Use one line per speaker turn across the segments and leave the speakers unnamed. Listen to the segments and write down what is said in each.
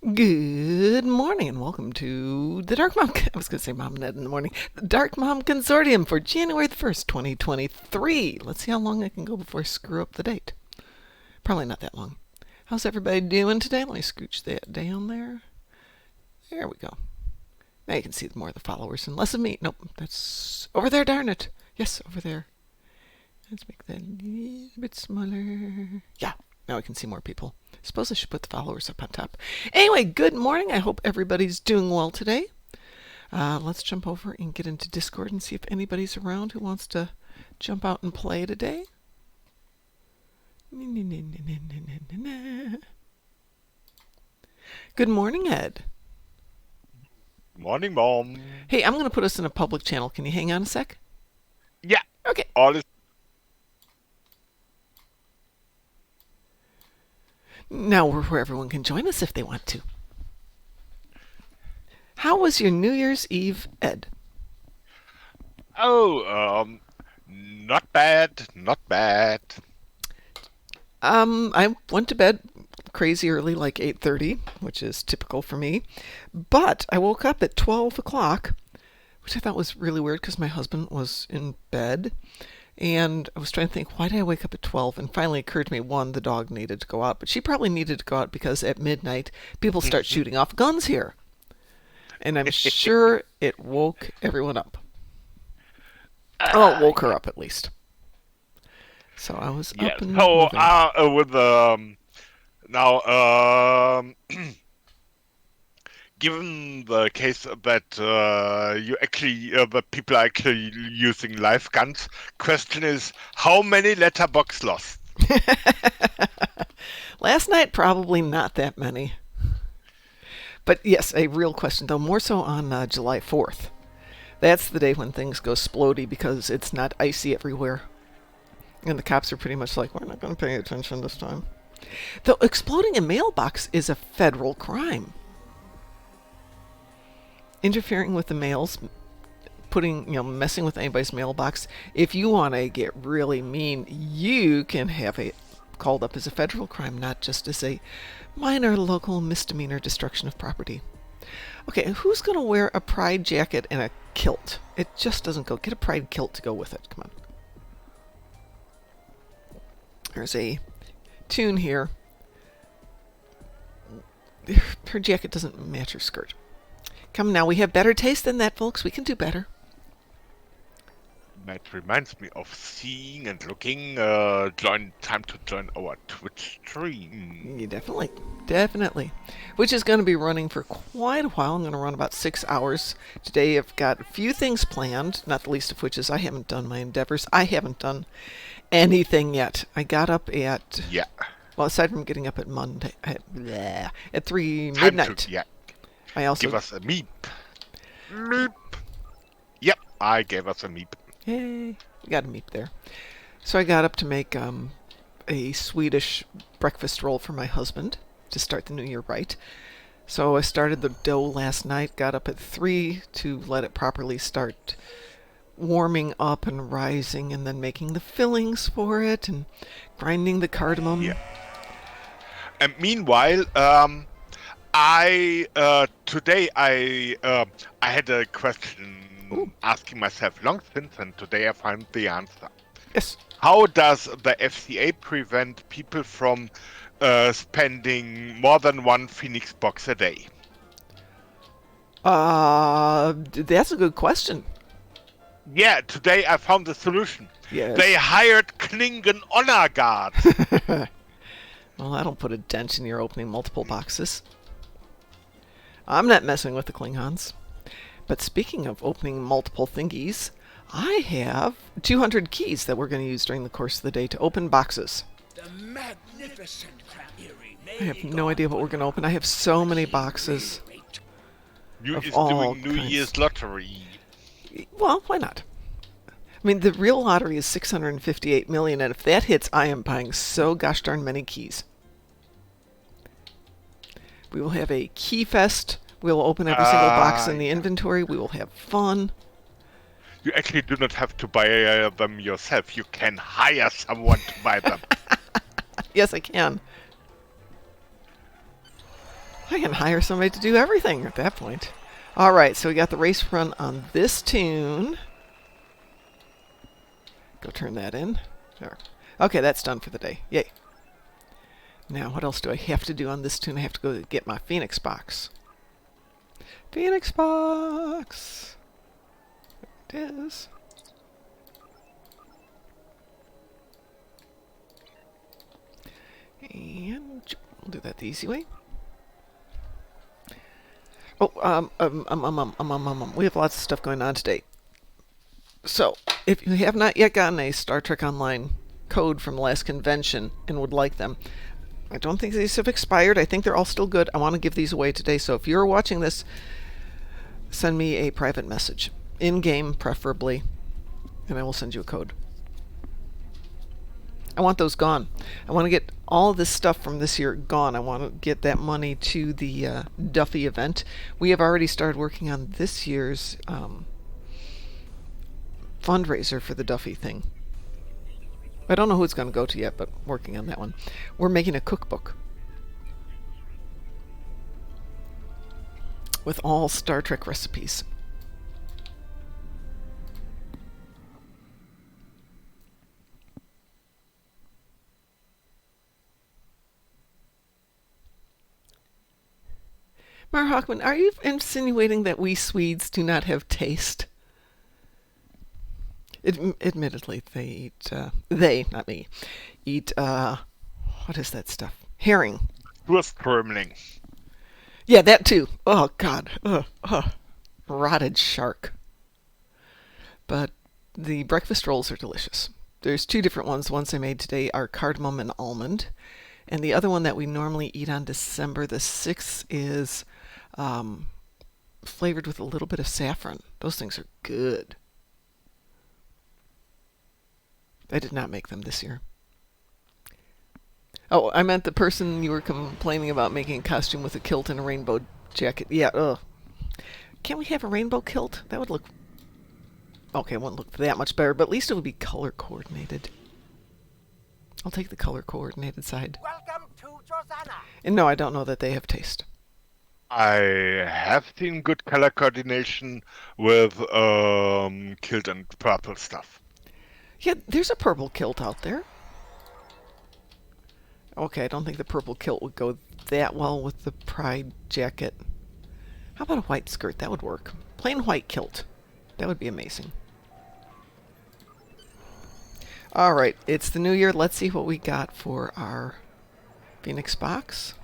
Good morning and welcome to the Darkmom. I was going to say Mom and Ed in the morning. The Darkmom Consortium for January the 1st, 2023. Let's see how long I can go before I screw up the date. Probably not that long. How's everybody doing today? Let me scooch that down there. There we go. Now you can see more of the followers and less of me. Nope, that's over there, darn it. Yes, over there. Let's make that a little bit smaller. Yeah, now I can see more people. Suppose I should put the followers up on top. Anyway, good morning. I hope everybody's doing well today. Let's jump over and get into Discord and see if anybody's around who wants to jump out and play today. Good morning, Ed.
Morning, Mom.
Hey, I'm going to put us in a public channel. Can you hang on a sec?
Yeah.
Okay.
All is
Now we're where everyone can join us if they want to. How was your New Year's Eve, Ed?
not bad, not bad.
I went to bed crazy early, like 8:30, which is typical for me. But I woke up at 12 o'clock, which I thought was really weird because my husband was in bed. And I was trying to think, why did I wake up at 12? And finally it occurred to me, one, the dog needed to go out. But she probably needed to go out because at midnight, people start shooting off guns here. And I'm sure it woke everyone up. Oh, it woke her up at least. So I was
Yeah.
up and
So,
moving.
with now, given the case that the people are actually using live guns, question is how many letterbox lost?
Last night, probably not that many. But yes, a real question, though, more so on July 4th. That's the day when things go splody because it's not icy everywhere. And the cops are pretty much like, we're not going to pay attention this time. Though exploding a mailbox is a federal crime. Interfering with the mails, messing with anybody's mailbox. If you want to get really mean, you can have it called up as a federal crime, not just as a minor local misdemeanor destruction of property. Okay, who's going to wear a pride jacket and a kilt? It just doesn't go. Get a pride kilt to go with it. Come on. There's a tune here. Her jacket doesn't match her skirt. Come now, we have better taste than that, folks. We can do better.
That reminds me of seeing and looking. Time to join our Twitch stream.
Yeah, definitely. Which is going to be running for quite a while. I'm going to run about 6 hours. Today I've got a few things planned, not the least of which is I haven't done my endeavors. I haven't done anything yet. I got up at...
Yeah.
Well, aside from getting up at Monday, at 3
Time
midnight.
Yeah.
I also...
Give us a meep. Meep. Yep, I gave us a meep.
Yay, we got a meep there. So I got up to make a Swedish breakfast roll for my husband to start the new year right. So I started the dough last night, got up at 3 to let it properly start warming up and rising, and then making the fillings for it and grinding the cardamom.
Yeah. And meanwhile, today I had a question asking myself long since, and today I found the answer.
Yes.
How does the FCA prevent people from spending more than one Phoenix box a day?
That's a good question.
Yeah, today I found the solution.
Yes.
They hired Klingon honor guards.
Well, that'll put a dent in your opening multiple boxes. I'm not messing with the Klingons. But speaking of opening multiple thingies, I have 200 keys that we're going to use during the course of the day to open boxes.
The magnificent Crapiri.
I have no idea what we're going to open. I have so many boxes.
You
Of
is
all
doing New
kinds.
Year's lottery.
Well, why not? I mean, the real lottery is 658 million, and if that hits, I am buying so gosh darn many keys. We will have a key fest. We'll open every single box in the inventory. We will have fun.
You actually do not have to buy them yourself. You can hire someone to buy them.
Yes, I can. I can hire somebody to do everything at that point. All right, so we got the race run on this tune. Go turn that in. There. Okay, that's done for the day. Yay. Now, what else do I have to do on this tune? I have to go get my Phoenix box. Phoenix box. There it is. And we'll do that the easy way. Oh, we have lots of stuff going on today. So, if you have not yet gotten a Star Trek Online code from the last convention and would like them, I don't think these have expired. I think they're all still good. I want to give these away today. So if you're watching this, send me a private message. In-game, preferably. And I will send you a code. I want those gone. I want to get all this stuff from this year gone. I want to get that money to the Duffy event. We have already started working on this year's fundraiser for the Duffy thing. I don't know who it's going to go to yet, but working on that one. We're making a cookbook with all Star Trek recipes. Mar Hockman, are you insinuating that we Swedes do not have taste? Admittedly, they eat, not me, eat, what is that stuff? Herring.
Wurstkremling.
Yeah, that too. Oh, God. Rotted shark. But the breakfast rolls are delicious. There's two different ones. The ones I made today are cardamom and almond. And the other one that we normally eat on December the 6th is flavored with a little bit of saffron. Those things are good. I did not make them this year. Oh, I meant the person you were complaining about making a costume with a kilt and a rainbow jacket. Yeah, ugh. Can't we have a rainbow kilt? That would look... Okay, it wouldn't look that much better, but at least it would be color coordinated. I'll take the color coordinated side.
Welcome to Josana.
And no, I don't know that they have taste.
I have seen good color coordination with kilt and purple stuff.
Yeah, there's a purple kilt out there. Okay, I don't think the purple kilt would go that well with the pride jacket. How about a white skirt? That would work. Plain white kilt. That would be amazing. Alright, it's the new year. Let's see what we got for our Phoenix box.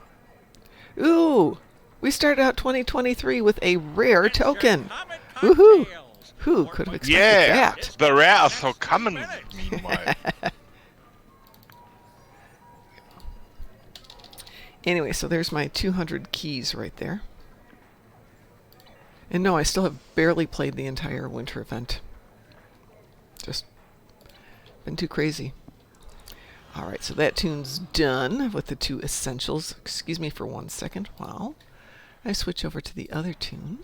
Ooh! We started out 2023 with a rare token. Woohoo! Who could have expected that?
The rare are so common, meanwhile.
Anyway, so there's my 200 keys right there. And no, I still have barely played the entire winter event. Just been too crazy. Alright, so that tune's done with the two essentials. Excuse me for 1 second while I switch over to the other tune.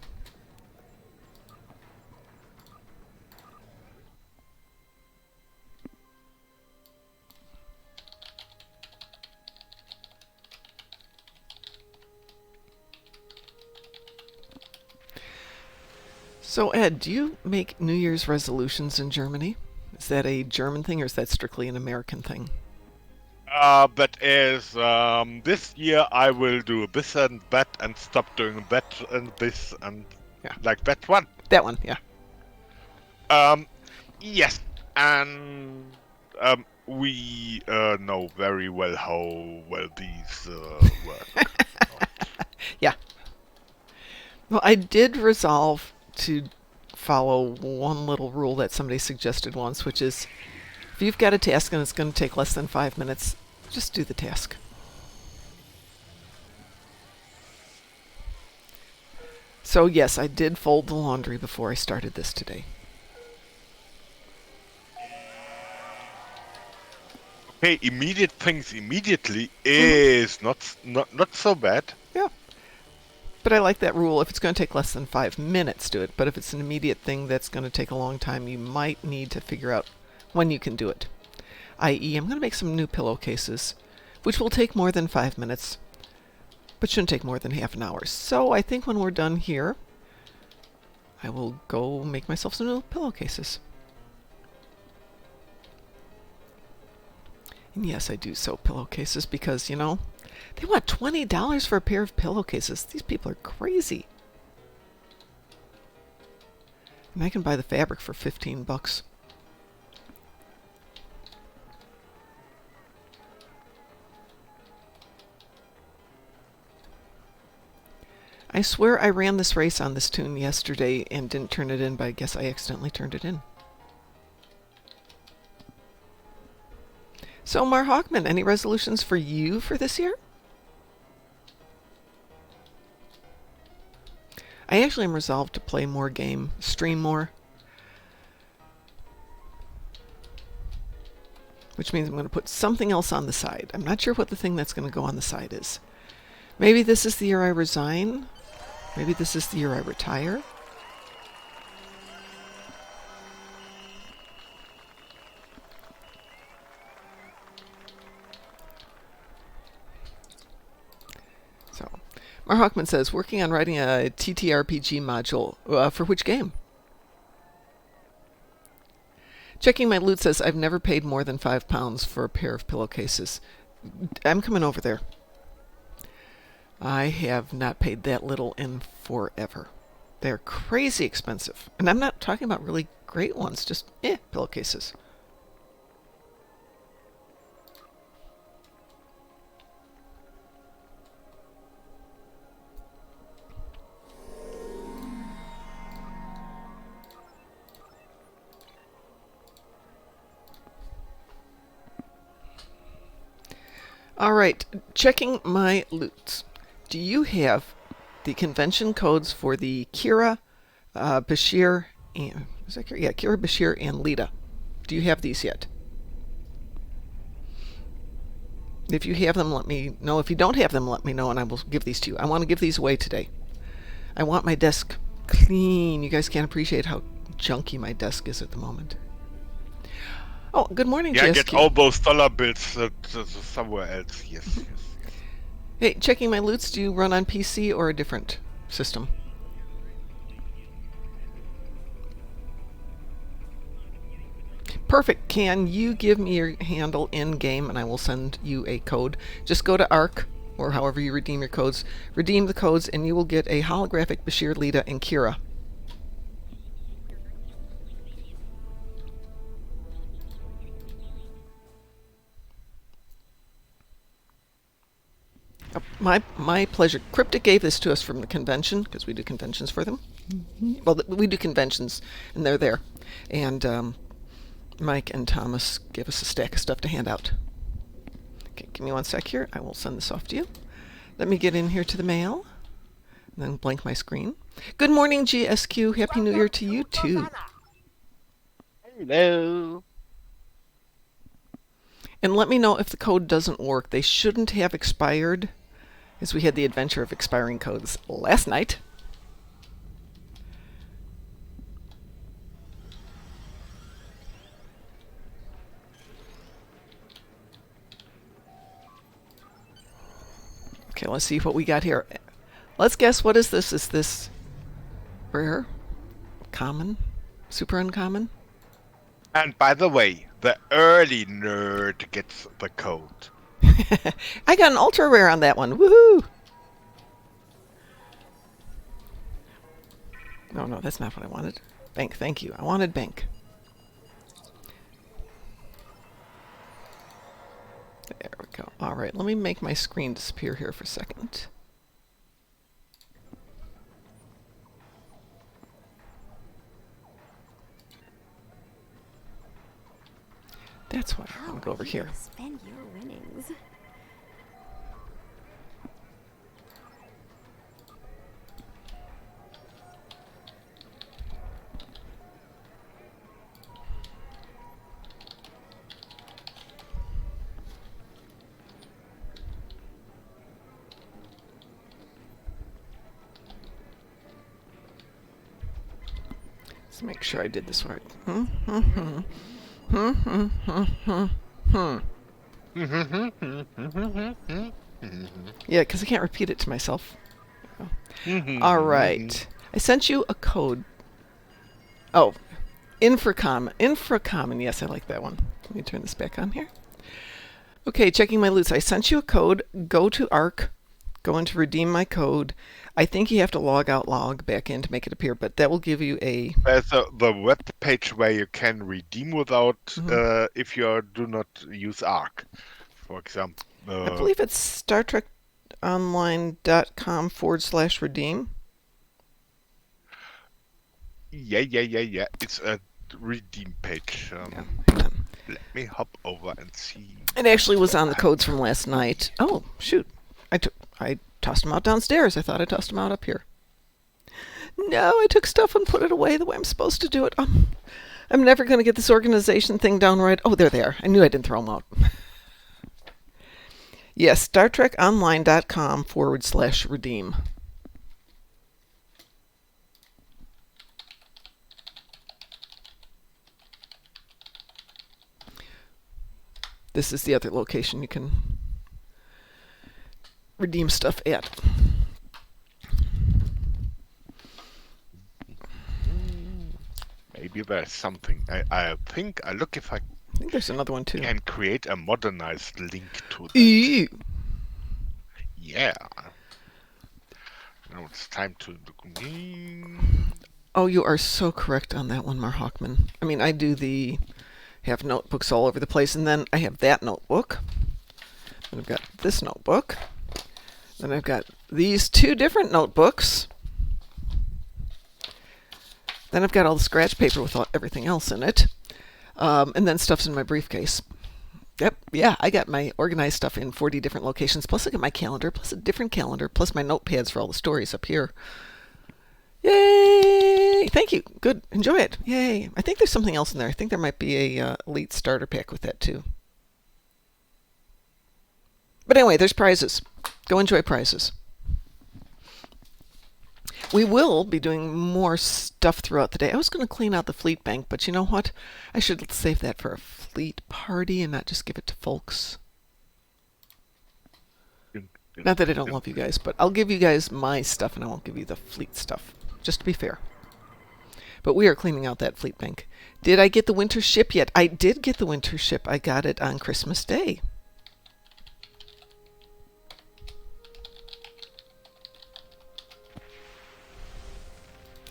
So, Ed, do you make New Year's resolutions in Germany? Is that a German thing, or is that strictly an American thing?
But as this year I will do this and that and stop doing that and this and like that one.
That one, yeah.
Yes, and we know very well how well these work.
Yeah. Well, I did resolve to follow one little rule that somebody suggested once, which is if you've got a task and it's going to take less than 5 minutes, just do the task. So yes, I did fold the laundry before I started this today.
Okay, immediate things immediately is not so bad.
Yeah. But I like that rule. If it's going to take less than 5 minutes, do it. But if it's an immediate thing that's going to take a long time, you might need to figure out when you can do it. i.e., I'm going to make some new pillowcases, which will take more than 5 minutes. but shouldn't take more than half an hour. So I think when we're done here, I will go make myself some new pillowcases. And yes, I do sew pillowcases because, you know, they want $20 for a pair of pillowcases. These people are crazy. And I can buy the fabric for 15 bucks. I swear I ran this race on this tune yesterday and didn't turn it in, but I guess I accidentally turned it in. So, Mar Hawkman, any resolutions for you for this year? I actually am resolved to play more game, stream more. Which means I'm going to put something else on the side. I'm not sure what the thing that's going to go on the side is. Maybe this is the year I resign. Maybe this is the year I retire. So, Mar Hawkman says, working on writing a TTRPG module. For which game? Checking my loot says, I've never paid more than £5 for a pair of pillowcases. I'm coming over there. I have not paid that little in forever. They're crazy expensive. And I'm not talking about really great ones, just pillowcases. All right, checking my loot. Do you have the convention codes for the Kira, Bashir, and is that Kira? Yeah, Kira, Bashir, and Lita. Do you have these yet? If you have them, let me know. If you don't have them, let me know, and I will give these to you. I want to give these away today. I want my desk clean. You guys can't appreciate how junky my desk is at the moment. Oh, good morning,
Yeah,
GSQ.
get all those dollar bills somewhere else. Yes, yes.
Hey, checking my loots, do you run on PC or a different system? Perfect. Can you give me your handle in-game and I will send you a code? Just go to ARC, or however you redeem your codes. Redeem the codes and you will get a holographic Bashir, Lita, and Kira. My pleasure. Cryptic gave this to us from the convention, because we do conventions for them. Well, we do conventions, and they're there. And Mike and Thomas gave us a stack of stuff to hand out. Okay, give me one sec here. I will send this off to you. Let me get in here to the mail, and then blank my screen. Good morning, GSQ. Happy New Year to you, too.
Hello.
And let me know if the code doesn't work. They shouldn't have expired, as we had the adventure of expiring codes last night. Okay, let's see what we got here. Let's guess, what is this? Is this rare? Common? Super uncommon?
And by the way, the early nerd gets the code.
I got an ultra rare on that one. Woohoo! No, that's not what I wanted. Bank, thank you. I wanted bank. There we go. All right, let me make my screen disappear here for a second. That's why I want to go over here.
Spend your winnings.
Let's make sure I did this right. Yeah, because I can't repeat it to myself. All right. I sent you a code. Oh, Infracommon. Yes, I like that one. Let me turn this back on here. Okay, checking my loot. I sent you a code. Go to Arc. Go in to redeem my code. I think you have to log back in to make it appear, but that will give you a...
There's the web page where you can redeem without if you do not use Arc, for example.
I believe it's StarTrekOnline.com/redeem.
Yeah. It's a redeem page.
Yeah.
Let me hop over and see.
It actually was on the codes from last night. Oh, shoot. I tossed them out downstairs. I thought I tossed them out up here. No, I took stuff and put it away the way I'm supposed to do it. I'm never going to get this organization thing down right. Oh, there they are. I knew I didn't throw them out. Yes, StarTrekOnline.com/redeem. This is the other location you can redeem stuff at.
Maybe there's something. I think I look if I
think there's another one too.
Can create a modernized link to that.
Ew.
Yeah. Now it's time to look.
Oh, you are so correct on that one, Mar Hawkman. I mean, I do have notebooks all over the place, and then I have that notebook. Then I've got this notebook. Then I've got these two different notebooks. Then I've got all the scratch paper with everything else in it. And then stuff's in my briefcase. Yep, yeah, I got my organized stuff in 40 different locations, plus I got my calendar, plus a different calendar, plus my notepads for all the stories up here. Yay! Thank you. Good. Enjoy it. Yay. I think there's something else in there. I think there might be a elite starter pack with that too. But anyway, there's prizes. Go enjoy prizes. We will be doing more stuff throughout the day. I was going to clean out the fleet bank, but you know what? I should save that for a fleet party and not just give it to folks. Not that I don't love you guys, but I'll give you guys my stuff and I won't give you the fleet stuff, just to be fair. But we are cleaning out that fleet bank. Did I get the winter ship yet? I did get the winter ship. I got it on Christmas Day.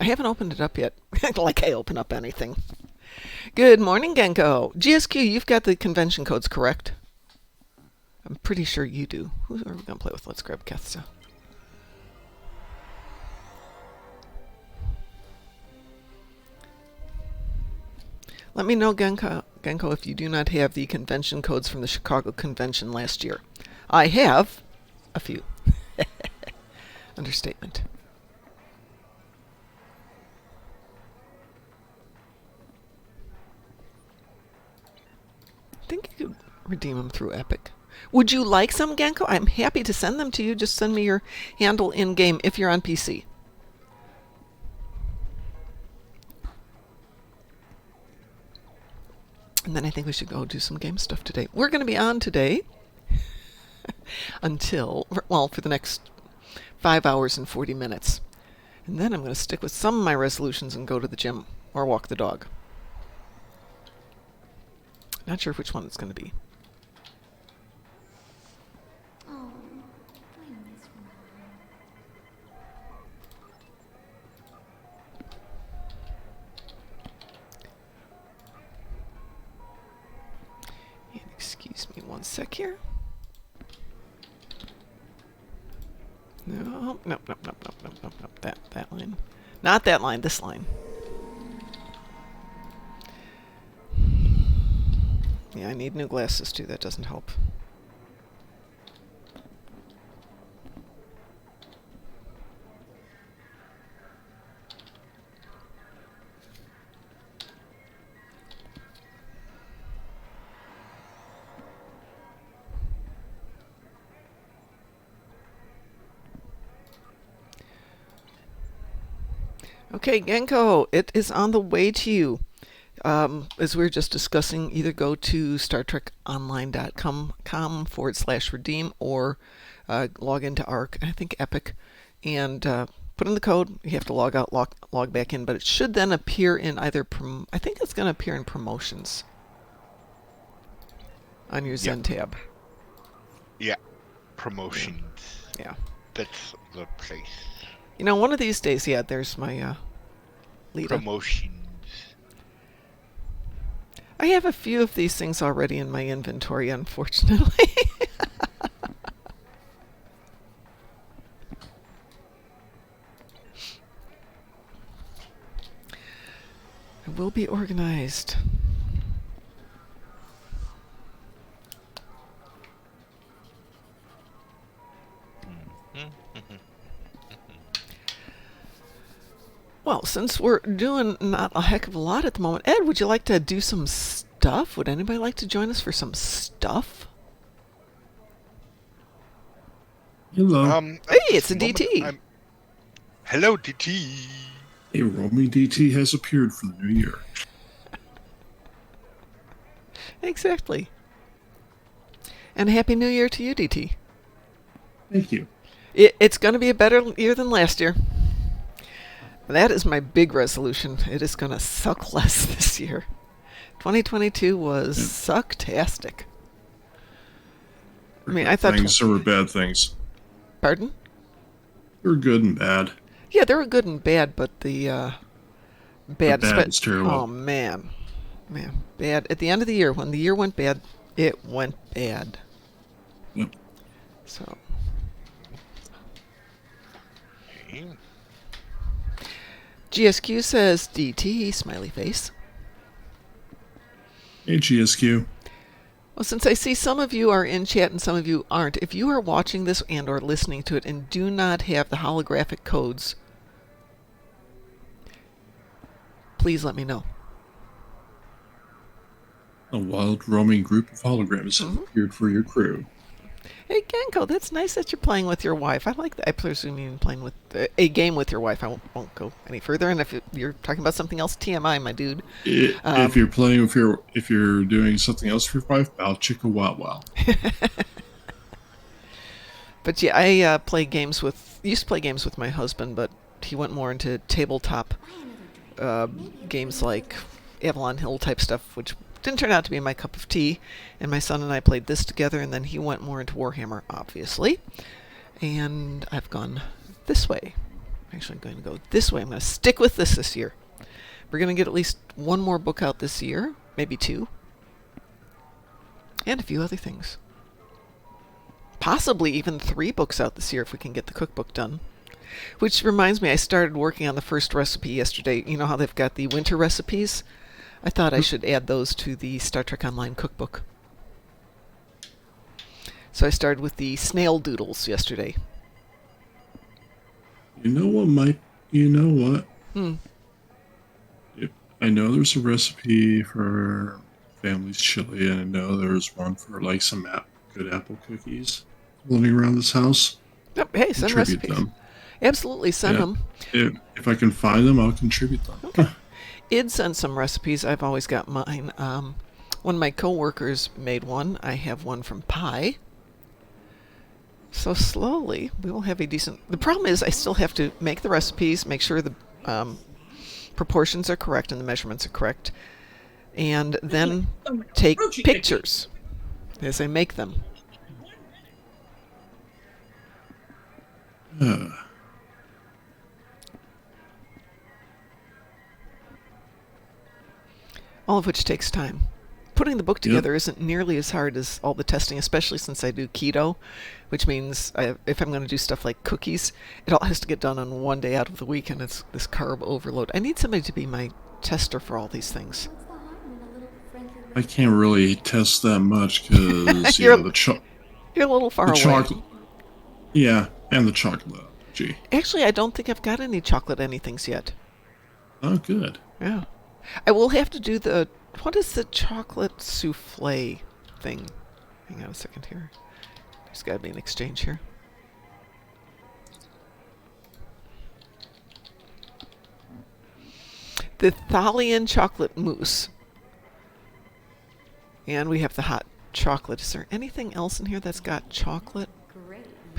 I haven't opened it up yet, like I open up anything. Good morning, Genko. GSQ, you've got the convention codes, correct? I'm pretty sure you do. Who are we going to play with? Let's grab Kethsa. Let me know, Genko, if you do not have the convention codes from the Chicago convention last year. I have a few. Understatement. I think you could redeem them through Epic. Would you like some, Genko? I'm happy to send them to you. Just send me your handle in-game if you're on PC. And then I think we should go do some game stuff today. We're going to be on today until, well, for the next 5 hours and 40 minutes. And then I'm going to stick with some of my resolutions and go to the gym or walk the dog. Not sure which one it's going to be.
Oh, I miss Mom.
And excuse me one sec here. No. That line. Not that line, this line. Yeah, I need new glasses too. That doesn't help. Okay, Genko, it is on the way to you. As we were just discussing, either go to StarTrekOnline.com/redeem or log into Arc, I think Epic, and put in the code. You have to log out, log back in, but it should then appear in either, I think it's going to appear in promotions on your Zen tab.
Yeah. Promotions.
Yeah.
That's the place.
You know, one of these days, yeah, there's my Lita.
Promotions.
I have a few of these things already in my inventory, unfortunately. I will be organized. Well, since we're doing not a heck of a lot at the moment, Ed, would you like to do some stuff? Would anybody like to join us for some stuff?
Hello.
Hey, it's a DT.
Hello, DT.
A roaming DT has appeared for the new year.
Exactly. And Happy New Year to you, DT.
Thank you.
It's going to be a better year than last year. That is my big resolution. It is going to suck less this year. 2022 was sucktastic. I mean, I thought...
Things there were bad things.
Pardon?
They were good and bad.
Yeah, they were good and bad, but the bad
is terrible.
Oh, man. Man, bad. At the end of the year, when the year went bad, it went bad.
Yep.
So...
Okay.
GSQ says DT, smiley face.
Hey, GSQ.
Well, since I see some of you are in chat and some of you aren't, if you are watching this and or listening to it and do not have the holographic codes, please let me know.
A wild roaming group of holograms have appeared for your crew.
Hey, Genko, that's nice that you're playing with your wife. I like that. I presume you're playing with a game with your wife. I won't go any further. And if you're talking about something else, TMI, my dude.
If you're playing, if you're doing something else for your wife, bow chicka wow wow.
But yeah, I used to play games with my husband, but he went more into tabletop games like Avalon Hill type stuff, which didn't turn out to be my cup of tea. And my son and I played this together, and then he went more into Warhammer, obviously. And I've gone this way. Actually, I'm going to go this way. I'm going to stick with this year. We're going to get at least one more book out this year, maybe two. And a few other things. Possibly even 3 books out this year if we can get the cookbook done. Which reminds me, I started working on the first recipe yesterday. You know how they've got the winter recipes? I thought I should add those to the Star Trek Online cookbook. So I started with the snail doodles yesterday.
You know what? I know there's a recipe for family's chili, and I know there's one for like some good apple cookies floating around this house.
Yep, hey, send
Contribute
recipes.
them.
Absolutely, send them.
If I can find them, I'll contribute them.
Okay. Id sent some recipes. I've always got mine. One of my coworkers made one. I have one from Pie. So slowly, we will have a decent... The problem is I still have to make the recipes, make sure the proportions are correct and the measurements are correct, and then take pictures as I make them. All of which takes time. Putting the book together isn't nearly as hard as all the testing, especially since I do keto, which means if I'm going to do stuff like cookies, it all has to get done on one day out of the week, and it's this carb overload. I need somebody to be my tester for all these things.
I can't really test that much because
you're a little far away.
Chocolate. Yeah, and the chocolate. Gee.
Actually, I don't think I've got any chocolate anythings yet.
Oh, good.
Yeah. I will have to do the... What is the chocolate souffle thing? Hang on a second here. There's got to be an exchange here. The Thalian chocolate mousse. And we have the hot chocolate. Is there anything else in here that's got chocolate?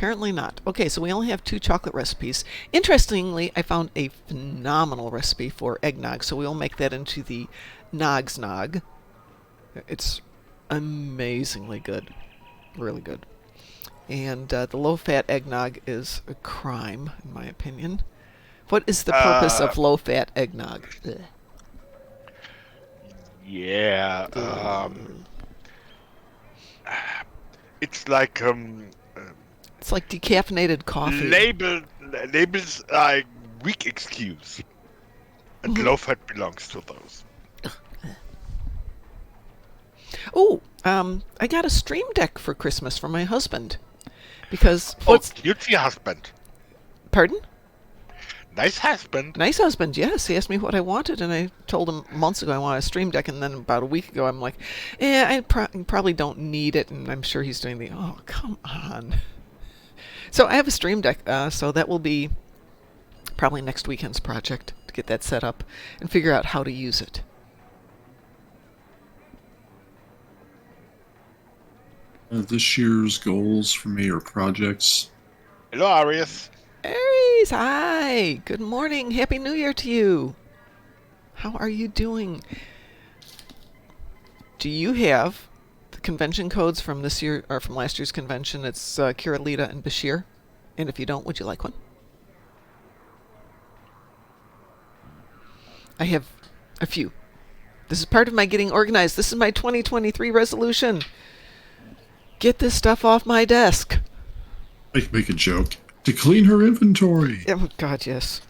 Apparently not. Okay, so we only have 2 chocolate recipes. Interestingly, I found a phenomenal recipe for eggnog, so we'll make that into the Nog's Nog. It's amazingly good. Really good. And the low-fat eggnog is a crime, in my opinion. What is the purpose of low-fat eggnog? Ugh.
Yeah. It's like
It's like decaffeinated coffee.
labels are a weak excuse, and low fat belongs to those.
Oh, I got a stream deck for Christmas from my husband. Because
Oh, beauty husband,
Pardon?
nice husband.
Nice husband, yes. He asked me what I wanted, and I told him months ago I wanted a stream deck, and then about a week ago I'm like, I probably don't need it, and I'm sure he's doing oh, come on. So I have a stream deck, so that will be probably next weekend's project to get that set up and figure out how to use it.
This year's goals for me or projects.
Hello, Arius.
Aries, hi! Good morning. Happy New Year to you. How are you doing? Do you have the convention codes from this year or from last year's convention? It's Kiralita and Bashir. And if you don't, would you like one? I have a few. This is part of my getting organized. This is my 2023 resolution. Get this stuff off my desk.
I can make a joke. To clean her inventory.
Oh, God, yes.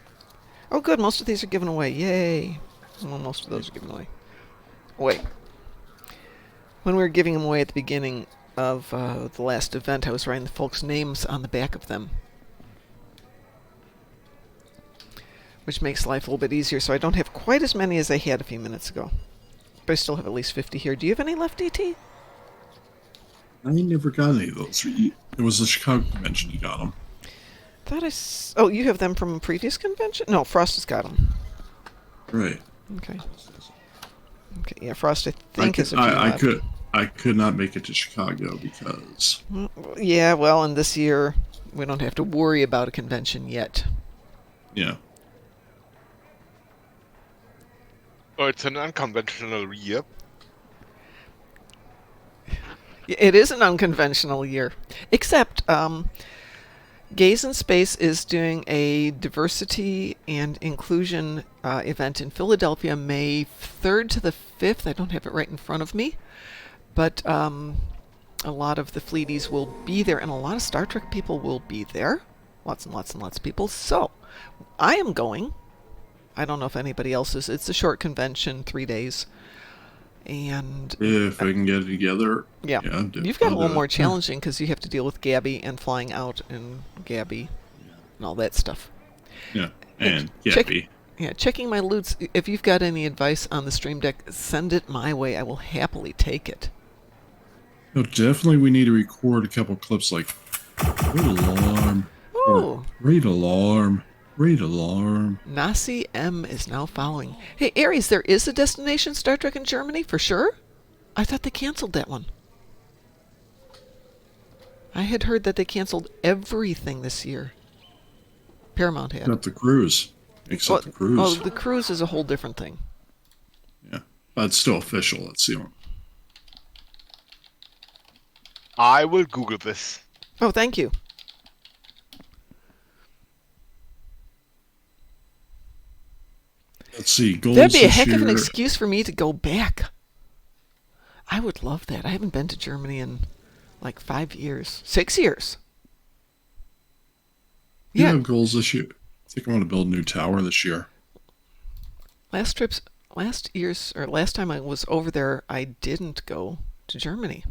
Oh, good. Most of these are given away. Yay. Well, most of those are given away. Wait. When we were giving them away at the beginning of the last event, I was writing the folks' names on the back of them. Which makes life a little bit easier, so I don't have quite as many as I had a few minutes ago. But I still have at least 50 here. Do you have any left, DT?
I never got any of those. It was the Chicago convention you got them.
Oh, you have them from a previous convention? No, Frost has got them.
Right.
Okay. Okay, yeah, Frost, I think, is a few left.
I could not make it to Chicago because...
Yeah, well, and this year, we don't have to worry about a convention yet.
Yeah.
Oh, it's an unconventional year.
It is an unconventional year. Except, Gaze in Space is doing a diversity and inclusion event in Philadelphia, May 3rd to the 5th. I don't have it right in front of me. But a lot of the Fleeties will be there, and a lot of Star Trek people will be there. Lots and lots and lots of people. So, I am going. I don't know if anybody else is. It's a short convention, 3 days. And
if I can get it together,
yeah you've got a little more challenging because you have to deal with Gabby and flying out and Gabby and all that stuff.
Yeah, and Gabby.
Checking my loots. If you've got any advice on the stream deck, send it my way. I will happily take it.
No, definitely we need to record a couple clips like "Raid alarm," or "Raid alarm." Raid alarm.
Nasi M is now following. Hey, Aries, there is a destination Star Trek in Germany, for sure? I thought they canceled that one. I had heard that they canceled everything this year. Paramount had.
Not the cruise. Except the cruise.
Oh, the cruise is a whole different thing.
Yeah. But it's still official. Let's see.
I will Google this.
Oh, thank you.
Let's see. Goals
That'd be a heck
this
of an
year.
excuse for me to go back. I would love that. I haven't been to Germany in like 5 years. 6 years.
You have goals this year. I think I want to build a new tower this year.
Last time I was over there, I didn't go to Germany.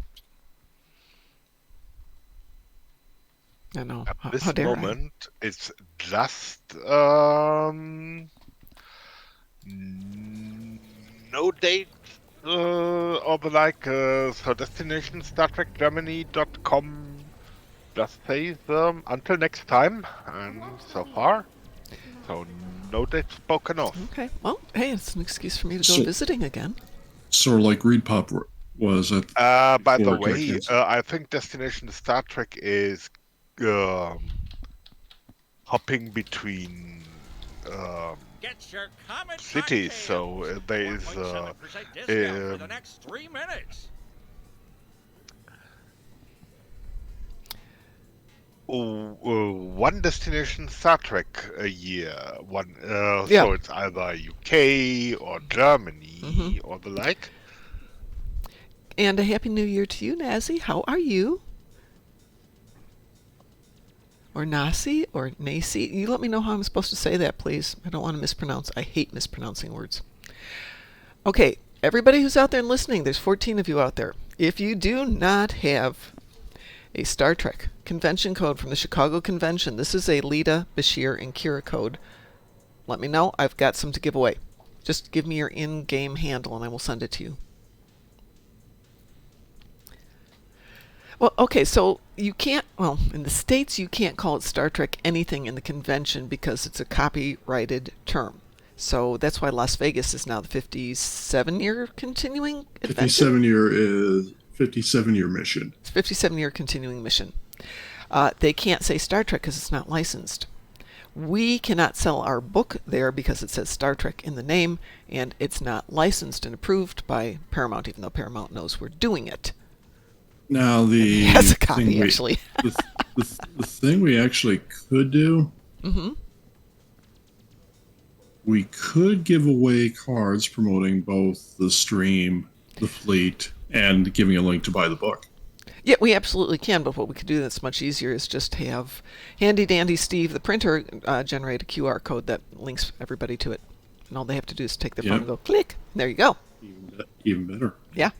I know.
At this
How dare
moment, it's just no date or the like. So destination StarTrekGermany.com just says until next time, and so far, so no date spoken of.
Okay. Well, hey, it's an excuse for me to go visiting again.
Sort of like Reed Pop was at.
By the way, I think destination Star Trek is um, hopping between
Get your common
cities.
cocktails.
So there is
4.7% discount for the
um,
next 3 minutes.
one destination Star Trek a year. One,
Yeah.
so it's either UK or Germany or the like.
And a happy new year to you, Nazi. How are you? Or Nasi or Nasi. You let me know how I'm supposed to say that, please. I don't want to mispronounce. I hate mispronouncing words. Okay, everybody who's out there and listening, there's 14 of you out there. If you do not have a Star Trek convention code from the Chicago Convention, this is a Lita, Bashir, and Kira code. Let me know. I've got some to give away. Just give me your in-game handle and I will send it to you. Well, okay, so you can't, well, in the States you can't call it Star Trek anything in the convention because it's a copyrighted term. So that's why Las Vegas is now the 57-year continuing adventure.
57-year mission.
It's 57-year continuing mission. They can't say Star Trek because it's not licensed. We cannot sell our book there because it says Star Trek in the name, and it's not licensed and approved by Paramount, even though Paramount knows we're doing it.
Now the
Has a copy, actually.
the thing we actually could do, we could give away cards promoting both the stream, the fleet, and giving a link to buy the book.
Yeah, we absolutely can, but what we could do that's much easier is just have handy dandy Steve, the printer, generate a QR code that links everybody to it. And all they have to do is take their phone and go click. There you go.
Even better.
Yeah.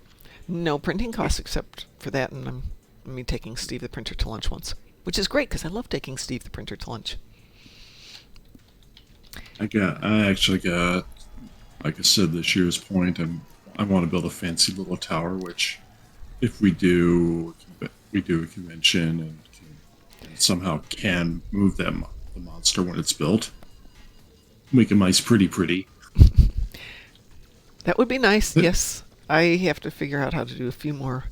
No printing costs except for that, and me taking Steve the printer to lunch once, which is great because I love taking Steve the printer to lunch.
I actually got, like I said, this year's point, and I want to build a fancy little tower, which if we do a convention and somehow can move the monster when it's built, make it nice, pretty.
That would be nice, yes. I have to figure out how to do a few more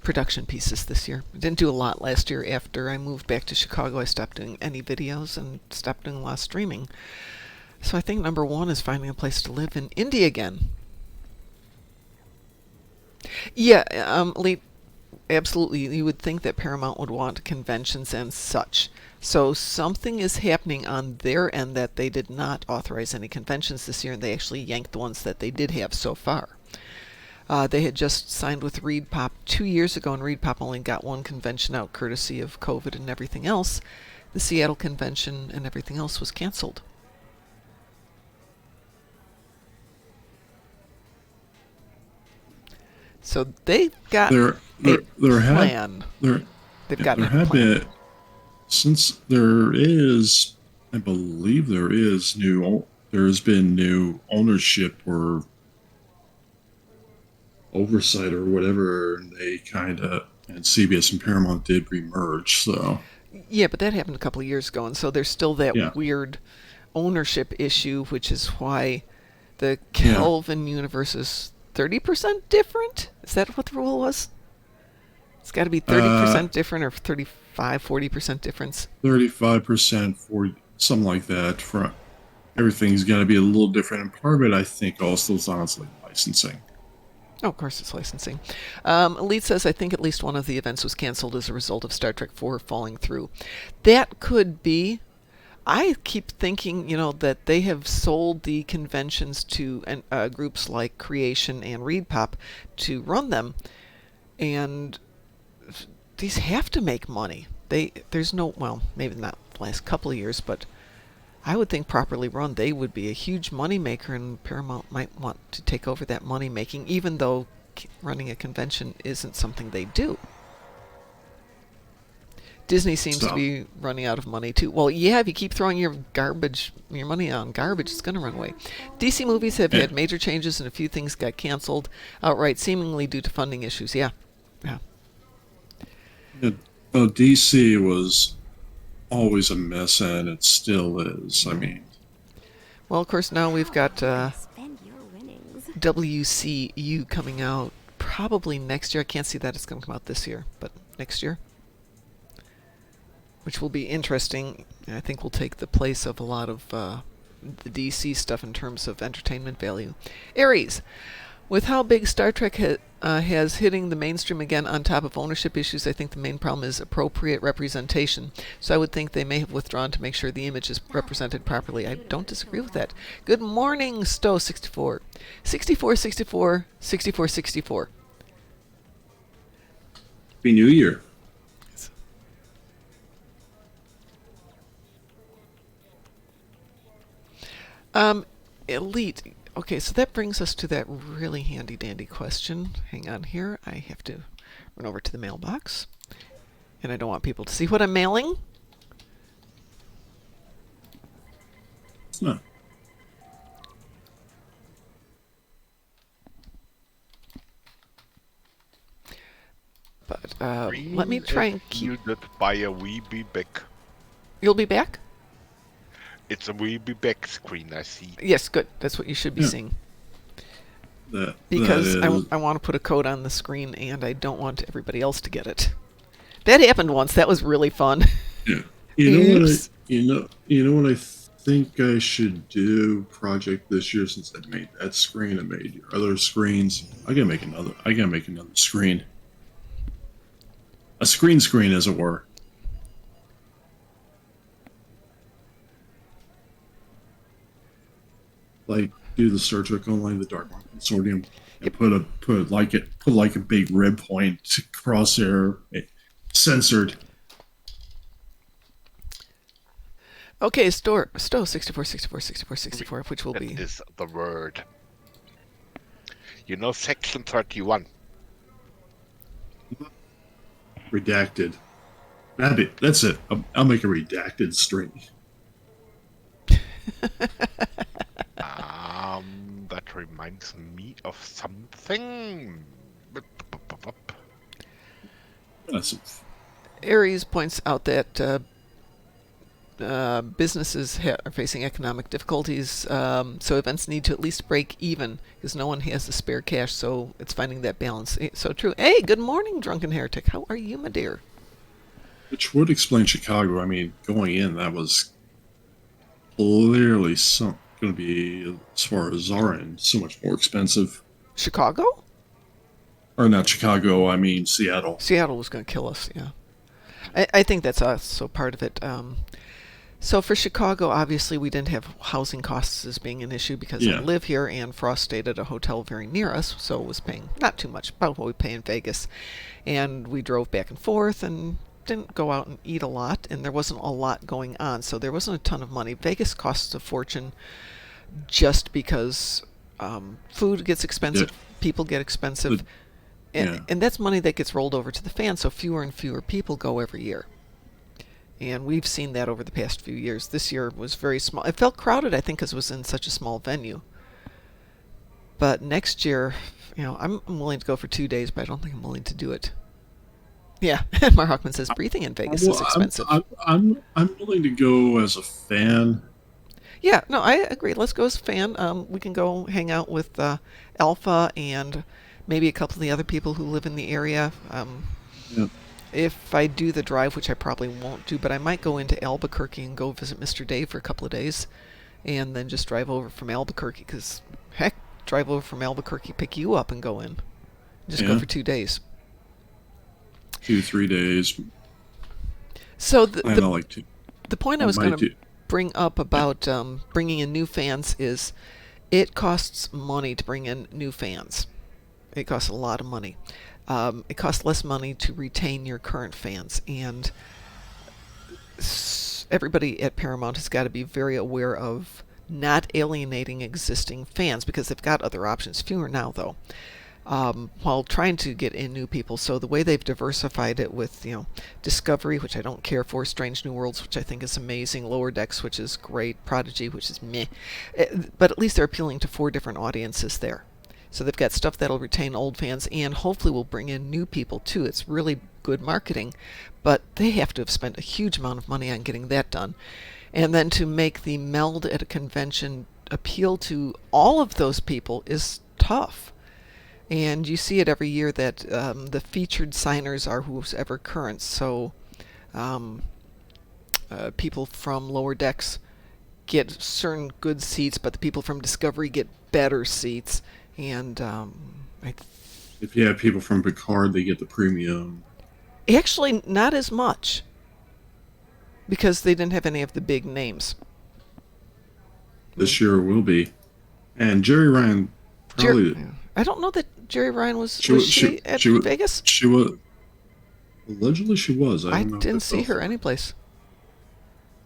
production pieces this year. I didn't do a lot last year. After I moved back to Chicago, I stopped doing any videos and stopped doing a lot of streaming. So I think number one is finding a place to live in India again. Yeah, Lee, absolutely. You would think that Paramount would want conventions and such. So something is happening on their end that they did not authorize any conventions this year, and they actually yanked the ones that they did have so far. They had just signed with ReedPop 2 years ago, and ReedPop only got one convention out courtesy of COVID and everything else. The Seattle convention and everything else was canceled. So they've got a plan. They've got a plan.
Since there is, I believe there's been new ownership or oversight or whatever, and CBS and Paramount did remerge, so.
Yeah, but that happened a couple of years ago, and so there's still that weird ownership issue, which is why the Kelvin universe is 30% different? Is that what the rule was? It's got to be 30% different, or 35, 40% difference?
35%, 40, something like that. For everything's got to be a little different, and part of it, I think, also is honestly licensing.
Oh, of course it's licensing. Elite says, I think at least one of the events was canceled as a result of Star Trek IV falling through. That could be. I keep thinking, that they have sold the conventions to groups like Creation and ReedPop to run them, and these have to make money. There's no, well, maybe not the last couple of years, but I would think properly run, they would be a huge money maker, and Paramount might want to take over that money making, even though running a convention isn't something they do. Disney seems to be running out of money too. Well, yeah, if you keep throwing your money on garbage, it's going to run away. DC movies have had major changes, and a few things got canceled outright, seemingly due to funding issues. Yeah.
DC was always a mess, and it still is. I mean,
well, of course, now we've got WCU coming out probably next year. I can't see that it's going to come out this year, but next year. which will be interesting. I think will take the place of a lot of the DC stuff in terms of entertainment value. Aries, with how big Star Trek has hitting the mainstream again on top of ownership issues, I think the main problem is appropriate representation. So I would think they may have withdrawn to make sure the image is represented properly. I don't disagree with that. Good morning, Stowe 64. 64, 64, 64, 64.
Happy New Year.
Elite. Okay, so that brings us to that really handy dandy question. Hang on here. I have to run over to the mailbox. And I don't want people to see what I'm mailing.
It's not.
But let me try and keep...
Yielded by a We Be Back.
You'll be back?
It's a We Be Back screen, I see.
Yes, good. That's what you should be seeing. Because I want to put a code on the screen, and I don't want everybody else to get it. That happened once. That was really fun.
Yeah. You know what I think I should do project this year, since I made that screen and made your other screens. I gotta make another screen. A screen, as it were. Like do the Star Trek Online, the Darkmom Consortium, and put like a big rib point crosshair censored.
Okay, Stowe 64, 64, 64, 64, which will be...
That is the word. You know section 31.
Redacted. That's it. I'll make a redacted string.
That reminds me of something.
Aries points out that businesses are facing economic difficulties, so events need to at least break even because no one has the spare cash, so it's finding that balance. So true. Hey, good morning, Drunken Heretic. How are you, my dear?
Which would explain Chicago. I mean, going in, that was clearly going to be, as far as our end, so much more expensive.
Chicago?
Or not Chicago, I mean Seattle.
Seattle was going to kill us, yeah. I think that's also part of it. So for Chicago, obviously, we didn't have housing costs as being an issue because I live here, and Frost stayed at a hotel very near us, so was paying not too much, about what we pay in Vegas. And we drove back and forth and didn't go out and eat a lot, and there wasn't a lot going on, so there wasn't a ton of money. Vegas costs a fortune just because food gets expensive, people get expensive, and that's money that gets rolled over to the fans, so fewer and fewer people go every year. And we've seen that over the past few years. This year was very small. It felt crowded, I think, because it was in such a small venue. But next year, I'm willing to go for 2 days, but I don't think I'm willing to do it. Yeah, Mark Hockman says breathing in Vegas is expensive.
I'm willing to go as a fan.
Yeah, no, I agree. Let's go as a fan. We can go hang out with Alpha and maybe a couple of the other people who live in the area. If I do the drive, which I probably won't do, but I might go into Albuquerque and go visit Mr. Dave for a couple of days, and then just drive over from Albuquerque, because, heck, drive over from Albuquerque, pick you up, and go in. Just go for 2 days.
2-3 days.
So
the
point I was going to bring up about bringing in new fans is it costs money to bring in new fans. It costs a lot of money. It costs less money to retain your current fans, and everybody at Paramount has got to be very aware of not alienating existing fans, because they've got other options, fewer now though, while trying to get in new people. So the way they've diversified it with Discovery, which I don't care for, Strange New Worlds, which I think is amazing, Lower Decks, which is great, Prodigy, which is meh, but at least they're appealing to 4 different audiences there. So they've got stuff that'll retain old fans and hopefully will bring in new people too. It's really good marketing, but they have to have spent a huge amount of money on getting that done. And then to make the meld at a convention appeal to all of those people is tough. And you see it every year that the featured signers are who's ever current. So people from lower decks get certain good seats, but the people from Discovery get better seats. And
If you have people from Picard, they get the premium.
actually not as much, because they didn't have any of the big names.
This year will be. And Jerry Ryan probably.
I don't know that Jerry Ryan was.
She
Was
was-
she
she-
at
she was-
Vegas?
She was. Allegedly, she was.
I
don't know if
didn't
it's
see her
official.
anyplace.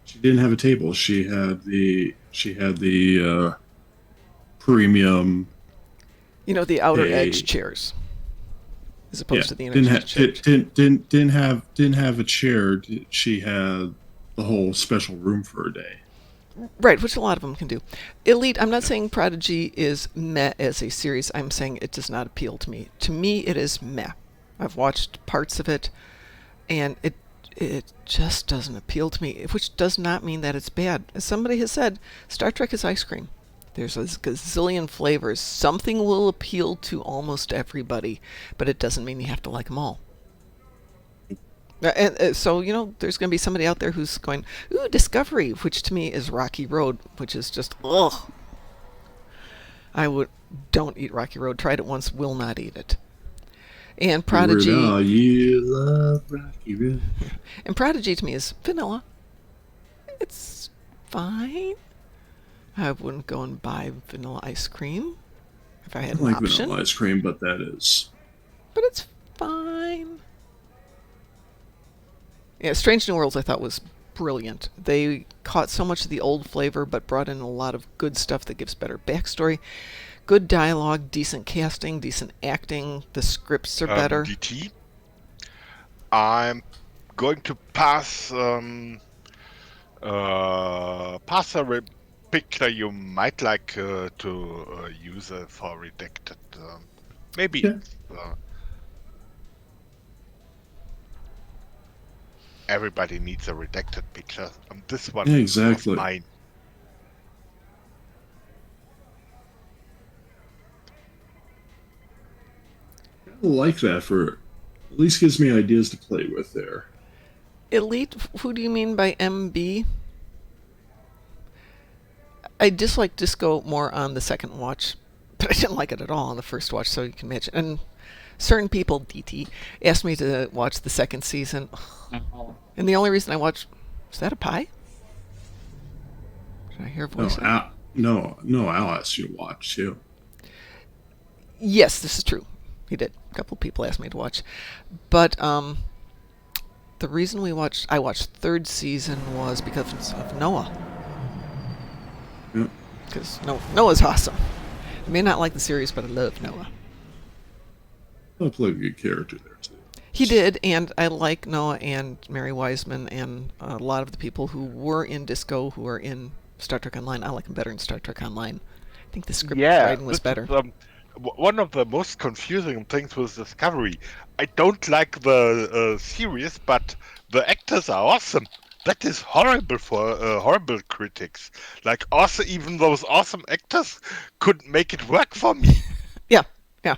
She didn't have a table. She had the premium.
You know, the outer
Hey.
edge chairs, as opposed
Yeah,
to the inner
didn't
edge
have
chairs.
didn't have a chair. She had the whole special room for a day.
Right, which a lot of them can do. Elite, I'm not saying Prodigy is meh as a series. I'm saying it does not appeal to me. To me, it is meh. I've watched parts of it, and it just doesn't appeal to me, which does not mean that it's bad. As somebody has said, Star Trek is ice cream. There's a gazillion flavors. Something will appeal to almost everybody, but it doesn't mean you have to like them all. And so, you know, there's going to be somebody out there who's going, ooh, Discovery, which to me is Rocky Road, which is just, ugh. Don't eat Rocky Road. Tried it once, will not eat it. And Prodigy,
Oh, you love Rocky Road.
and Prodigy to me is vanilla. It's fine. I wouldn't go and buy vanilla ice cream if I
I
had
don't
an
like
option,
vanilla ice cream, but that is.
but it's fine. Yeah, Strange New Worlds I thought was brilliant. They caught so much of the old flavor, but brought in a lot of good stuff that gives better backstory, good dialogue, decent casting, decent acting. The scripts are better.
DT. I'm going to pass a picture you might like to use for redacted. Maybe.
Yeah.
Everybody needs a redacted picture. This one
Yeah,
was
exactly.
mine.
I like that for. At least gives me ideas to play with there.
Elite, who do you mean by MB? I disliked Disco more on the second watch, but I didn't like it at all on the first watch, so you can imagine. And certain people, DT, asked me to watch the second season. And the only reason I watched... Is that a pie? Did I hear a
No,
voice?
no, Al asked you to watch too.
Yes, this is true. He did. A couple people asked me to watch. But the reason I watched third season was because of Noah.
Yep.
Because Noah's awesome. I may not like the series, but I love Noah.
I'll play a good character there too.
He did, and I like Noah and Mary Wiseman and a lot of the people who were in Disco who are in Star Trek Online. I like them better in Star Trek Online. I think the script writing was
this
better.
is, one of the most confusing things with Discovery. I don't like the series, but the actors are awesome. That is horrible for horrible critics. Like, also, even those awesome actors couldn't make it work for me.
Yeah, yeah.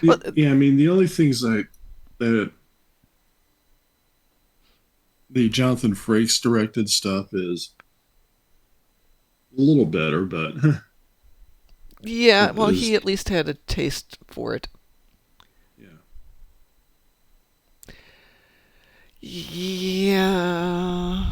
Well,
Yeah, I mean the only things that the Jonathan Frakes directed stuff is a little better, but
yeah,
It
well,
is-
he at least had a taste for it.
yeah.
Yeah.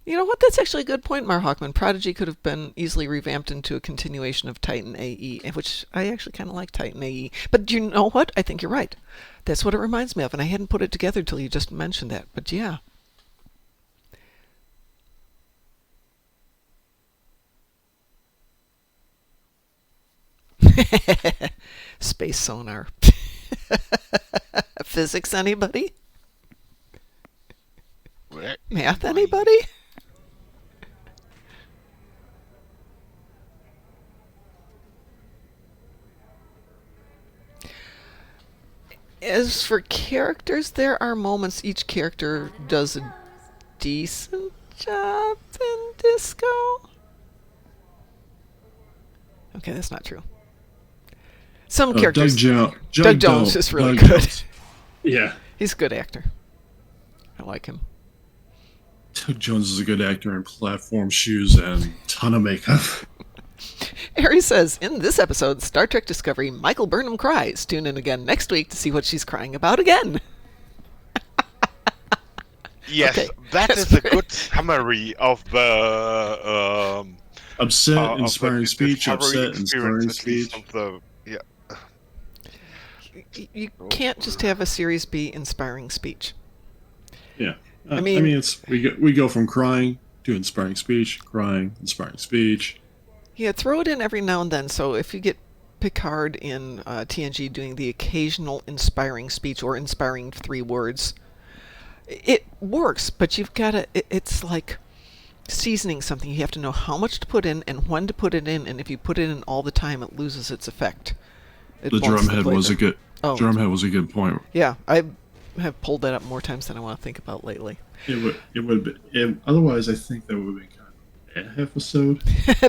You know what? That's actually a good point, Mar Hawkman. Prodigy could have been easily revamped into a continuation of Titan AE, which I actually kind of like Titan AE. But you know what? I think you're right. That's what it reminds me of, and I hadn't put it together till you just mentioned that. But yeah. Space sonar. Physics, anybody? Math, anybody? As for characters, there are moments each character does a decent job in Disco. Okay, that's not true. Some characters.
Doug
Doug Jones is really
Doug
good.
Jones. Yeah.
He's a good actor. like him.
Doug Jones is a good actor in platform shoes and ton of makeup.
Harry says, in this episode, Star Trek Discovery, Michael Burnham cries. Tune in again next week to see what she's crying about again.
Yes,
Okay.
that is a good summary of the
Upset,
of the
inspiring speech,
Discovery
upset,
experience,
inspiring
at least
speech.
of the
You can't just have a Series B inspiring speech.
Yeah.
I mean-
it's we go from crying to inspiring speech, crying, inspiring speech.
Yeah, throw it in every now and then. So if you get Picard in TNG doing the occasional inspiring speech or inspiring 3 words, it works, but you've got to, it's like seasoning something. You have to know how much to put in and when to put it in, and if you put it in all the time, it loses its effect. It
The
blunts
drumhead was a
flavor.
good drumhead was a good point.
Yeah, I have pulled that up more times than I want to think about lately.
It would be otherwise I think that would be kind of an episode.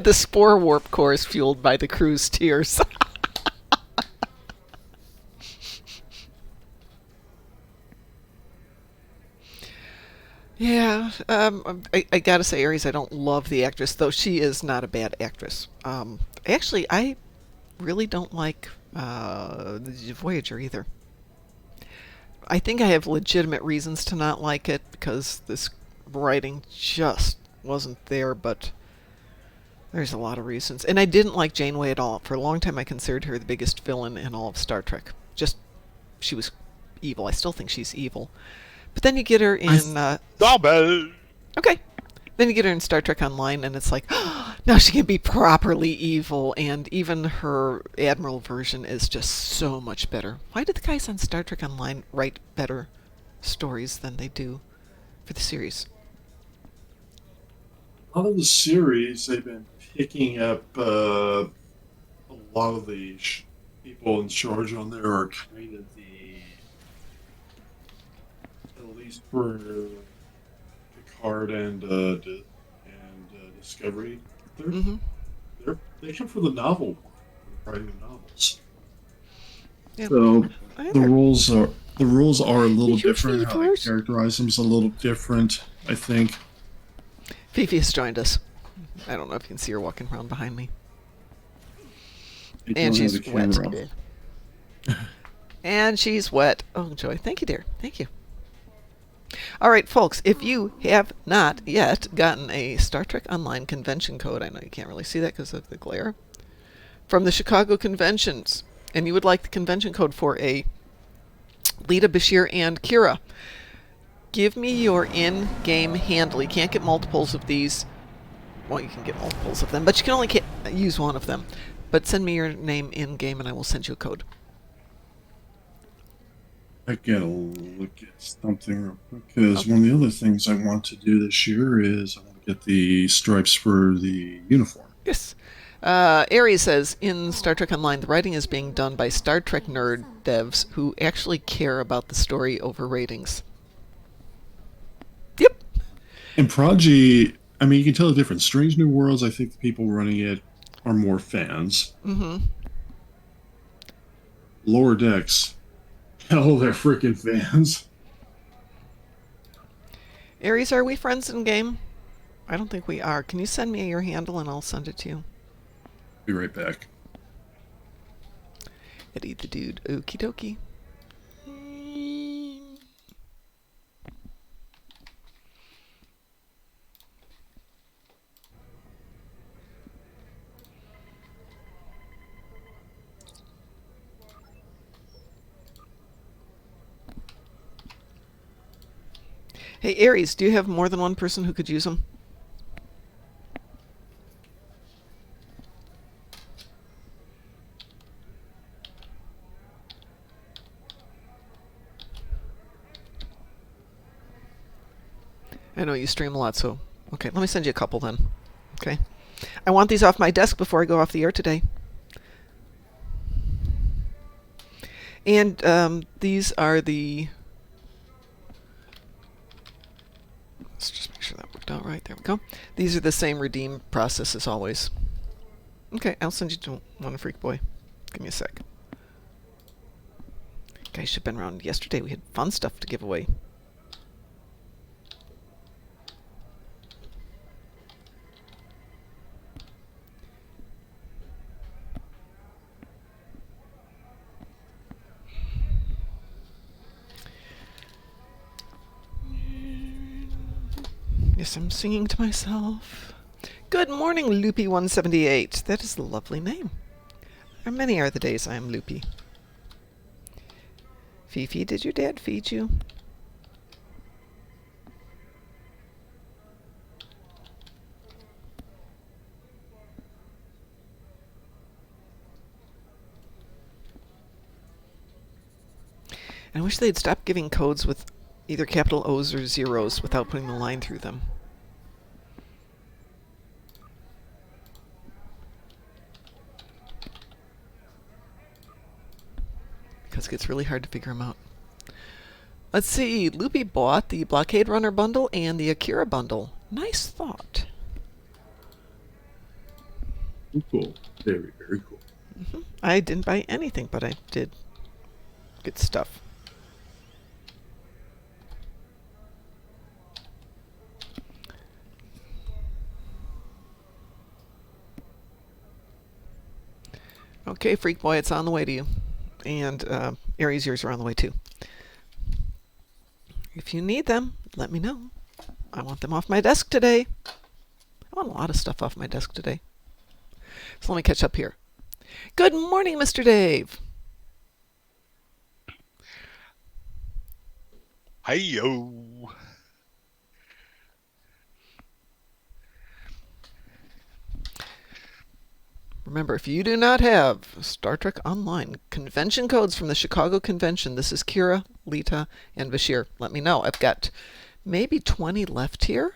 The spore warp core is fueled by the crew's tears. Yeah, I gotta say, Aries, I don't love the actress, though she is not a bad actress. Actually, I really don't like the Voyager either. I think I have legitimate reasons to not like it because this writing just wasn't there, but there's a lot of reasons. And I didn't like Janeway at all. For a long time, I considered her the biggest villain in all of Star Trek. Just, she was evil. I still think she's evil. But then you get her in...
double.
Okay. Then you get her in Star Trek Online, and it's like, oh, now she can be properly evil, and even her Admiral version is just so much better. Why did the guys on Star Trek Online write better stories than they do for the series?
A lot of the series, they've been picking up a lot of the people in charge on there are kind of at least for Picard and Discovery,
Mm-hmm.
they come from the novel, writing the novels.
Yep.
So
I
the rules are a little
Did you
different. How they
fevers?
characterize them is a little different, I think.
Fifi has joined us. I don't know if you can see her walking around behind me.
They
And
don't have
she's
the
wet.
camera up.
And she's wet. Oh, Joy. Thank you, dear. Thank you. All right, folks, if you have not yet gotten a Star Trek Online convention code, I know you can't really see that because of the glare, from the Chicago conventions, and you would like the convention code for a Lita, Bashir, and Kira, give me your in-game handle. You can't get multiples of these. Well, you can get multiples of them, but you can only use one of them. But send me your name in-game, and I will send you a code.
I gotta look at something real quick because one of the other things I want to do this year is I want to get the stripes for the uniform.
Yes. Aries says, in Star Trek Online, the writing is being done by Star Trek nerd devs who actually care about the story over ratings. Yep.
And Prodigy, I mean, you can tell the difference. Strange New Worlds, I think the people running it are more fans.
Mm-hmm.
Lower Decks, hell, they're freaking fans.
Aries, are we friends in game? I don't think we are. Can you send me your handle and I'll send it to you?
Be right back.
Eddie the Dude. Okie dokie. Hey, Aries, do you have more than one person who could use them? I know you stream a lot, so... Okay, let me send you a couple then. Okay. I want these off my desk before I go off the air today. And these are the... Let's just make sure that worked out right. There we go. These are the same redeem process as always. Okay, I'll send you to one Freak Boy. Give me a sec. Guys should have been around yesterday. We had fun stuff to give away. Yes, I'm singing to myself. Good morning, Loopy178. That is a lovely name. How many are the days I am Loopy? Fifi, did your dad feed you? I wish they'd stop giving codes with either capital O's or zeros without putting the line through them. Because it gets really hard to figure them out. Let's see. Loopy bought the Blockade Runner bundle and the Akira bundle. Nice thought.
Cool. Very, very cool.
I didn't buy anything, but I did get stuff. Okay, Freak Boy, it's on the way to you. And Aries, yours are on the way too. If you need them, let me know. I want them off my desk today. I want a lot of stuff off my desk today. So let me catch up here. Good morning, Mr. Dave.
Hi-yo.
Remember, if you do not have Star Trek Online convention codes from the Chicago convention, this is Kira, Lita, and Bashir. Let me know. I've got maybe 20 left here.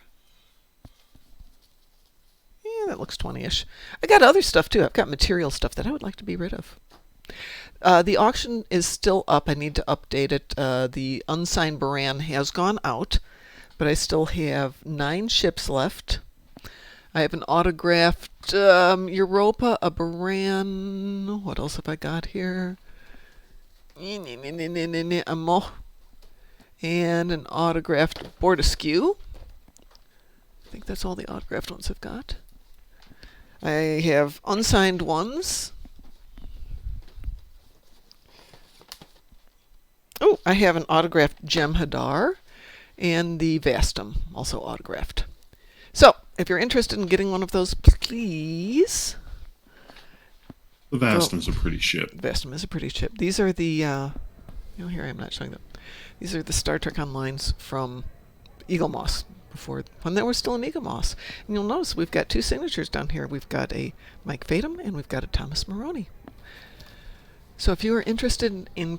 Yeah, that looks 20-ish. I got other stuff too. I've got material stuff that I would like to be rid of. The auction is still up. I need to update it. The unsigned Baran has gone out, but I still have 9 ships left. I have an autographed Europa, a Baran. What else have I got here? A Mo. And an autographed Bortesque. I think that's all the autographed ones I've got. I have unsigned ones. Oh, I have an autographed Jem'Hadar and the Vastum, also autographed. So, if you're interested in getting one of those, please.
The Vastum's a pretty ship.
Vastum is a pretty ship. These are the, here I am not showing them. These are the Star Trek Onlines from Eagle Moss, before when they were still in Eagle Moss. And you'll notice we've got 2 signatures down here. We've got a Mike Fatum and we've got a Thomas Maroney. So if you are interested in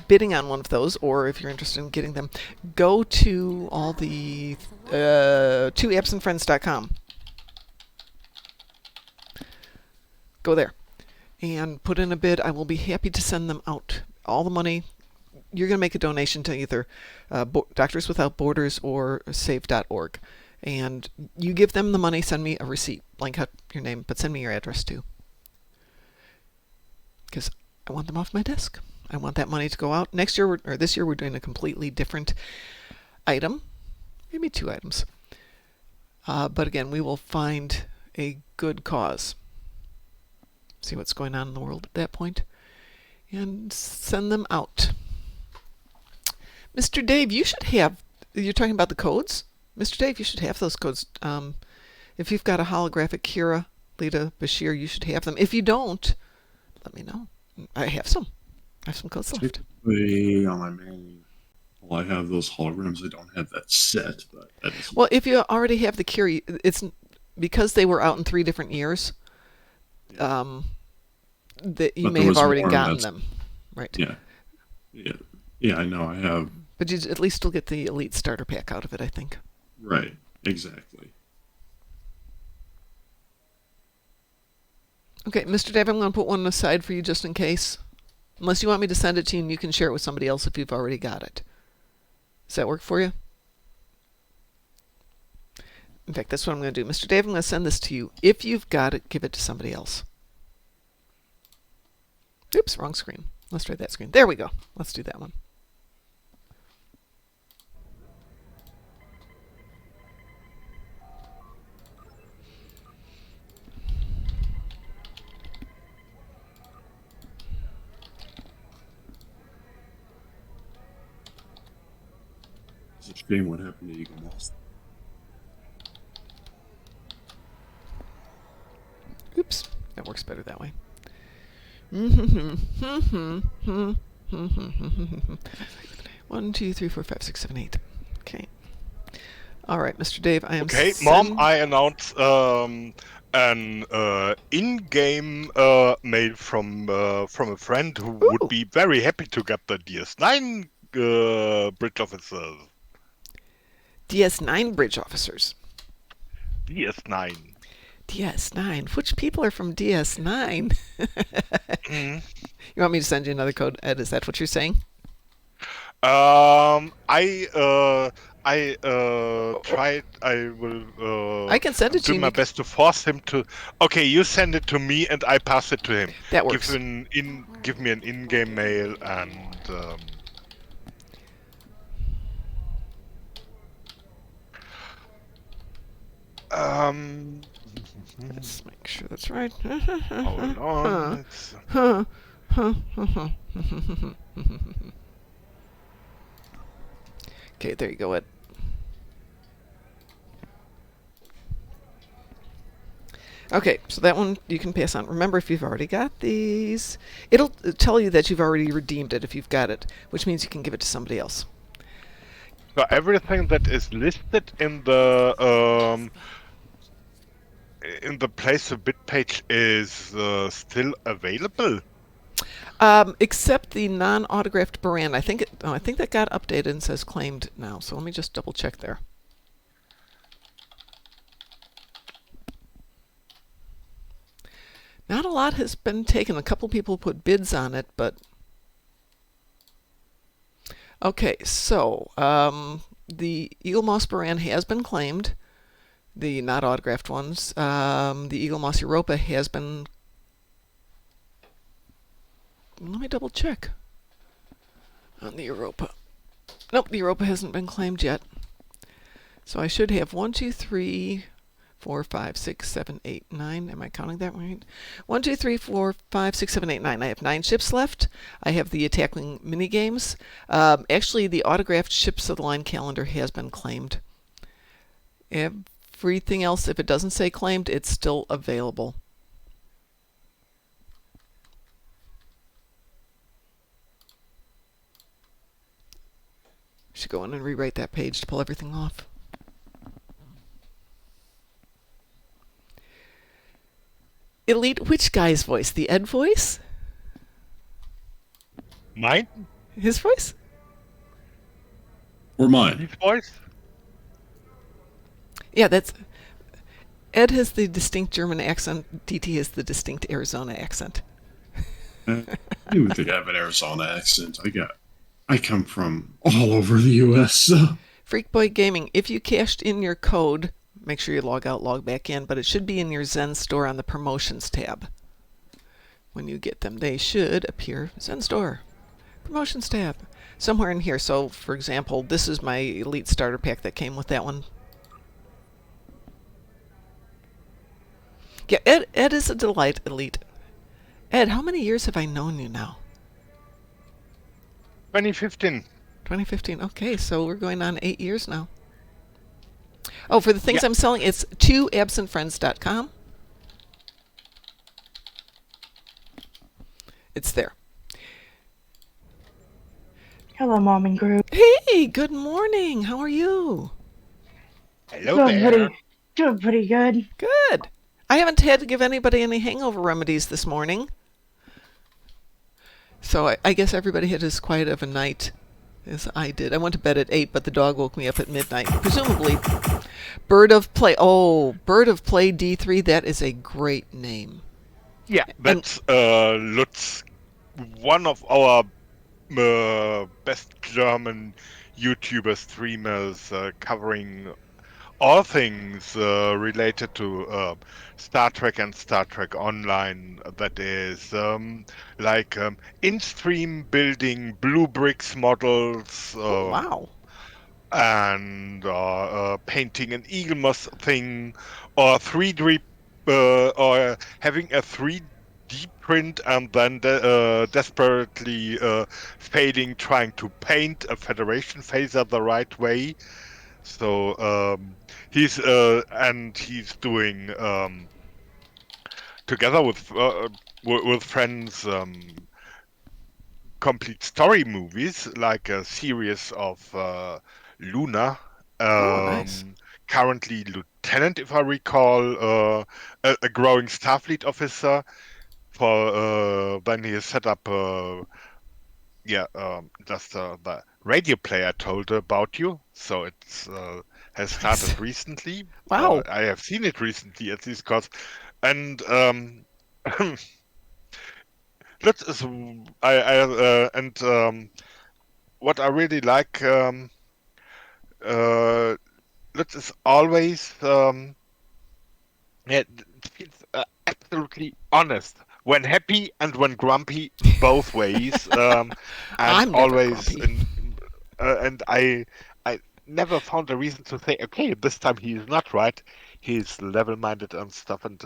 bidding on one of those, or if you're interested in getting them, go to all the 2appsandfriends.com. Go there and put in a bid. I will be happy to send them out. All the money, you're going to make a donation to either Doctors Without Borders or Save.org. And you give them the money, send me a receipt. Blank out your name, but send me your address too. Because I want them off my desk. I want that money to go out. Next year, or this year, we're doing a completely different item. Maybe 2 items. But again, we will find a good cause. See what's going on in the world at that point. And send them out. Mr. Dave, you should have... You're talking about the codes? Mr. Dave, you should have those codes. If you've got a holographic Kira, Lita, Bashir, you should have them. If you don't, let me know. I have some. I have some codes left.
Typically, on my main, well, I have those holograms. I don't have that set, but that is...
Well, if you already have the Kira, it's because they were out in 3 different years. That you may have already gotten them, right?
Yeah. I know I have.
But you at least still get the Elite Starter Pack out of it, I think.
Right. Exactly.
Okay, Mr. Dave, I'm going to put one aside for you just in case. Unless you want me to send it to you and you can share it with somebody else if you've already got it. Does that work for you? In fact, that's what I'm going to do. Mr. Dave, I'm going to send this to you. If you've got it, give it to somebody else. Oops, wrong screen. Let's try that screen. There we go. Let's do that one.
a shame what happened to Eagle Moss.
Oops, that works better that way. 1, 2, 3, 4, 5, 6, 7, 8. Okay. All right, Mr. Dave, I am.
Okay, Mom, I announce an in-game mail from a friend who
Ooh.
would be very happy to get the DS9 bridge officers.
DS9 bridge officers.
DS9.
DS9. Which people are from DS9?
Mm.
You want me to send you another code, Ed? Is that what you're saying?
I tried. I will.
I can send it to
do
you.
my best to force him to. Okay, you send it to me, and I pass it to him.
That works.
Give me an in-game mail, and
Let's make sure that's right.
hold on.
Okay, there you go, Ed. Okay, so that one you can pass on. Remember, if you've already got these, it'll tell you that you've already redeemed it if you've got it, which means you can give it to somebody else.
So everything that is listed in the place a bit page is still available.
Except the non-autographed Baran. I think that got updated and says claimed now. So let me just double check there. Not a lot has been taken. A couple people put bids on it, but okay. So the Eagle Moss Baran has been claimed. The not autographed ones. The Eagle Moss Europa has been. Let me double check on the Europa. Nope, the Europa hasn't been claimed yet. So I should have 1, 2, 3, 4, 5, 6, 7, 8, 9. Am I counting that right? 1, 2, 3, 4, 5, 6, 7, 8, 9. I have 9 ships left. I have the attacking mini games. Actually, the autographed ships of the line calendar has been claimed. Everything else, if it doesn't say claimed, it's still available. Should go in and rewrite that page to pull everything off. Elite, which guy's voice? The Ed voice?
Mine?
His voice?
Or mine.
His voice?
Yeah, that's... Ed has the distinct German accent. DT has the distinct Arizona accent.
You would think I have an Arizona accent. I come from all over the U.S. So.
Freakboy Gaming, if you cashed in your code, make sure you log out, log back in, but it should be in your Zen store on the promotions tab. When you get them, they should appear. Zen store, promotions tab, somewhere in here. So, for example, this is my Elite starter pack that came with that one. Yeah, Ed is a delight, Elite. Ed, how many years have I known you now?
2015.
2015. Okay, so we're going on 8 years now. Oh, for the things
Yeah.
I'm selling, it's 2absentfriends.com. It's there.
Hello, Mom and Group.
Hey, good morning. How are you?
Hello there.
Doing pretty good.
Good. I haven't had to give anybody any hangover remedies this morning. So I guess everybody had as quiet of a night as I did. I went to bed at 8, but the dog woke me up at midnight. Presumably, Bird of Play. Oh, Bird of Play D3. That is a great name.
Yeah, that's Lutz, one of our best German YouTuber streamers covering all things related to Star Trek and Star Trek Online. That is like in-stream building blue bricks models.
Oh, wow.
And painting an Eagle Moss thing, or 3D, or having a 3D deep print and then desperately failing trying to paint a Federation phaser the right way. So he's doing together with friends complete story movies, like a series of Luna.
Oh, nice.
Currently lieutenant, if I recall, a growing Starfleet officer. For then he has set up, just the radio play I told about you. So it's has started recently.
Wow.
I have seen it recently at least, cause and that is what I really like. That is always it feels absolutely honest when happy and when grumpy, both ways. And
I'm never
always
grumpy.
and I never found a reason to say, okay, this time he is not right. He's level-minded and stuff, and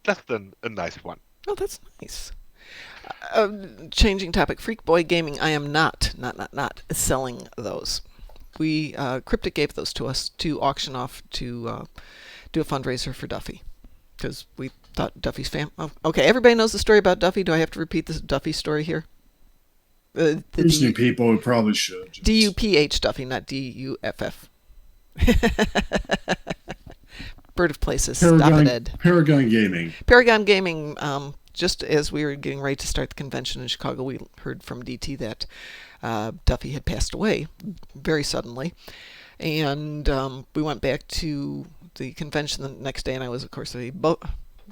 just a nice one.
Oh, that's nice. Changing topic, Freak Boy Gaming. I am not selling those. We Cryptic gave those to us to auction off to do a fundraiser for Duffy, because we thought Duffy's Oh, okay, everybody knows the story about Duffy. Do I have to repeat this Duffy story here? The
Reasoning people we probably should. Just...
DUPH Duffy, not DUFF. Bird of Places. Stop it, Ed.
Paragon Gaming.
Paragon Gaming. Just as we were getting ready to start the convention in Chicago, we heard from DT that Duffy had passed away very suddenly. And we went back to the convention the next day, and I was, of course,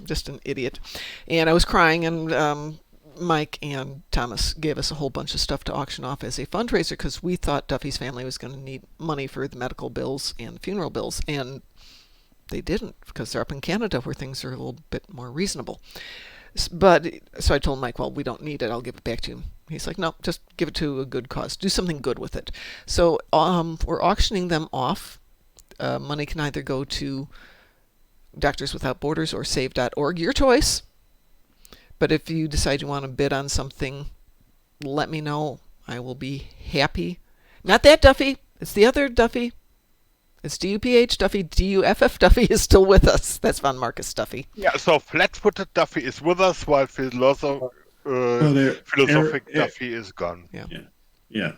just an idiot. And I was crying, and Mike and Thomas gave us a whole bunch of stuff to auction off as a fundraiser, because we thought Duffy's family was going to need money for the medical bills and funeral bills, and they didn't, because they're up in Canada where things are a little bit more reasonable. But so I told Mike, well, we don't need it. I'll give it back to you. He's like, no, just give it to a good cause. Do something good with it. So we're auctioning them off. Money can either go to Doctors Without Borders or Save.org, your choice. But if you decide you want to bid on something, let me know. I will be happy. Not that Duffy. It's the other Duffy. It's DUPH Duffy. DUFF Duffy is still with us. That's Von Marcus Duffy.
Yeah, so flat-footed Duffy is with us, while philosophic Duffy is gone.
Yeah.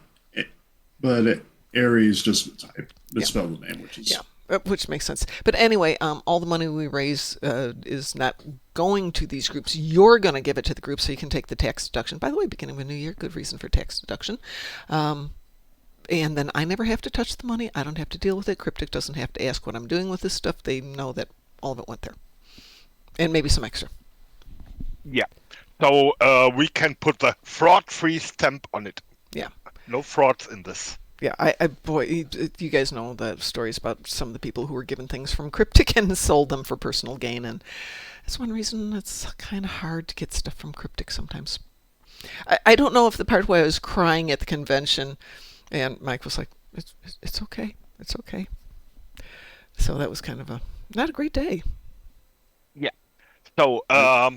But Aries just type misspell the name, which is
which makes sense. But anyway, all the money we raise is not going to these groups. You're going to give it to the group so you can take the tax deduction. By the way, beginning of a new year, good reason for tax deduction. And then I never have to touch the money. I don't have to deal with it. Cryptic doesn't have to ask what I'm doing with this stuff. They know that all of it went there. And maybe some extra.
Yeah. So we can put the fraud-free stamp on it.
Yeah.
No frauds in this.
Yeah, boy, you guys know the stories about some of the people who were given things from Cryptic and sold them for personal gain. And that's one reason it's kind of hard to get stuff from Cryptic sometimes. I don't know if the part where I was crying at the convention and Mike was like, it's okay. It's okay. So that was kind of not a great day.
Yeah. So, by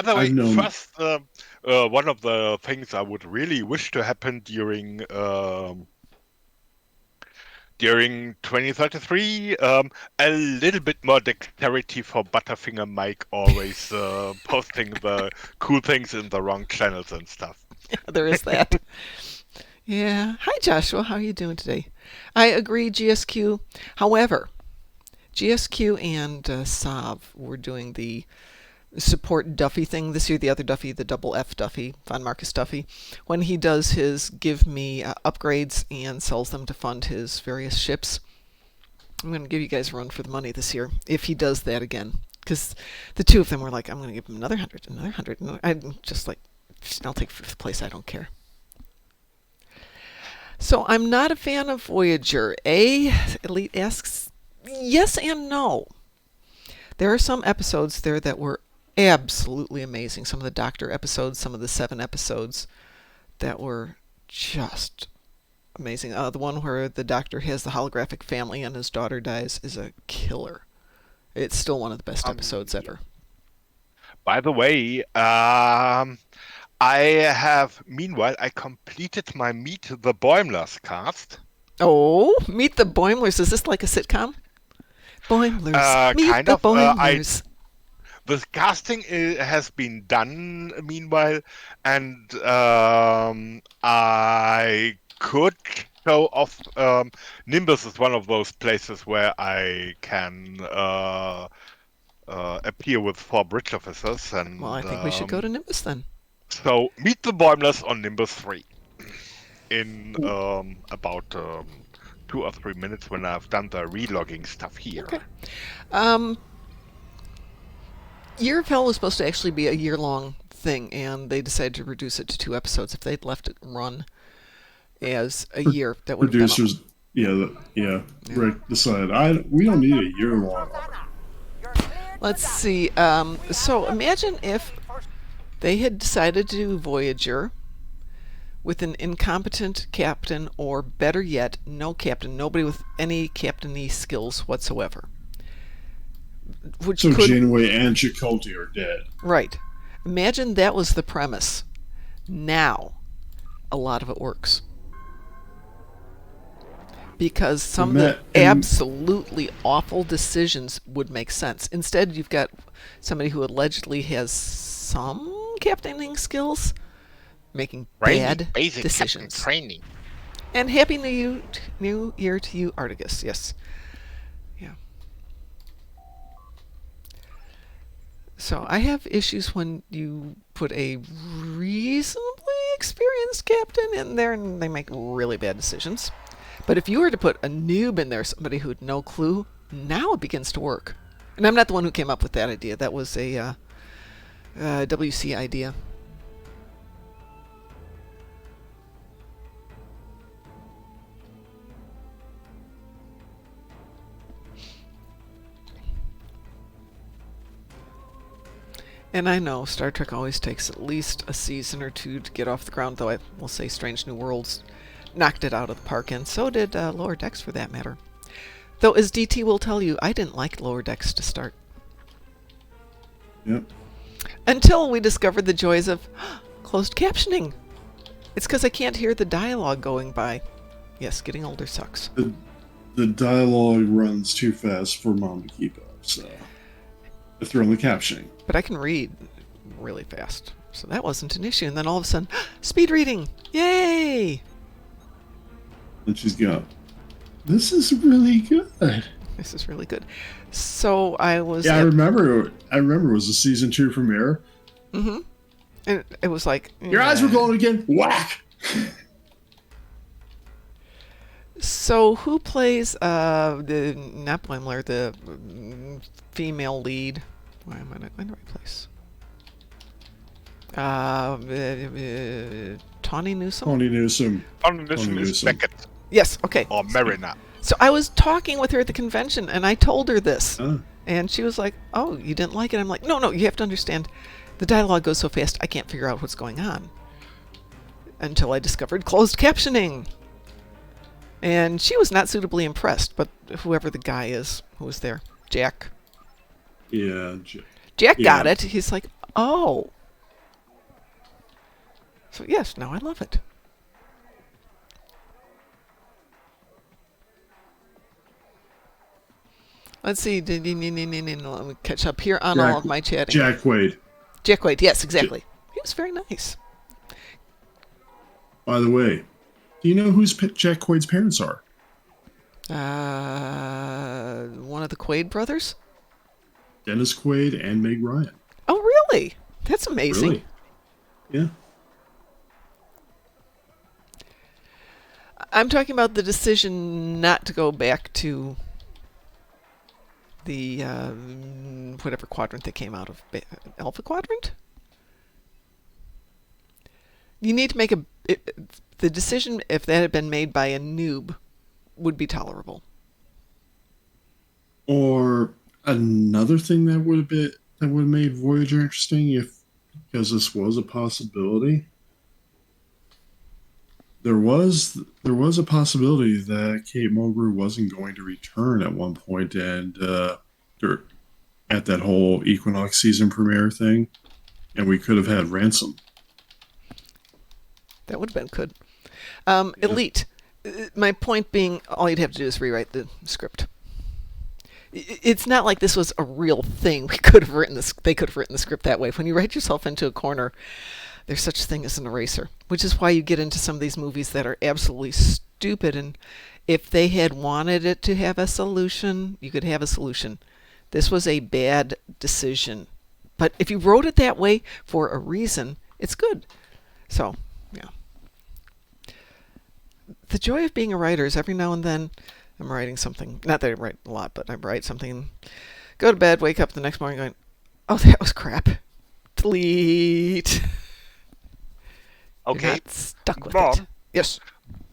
the way, first, one of the things I would really wish to happen during 2033, a little bit more dexterity for Butterfinger Mike, always posting the cool things in the wrong channels and stuff.
There is that. Yeah. Hi, Joshua. How are you doing today? I agree, GSQ. However, GSQ and Sav were doing the support Duffy thing this year. The other Duffy, the double F Duffy, Von Marcus Duffy, when he does his give me upgrades and sells them to fund his various ships. I'm going to give you guys a run for the money this year if he does that again. Because the two of them were like, I'm going to give him another 100, another 100. I'm just like, I'll take fifth place. I don't care. So I'm not a fan of Voyager. Elite asks, yes and no. There are some episodes there that were absolutely amazing. Some of the Doctor episodes, some of the 7 episodes that were just amazing. The one where the Doctor has the holographic family and his daughter dies is a killer. It's still one of the best episodes ever.
By the way, meanwhile, I completed my Meet the Boimlers cast.
Oh, Meet the Boimlers. Is this like a sitcom? Boimlers. Meet
Kind
the
of.
Boimlers.
The casting has been done meanwhile, and I could show off. Nimbus is one of those places where I can appear with 4 bridge officers, and
Well, I think we should go to Nimbus then.
so meet the Boimlers on Nimbus 3 in about 2 or 3 minutes when I've done the relogging stuff here.
Okay. Year of Hell was supposed to actually be a year-long thing, and they decided to reduce it to 2 episodes. If they'd left it run as a year, that would have been
Producers, Rick decided we don't need a year long.
Let's see. So imagine if they had decided to do Voyager with an incompetent captain, or better yet, no captain, nobody with any captainy skills whatsoever. Which
So
could,
Janeway and Chakotay are dead.
right. Imagine that was the premise. Now, a lot of it works. Because some of the absolutely awful decisions would make sense. Instead, you've got somebody who allegedly has some captaining skills making bad
Basic
decisions.
captain training.
And Happy New Year to you, Articus. Yes. Yeah. So I have issues when you put a reasonably experienced captain in there and they make really bad decisions. But if you were to put a noob in there, somebody who had no clue, now it begins to work. And I'm not the one who came up with that idea. That was a WC idea. And I know Star Trek always takes at least a season or 2 to get off the ground, though I will say Strange New Worlds knocked it out of the park, and so did Lower Decks for that matter. Though, as DT will tell you, I didn't like Lower Decks to start.
Yep.
Until we discovered the joys of closed captioning. It's because I can't hear the dialogue going by. Yes, getting older sucks.
The dialogue runs too fast for Mom to keep up, so I throw in the captioning.
But I can read really fast, so that wasn't an issue. And then all of a sudden, speed reading! Yay!
And she's got, this is really good.
This is really good. So I was...
Yeah, I remember it was a season 2 premiere.
Mm-hmm. And it was like...
Your eyes were glowing again. Whack!
So who plays the... Not Boimler, the female lead? Why am I not in the right place? Tawny Newsome?
Tawny Newsome.
On this is Beckett
Yes, okay.
or Mariner.
So I was talking with her at the convention, and I told her this. And she was like, oh, you didn't like it? I'm like, no, you have to understand. The dialogue goes so fast, I can't figure out what's going on. Until I discovered closed captioning. And she was not suitably impressed, but whoever the guy is who was there, Jack.
Yeah.
Jack got it. He's like, oh. So yes, now I love it. Let's see. Let me catch up here on all of my chatting.
Jack Quaid.
Jack Quaid, yes, exactly. He was very nice.
By the way, do you know who Jack Quaid's parents are?
One of the Quaid brothers?
Dennis Quaid and Meg Ryan.
Oh, really? That's amazing.
Really? Yeah.
I'm talking about the decision not to go back to the whatever quadrant they came out of. Alpha Quadrant? You need to make the decision, if that had been made by a noob, would be tolerable.
Or another thing that would have made Voyager interesting, because this was a possibility. There was a possibility that Kate Mulgrew wasn't going to return at one point, and at that whole Equinox season premiere thing, and we could have had Ransom.
That would have been good.
Yeah.
Elite. My point being, all you'd have to do is rewrite the script. It's not like this was a real thing. We could have written this. They could have written the script that way. When you write yourself into a corner, there's such a thing as an eraser, which is why you get into some of these movies that are absolutely stupid. And if they had wanted it to have a solution, you could have a solution. This was a bad decision. But if you wrote it that way for a reason, it's good. So, yeah. The joy of being a writer is every now and then I'm writing something. Not that I write a lot, but I write something, go to bed, wake up the next morning going, oh, that was crap. Delete. You're
Okay,
not stuck with
Mom.
it. Yes.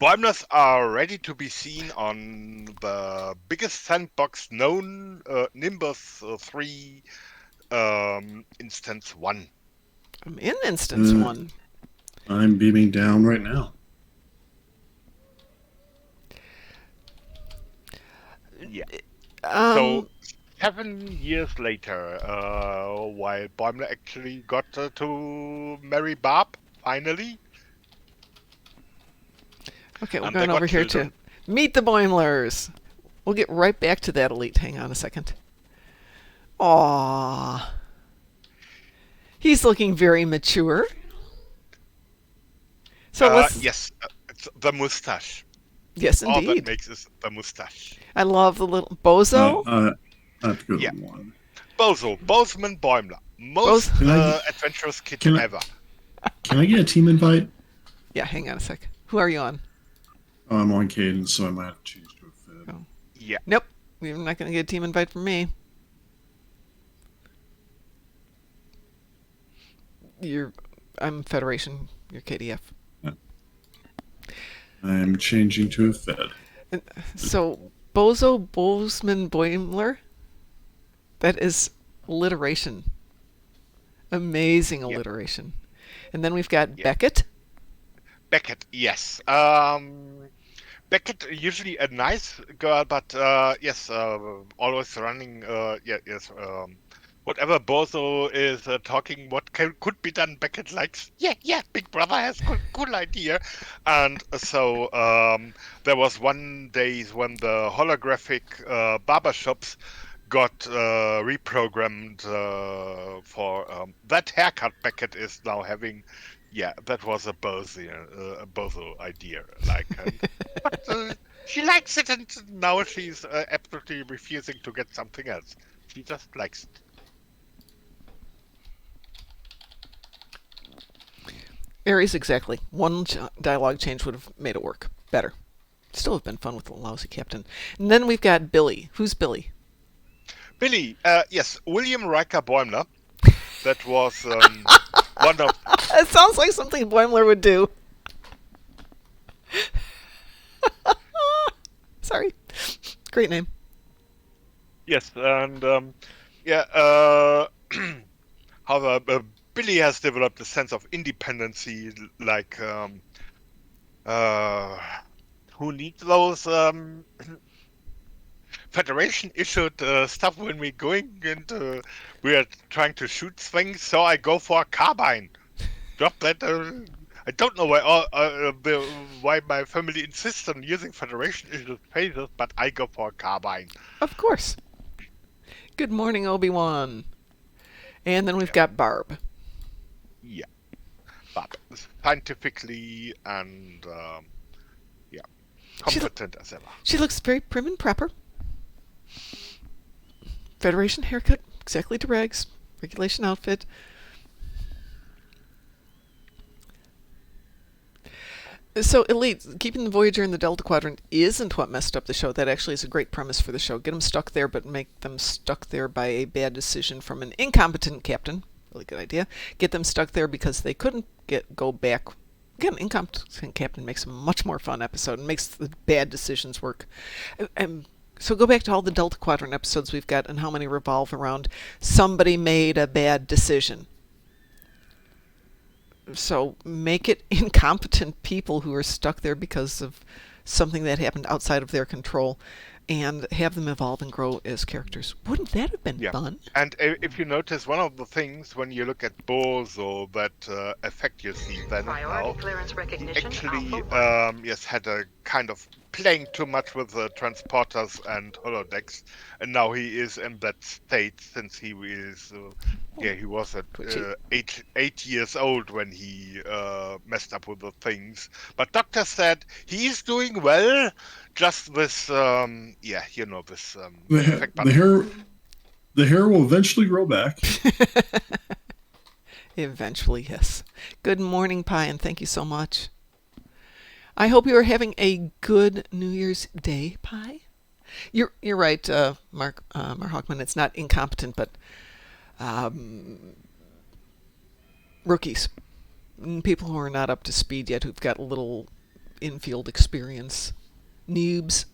Boimlers are ready to be seen on the biggest sandbox known, Nimbus 3 Instance 1.
I'm in instance 1.
I'm beaming down right now.
Yeah.
Um,
So 7 years later, while Boimler actually got to marry Barb, finally.
okay, we're
and they
going
got
over here
children.
to meet the Boimlers. We'll get right back to that, Elite. Hang on a second. Aww. He's looking very mature. So let's...
Yes, it's the mustache.
Yes,
All that
indeed.
makes is the mustache.
I love the little... Bozo?
I have to go
Yeah.
to one.
Bozeman Boimler. Most
Can I
adventurous kid
can I-
ever.
Can I get a team invite?
Yeah, hang on a sec. Who are you on?
Oh, I'm on Cadence, so I might have to change to a Fed.
Oh.
Yeah.
Nope. You're not going to get a team invite from me. I'm Federation. You're KDF.
I'm changing to a Fed.
So, Bozo Bozeman Boimler? That is alliteration. Amazing
Yep.
alliteration. And then we've got
Yep.
Beckett.
Beckett, yes. Beckett, usually a nice girl, but yes, always running. Yes. Whatever Bozo is talking, could be done. Beckett likes. Yeah. Big Brother has cool idea, and so there was one day when the holographic barbershops got reprogrammed for that haircut Beckett is now having. Yeah, that was a Bozo idea. Like, but she likes it, and now she's absolutely refusing to get something else. She just likes it.
Aries, exactly. One dialogue change would have made it work better. Still have been fun with the lousy captain. And then we've got Billy. Who's Billy?
Billy, yes, William Riker Boimler. That was one of.
It sounds like something Boimler would do. Sorry. Great name.
Yes, and how Billy has developed a sense of independency, like who needs those Federation issued stuff when we're going and we are trying to shoot things, so I go for a carbine. Drop that. I don't know why my family insists on using Federation issued phasers, but I go for a carbine.
Of course. Good morning, Obi-Wan. And then we've got Barb.
Yeah, but scientifically and competent as ever.
She looks very prim and proper. Federation haircut, exactly to rags. Regulation outfit. So, Elite, keeping the Voyager in the Delta Quadrant isn't what messed up the show. That actually is a great premise for the show. Get them stuck there, but make them stuck there by a bad decision from an incompetent captain. Really good idea. Get them stuck there because they couldn't go back. Again, incompetent captain makes a much more fun episode and makes the bad decisions work. So go back to all the Delta Quadrant episodes we've got and how many revolve around somebody made a bad decision. So make it incompetent people who are stuck there because of something that happened outside of their control. and have them evolve and grow as characters. Wouldn't that have been
Yeah.
fun?
And if you notice, one of the things when you look at Bozo, that effect you see then
Priority
now,
clearance
he
recognition.
actually
Alpha 1.
yes, had a kind of playing too much with the transporters and holodecks, and now he is in that state since he is he was at
Twitchy.
8 years old when he messed up with the things. But doctor said he's doing well, just this this
The, ha-
effect. But
the hair will eventually grow back.
Eventually, yes. Good morning, Pi, and thank you so much. I hope you are having a good New Year's Day, Pi. You're right, Mark Hawkman. It's not incompetent, but rookies, people who are not up to speed yet, who've got little infield experience, noobs.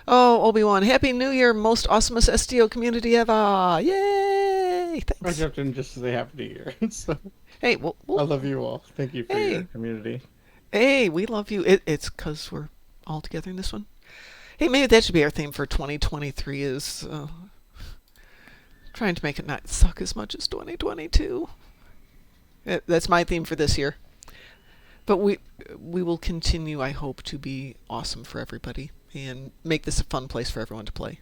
Oh, Obi-Wan, Happy New Year, most awesomest STO community ever! Yay!
I
Thanks.
jumped in just to say Happy New Year. So,
Hey,
I love you all. Thank you for your community.
Hey, we love you. It's because we're all together in this one. Hey, maybe that should be our theme for 2023 is trying to make it not suck as much as 2022. That's my theme for this year. But we will continue, I hope, to be awesome for everybody and make this a fun place for everyone to play.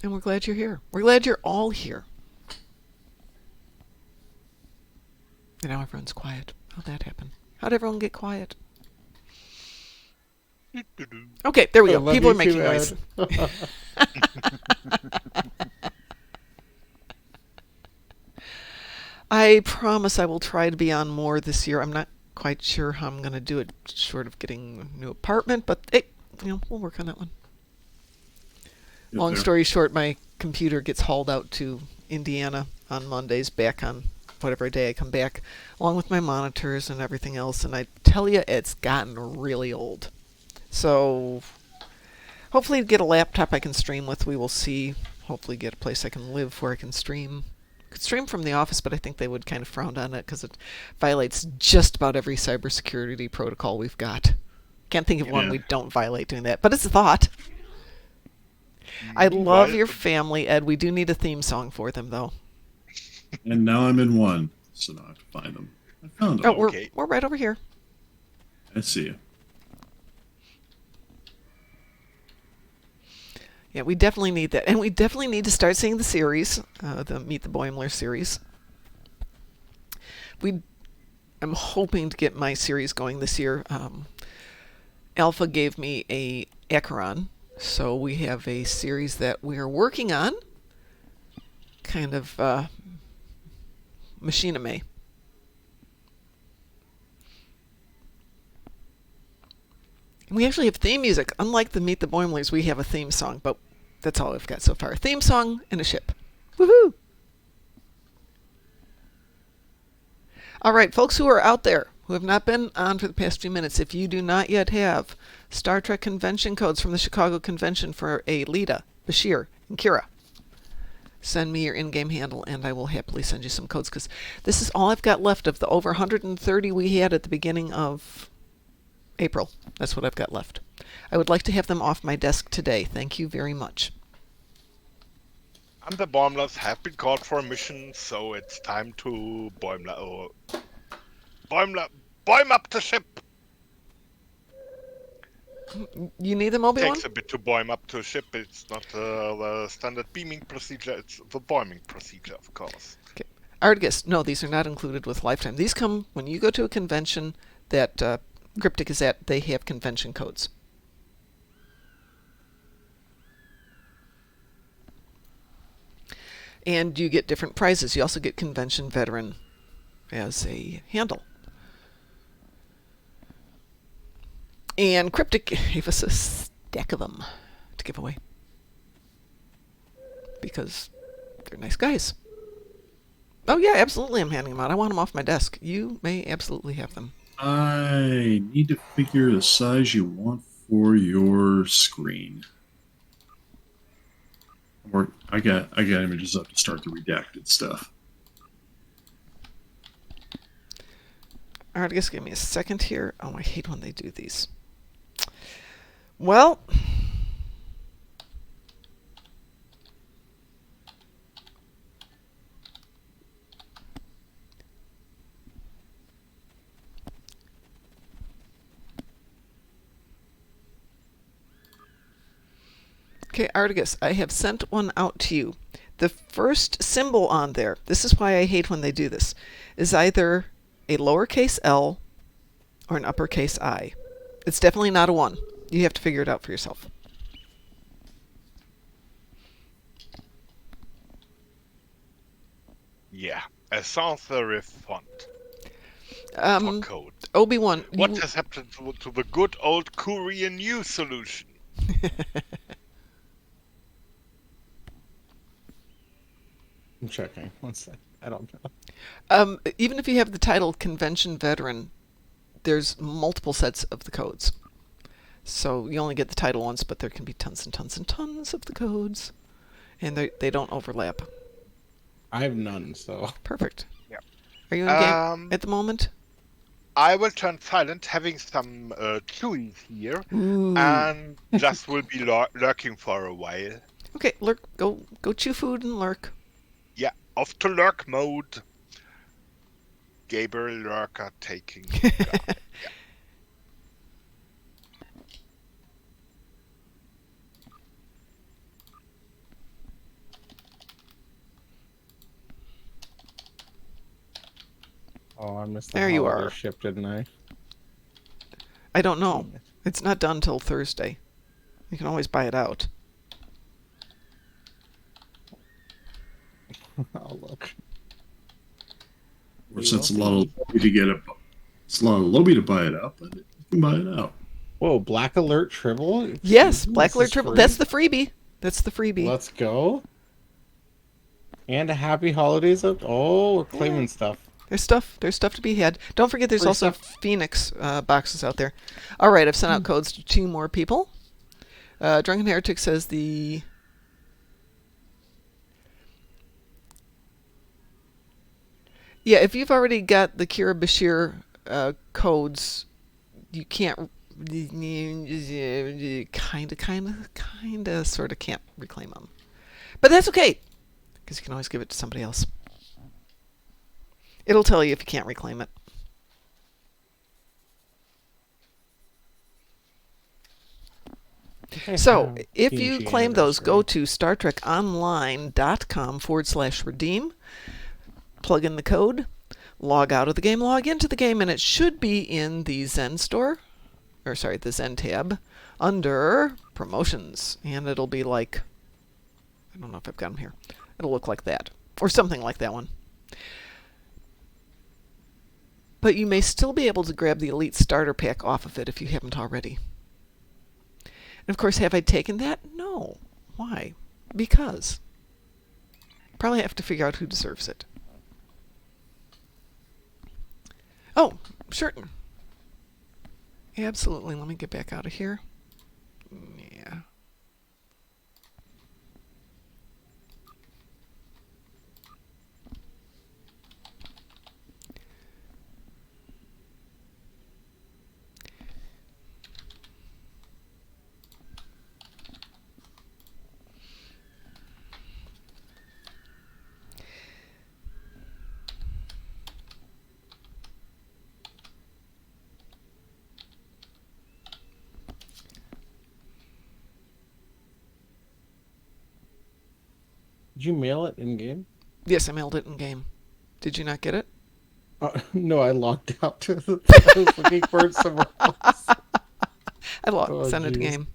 And we're glad you're here. We're glad you're all here. And now everyone's quiet. How'd that happen? How'd everyone get quiet? Okay, there we go.
love
People are
you
making
too,
noise. I promise I will try to be on more this year. I'm not quite sure how I'm going to do it, short of getting a new apartment, but we'll work on that one. Long story short, my computer gets hauled out to Indiana on Mondays, back on whatever day I come back, along with my monitors and everything else, and I tell you, it's gotten really old. So hopefully get a laptop I can stream with. We will see. Hopefully get a place I can live where I can stream. Could stream from the office, but I think they would kind of frown on it because it violates just about every cybersecurity protocol we've got. Can't think of one we don't violate doing that, but it's a thought. I love your family, Ed. We do need a theme song for them, though.
And now I'm in one, so now I have to find them. I found them.
Oh, we're right over here.
I see you.
Yeah, we definitely need that. And we definitely need to start seeing the series, the Meet the Boimler series. I'm hoping to get my series going this year. Alpha gave me a Acheron, so we have a series that we are working on. Kind of machinime. We actually have theme music. Unlike the Meet the Boimlers, we have a theme song, but that's all we've got so far. A theme song and a ship. Woohoo! All right, folks who are out there, who have not been on for the past few minutes, if you do not yet have Star Trek convention codes from the Chicago Convention for a Lita, Bashir, and Kira, send me your in-game handle, and I will happily send you some codes, because this is all I've got left of the over 130 we had at the beginning of April. That's what I've got left. I would like to have them off my desk today. Thank you very much.
And the Boimlers have been called for a mission, so it's time to boim up the ship.
You need them, Obi-Wan?
Takes a bit to boim up to a ship. It's not the standard beaming procedure. It's the boiming procedure, of course.
Okay. Argus, no, these are not included with Lifetime. These come when you go to a convention that Cryptic is at. They have convention codes. And you get different prizes. You also get Convention Veteran as a handle. And Cryptic gave us a stack of them to give away. Because they're nice guys. Oh yeah, absolutely I'm handing them out. I want them off my desk. You may absolutely have them.
I need to figure the size you want for your screen. Or I got images up to start the redacted stuff.
Articus, give me a second here. Oh, I hate when they do these. Well, okay, Articus, I have sent one out to you. The first symbol on there, this is why I hate when they do this, is either a lowercase l or an uppercase I. It's definitely not a 1. You have to figure it out for yourself.
Yeah, a sans serif font for
Um,
code.
Obi-Wan,
What has happened to the good old Korean news solution?
I'm checking. One sec. I don't know.
even if you have the title Convention Veteran, there's multiple sets of the codes. So you only get the title once, but there can be tons and tons and tons of the codes, and they don't overlap.
I have none, so.
Perfect.
Yeah.
Are you in game at the moment?
I will turn silent, having some chewies here,
Ooh.
and just will be lurking for a while.
Okay, lurk. Go chew food and lurk.
Yeah, off to lurk mode. Gabriel Lurker taking. Yeah.
Oh, I missed the
There you
holiday
are.
ship, didn't I?
I don't know. It's not done till Thursday. You can always buy it out.
I'll look.
Of course, it's a lot of lobby to get it. It's a lot of lobby to buy it out, but you can buy it out.
Whoa, Black Alert Tribble?
Yes, Black
This
Alert
is
Triple.
free?
That's the freebie. That's the freebie.
Let's go. And a happy holidays up. Oh, we're claiming stuff.
There's stuff to be had. Don't forget there's
Free
also
stuff.
Phoenix boxes out there. All right, I've sent out codes to 2 more people. Drunken Heretic says the... Yeah, if you've already got the Kira Bashir codes, you can't... Kinda, sort of can't reclaim them. But that's okay, because you can always give it to somebody else. It'll tell you if you can't reclaim it. So, if you claim those, go to StarTrekOnline.com/redeem, plug in the code, log out of the game, log into the game, and it should be in the Zen store, or sorry, the Zen tab, under promotions. And it'll be like, I don't know if I've got them here. It'll look like that, or something like that one. But you may still be able to grab the Elite Starter Pack off of it if you haven't already. And of course, have I taken that? No. Why? Because. Probably have to figure out who deserves it. Oh, certain. Absolutely. Let me get back out of here. Yeah.
Did you mail it in game?
Yes, I mailed it in game. Did you not get it?
No, I logged out. I was looking for it somewhere else.
I sent it in
geez.
game.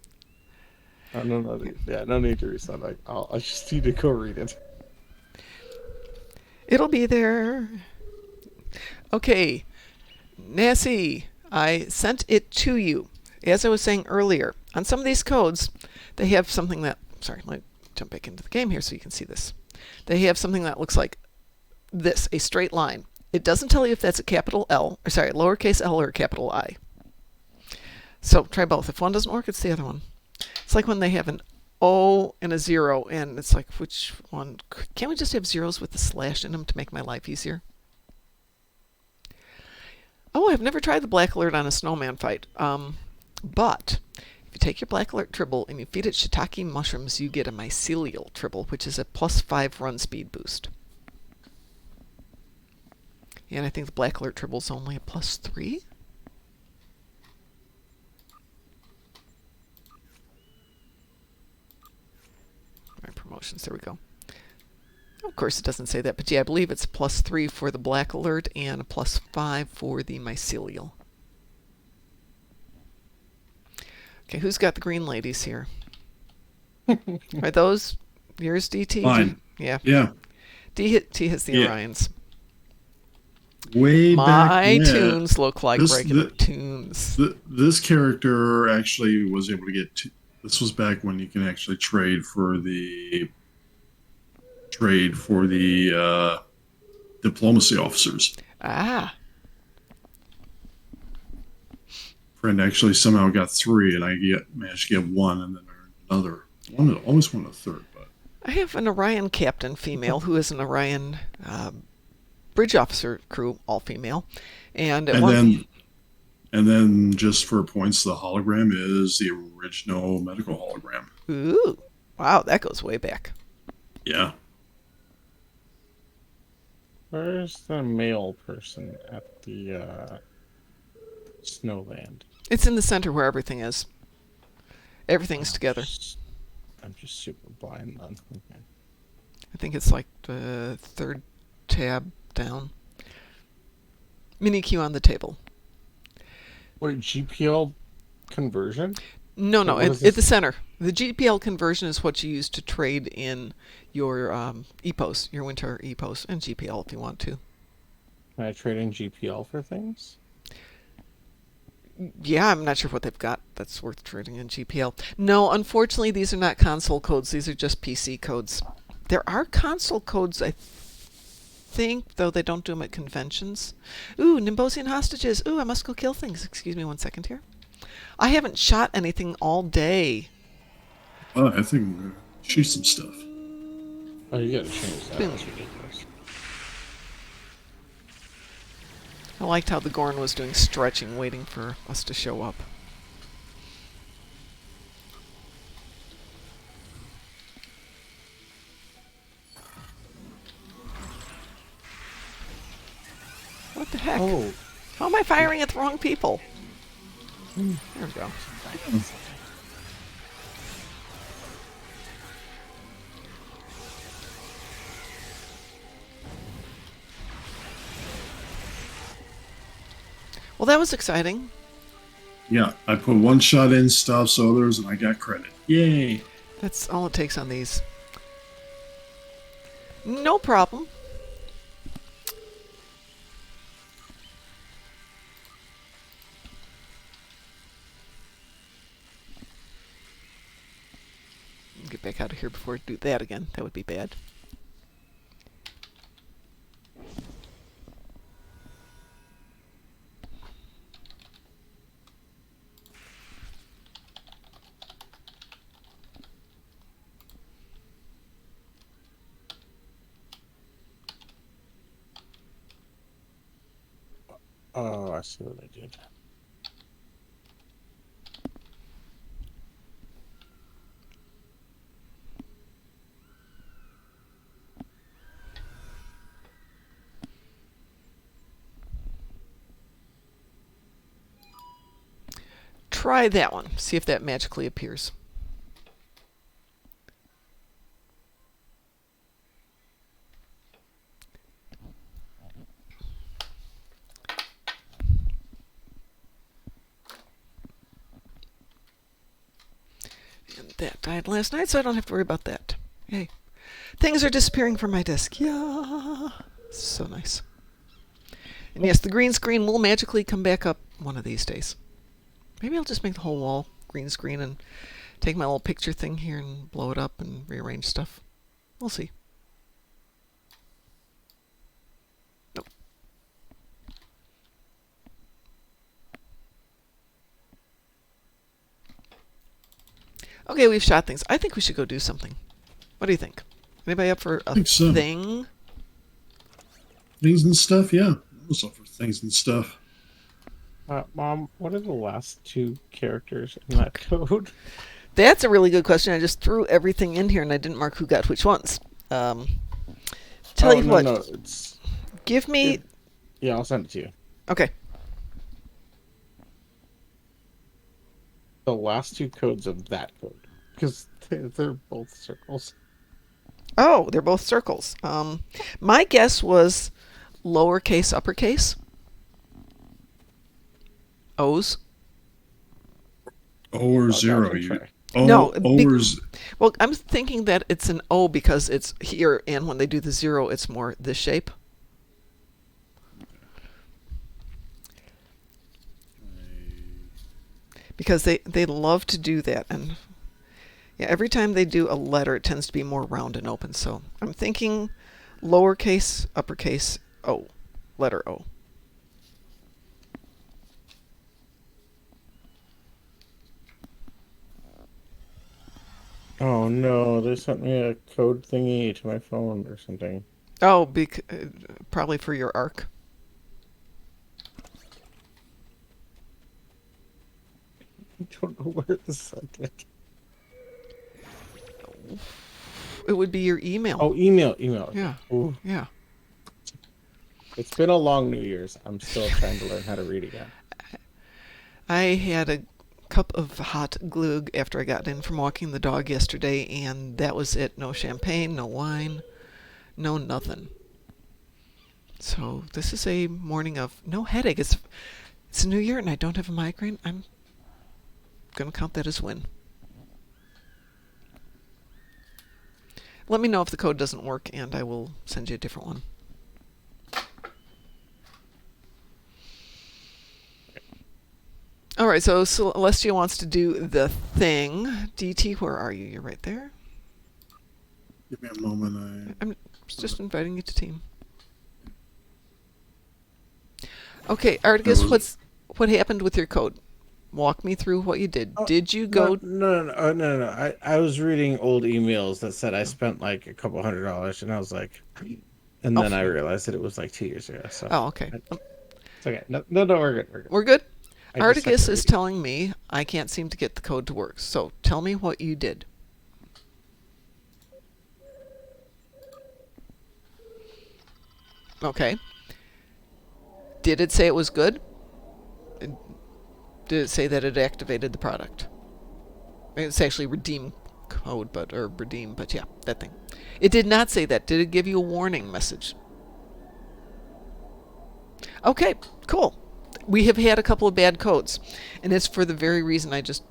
No, yeah, no need to resend. I just need to go read it.
It'll be there. Okay. Nessie, I sent it to you. As I was saying earlier, on some of these codes, they have something that... Sorry, let me jump back into the game here so you can see this. They have something that looks like this, a straight line. It doesn't tell you if that's a capital L, or sorry, lowercase l or a capital I. So try both. If one doesn't work, it's the other one. It's like when they have an O and a 0, and it's like, which one? Can't we just have zeros with the slash in them to make my life easier? Oh, I've never tried the black alert on a snowman fight. But if you take your black alert tribble and you feed it shiitake mushrooms, you get a mycelial tribble, which is a +5 run speed boost. And I think the black alert tribble is only a +3. My promotions, there we go. Of course, it doesn't say that, but yeah, I believe it's +3 for the black alert and a +5 for the mycelial. Okay, who's got the green ladies here? Are those yours, DT?
Mine.
Yeah.
Yeah.
T has the
Yeah.
Orions.
Way back
My
when,
tunes look like
this-
regular
the-
tunes.
this character actually was able to get. This was back when you can actually trade for the diplomacy officers.
Ah,
Friend actually somehow got 3, and I managed to get 1, and then earned another. Always wanted a third, but
I have an Orion captain female who is an Orion bridge officer crew, all female. And
then just for points, the hologram is the original medical hologram.
ooh, wow, that goes way back.
Yeah.
Where's the male person at the snowland?
It's in the center where everything is. Everything's together.
I'm just super blind then. Okay.
I think it's like the 3rd tab down. Mini Q on the table.
What, GPL conversion?
No,
What is
at
this?
the center. The GPL conversion is what you use to trade in your EPOS, your winter EPOS, and GPL if you want to.
Can I trade in GPL for things?
Yeah, I'm not sure what they've got that's worth trading in GPL. No, unfortunately, these are not console codes. These are just PC codes. There are console codes, I think, though they don't do them at conventions. Ooh, Nimbosian hostages. Ooh, I must go kill things. Excuse me 1 second here. I haven't shot anything all day.
Oh, I think we're gonna shoot some stuff.
Oh, you gotta change that.
Boom.
That's ridiculous.
I liked how the Gorn was doing stretching, waiting for us to show up. What the heck?
Oh,
How am I firing at the wrong people? There we go. Well, that was exciting.
Yeah, I put 1 shot in, stops others, and I got credit. Yay!
That's all it takes on these. No problem. Get back out of here before I do that again. That would be bad.
oh, I see what I did.
Try that one. See if that magically appears. And that died last night, so I don't have to worry about that. Yay. Things are disappearing from my disk. Yeah. So nice. And yes, the green screen will magically come back up one of these days. Maybe I'll just make the whole wall green screen and take my little picture thing here and blow it up and rearrange stuff. We'll see. Nope. Okay, we've shot things. I think we should go do something. What do you think? Anybody up for a
think so.
thing?
Things and stuff, yeah. I was up for things and stuff.
Mom, what are the last two characters in that code?
That's a really good question. I just threw everything in here and I didn't mark who got which ones. Tell you what.
No, it's...
Give me...
Yeah, I'll send it to you.
Okay.
The last two codes of that code. Because they're both circles.
Oh, they're both circles. My guess was lowercase, uppercase. O's.
O or
I'll
zero.
try.
No,
Well,
I'm thinking that it's an O because it's here, and when they do the zero, it's more this shape. Because they love to do that, and yeah, every time they do a letter, it tends to be more round and open. So I'm thinking lowercase, uppercase, O, letter O.
Oh no, they sent me a code thingy to my phone or something.
Oh, probably for your arc.
I don't know where to send it.
It would be your email.
Oh, email.
Yeah.
Ooh.
Yeah.
It's been a long New Year's. I'm still trying to learn how to read again.
I had a cup of hot glug after I got in from walking the dog yesterday, and that was it. No champagne, no wine, no nothing. So this is a morning of no headache. It's a new year and I don't have a migraine. I'm going to count that as win. Let me know if the code doesn't work and I will send you a different one. All right, so Celestia wants to do the thing. DT, where are you? You're right there.
give me a moment.
I'm just inviting you to team. Okay, Articus, what happened with your code? Walk me through what you did. Did you go?
No. I was reading old emails that said I spent like a couple $100, and I was like, and then I realized that it was like 2 years ago. So.
Oh, okay.
It's okay. No, we're good.
We're good?
I just
Articus
have
is
to
telling me I can't seem to get the code to work. So tell me what you did. Okay. Did it say it was good? Did it say that it activated the product? It's actually redeem code, or redeem, but yeah, that thing. It did not say that. Did it give you a warning message? Okay, cool. We have had a couple of bad codes, and it's for the very reason I just...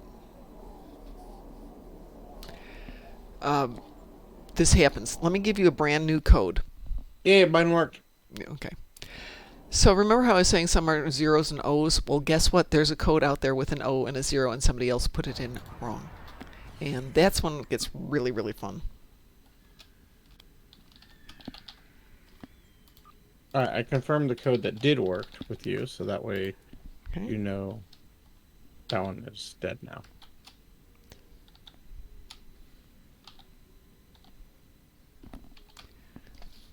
this happens. Let me give you a brand new code.
Yeah, mine worked.
Okay. So remember how I was saying some are zeros and O's? Well, guess what? There's a code out there with an O and a zero, and somebody else put it in wrong. And that's when it gets really, really fun.
All right, I confirmed the code that did work with you, so that way
Okay.
you know that one is dead now.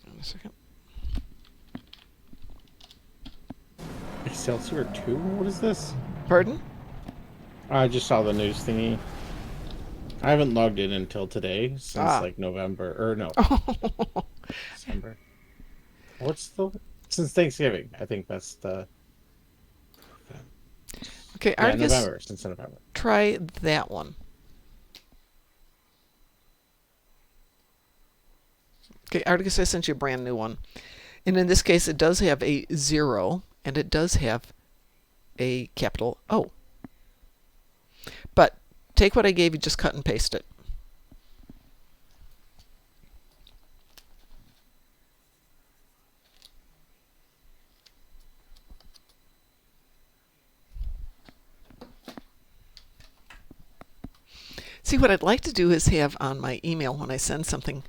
Wait a second.
Excelsior 2? What is this?
Pardon?
I just saw the news thingy. I haven't logged in until today, since like November, or no, December. Since Thanksgiving, I think that's the...
Okay,
Yeah,
Articus,
November, since November.
try that one. Okay, Articus, I sent you a brand new one. And in this case, it does have a 0, and it does have a capital O. But take what I gave you, just cut and paste it. See, what I'd like to do is have on my email when I send something,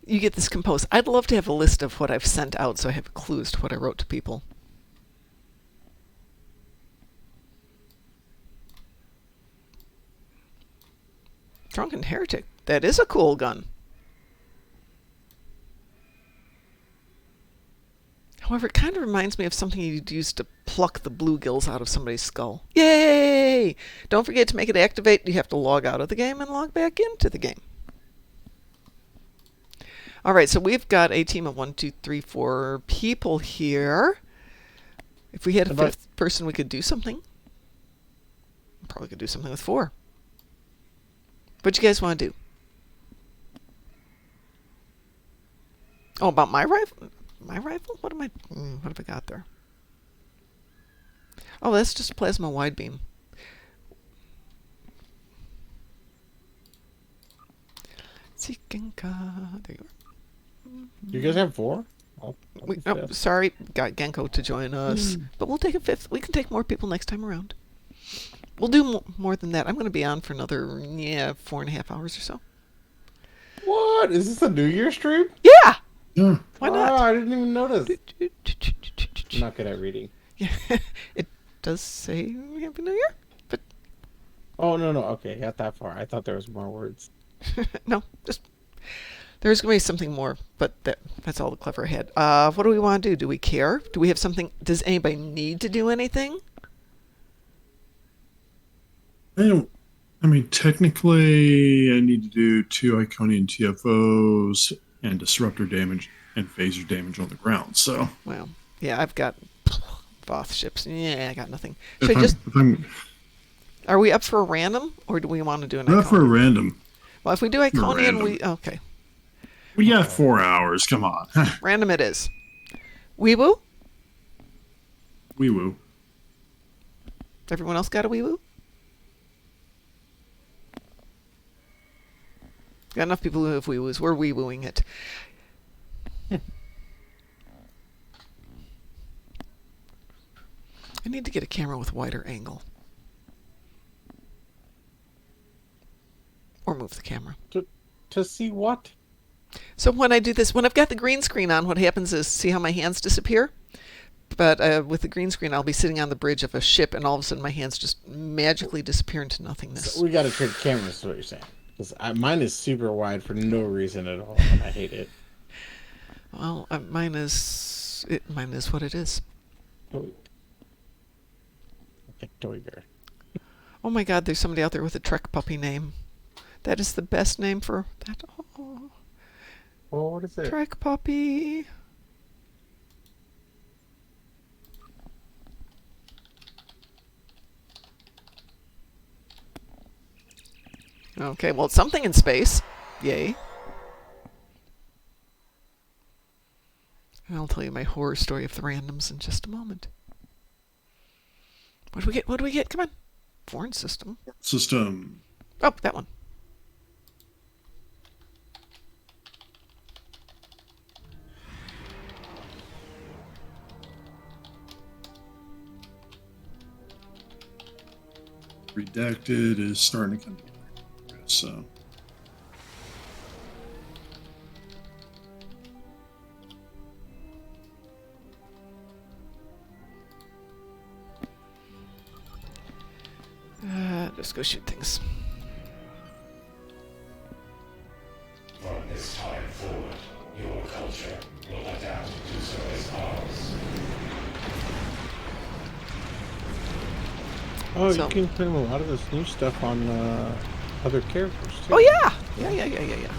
you get this composed. I'd love to have a list of what I've sent out so I have clues to what I wrote to people. Drunken Heretic. That is a cool gun. However, it kind of reminds me of something you'd use to pluck the bluegills out of somebody's skull. Yay! Don't forget to make it activate. You have to log out of the game and log back into the game. All right, so we've got a team of 1, 2, 3, 4 people here. If we had a fifth person, we could do something. Probably could do something with 4. What you guys want to do? Oh, about my rifle? My rifle? What have I got there? Oh, that's just plasma wide beam. There you are.
You guys have 4?
Oh, sorry, got Genko to join us, but we'll take a 5th. We can take more people next time around. We'll do more than that. I'm going to be on for another 4.5 hours or so.
What? Is this a New Year stream?
Yeah.
Yeah.
Why not?
Oh, I didn't even notice. I'm not good at reading.
Yeah, it does say Happy New Year, but
Oh, no. Okay, got that far. I thought there was more words.
no, just there's going to be something more, but that's all the clever ahead. What do we want to do? Do we care? Do we have something? Does anybody need to do anything?
I mean, technically, I need to do 2 Iconian TFOs and disruptor damage and phaser damage on the ground. So,
Well, yeah, I've got Voth ships. Yeah, I got nothing. Are we up for a random, or do we want to do an
not
Iconian?
for a random.
Well, if we do Iconian,
random.
okay.
We got 4 hours. Come on.
Random it is. Weewoo?
Wee woo.
Everyone else got a weewoo? Got enough people who have weewoos. We're weewooing it. I need to get a camera with wider angle. Or move the camera.
To see what?
So when I do this, when I've got the green screen on, what happens is, see how my hands disappear? But with the green screen, I'll be sitting on the bridge of a ship, and all of a sudden my hands just magically disappear into nothingness.
So we got to trade cameras, is what you're saying. Because mine is super wide for no reason at all, and I hate it.
Well, mine is what it is.
Toiger.
Oh my God, there's somebody out there with a Trek puppy name. That is the best name for that. Oh,
what is it?
Trek puppy. Okay, well, it's something in space. Yay. And I'll tell you my horror story of the randoms in just a moment. What do we get? What do we get? Come on. Foreign system.
System.
Oh, that one.
Redacted is starting to come together. So. Let's go shoot things.
From this time forward, your culture will adapt to so as ours.
Oh,
So-
you can claim a lot of this new stuff on other characters, too.
Oh, yeah. Yeah.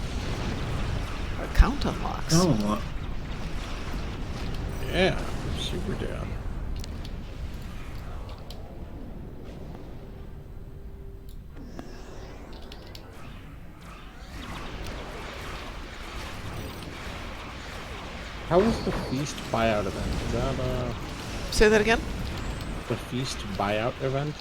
Account unlocks.
Oh, a lot.
Yeah, super down. How was the Feast buyout event? Is that
Say that again.
the Feast buyout event?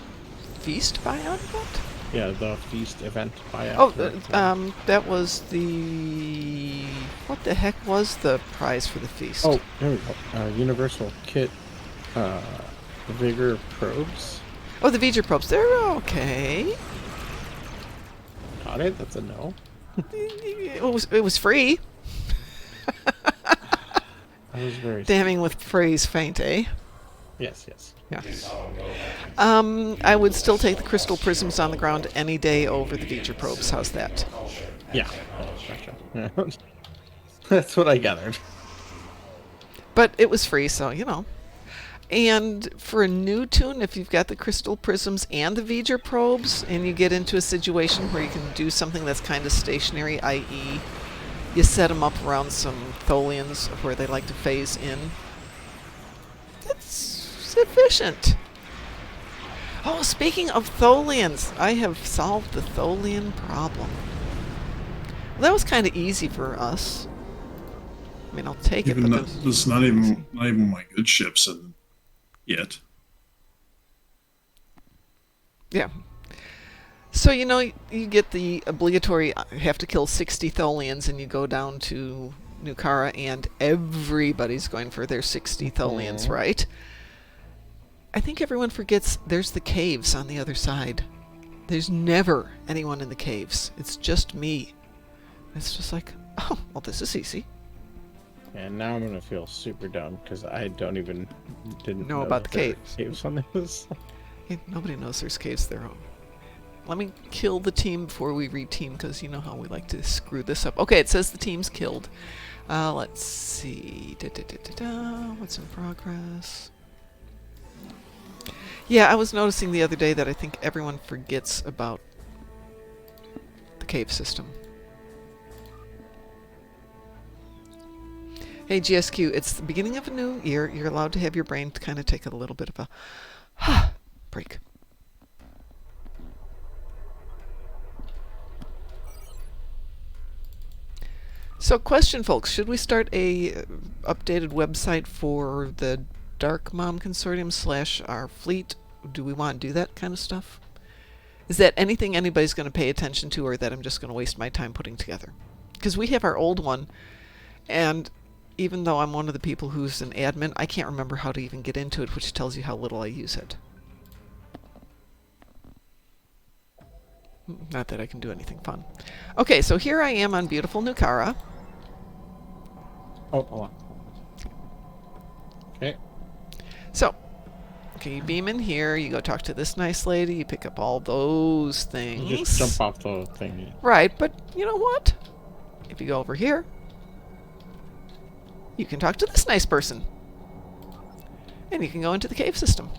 Feast buyout event?
Yeah, the Feast event buyout.
Oh,
event.
that was the... What the heck was the prize for the feast?
Oh, there we go. Universal Kit Vigor Probes.
Oh, the V'ger probes. They're okay.
Got it? That's a no.
It was free.
I was very...
Damning with praise faint, eh?
Yes.
Yeah. I would still take the crystal prisms on the ground any day over the V'ger probes. How's that?
Yeah. Gotcha. That's what I gathered.
But it was free, so, you know. And for a new tune, if you've got the crystal prisms and the V'ger probes, and you get into a situation where you can do something that's kind of stationary, i.e. you set them up around some Tholians where they like to phase in, it's sufficient. Oh, speaking of Tholians, I have solved the Tholian problem. Well, that was kind of easy for us. I mean, I'll take it, but
there's not even my good ships in yet.
Yeah. So, you know, you get the obligatory have to kill 60 Tholians, and you go down to Nukara, and everybody's going for their 60 Tholians, right? I think everyone forgets there's the caves on the other side. There's never anyone in the caves. It's just me. It's just like, oh, well, this is easy.
And now I'm gonna feel super dumb because I didn't
know about the caves.
Caves on this.
Hey, nobody knows there's caves there. Let me kill the team before we reteam, because you know how we like to screw this up. Okay, it says the team's killed. Let's see. What's in progress? Yeah, I was noticing the other day that I think everyone forgets about the cave system. Hey, GSQ, it's the beginning of a new year. You're allowed to have your brain to kind of take a little bit of a break. So, question, folks. Should we start a updated website for the Darkmom Consortium / our fleet? Do we want to do that kind of stuff? Is that anything anybody's going to pay attention to, or that I'm just going to waste my time putting together? Because we have our old one, and even though I'm one of the people who's an admin, I can't remember how to even get into it, which tells you how little I use it. Not that I can do anything fun. Okay, so here I am on beautiful Nukara.
Oh, hold on. Okay.
So, okay, you beam in here, you go talk to this nice lady, you pick up all those things.
You just jump off the thingy.
Right, but you know what? If you go over here, you can talk to this nice person. And you can go into the cave system.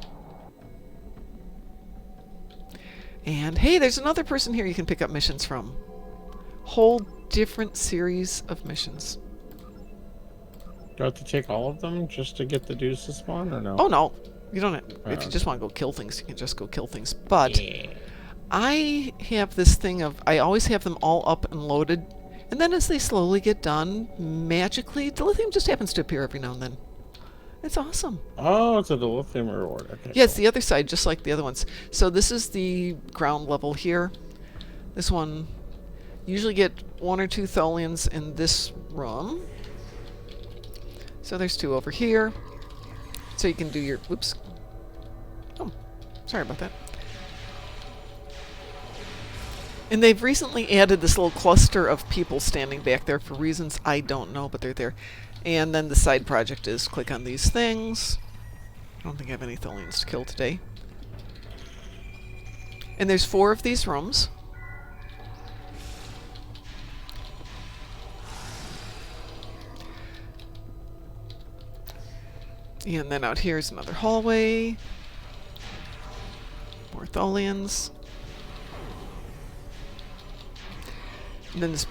And hey, there's another person here you can pick up missions from. Whole different series of missions.
Do I have to take all of them just to get the dudes to spawn, or no?
Oh no, you don't have, if you just want to go kill things, you can just go kill things. But yeah. I have this thing of, I always have them all up and loaded, and then as they slowly get done, magically, dilithium just happens to appear every now and then. It's awesome.
Oh, it's a dilithium reward. Okay,
yeah, it's the other side, just like the other ones. So this is the ground level here. This one, you usually get 1 or 2 Tholians in this room. So there's 2 over here. So you can do your, whoops. Oh, sorry about that. And they've recently added this little cluster of people standing back there for reasons I don't know, but they're there. And then the side project is click on these things. I don't think I have any Tholians to kill today. And there's 4 of these rooms. And then out here is another hallway. More Tholians. And then this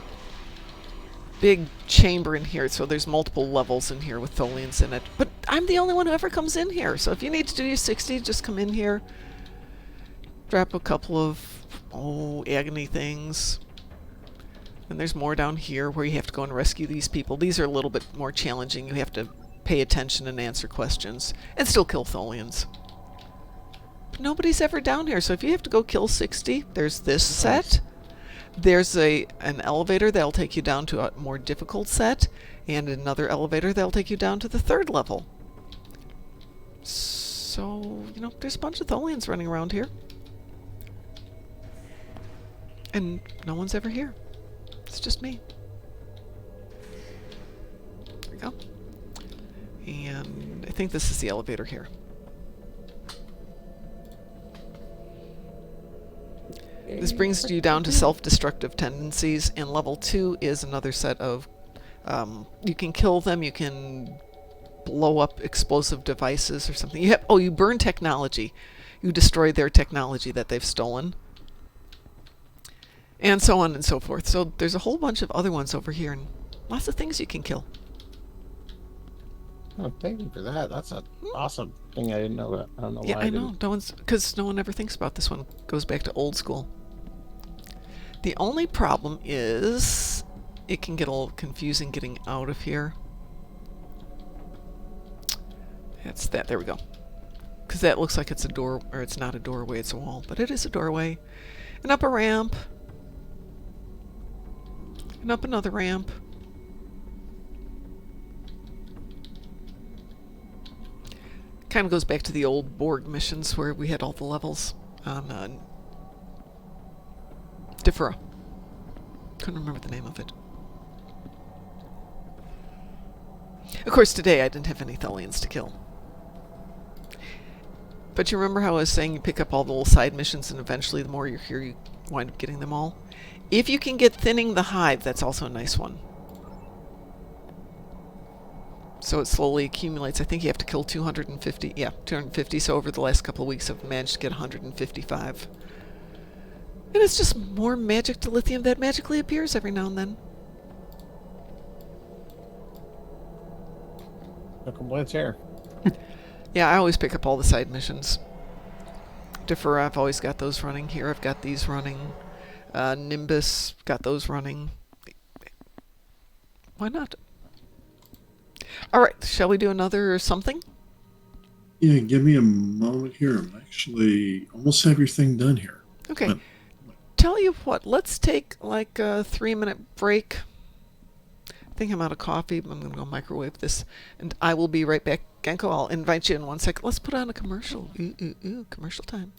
big chamber in here, so there's multiple levels in here with Tholians in it. But I'm the only one who ever comes in here, so if you need to do your 60, just come in here. Drop a couple of, agony things. And there's more down here where you have to go and rescue these people. These are a little bit more challenging. You have to pay attention and answer questions, and still kill Tholians. But nobody's ever down here, so if you have to go kill 60, there's this set. There's an elevator that'll take you down to a more difficult set, and another elevator that'll take you down to the 3rd level. So, you know, there's a bunch of Tholians running around here. And no one's ever here. It's just me. There we go. And I think this is the elevator here. This brings you down to self-destructive tendencies, and level 2 is another set of, you can kill them, you can blow up explosive devices or something. You burn technology. You destroy their technology that they've stolen. And so on and so forth. So there's a whole bunch of other ones over here, and lots of things you can kill.
Oh, thank you for that. That's an awesome thing. I didn't know that. I don't know
Yeah,
why
I know. Because no one ever thinks about this one. Goes back to old school. The only problem is it can get a little confusing getting out of here. That's that. There we go. Because that looks like it's a door, or it's not a doorway, it's a wall. But it is a doorway. And up a ramp. And up another ramp. Kind of goes back to the old Borg missions where we had all the levels on Differa. Couldn't remember the name of it. Of course, today I didn't have any Thelians to kill. But you remember how I was saying you pick up all the little side missions and eventually the more you're here you wind up getting them all? If you can get Thinning the Hive, that's also a nice one. So it slowly accumulates. I think you have to kill 250. Yeah, 250. So over the last couple of weeks I've managed to get 155. And it's just more magic dilithium that magically appears every now and then.
No complaints here.
Yeah, I always pick up all the side missions. Differa, I've always got those running. Here I've got these running. Nimbus, got those running. Why not? Alright, shall we do another something?
Yeah, give me a moment here. I'm actually almost have your thing done here.
Okay. Tell you what, let's take like a 3-minute break. I think I'm out of coffee, but I'm going to go microwave this. And I will be right back. Genko, I'll invite you in 1 second. Let's put on a commercial. Commercial time.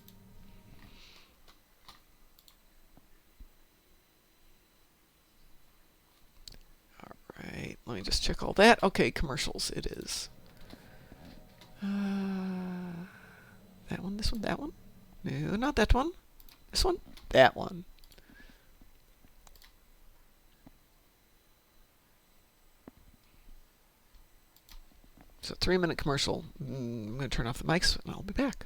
Alright, let me just check all that. Okay, commercials it is. That one, this one, that one? No, not that one. This one? That one. So 3-minute commercial. I'm going to turn off the mics and I'll be back.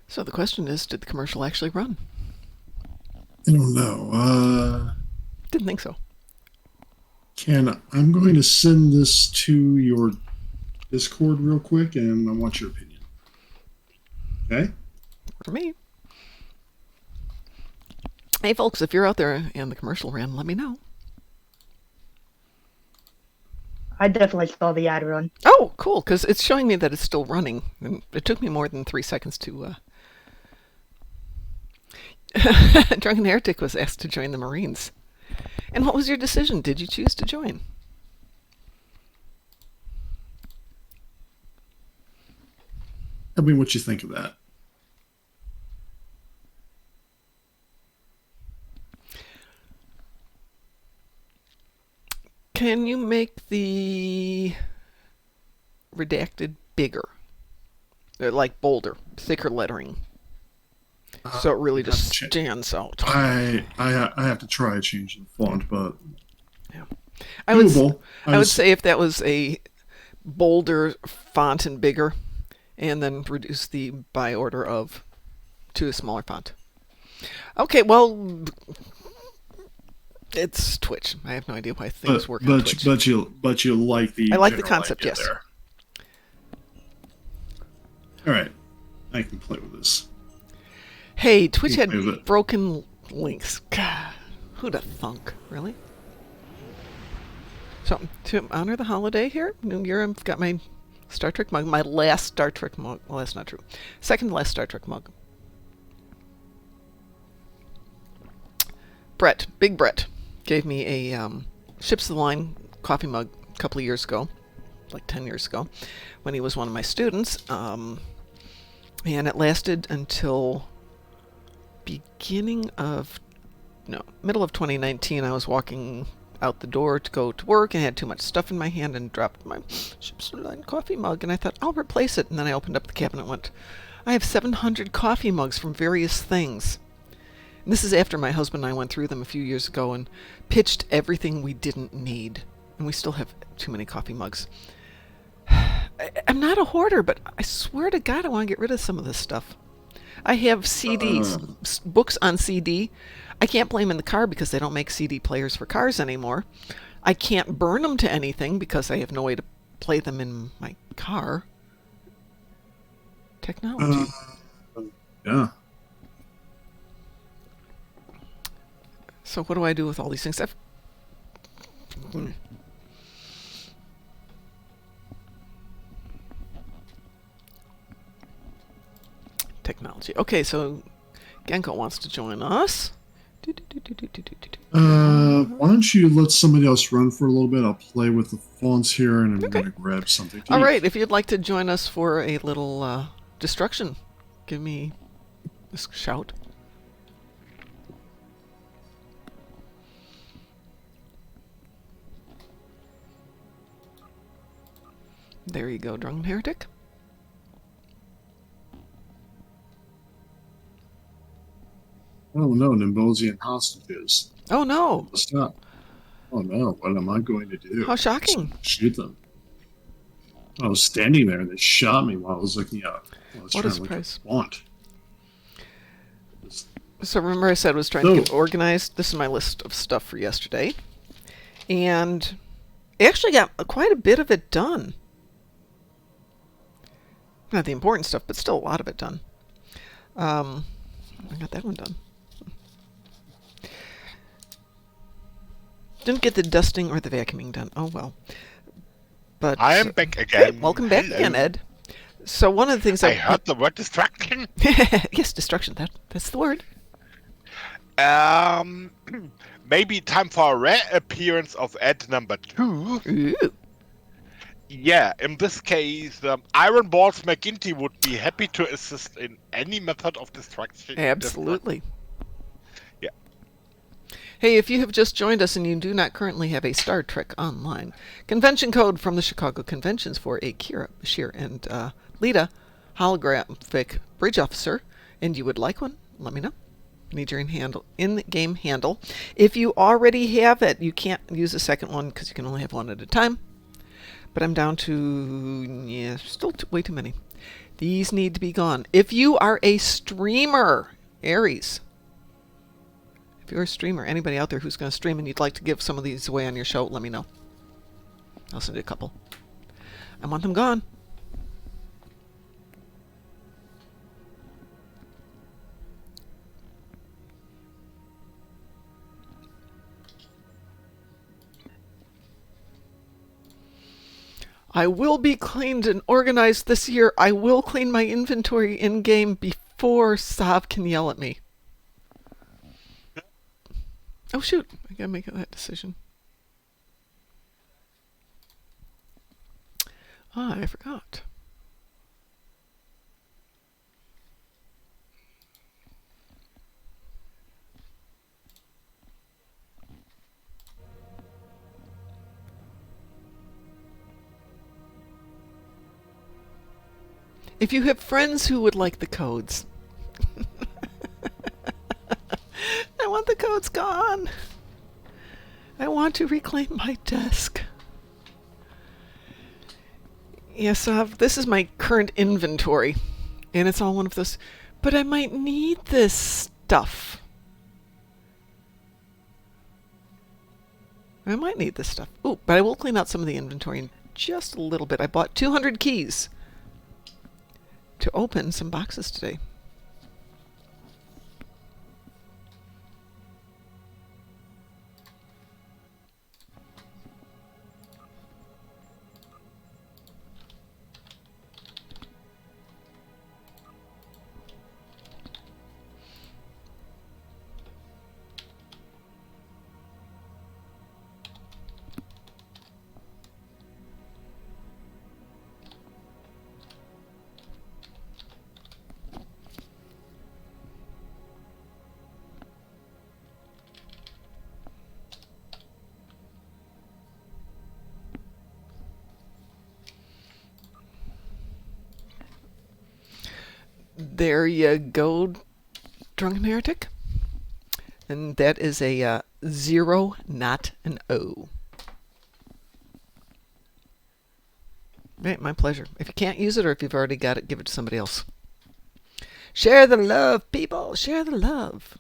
So the question is, did the commercial actually run?
I don't know.
Didn't think so.
I'm going to send this to your Discord real quick, and I want your opinion. Okay?
For me. Hey, folks, if you're out there and the commercial ran, let me know.
I definitely saw the ad run.
Oh, cool, because it's showing me that it's still running. And it took me more than 3 seconds to... Drunken Heretic was asked to join the Marines. And what was your decision? Did you choose to join?
Tell me what you think of that.
Can you make the redacted bigger? Like bolder, thicker lettering. So it really just stands out.
I have to try changing the font, but
yeah. I would
just
say if that was a bolder font and bigger, and then reduce the by order of to a smaller font. Okay, well, it's Twitch. I have no idea why things work on Twitch.
But you like the
I like the concept, yes.
There. All right, I can play with this.
Hey, Twitch had broken links. God, who'd have thunk? Really? So, to honor the holiday here, New Year, I've got my Star Trek mug. My last Star Trek mug. Well, that's not true. Second to last Star Trek mug. Big Brett, gave me a Ships of the Line coffee mug a couple of years ago, like 10 years ago, when he was one of my students. And it lasted until middle of 2019. I was walking out the door to go to work and had too much stuff in my hand and dropped my Ships of the Line coffee mug, and I thought, I'll replace it. And then I opened up the cabinet and went, I have 700 coffee mugs from various things. And this is after my husband and I went through them a few years ago and pitched everything we didn't need. And we still have too many coffee mugs. I'm not a hoarder, but I swear to God I want to get rid of some of this stuff. I have CDs, books on CD. I can't play them in the car because they don't make CD players for cars anymore. I can't burn them to anything because I have no way to play them in my car. Technology.
Yeah.
So what do I do with all these things? Technology. Okay, so Genko wants to join us.
Why don't you let somebody else run for a little bit? I'll play with the fonts here, and I'm going to grab something to eat.
All right, if you'd like to join us for a little destruction, give me a shout. There you go, Drunken Heretic.
Oh no, Nimbosian hostages.
Oh no.
Stop. Oh no, what am I going to do?
How shocking.
Shoot them. I was standing there and they shot me while I was looking up.
What a surprise.
Want.
So remember I said I was trying to get organized? This is my list of stuff for yesterday. And I actually got quite a bit of it done. Not the important stuff, but still a lot of it done. I got that one done. Didn't get the dusting or the vacuuming done. Oh well. But
I am back again.
Yeah, welcome back again, Ed. So one of the things
I heard the word destruction.
Yes, destruction. That's the word.
Maybe time for a rare appearance of Ed number 2.
Ooh.
Yeah, in this case, Iron Balls McGinty would be happy to assist in any method of destruction.
Absolutely.
Yeah.
Hey, if you have just joined us and you do not currently have a Star Trek Online convention code from the Chicago Conventions for a Kira, Bashir, and Lita holographic bridge officer, and you would like one, let me know. Need your in-game handle. If you already have it, you can't use a second one because you can only have one at a time. But I'm down to, still way too many. These need to be gone. If you are a streamer, Aries, if you're a streamer, anybody out there who's going to stream and you'd like to give some of these away on your show, let me know. I'll send you a couple. I want them gone. I will be cleaned and organized this year. I will clean my inventory in-game before Sav can yell at me. Oh shoot, I gotta make that decision. Ah, I forgot. If you have friends who would like the codes. I want the codes gone. I want to reclaim my desk. Yes, this is my current inventory. And it's all one of those, but I might need this stuff. I might need this stuff. Oh, but I will clean out some of the inventory in just a little bit. I bought 200 keys to open some boxes today. There you go, Drunken Heretic. And that is a 0, not an O. Right, my pleasure. If you can't use it or if you've already got it, give it to somebody else. Share the love, people. Share the love.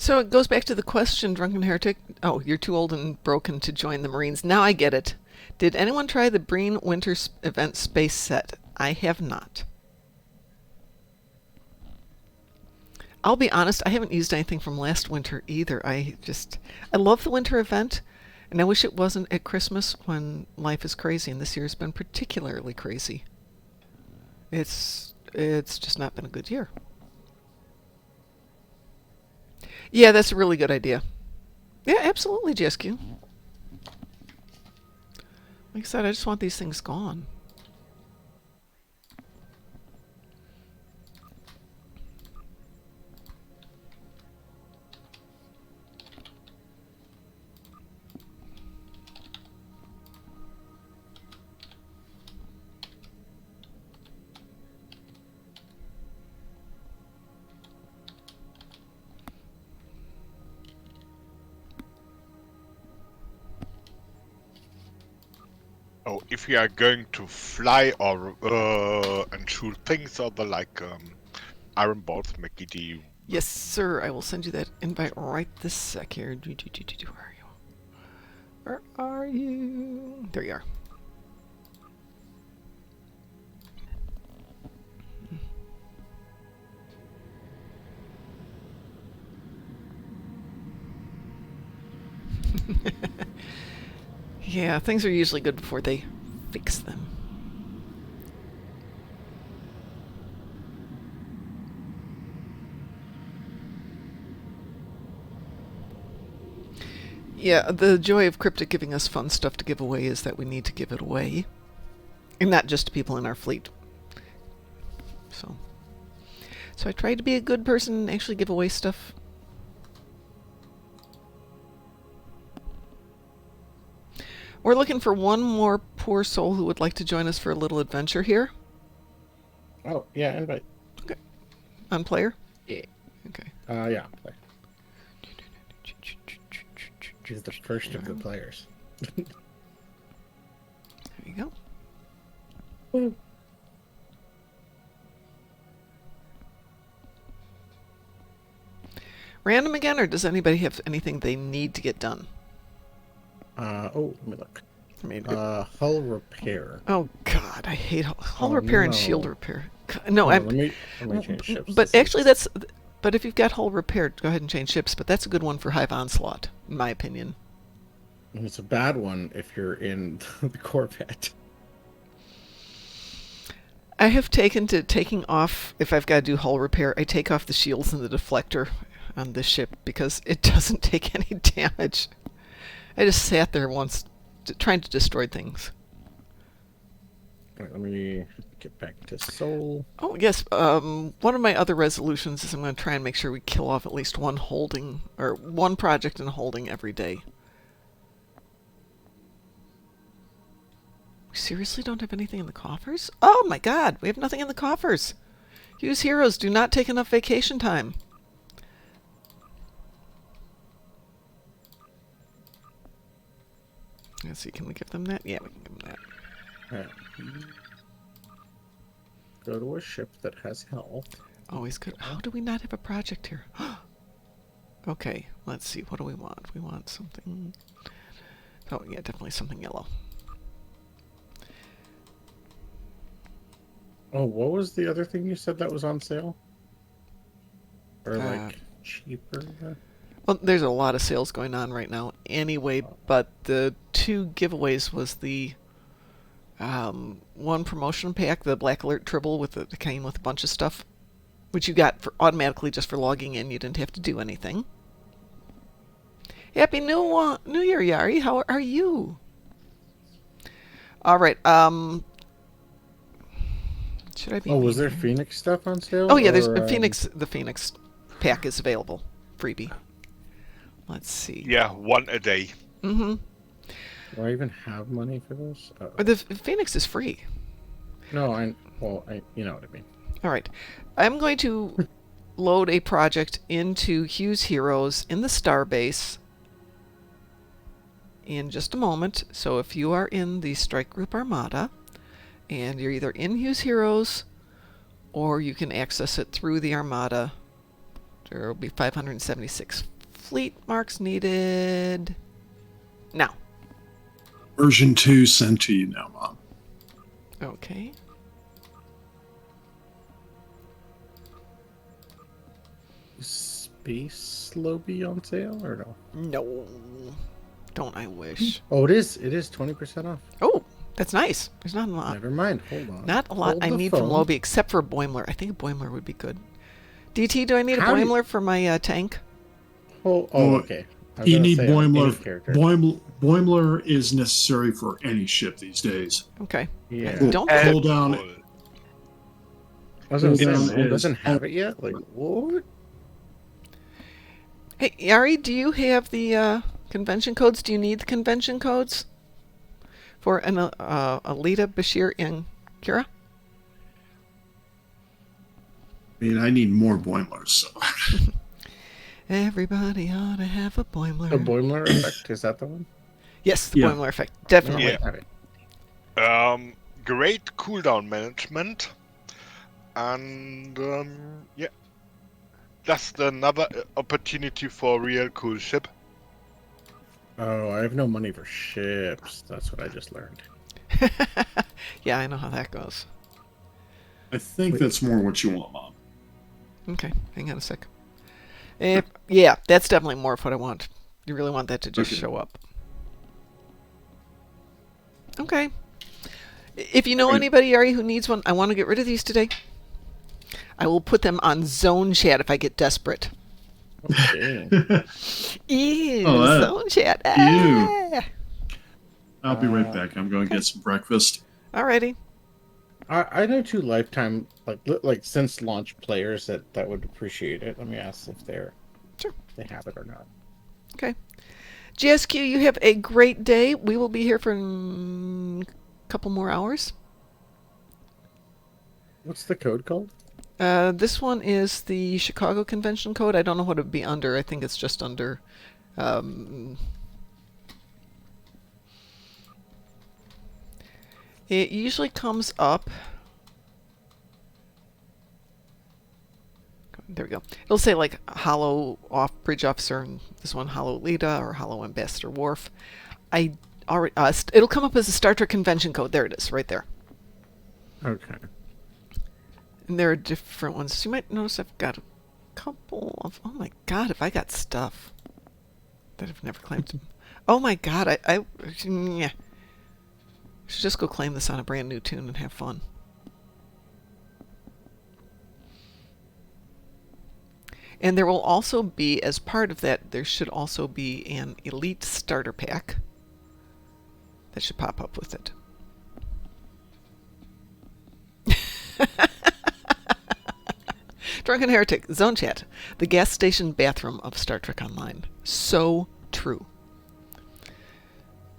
So it goes back to the question, Drunken Heretic. Oh, you're too old and broken to join the Marines. Now I get it. Did anyone try the Breen Winter Event Space Set? I have not. I'll be honest, I haven't used anything from last winter either. I love the winter event, and I wish it wasn't at Christmas when life is crazy, and this year has been particularly crazy. It's just not been a good year. Yeah, that's a really good idea. Yeah, absolutely, GSQ. Like I said, I just want these things gone.
Oh, if you are going to fly or and shoot things over like iron bolts, McGee,
Yes, sir. I will send you that invite right this sec here. Where are you? Where are you? There you are. Yeah, things are usually good before they fix them. Yeah, the joy of Cryptic giving us fun stuff to give away is that we need to give it away. And not just to people in our fleet. So I try to be a good person and actually give away stuff. We're looking for one more poor soul who would like to join us for a little adventure here.
Oh, yeah, invite.
Okay. On player?
Yeah.
Okay.
Yeah, play. She's the first of the players.
There you go. Random again, or does anybody have anything they need to get done?
Let me look.
I mean,
Hull repair.
oh God, I hate hull
Oh,
repair and
no.
shield repair. No,
Oh,
I'm.
let me change ships.
But
to see.
actually, that's. But if you've got hull repair, go ahead and change ships. But that's a good one for Hive Onslaught, in my opinion.
And it's a bad one if you're in the Corvette.
I have taking off, if I've got to do hull repair, I take off the shields and the deflector on this ship because it doesn't take any damage. I just sat there once trying to destroy things.
Right, let me get back to Soul.
Oh, yes. One of my other resolutions is I'm going to try and make sure we kill off at least one holding, or one project in holding every day. We seriously don't have anything in the coffers? Oh my God, we have nothing in the coffers. Use heroes do not take enough vacation time. Let's see, can we give them that? Yeah, we can give them that.
Alright. Go to a ship that has health.
Always good. How do we not have a project here? Okay, let's see. What do we want? We want something. Oh, yeah, definitely something yellow.
Oh, what was the other thing you said that was on sale? Or like cheaper?
Well, there's a lot of sales going on right now anyway, but the two giveaways was the one promotion pack, the Black Alert Tribble with it came with a bunch of stuff, which you got for automatically just for logging in. You didn't have to do anything. Happy New Year, Yari. How are you? All right. Should I be?
Oh, was there Phoenix stuff on sale?
Oh yeah, there's
or,
Phoenix. The Phoenix pack is available, freebie. Let's see.
Yeah, one a day.
Mm-hmm.
Do I even have money for this?
The Phoenix is free.
No, you know what I mean.
All right. I'm going to load a project into Hughes Heroes in the Starbase in just a moment. So if you are in the Strike Group Armada, and you're either in Hughes Heroes, or you can access it through the Armada, there will be 576 fleet marks needed. Now.
Version 2 sent to you now, Mom.
Okay.
Is Space Lobby on sale or no?
No. Don't I wish.
Oh, it is. It is 20% off.
Oh, that's nice. There's not a lot.
Never mind. Hold on.
Not a lot
Hold
I
the
need from
phone.
Lobby, except for a Boimler. I think a Boimler would be good. DT, do I need a
How do you-
Boimler for my tank?
Oh, okay. I was
You
gonna
need
say on any
Boimler.
character.
Boimler is necessary for any ship these days.
Okay.
Yeah.
Don't.
Hold down.
Helpful.
I was gonna say,
Hold on,
someone
is-
doesn't have it yet. Like what?
Hey, Yari, do you have the convention codes? Do you need the convention codes for an Alita, Bashir, and Kira?
I mean, I need more Boimlers. So.
Everybody ought to have a Boimler.
The Boimler effect, is that the one?
Yes, the
Yeah.
Boimler effect. Definitely.
Yeah.
Okay.
Great cooldown management, and yeah, just another opportunity for a real cool ship.
Oh, I have no money for ships. That's what I just learned.
Yeah, I know how that goes.
I think that's more what you want, Mom.
Okay, hang on a sec. Yeah, that's definitely more of what I want. You really want that to just
Okay.
show up. Okay. If you know
Right.
anybody, Ari, who needs one, I want to get rid of these today. I will put them on zone chat if I get desperate.
Okay.
Ew,
Oh, that-
zone chat.
Ew.
Ah.
I'll be right back. I'm going to get some breakfast.
Alrighty.
I know two lifetime like since launch players that would appreciate it. Let me ask if
Sure.
they have it or not.
Okay. GSQ, you have a great day. We will be here for a couple more hours.
What's the code called?
This one is the Chicago Convention Code. I don't know what it would be under. I think it's just under It usually comes up. There we go. It'll say like Hollow off Bridge Officer, and this one Hollow Lita or Hollow Ambassador Worf. I already. It'll come up as a Star Trek convention code. There it is, right there.
Okay.
And there are different ones. You might notice I've got a couple of. Oh my god, have I got stuff that I've never claimed? Oh my god, I yeah. Should just go claim this on a brand new tune and have fun. And there will also be, as part of that, there should also be an Elite Starter Pack that should pop up with it. Drunken Heretic, Zone Chat, the gas station bathroom of Star Trek Online. So true.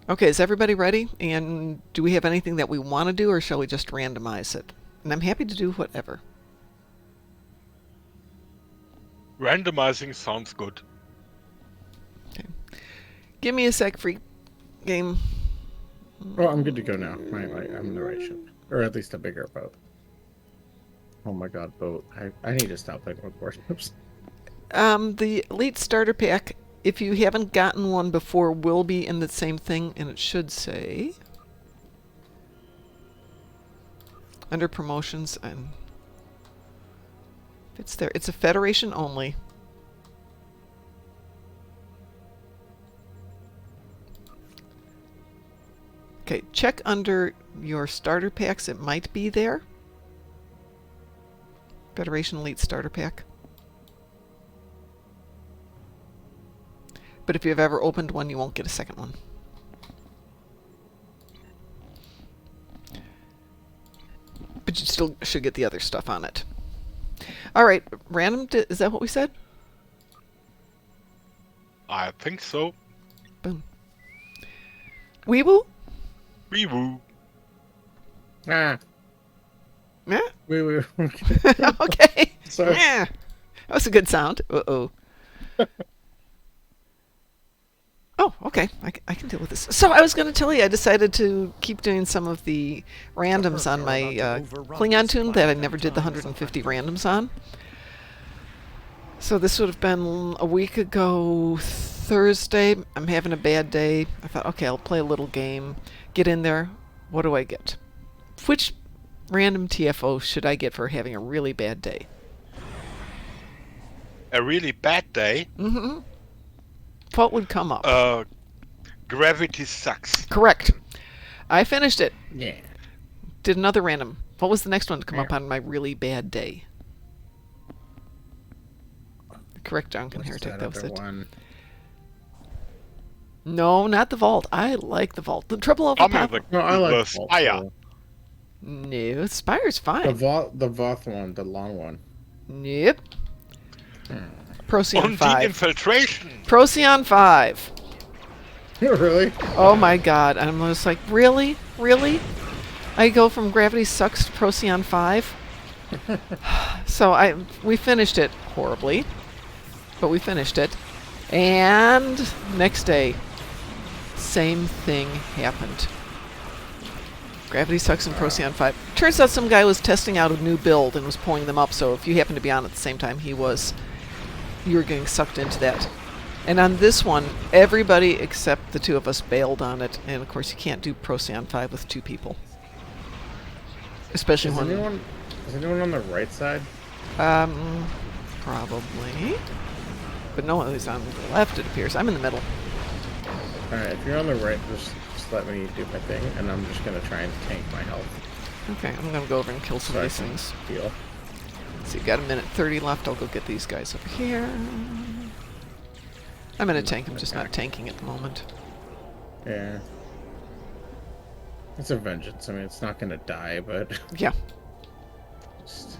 Okay, is everybody ready? And do we have anything that we want to do, or shall we just randomize it? And I'm happy to do whatever.
Randomizing sounds good.
Okay. Give me a sec, free game.
Well, I'm good to go now. I'm in the right ship. Or at least a bigger boat. Oh my god, boat. I need to stop playing with warships.
The Elite Starter Pack, if you haven't gotten one before, will be in the same thing, and it should say under promotions, and it's there. It's a Federation only. Okay, check under your starter packs. It might be there. Federation Elite Starter Pack. But if you've ever opened one, you won't get a second one. But you still should get the other stuff on it. All right, random, is that what we said?
I think so.
Boom. Weeboo?
Wee-woo.
Ah.
Yeah?
We
Okay.
Sorry.
Yeah. That was a good sound. Uh-oh. Oh, okay. I can deal with this. So I was going to tell you, I decided to keep doing some of the randoms on my Klingon tune that I never did the 150 randoms on. So this would have been a week ago Thursday. I'm having a bad day. I thought, okay, I'll play a little game. Get in there. What do I get? Which random TFO should I get for having a really bad day?
A really bad day?
Mm-hmm. What would come up?
Gravity sucks.
Correct. I finished it.
Yeah.
Did another random. What was the next one to come up on my really bad day? Correct, Drunken Heretic. That was it.
One?
No, not the vault. I like the vault. The triple over pop.
No, I like
the
the
Spire.
vault.
No, Spire's fine.
The Voth one, the long one.
Yep. Procyon
On the
5.
infiltration.
Procyon 5.
Really?
Oh my god. And I'm just like, really? Really? I go from Gravity Sucks to Procyon 5? So we finished it horribly. But we finished it. And next day, same thing happened. Gravity Sucks and Procyon 5. Turns out some guy was testing out a new build and was pulling them up, so if you happen to be on at the same time he was, you were getting sucked into that. And on this one, everybody except the two of us bailed on it, and of course you can't do Procyon 5 with two people. Especially when...
Is anyone on the right side?
Probably. But no one is on the left, it appears. I'm in the middle.
Alright, if you're on the right, just let me do my thing, and I'm just gonna try and tank my health.
Okay, I'm gonna go over and kill some of these things.
Heal.
So you've got a minute 30 left. I'll go get these guys over here. I'm in a tank. I'm just not tanking at the moment.
Yeah. It's a vengeance. I mean, it's not gonna die, but...
Yeah.
Just,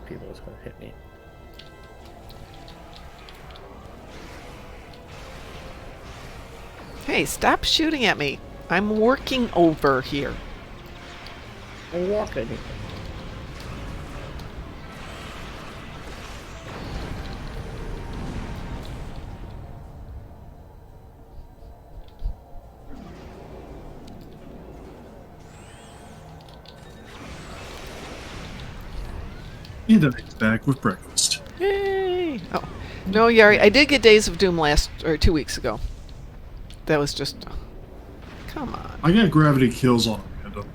people is gonna hit me.
Hey, stop shooting at me. I'm working over here.
I'm walking.
And I'm back with breakfast.
Yay! Oh, no, Yari, I did get Days of Doom 2 weeks ago. That was just... Come on.
I got Gravity Kills on random.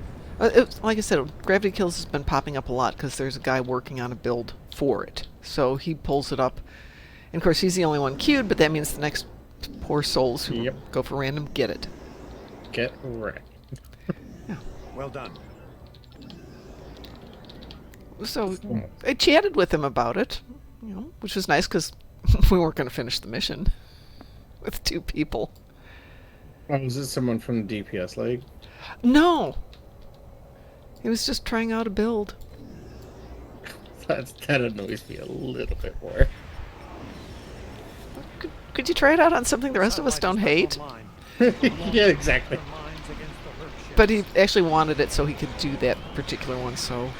Like I said, Gravity Kills has been popping up a lot because there's a guy working on a build for it. So he pulls it up. And of course, he's the only one queued, but that means the next poor souls who go for random get it.
Get wrecked.
Yeah.
Well done.
So I chatted with him about it, which was nice because we weren't going to finish the mission with 2 people.
Oh, was it someone from the DPS League?
No. He was just trying out a build.
That annoys me a little bit more.
Could you try it out on something the rest of us don't hate?
Yeah, exactly.
But he actually wanted it so he could do that particular one, so...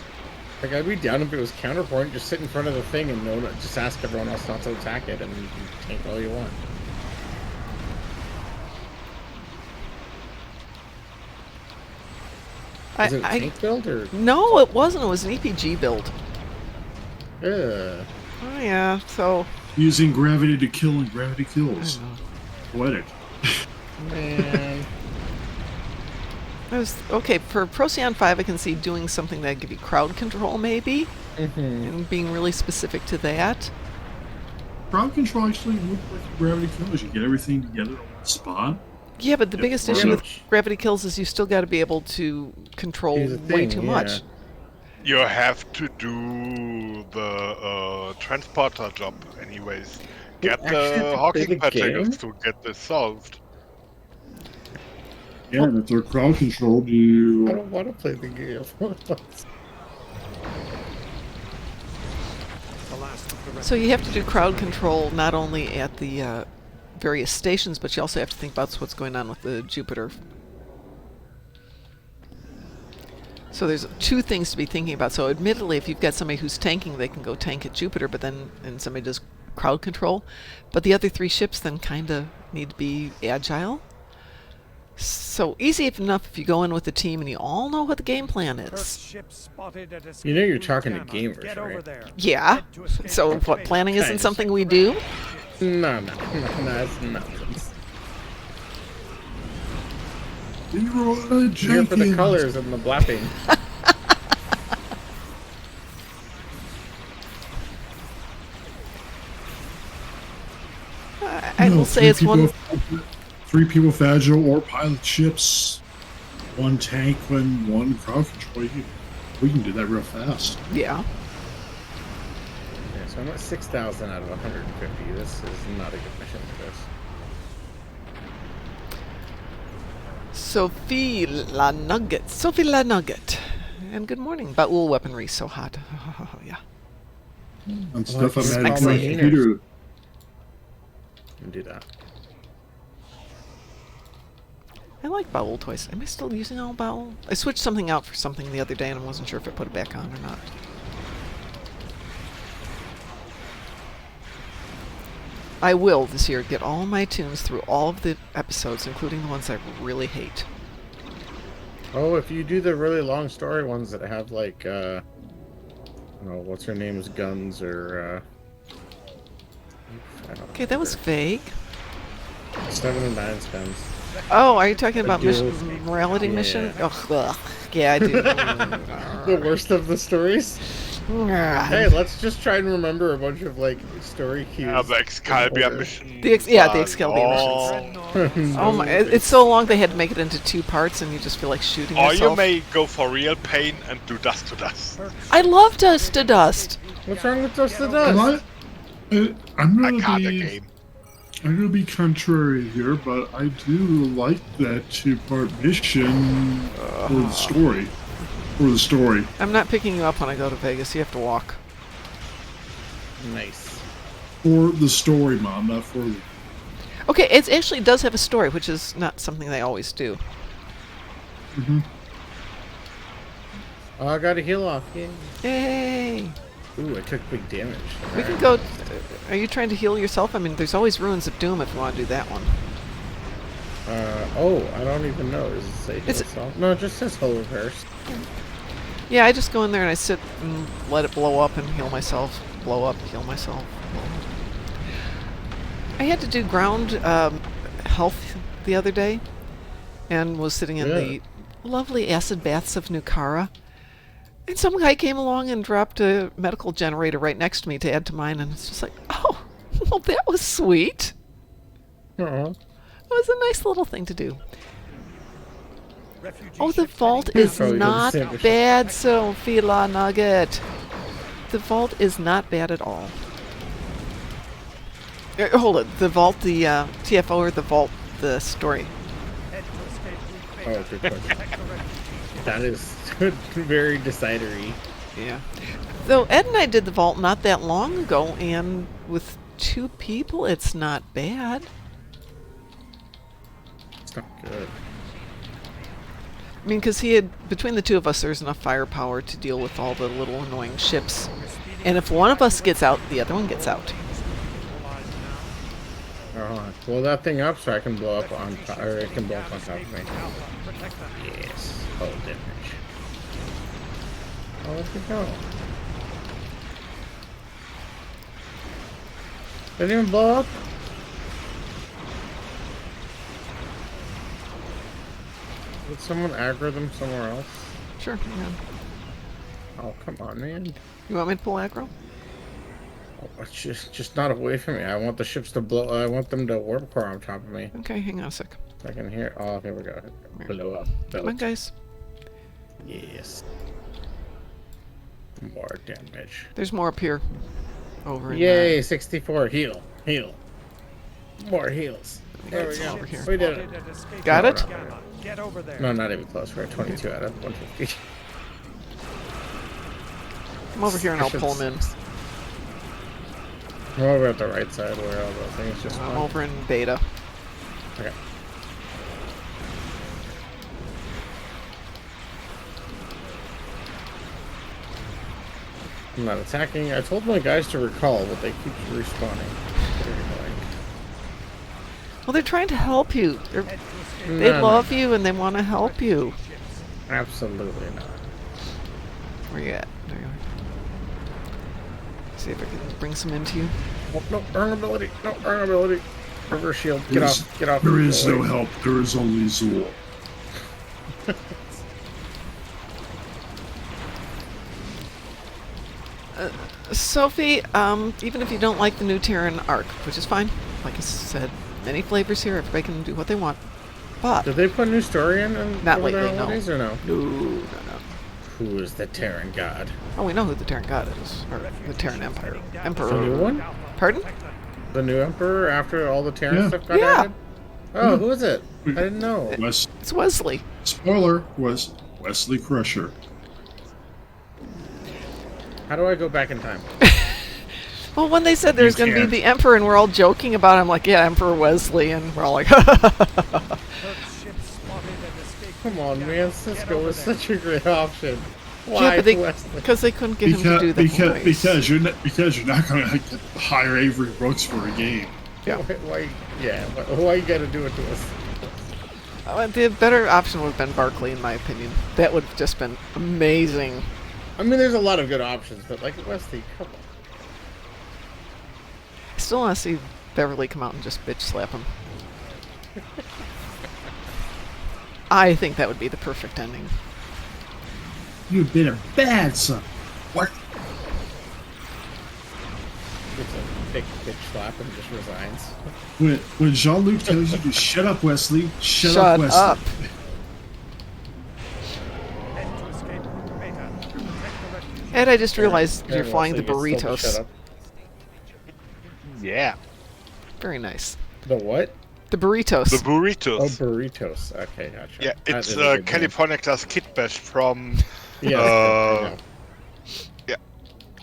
Like, I'd be down if it was counterpoint, just sit in front of the thing and just ask everyone else not to attack it, and you can tank all you want. Is it a tank build, or...?
No, it wasn't. It was an EPG build.
Yeah.
Oh, yeah, so...
Using Gravity to kill and Gravity Kills. Poetic.
Man.
Okay, for Procyon 5, I can see doing something that give you crowd control, maybe, and being really specific to that.
Crowd control actually looks like Gravity Kills. You get everything together in one spot.
Yeah, but the biggest issue with Gravity Kills is you still got to be able to control way too much.
You have to do the transporter job anyways. Get the Hawking particles to get this solved.
Yeah, and if they're crowd controlled, you...
I don't want to play the game.
So you have to do crowd control not only at the various stations, but you also have to think about what's going on with the Jupiter. So there's 2 things to be thinking about. So admittedly, if you've got somebody who's tanking, they can go tank at Jupiter, but then and somebody does crowd control. But the other 3 ships then kind of need to be agile. So easy enough if you go in with the team and you all know what the game plan is.
You know you're talking to gamers, right?
Yeah. So what, planning isn't something we do?
No, that's nonsense. Here for the colors and the blapping.
I will say it's one...
3 people with agile or pilot ships, 1 tank, and 1 crowd control. We can do that real fast.
Yeah.
Yeah, so I'm at 6,000 out of 150. This is not a good mission for this.
Sophie La Nugget. And good morning. Baul weaponry so hot. Yeah.
And stuff I'm adding to my computer.
Do that.
I like Baul toys. Am I still using all Baul? I switched something out for something the other day and I wasn't sure if I put it back on or not. I will this year get all my tunes through all of the episodes, including the ones I really hate.
Oh, if you do the really long story ones that have like, what's her name's guns or,
Okay, that was vague.
7 and 9 guns.
Oh, are you talking about morality mission? Oh, ugh. Yeah, I do.
The worst of the stories? Hey, let's just try and remember a bunch of, like, story cues.
The Excalibur mission.
The Excalibur missions. Oh my, it's so long they had to make it into 2 parts and you just feel like shooting yourself.
Or you may go for real pain and do Dust to Dust.
I love Dust to Dust.
What's wrong with Dust to Dust?
I'm gonna be contrary here, but I do like that 2-part mission for the story. For the story.
I'm not picking you up when I go to Vegas. You have to walk.
Nice.
For the story, Mom, not for the...
Okay, it actually does have a story, which is not something they always do.
Mm-hmm.
Oh, I got a heal off.
Yay!
Ooh, I took big damage.
We can go... Are you trying to heal yourself? I mean, there's always Ruins of Doom if you want to do that one.
I don't even know. Does it say heal itself? No, it just says hull reverse.
Yeah, I just go in there and I sit and let it blow up and heal myself. Blow up, heal myself. Blow up. I had to do ground health the other day and was sitting in the lovely acid baths of Nukara. And some guy came along and dropped a medical generator right next to me to add to mine, and it's just like, oh, well, that was sweet. It was a nice little thing to do. Oh, the vault is not bad, Sophila Nugget. The vault is not bad at all. Hold it. The vault, the TFO, or the vault, the story?
Oh, good question. That is very decidery.
Yeah. Though Ed and I did the vault not that long ago, and with 2 people, it's not bad.
It's not good.
I mean, because between the 2 of us, there's enough firepower to deal with all the little annoying ships. And if one of us gets out, the other one gets out.
Blow that thing up so I can blow up on top, or it can blow up on top of me. Yes. Oh, damage. Oh, let's go. Didn't even blow up? Would someone aggro them somewhere else?
Sure, hang on.
Oh, come on, man.
You want me to pull aggro?
Oh, it's just not away from me. I want the ships to blow. I want them to warp core on top of me.
Okay, hang on a sec.
I can hear. Oh, here we go. Blow up.
Come on, guys.
Yes. More damage.
There's more up here. Over in
Yay, 64. Heal. Heal. More heals. There we go.
over here.
We did it.
Got it?
Get over there.
No, not even close. We're at 22 out of 150.
Come over here and I'll pull them in.
We're over at the right side where all those things just
I'm
spawn.
over in beta.
Okay. I'm not attacking. I told my guys to recall, but they keep respawning.
Well, they're trying to help you. They love you and they want to help you.
Absolutely not.
Where you at? There you are. See if I can bring some into you.
Oh, no, earn ability. No, earn ability. Reverse shield. Get off. Get off.
There is no help. There is only Zool.
Sophie, even if you don't like the new Terran arc, which is fine, like I said, many flavors here, everybody can do what they want. But
did they put a new story in?
Not
over
lately,
there
no.
Or no.
No.
Who is the Terran god?
Oh, we know who the Terran god is, or the Terran Empire. Emperor.
The new one?
Pardon?
The new emperor after all the Terran stuff got
Yeah.
added? Oh, who is it? I didn't know.
It's Wesley.
Spoiler was Wesley Crusher.
How do I go back in time?
Well, when they said there's going to be
can't.
the Emperor and we're all joking about it, I'm like, yeah, Emperor Wesley, and we're all like,
Come on, man. Cisco was such a great option.
yeah,
Why
but
Wesley?
because they couldn't get him to do the voice.
because you're not going to hire Avery Brooks for a game.
Yeah.
Why you gotta do it to us?
The better option would have been Barkley, in my opinion. That would have just been amazing.
I mean, there's a lot of good options, but like Wesley, come on.
I still want to see Beverly come out and just bitch slap him. I think that would be the perfect ending.
You've been a bad son. What?
Gets a big bitch slap and just resigns.
When Jean-Luc tells you to shut up, Wesley, shut up, Wesley.
Ed, I just realized
Yeah,
you're flying the
Wesley gets told to shut
burritos.
up.
Yeah.
Very nice.
The what?
The burritos.
The
Oh,
burritos.
burritos. Okay, gotcha.
Yeah,
That
it's
is a good name.
Californica's Kit Bash from.
Yeah.
Yeah.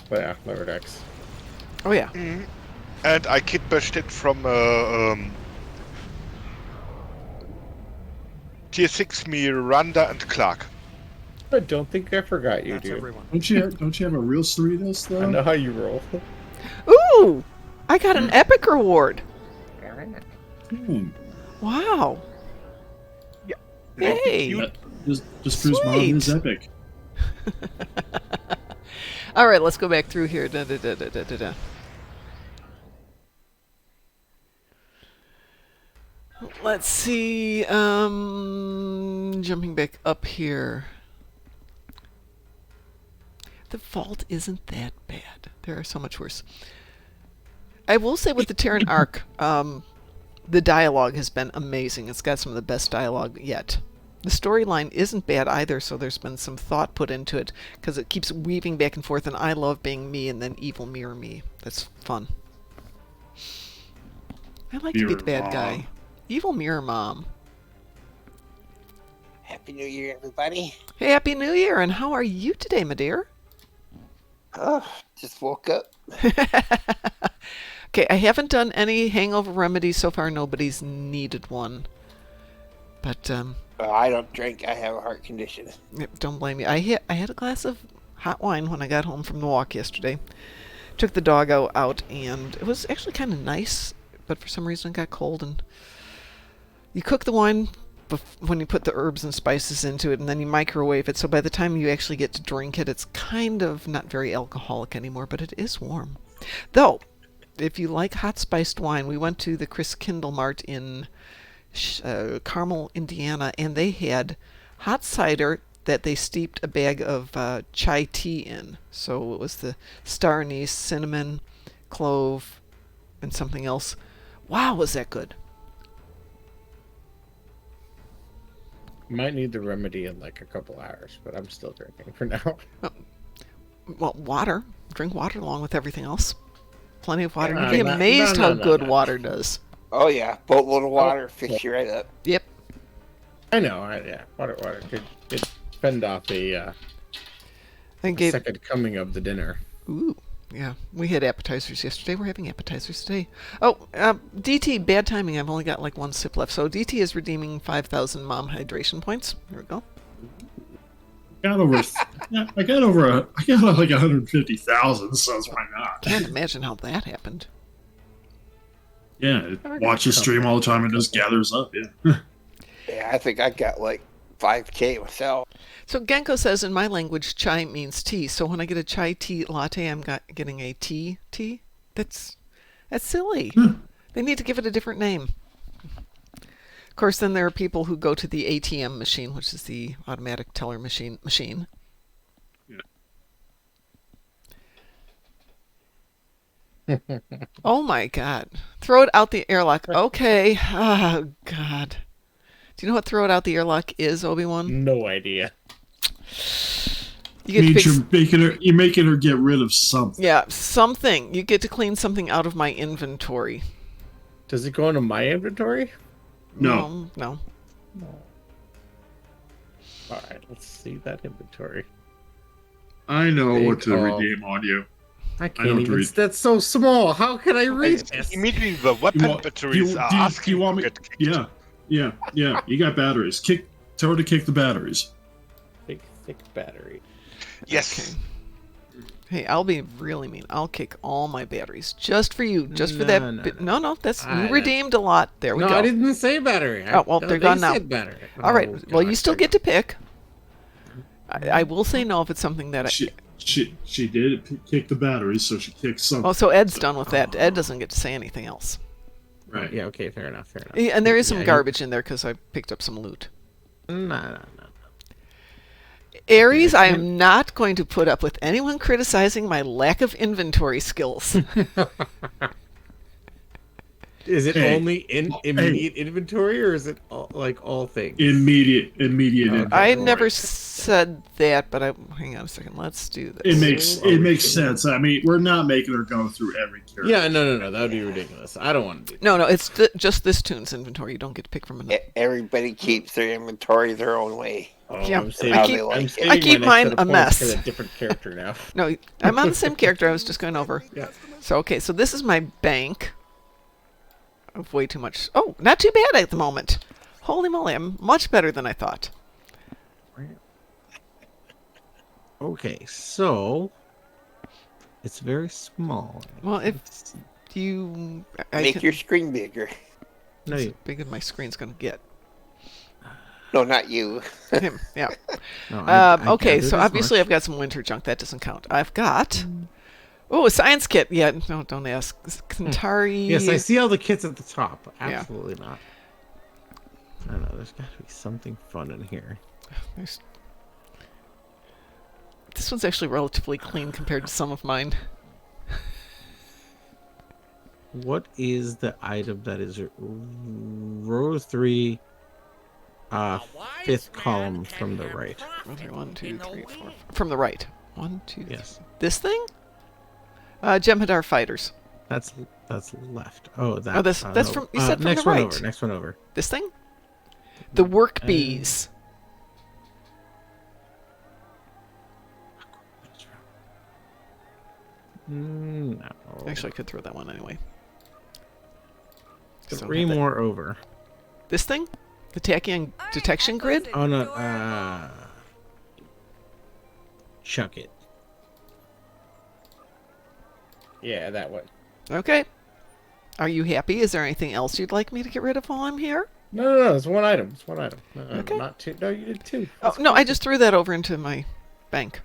But yeah, Lower Decks.
Oh, yeah.
And I kit bashed it from Tier 6 Miranda and Clark.
I don't think I forgot you, dude.
Don't you have a real Cerritos though?
I know how you roll.
Ooh! I got an epic reward. Wow.
Yeah.
Hey.
That just proves mom is epic.
All right, let's go back through here. Da, da, da, da, da, da, da. Let's see. Jumping back up here. The vault isn't that bad. There are so much worse. I will say with the Terran Arc, the dialogue has been amazing. It's got some of the best dialogue yet. The storyline isn't bad either, so there's been some thought put into it because it keeps weaving back and forth, and I love being me and then evil mirror me. That's fun. I like to be the bad guy. Evil mirror mom.
Happy New Year, everybody.
Happy New Year, and how are you today, my dear?
Oh, just woke up.
Okay, I haven't done any hangover remedies so far. Nobody's needed one. But,
I don't drink. I have a heart condition.
don't blame me. I had a glass of hot wine when I got home from the walk yesterday. Took the dog out, and it was actually kind of nice, but for some reason it got cold. And you cook the wine when you put the herbs and spices into it, and then you microwave it. So by the time you actually get to drink it, it's kind of not very alcoholic anymore, but it is warm. Though, if you like hot spiced wine, we went to the Chris Kindle Mart in Carmel, Indiana, and they had hot cider that they steeped a bag of chai tea in. So it was the star anise, cinnamon, clove, and something else. Wow, was that good.
Might need the remedy in like a couple hours, but I'm still drinking for now.
Well, water. Drink water along with everything else. Plenty of water.
No,
You'd be
no,
amazed
no,
how
no,
good
no.
water does.
Oh, yeah. Boatload of water fix you right up.
Yep.
I know. Yeah, water could fend off the second coming of the dinner.
Ooh, yeah. We had appetizers yesterday. We're having appetizers today. Oh, DT, bad timing. I've only got like one sip left. So DT is redeeming 5,000 mom hydration points. Here we go.
I got like 150,000, so why not?
Can't imagine how that happened.
Yeah, it watches stream all the time and just gathers up. Yeah.
Yeah, I think I got like 5K myself.
So Genko says in my language, chai means tea. So when I get a chai tea latte, I'm getting a tea. That's silly. They need to give it a different name. Of course, then there are people who go to the ATM machine, which is the automatic teller machine.
Yeah.
Oh my God. Throw it out the airlock. Okay. Oh God. Do you know what throw it out the airlock is, Obi-Wan?
No idea.
You get to
you're making her get rid of something.
Yeah, something. You get to clean something out of my inventory.
Does it go into my inventory?
No.
No.
All right, let's see that inventory.
I know what to redeem on you.
I
don't
can't even.
read.
That's so small. How can I read this?
Immediately the weapon batteries are asking
you want
to
me?
get kicked.
Yeah. You got batteries. Tell her to kick the batteries.
Big thick battery.
Yes.
Okay. Hey, I'll be really mean. I'll kick all my batteries just for you, just for that. No, that's you redeemed a lot. There we go.
I didn't say battery.
Oh well, they're gone now.
Battery.
All right. Well, you still get to pick. I will say no if it's something that
She did kick the batteries, so she kicked something.
Oh, so Ed's done with that. Ed doesn't get to say anything else.
Right.
Yeah. Okay. Fair enough.
Yeah, and there is some garbage in there because I picked up some loot.
No.
Aries, I am not going to put up with anyone criticizing my lack of inventory skills.
Is it only in immediate inventory, or is it all things?
Immediate inventory.
I never said that, but hang on a second. Let's do this.
It makes sense. I mean, we're not making her go through every character.
Yeah, no. That would be ridiculous. I don't want to do that.
No, it's just this tune's inventory. You don't get to pick from another.
Everybody keeps their inventory their own way.
Oh,
Yeah,
I
keep mine a mess.
For a different character now.
No, I'm on the same character. I was just going over.
Yeah.
So this is my bank. Of way too much. Oh, not too bad at the moment. Holy moly, I'm much better than I thought.
Okay, so it's very small.
Well, if you
make your screen bigger.
As big as my screen's going to get.
No, not you.
Him, yeah.
No, I
Okay,
gathered
so
as
obviously
much.
I've got some winter junk. That doesn't count. I've got... Oh, a science kit. Yeah, no, don't ask. Kantari.
Yes, I see all the kits at the top.
Yeah.
Absolutely not. I don't know. There's got to be something fun in here.
There's... This one's actually relatively clean compared to some of mine.
What is the item that is row 3, fifth column from the right?
Okay, 1, 2, 3, 4. From the right. 1, 2,
Yes.
3. This thing? Jem'Hadar fighters.
That's left. Oh, that.
Oh, that's
no.
from... You said from
next
the
one
right.
over. Next one over.
This thing? The work bees.
No.
Actually, I could throw that one anyway. So
3
have that-
more over.
This thing? The tachyon detection grid?
Oh no. Chuck it. Yeah, that one.
Okay. Are you happy? Is there anything else you'd like me to get rid of while I'm here?
No. It's one item. It's one item.
Okay.
Not 2. No, you did 2.
Oh, no, I just threw that over into my bank.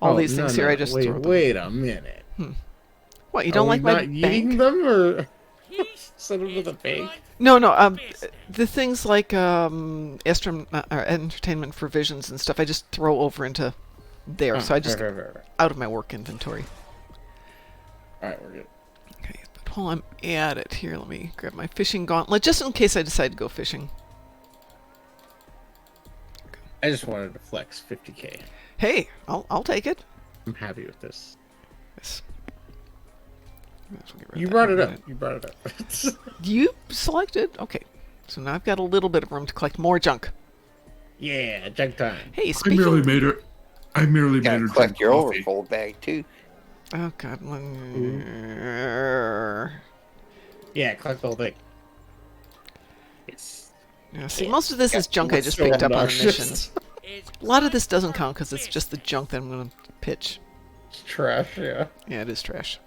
All these things here, I just threw them.
Wait a minute.
What, you don't like my
not eating
bank?
them or send them to the bank?
No, the things like entertainment for visions and stuff, I just throw over into there. So I just,
Right.
out of my work inventory.
Alright, we're good.
Okay, but while I'm at it here, let me grab my fishing gauntlet, just in case I decide to go fishing.
I just wanted to flex 50k.
Hey, I'll take it.
I'm happy with this.
Yes.
You brought it up. You brought it up.
You selected? Okay. So now I've got a little bit of room to collect more junk.
Yeah, junk time.
Hey,
I
speaking...
merely made her
Gotta
drink
collect your
coffee.
overfull bag too.
Oh, God.
Yeah, collect the whole thing. It's
Yeah, see, most of this is junk I just
so
picked up on a
obnoxious.
mission. A lot of this doesn't count because it's just the junk that I'm going to pitch.
It's trash, yeah.
Yeah, it is trash.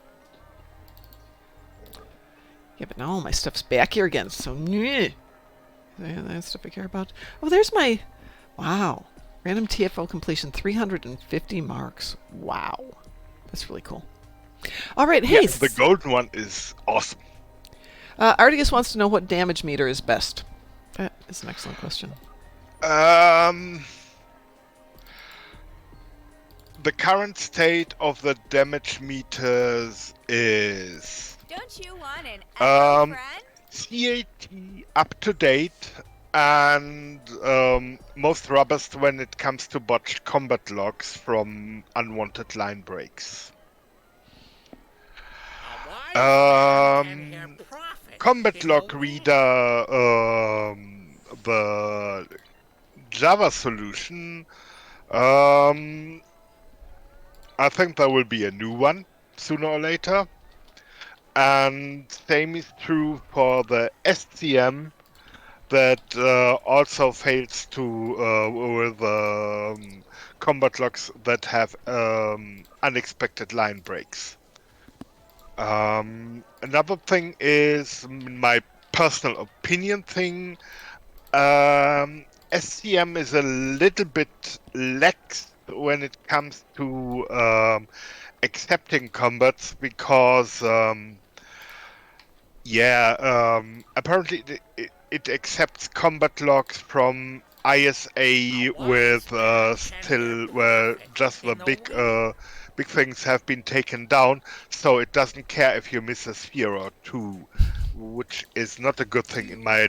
Yeah, but now all my stuff's back here again, so... Yeah, that's stuff I care about. Oh, there's my... Wow. Random TFO completion, 350 marks. Wow. That's really cool. All right, hey...
Yeah, the golden one is awesome.
Artigus wants to know what damage meter is best. That is an excellent question.
The current state of the damage meters is
Don't you want an extra friend?
CAT up to date and most robust when it comes to botched combat logs from unwanted line breaks. Combat log reader, the Java solution, I think there will be a new one sooner or later. And same is true for the SCM that also fails to with combat logs that have unexpected line breaks. Another thing is my personal opinion thing. SCM is a little bit lax when it comes to accepting combats because, apparently it accepts combat logs from ISA with still where just the big things have been taken down, so it doesn't care if you miss a sphere or two, which is not a good thing in my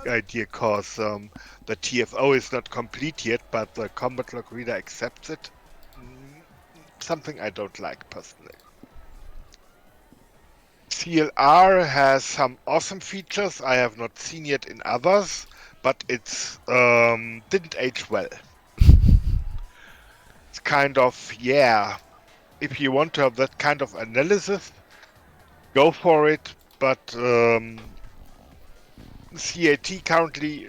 idea, cause the TFO is not complete yet, but the combat log reader accepts it. Something I don't like personally. CLR has some awesome features I have not seen yet in others, but it's didn't age well. It's kind of, yeah, if you want to have that kind of analysis, go for it, but CAT currently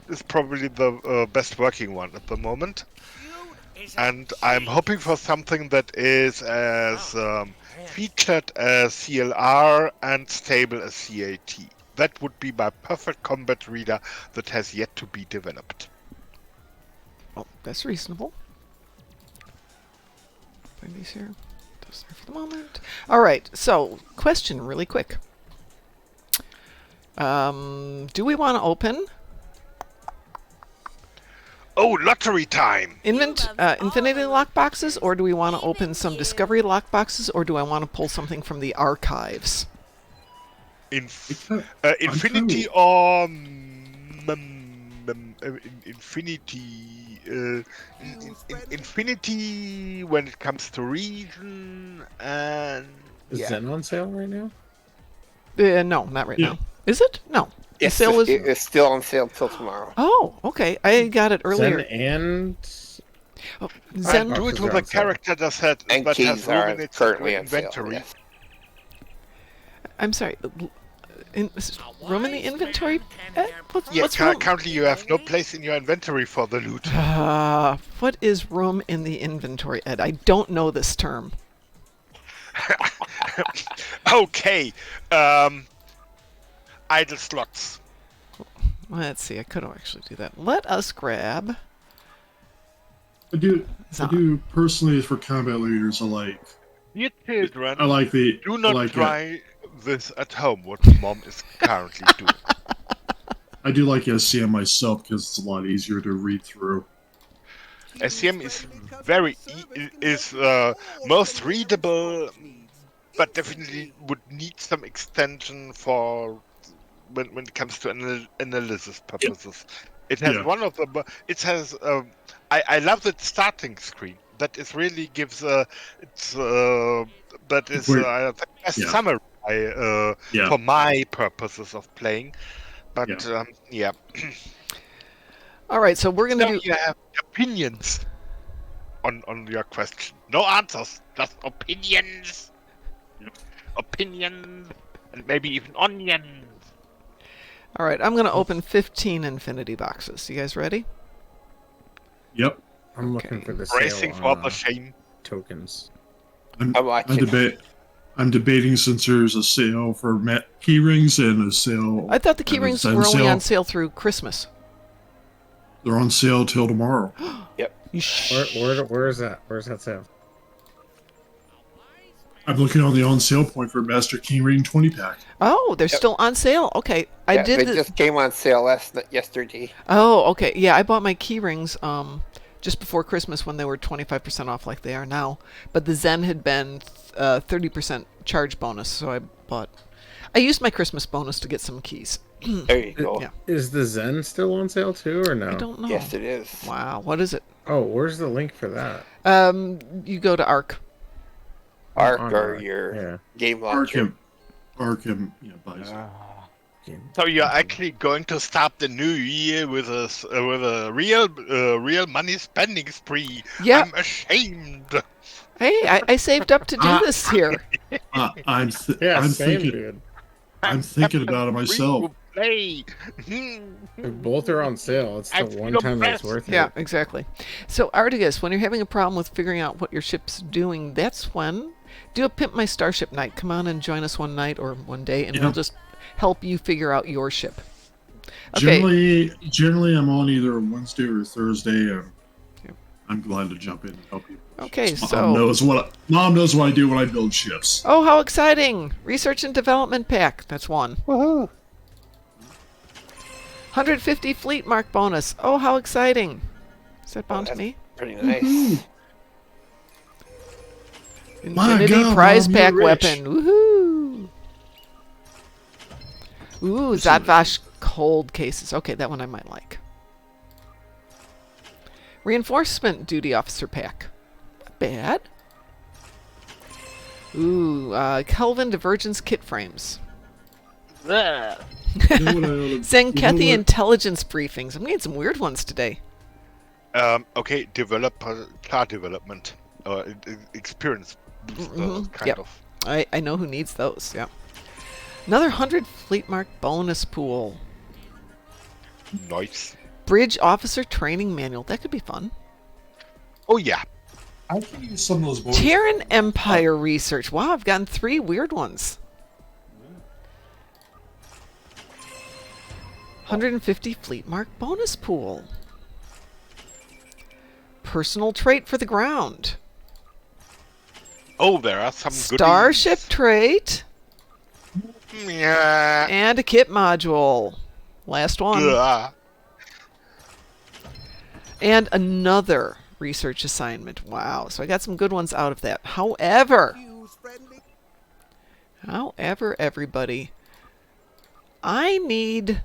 is probably the best working one at the moment. And I'm hoping for something that is as featured as CLR and stable as CAT. that would be my perfect combat reader that has yet to be developed.
Oh, that's reasonable. Bring these here. Those there for the moment. All right. So, question really quick. Do we want to open
Oh, lottery time!
Infinity lockboxes, or do we want to open some Discovery lockboxes, or do I want to pull something from the archives?
Infinity or Infinity when it comes to region and
Is Zen on sale right now?
No, not right now. Is it? No. The
Yes,
sale was.
it's still on sale till tomorrow.
Oh, okay. I got it earlier.
Zen and
Oh,
and
Zen.
do it
Boxes
with
are
a
on sale.
character that
And
has
keys
room
are
in its
currently on sale.
inventory.
Yes.
I'm sorry. Room in the inventory?
Yeah,
What's room?
currently you have no place in your inventory for the loot.
What is room in the inventory, Ed? I don't know this term.
Okay. Idle slots.
Let's see. I could actually do that. Let us grab.
I do
Zon.
personally for combat leaders.
Dear children,
I like the.
do
I
not
like
try this at home, what Mom is currently doing.
I do like SCM myself because it's a lot easier to read through.
SCM is most readable, but definitely would need some extension for when it comes to analysis purposes. It has
Yeah.
one of the. It has. I love the starting screen. That is really gives that is
Where-
the best
yeah.
summary
Yeah.
for my purposes of playing. But yeah.
All right. So we're going to
So
do.
you have opinions on your question. No answers, just opinions. Opinions, and maybe even onions.
All right. I'm going to open 15 infinity boxes. You guys ready?
Yep.
I'm
Okay.
looking for the
Racing
sale
for
on
the shame.
tokens.
I'm watching.
I'm debating since there's a sale for key rings and a sale.
I thought the key
and a
rings
Zen
were only
sale.
on sale through Christmas.
They're on sale till tomorrow.
You
Where is that? Where's that sale?
I'm looking on the on sale point for Master Key Ring 20 pack.
Oh, they're still on sale. Okay. I
Yeah,
did
they
the-
just came on sale yesterday.
Oh, okay. Yeah, I bought my key rings just before Christmas when they were 25% off like they are now. But the Zen had been 30% charge bonus, so I used my Christmas bonus to get some keys.
There you go.
Yeah.
Is the Zen still on sale too, or no?
I don't know.
Yes, it is.
Wow, what is it?
Oh, where's the link for that?
You go to ARC.
Arc
On
or
Arc,
your
yeah.
game launcher.
Arkham, buys it.
So you're actually going to start the new year with a real money spending spree.
Yeah.
I'm ashamed.
Hey, I saved up to do this here.
I'm
Same,
thinking.
dude.
I'm thinking about it myself.
Play.
Both are on sale. It's
I
the
feel
one time that's
impressed.
worth it.
Yeah, exactly. So, Artigus, when you're having a problem with figuring out what your ship's doing, that's when do a Pimp My Starship night. Come on and join us one night or one day, and we'll just help you figure out your ship. Okay.
Generally, I'm on either Wednesday or Thursday, and I'm glad to jump in and help you.
Okay,
Mom knows what I do when I build ships.
Oh, how exciting! Research and Development Pack. That's one.
Woohoo!
150 Fleet Mark bonus. Oh, how exciting! Is that bound to
that's
me?
Pretty nice.
Infinity
God,
Prize
Mom, you're
Pack
rich.
weapon. Woohoo! Ooh, Zadvash cold cases. Okay, that one I might like. Reinforcement Duty Officer Pack. Not bad. Ooh, Kelvin Divergence Kit Frames. Zenkethi Intelligence Briefings. I'm getting some weird ones today.
Okay, car development, experience booster, kind
Yep.
of.
I know who needs those, yeah. Another 100 Fleet Mark bonus pool.
Nice.
Bridge Officer Training Manual. That could be fun.
Oh yeah.
I can use some of those bonuses.
Terran Empire Research. Wow, I've gotten 3 weird ones. 150 fleet mark bonus pool. Personal trait for the ground.
Oh, there are some
Starship trait.
goodies. Yeah.
And a kit module. Last one.
Ugh.
And another research assignment. Wow. So I got some good ones out of that. However, everybody, I need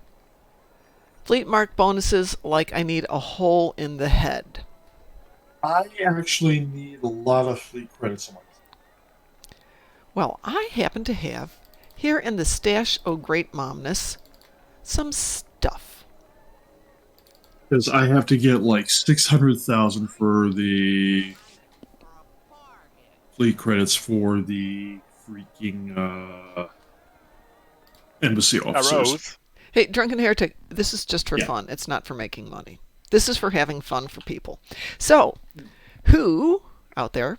fleet mark bonuses like I need a hole in the head.
I actually need a lot of fleet credits on my.
Well, I happen to have here in the stash o' great momness some stuff.
Because I have to get like 600,000 for the fleet credits for the freaking embassy officers.
Arrows.
Hey, Drunken Heretic, this is just for
Yeah.
fun. It's not for making money. This is for having fun for people. So, who out there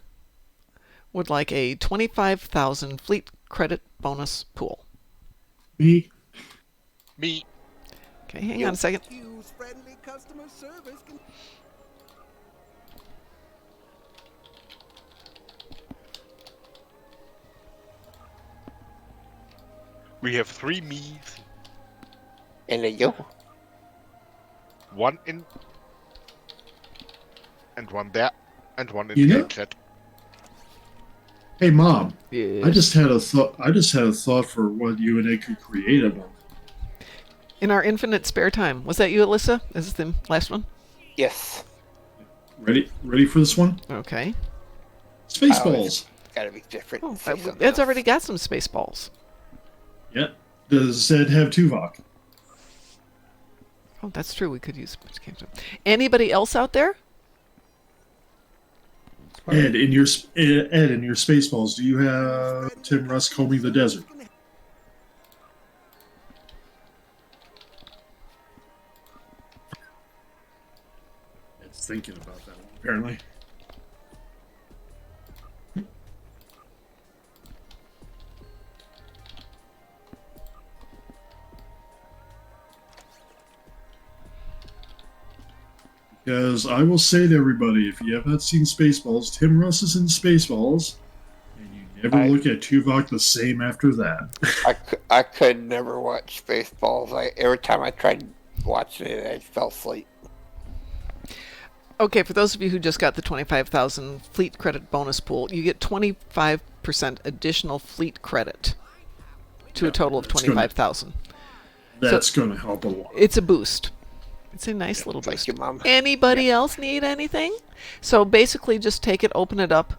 would like a 25,000 fleet credit bonus pool?
Me?
Me.
Okay, hang on a second.
We have 3 me's.
And a you.
1 in. And 1 there. And 1 in
You know-
the chat.
Hey, Mom.
Yes.
I just had a thought for what you and I could create of them.
In our infinite spare time. Was that you, Alyssa? Is this the last one?
Yes.
Ready for this one?
Okay.
Spaceballs.
Gotta be different.
Oh,
Say something
it's
else.
already got some space balls.
Yeah. Does it have Tuvok?
Oh, that's true. We could use. Anybody else out there?
Ed, in your Spaceballs, do you have Tim Russ combing the desert? Ed's thinking about that one, apparently. Because I will say to everybody, if you have not seen Spaceballs, Tim Russ is in Spaceballs, and you never look at Tuvok the same after that.
I could never watch Spaceballs. Every time I tried watching it, I fell asleep.
Okay, for those of you who just got the 25,000 fleet credit bonus pool, you get 25% additional fleet credit to a total of 25,000.
That's going to help a lot.
It's a boost. It's a nice little
Thank
boost.
you, Mom.
Anybody else need anything? So basically just take it, open it up,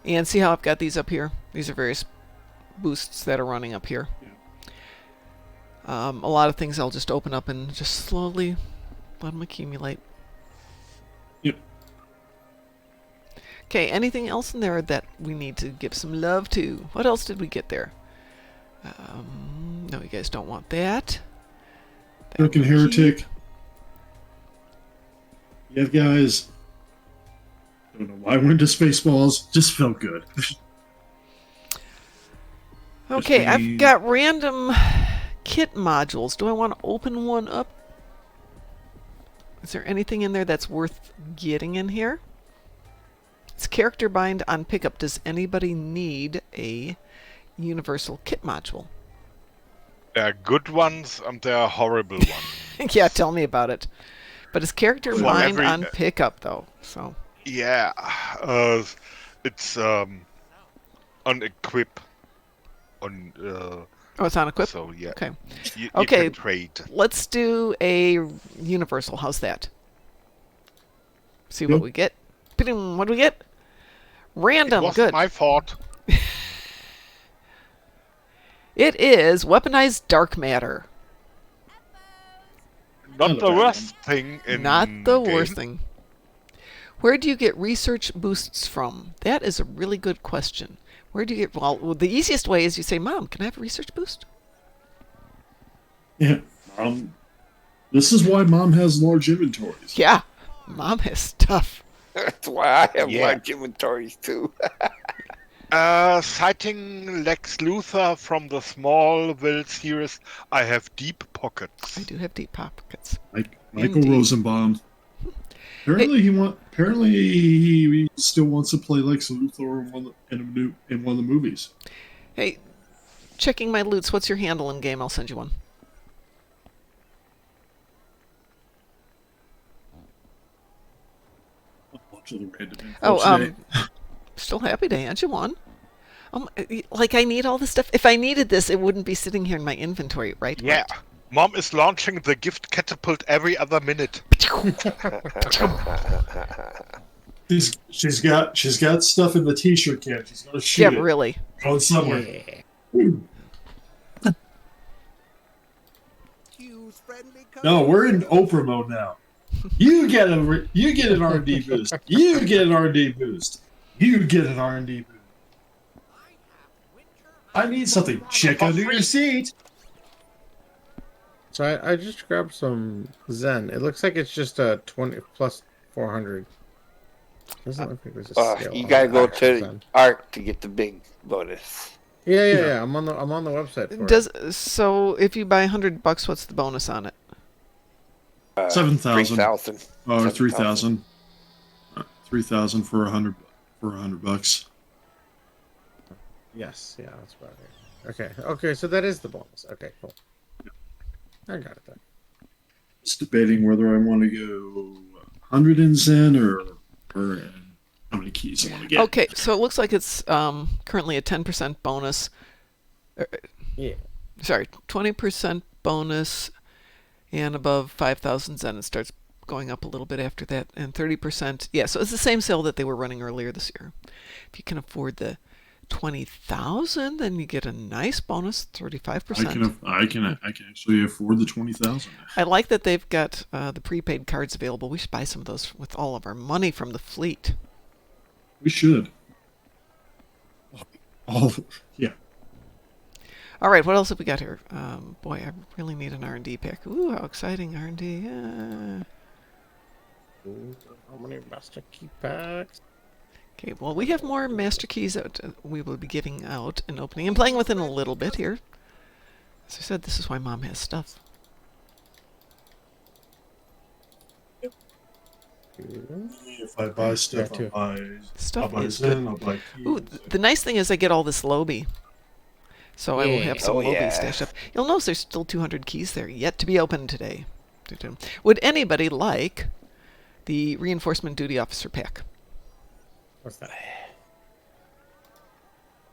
and see how I've got these up here. These are various boosts that are running up here. A lot of things I'll just open up and just slowly let them accumulate.
Yep.
Okay, anything else in there that we need to give some love to? What else did we get there? No, you guys don't want that.
Drunken Heretic. Yeah, guys. Don't know why I went to Spaceballs. Just felt good.
Okay, I've
need-
got random kit modules. Do I want to open one up? Is there anything in there that's worth getting in here? It's character bind on pickup. Does anybody need a universal kit module?
There are good ones and there are horrible ones.
Yeah, tell me about it. But it's character
For
bind
every-
on pickup, though. So
Yeah. It's on equip. On
oh, it's on equip.
So yeah.
Okay,
You
Okay.
can trade.
let's do a universal. How's that? See what
Yep.
we get. Ba-dum, what do we get?
It
Random.
was
Good.
my fault.
It is weaponized dark matter.
Not
Not
the
a bad
worst thing in
Not the
game.
worst thing. Where do you get research boosts from? That is a really good question. Where do you get? Well, the easiest way is you say, "Mom, can I have a research boost?"
Yeah. This is why Mom has large inventories.
Yeah, Mom has stuff.
That's why I have
Yeah.
large inventories too.
Citing Lex Luthor from the Smallville series, I have deep pockets.
I do have deep pockets.
Michael
Indeed.
Rosenbaum. Apparently, he still wants to play Lex Luthor in one of the movies.
Hey, checking my loots. What's your handle in game? I'll send you one.
A bunch of the random info
Oh,
today.
still happy to hand you one. Like I need all this stuff. If I needed this, it wouldn't be sitting here in my inventory, right?
Yeah. Mom is launching the gift catapult every other minute.
She's got stuff in the t-shirt can. She's gonna shoot
Yeah,
it.
really.
Going somewhere. No, we're in Oprah mode now. You get an R&D boost. You get an R&D boost. You get an R&D boost. I need something. Check under your seat.
So I just grabbed some Zen. It looks like it's just a 20 plus 400. Doesn't look like there's a skill.
You
on
gotta
the
go
actual
to
Zen.
Arc to get the big bonus.
Yeah. I'm on the website for it.
So if you buy $100, what's the bonus on it?
7,000.
3,000.
Or 3,000. 3,000 for $100 bucks.
Yes, yeah, that's about it. Okay, so that is the bonus. Okay, cool. I got it then.
Just debating whether I want to go 100 in Zen or how many keys I want to get.
Okay, so it looks like it's currently a 10% bonus.
Yeah.
Sorry, 20% bonus, and above 5,000 Zen, it starts going up a little bit after that, and 30%. Yeah, so it's the same sale that they were running earlier this year. If you can afford the 20,000, then you get a nice bonus, 35%.
I can actually afford the 20,000.
I like that they've got the prepaid cards available. We should buy some of those with all of our money from the fleet.
We should. Yeah.
All right, what else have we got here? Boy, I really need an R&D pack. Ooh, how exciting, R&D.
How many master key packs?
Okay, well, we have more master keys that we will be giving out and opening and playing with in a little bit here. As I said, this is why Mom has stuff.
If I buy stuff, I'll buy
Stuff is
Zen,
good.
I'll buy keys.
Ooh, the nice thing is I get all this Lobby. So I will have some Lobby stashed up. You'll notice there's still 200 keys there yet to be opened today. Would anybody like the Reinforcement Duty Officer pack?
What's that?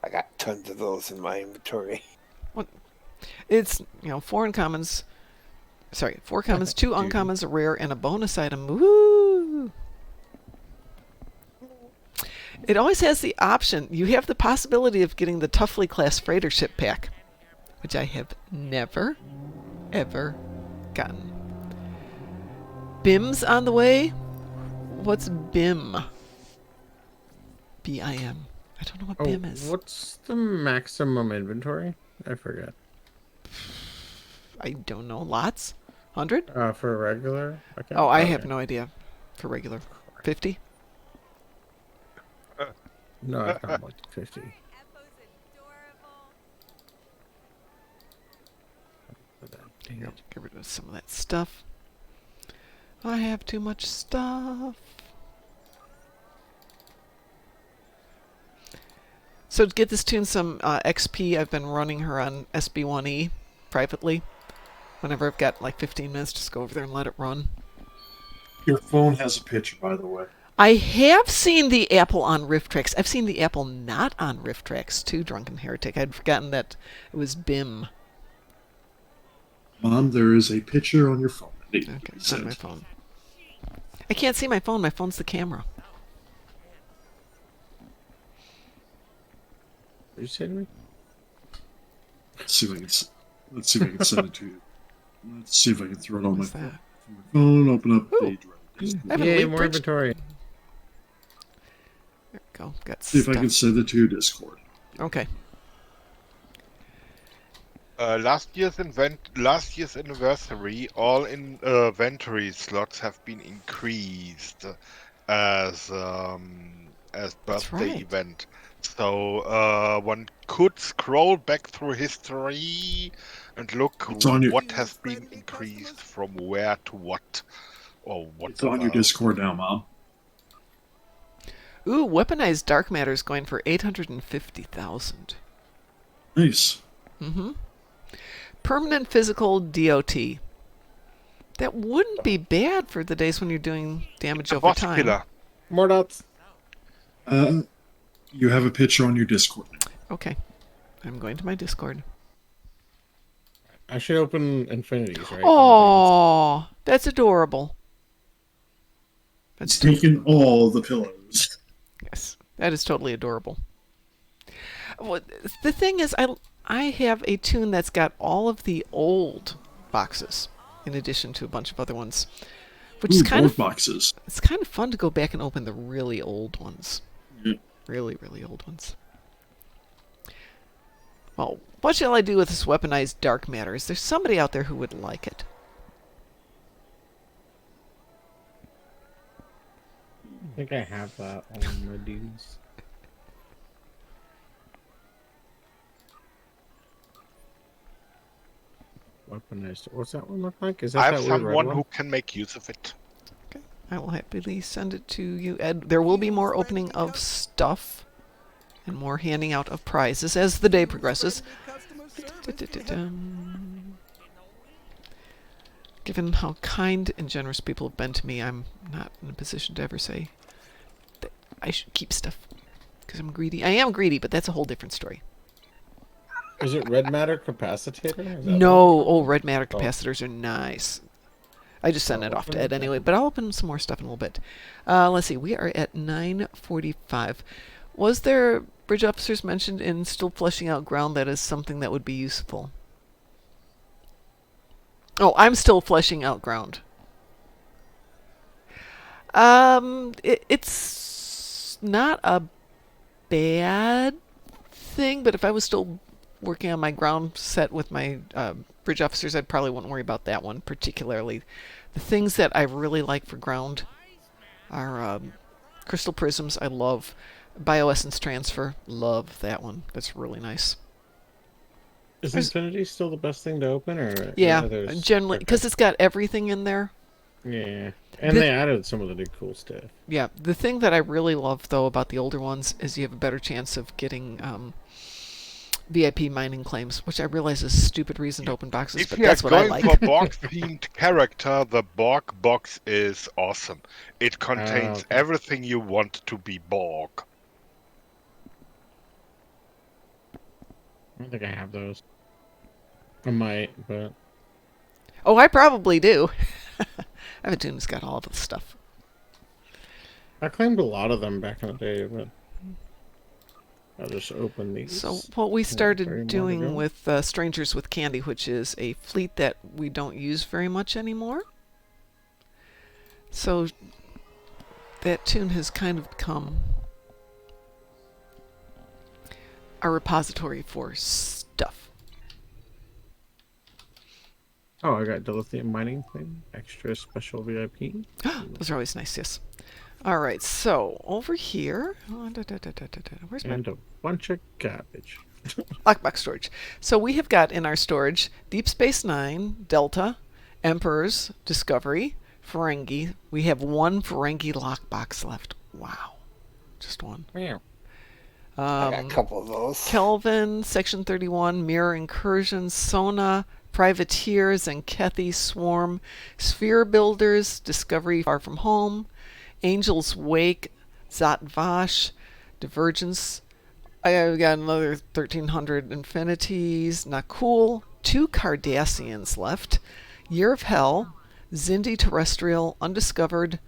I got tons of those in my inventory.
What? It's, 4 uncommons. Sorry, 4 commons, 2 uncommons, a rare, and a bonus item. Woo! It always has the option. You have the possibility of getting the Toughly class freighter ship pack, which I have never, ever gotten. BIM's on the way. What's BIM? B-I-M. I don't know what BIM is.
What's the maximum inventory? I forget.
I don't know. Lots? 100?
For a regular account?
Oh, I have no idea. For regular. 50?
No, I got like 50.
Get rid of some of that stuff. I have too much stuff. So to get this tune some XP, I've been running her on SB1E privately. Whenever I've got like 15 minutes, just go over there and let it run.
Your phone has a picture, by the way.
I have seen the Apple on Rift Tracks. I've seen the Apple not on Rift Tracks too, Drunken Heretic. I'd forgotten that it was BIM.
Mom, there is a picture on your phone.
Okay, it's on my phone. I can't see my phone. My phone's the camera.
What did you say to me?
Let's see if I can send it to you. Let's see if I can throw it on
What's
my
that?
phone. Open up
Ooh.
the
Yay, more inventory.
There we go. Got
See
stuff.
if I can send it to your Discord.
Okay.
Last year's anniversary, all inventory slots have been increased as birthday
right.
event. So one could scroll back through history and look
It's on your-
what has been increased from where to what, or what.
It's on your Discord now, Mom.
Ooh, weaponized dark matter is going for 850,000.
Nice.
Mm-hmm. Permanent physical DOT. That wouldn't be bad for the days when you're doing damage over
Boss
time.
killer.
More dots.
You have a picture on your Discord.
Okay. I'm going to my Discord.
I should open infinities, right?
Oh, that's adorable.
It's taken all the pillows.
Yes, that is totally adorable. Well, the thing is, I have a tune that's got all of the old boxes, in addition to a bunch of other ones, which is kind of
boxes.
It's kind of fun to go back and open the really old ones.
Yeah.
Really, really old ones. Well, what shall I do with this weaponized dark matter? Is there somebody out there who would like it?
I think I have that on my dudes. Weaponized. What's that one look like? Is that
I have
that weird red
someone
one?
who can make use of it.
Okay, I will happily send it to you, Ed. There will be more opening of stuff and more handing out of prizes as the day progresses. Given how kind and generous people have been to me, I'm not in a position to ever say that I should keep stuff because I'm greedy. I am greedy, but that's a whole different story.
Is it red matter capacitator? Is that
No,
what-
oh, red matter capacitors are nice. I just sent it off to Ed anyway, but I'll open some more stuff in a little bit. Let's see, we are at 9:45. Was there bridge officers mentioned in still fleshing out ground that is something that would be useful? Oh, I'm still fleshing out ground. It's not a bad thing, but if I was still working on my ground set with my bridge officers, I probably wouldn't worry about that one particularly. The things that I really like for ground are crystal prisms. I love bioessence transfer. Love that one. That's really nice.
Is Infinity still the best thing to open, or
Yeah,
others?
generally because it's got everything in there.
Yeah, and they added some of the new cool stuff.
Yeah, the thing that I really love though about the older ones is you have a better chance of getting VIP mining claims, which I realize is a stupid reason to open boxes,
If
but
you are
that's what I
going
like.
for Borg-themed character, the Borg box is awesome. It contains
okay.
everything you want to be Borg.
I don't think I have those. I might, but
Oh, I probably do. I have a tune that's got all of the stuff.
I claimed a lot of them back in the day, but I'll just open these.
So what we
very
started
long
doing
ago.
with Strangers with Candy, which is a fleet that we don't use very much anymore. So that tune has kind of become a repository for stuff.
Oh, I got dilithium mining thing, extra special VIP.
Those are always nice, yes. All right, so over here, where's my
And a bunch of garbage.
lockbox storage? So we have got in our storage Deep Space Nine, Delta, Emperors, Discovery, Ferengi. We have one Ferengi lockbox left. Wow, just one.
Meow.
I got a couple of those.
Kelvin, Section 31, Mirror Incursion, Sona, Privateers, and Kethy Swarm, Sphere Builders, Discovery Far From Home, Angel's Wake, Zat Vash, Divergence. I got another 1300 Infinities, Nakul, 2 Cardassians left, Year of Hell, Zindi Terrestrial, Undiscovered,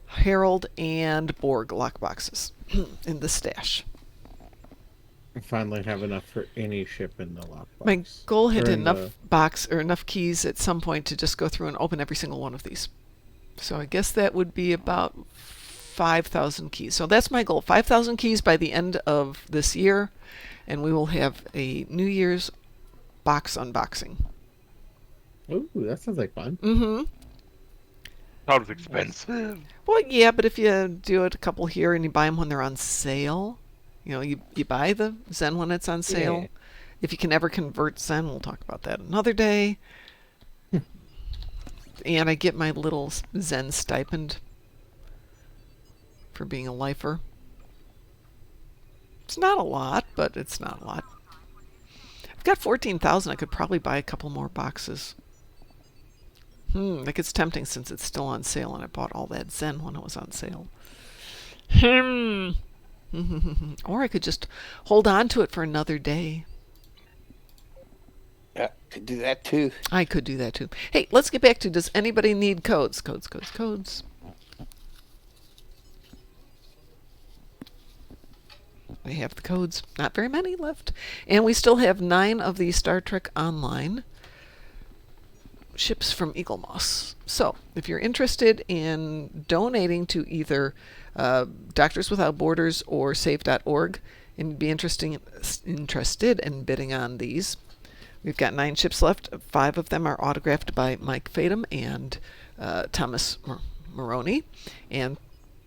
Herald, and Borg lockboxes in the stash.
I finally have enough for any ship in the lockbox.
My goal had
Or in
enough
the-
box or enough keys at some point to just go through and open every single one of these. So I guess that would be about 5,000 keys. So that's my goal, 5,000 keys by the end of this year, and we will have a New Year's box unboxing.
Ooh, that sounds like fun.
Mm-hmm.
Sounds expensive.
Well, yeah, but if you do it a couple here and you buy them when they're on sale, you buy the Zen when it's on sale.
Yeah.
If you can ever convert Zen, we'll talk about that another day. And I get my little Zen stipend for being a lifer. It's not a lot, but it's not a lot. I've got 14,000. I could probably buy a couple more boxes. That gets tempting since it's still on sale, and I bought all that Zen when it was on sale. Or I could just hold on to it for another day.
Yeah, could do that too.
I could do that too. Hey, let's get back to, does anybody need codes? Codes. We have the codes. Not very many left. And we still have 9 of the Star Trek Online ships from Eagle Moss. So, if you're interested in donating to either Doctors Without Borders or Save.org and be interested in bidding on these, we've got 9 ships left. 5 of them are autographed by Mike Fadum and Thomas Maroney, and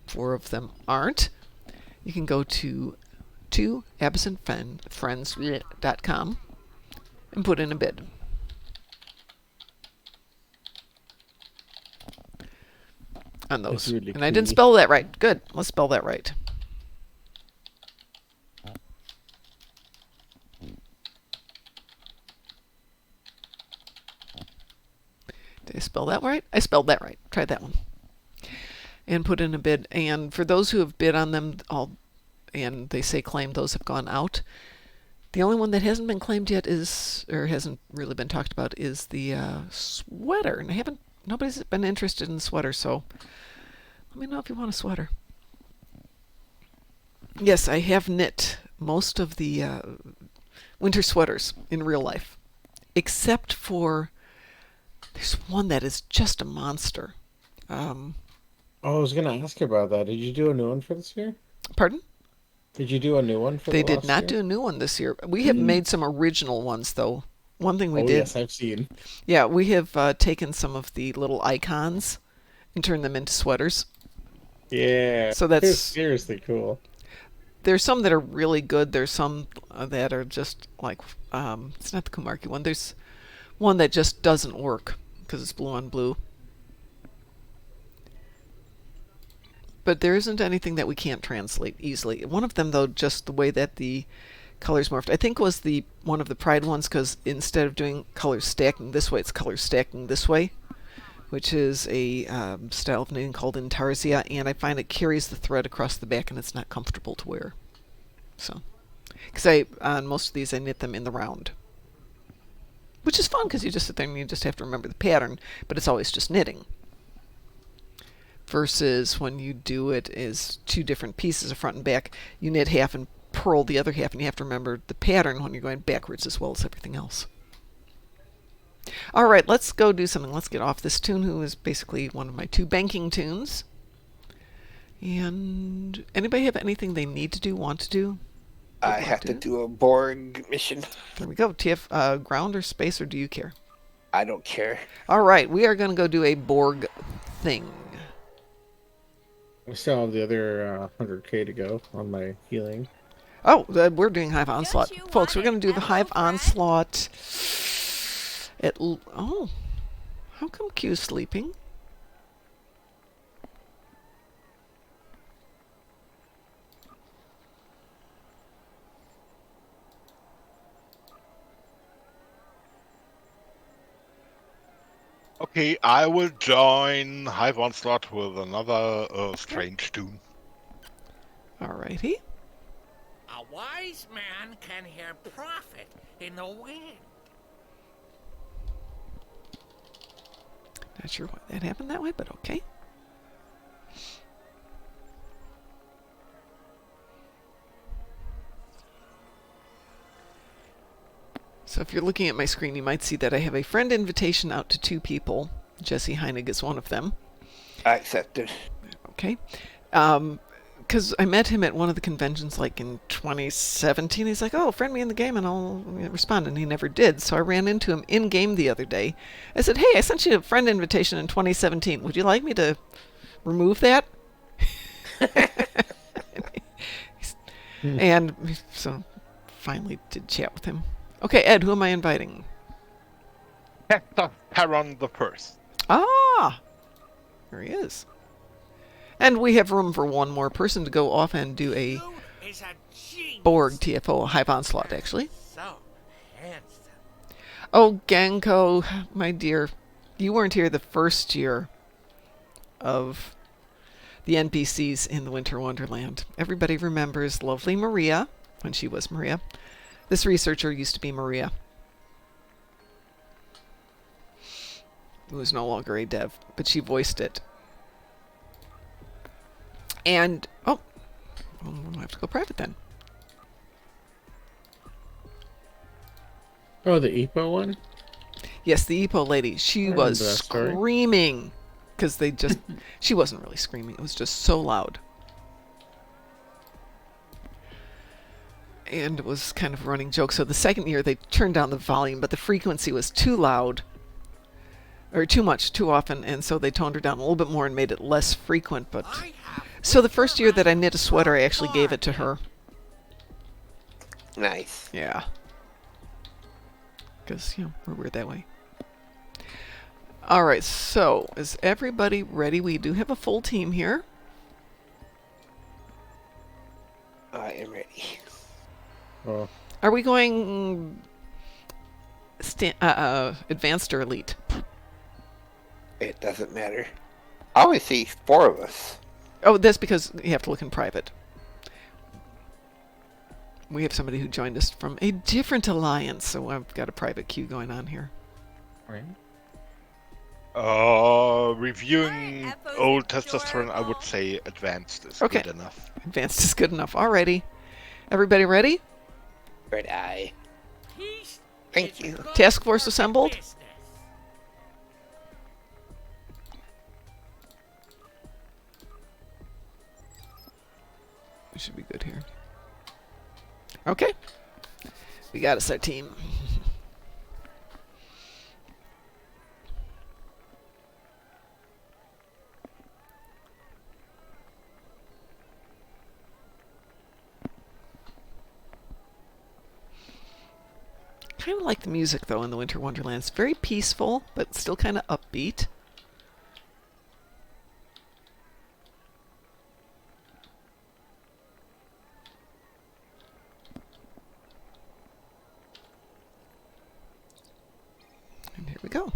4 of them aren't. You can go to absentfriends.com and put in a bid. On those.
Really
and I didn't spell that right. Good. Let's spell that right. Did I spell that right? I spelled that right. Try that one. And put in a bid. And for those who have bid on them, and they say claim, those have gone out. The only one that hasn't been claimed yet hasn't really been talked about, is the sweater. And nobody's been interested in the sweater, so let me know if you want a sweater. Yes, I have knit most of the winter sweaters in real life, except for there's one that is just a monster.
I was going to ask you about that. Did you do a new one for this year?
Pardon?
Did you do a new one for
They
the
did
last
not
year?
do a new one this year. We have made some original ones, though. One thing we did.
Yes, I've seen.
Yeah, we have taken some of the little icons and turned them into sweaters.
Yeah.
So that's
it's seriously cool.
There's some that are really good. There's some that are just like, it's not the Kumarki one. There's one that just doesn't work because it's blue on blue. But there isn't anything that we can't translate easily. One of them, though, just the way that the colors morphed, I think was one of the Pride ones, because instead of doing colors stacking this way, it's colors stacking this way, which is a style of knitting called intarsia, and I find it carries the thread across the back and it's not comfortable to wear. So, because on most of these I knit them in the round, which is fun because you just sit there and you just have to remember the pattern, but it's always just knitting. Versus when you do it as 2 different pieces of front and back, you knit half and purl the other half, and you have to remember the pattern when you're going backwards as well as everything else. All right, let's go do something. Let's get off this tune, who is basically one of my 2 banking tunes. And anybody have anything they need to do, want to do?
I have to do a Borg mission.
There we go. TF, ground or space, or do you care?
I don't care.
All right, we are going to go do a Borg thing.
I still have the other 100k to go on my healing.
Oh, we're doing Hive Onslaught.
you
Folks, we're
want
going to do
an
the Hive
elbow friend?
Onslaught. How come Q's sleeping?
Okay, I will join Hive Onslaught with another strange tune.
Alrighty.
A wise man can hear profit in the wind.
Not sure why that happened that way, but okay. So if you're looking at my screen, you might see that I have a friend invitation out to 2 people. Jesse Heinig is one of them.
I accepted.
Okay. Because I met him at one of the conventions like in 2017. He's like, oh, friend me in the game and I'll respond. And he never did. So I ran into him in-game the other day. I said, hey, I sent you a friend invitation in 2017. Would you like me to remove that? And so finally did chat with him. Okay, Ed, who am I inviting?
Hector Perron the First.
Ah, there he is. And we have room for one more person to go off and do a
You is a genius.
Borg TFO, Hive Onslaught, actually.
So handsome.
Oh, Ganko, my dear, you weren't here the first year of the NPCs in the Winter Wonderland. Everybody remembers lovely Maria, when she was Maria. This researcher used to be Maria, who is no longer a dev, but she voiced it. And, oh, well, we'll have to go private then.
Oh, the EPO one?
Yes, the EPO lady. She
remember
was
that story.
screaming because they just, she wasn't really screaming. It was just so loud. And it was kind of a running joke. So the second year they turned down the volume, but the frequency was too loud. Or too much, too often, and so they toned her down a little bit more and made it less frequent. But so the first year that I knit a sweater, I actually gave it to her.
Nice.
Yeah. Because, you know, we're weird that way. Alright, so is everybody ready? We do have a full team here.
I am ready.
Oh,
Are we going advanced or elite?
It doesn't matter. I always see 4 of us.
Oh, that's because you have to look in private. We have somebody who joined us from a different alliance, so I've got a private queue going on here.
right.
Reviewing
Alright, FO's
old testosterone, I would
adorable.
say advanced is
Okay.
good enough.
Advanced is good enough. Alrighty. Everybody ready?
Red eye.
Peace
Thank
is
you.
good
Task force
for
assembled?
business.
We should be good here. Okay. We got us our team. Kind of like the music, though, in the Winter Wonderland. It's very peaceful, but still kind of upbeat. And here we go.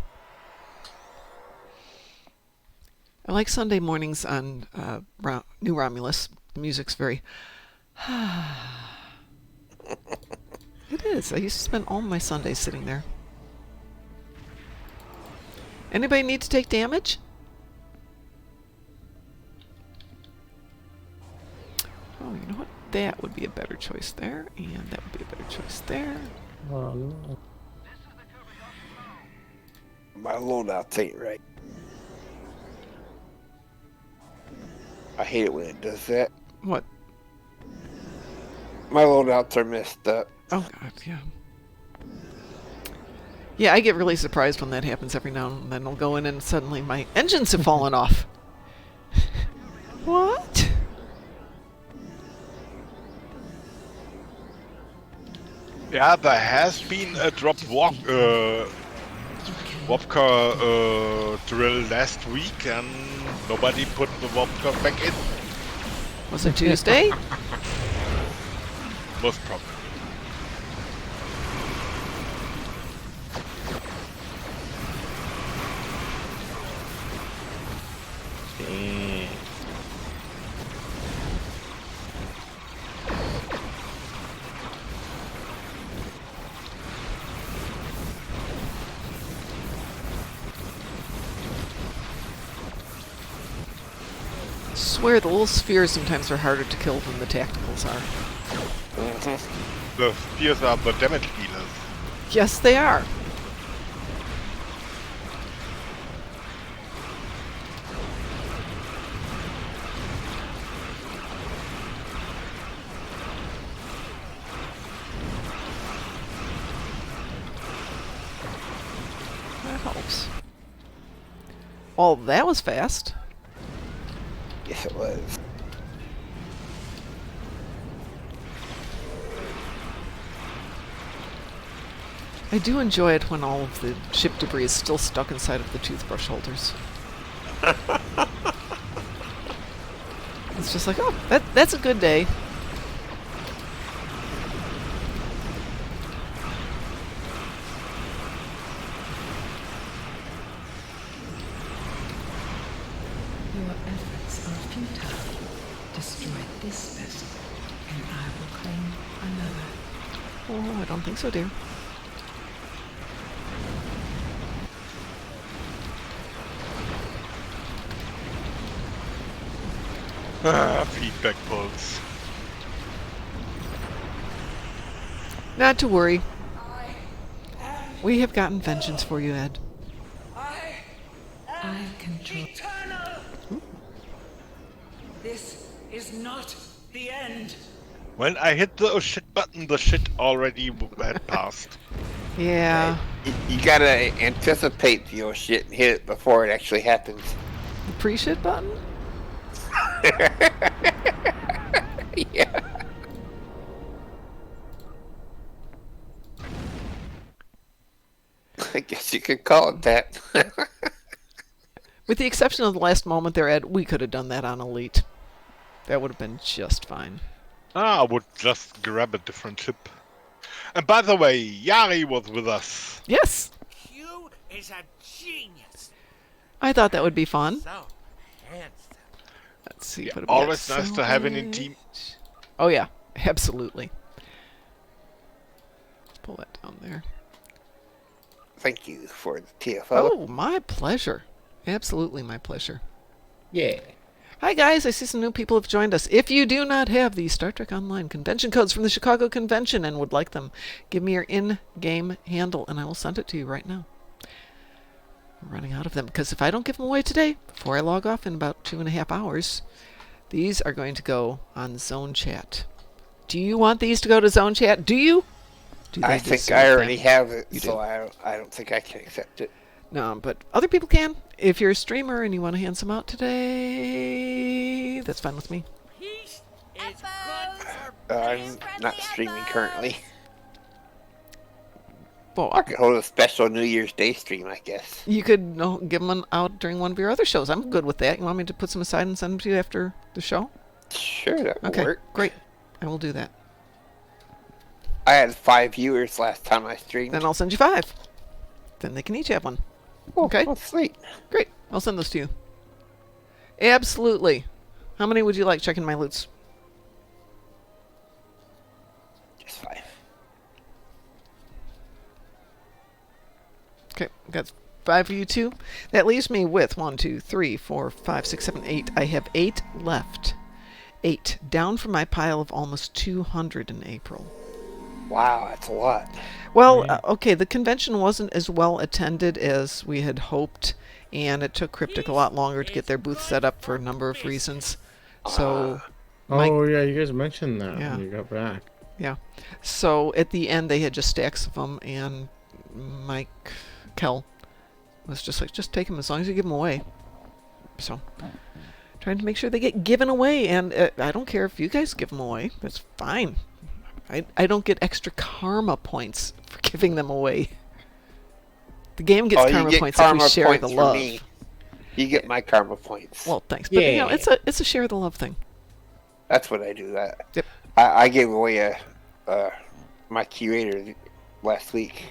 I like Sunday mornings on New Romulus. The music's very... It is. I used to spend all my Sundays sitting there. Anybody need to take damage? Oh, you know what? That would be a better choice there, and that would be a better choice there.
Oh, no.
My loadouts ain't right. I hate it when it does that.
What?
My loadouts are messed up.
Oh, God, yeah. Yeah, I get really surprised when that happens every now and then. I'll go in and suddenly my engines have fallen off. What?
Yeah, there has been a dropped Wopka drill last week, and nobody put the Wopka back in.
Was it Tuesday?
Most probably.
Swear the little spheres sometimes are harder to kill than the tacticals are.
The spears are the damage dealers.
Yes, they are. That helps. Well, that was fast.
Yes, it was.
I do enjoy it when all of the ship debris is still stuck inside of the toothbrush holders. It's just like, oh, that's a good day.
Your efforts are futile. Destroy this vessel, and I will claim another.
Oh, I don't think so, dear.
Feedback pulse.
Not to worry. We have gotten vengeance for you, Ed.
I control. This is not the end.
When I hit the oh shit button, the shit already had passed.
Yeah.
You gotta anticipate your shit and hit it before it actually happens.
The pre-shit button?
Yeah. I guess you could call it that.
With the exception of the last moment there, Ed, we could have done that on Elite. That would have been just fine.
I would just grab a different ship. And by the way, Yari was with us.
Yes!
Q is a genius.
I thought that would be fun.
So handsome.
Let's see.
Yeah,
what do we got?
always nice to have an team.
Oh, yeah. Absolutely. Let's pull that down there.
Thank you for the TFO.
Oh, my pleasure. Absolutely my pleasure.
Yeah.
Hi guys, I see some new people have joined us. If you do not have the Star Trek Online convention codes from the Chicago Convention and would like them, give me your in-game handle and I will send it to you right now. I'm running out of them because if I don't give them away today, before I log off in about 2.5 hours, these are going to go on Zone Chat. Do you want these to go to Zone Chat? Do you? Do
I
they
think
deserve
I already
them?
have it,
You
so
do.
I don't think I can accept it.
No, but other people can. If you're a streamer and you want to hand some out today, that's fine with me.
Peace is good for
I'm not streaming currently.
Well,
I could hold a special New Year's Day stream, I guess.
you could give them out during one of your other shows. I'm good with that. You want me to put some aside and send them to you after the show?
Sure, that will
Okay,
work.
great. I will do that.
I had 5 viewers last time I streamed.
Then I'll send you 5. Then they can each have one.
Oh,
Okay.
oh, sweet.
Great. I'll send those to you. Absolutely. How many would you like checking my loots?
Just 5.
Okay, got 5 for you too. That leaves me with 1, 2, 3, 4, 5, 6, 7, 8. I have 8 left. 8. Down from my pile of almost 200 in April.
Wow, that's a lot.
Well, okay, the convention wasn't as well attended as we had hoped, and it took Cryptic a lot longer to get their booth set up for a number of reasons. So,
Oh, yeah, you guys mentioned that
Yeah.
when you got back.
yeah. So at the end, they had just stacks of them, and Mike Kell was just like, just take them as long as you give them away. So, trying to make sure they get given away, and I don't care if you guys give them away. That's fine. I don't get extra karma points for giving them away. The game gets karma
you get
points
karma
if we share
points
the
for
love.
me. You get my karma points.
Well, thanks, but you know,
Yeah.
it's a share the love thing.
That's what I do. That.
Yep.
I gave away my curator last week.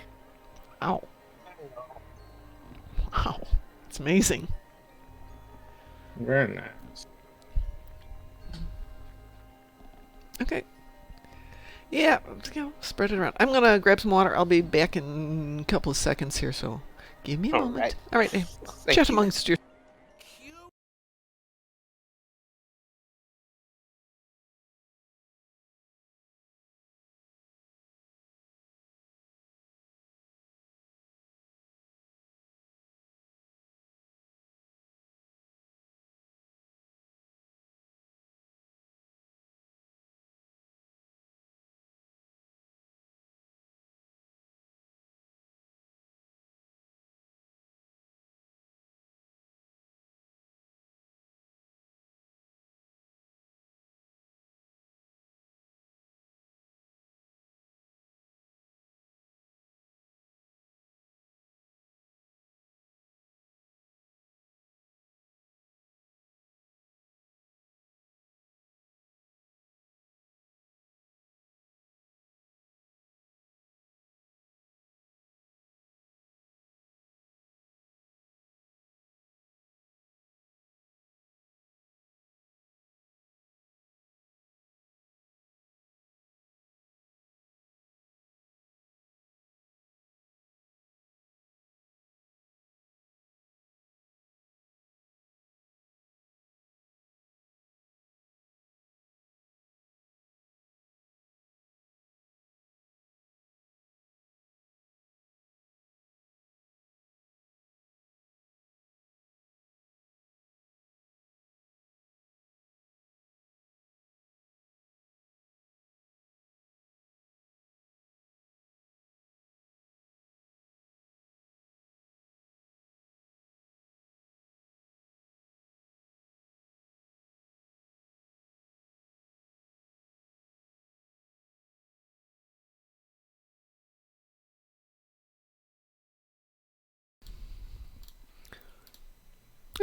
Ow. Wow. It's amazing.
Very nice.
Okay. Yeah, spread it around. I'm going to grab some water. I'll be back in a couple of seconds here, so give me a moment.
right.
All right.
Thank
Chat
you.
amongst your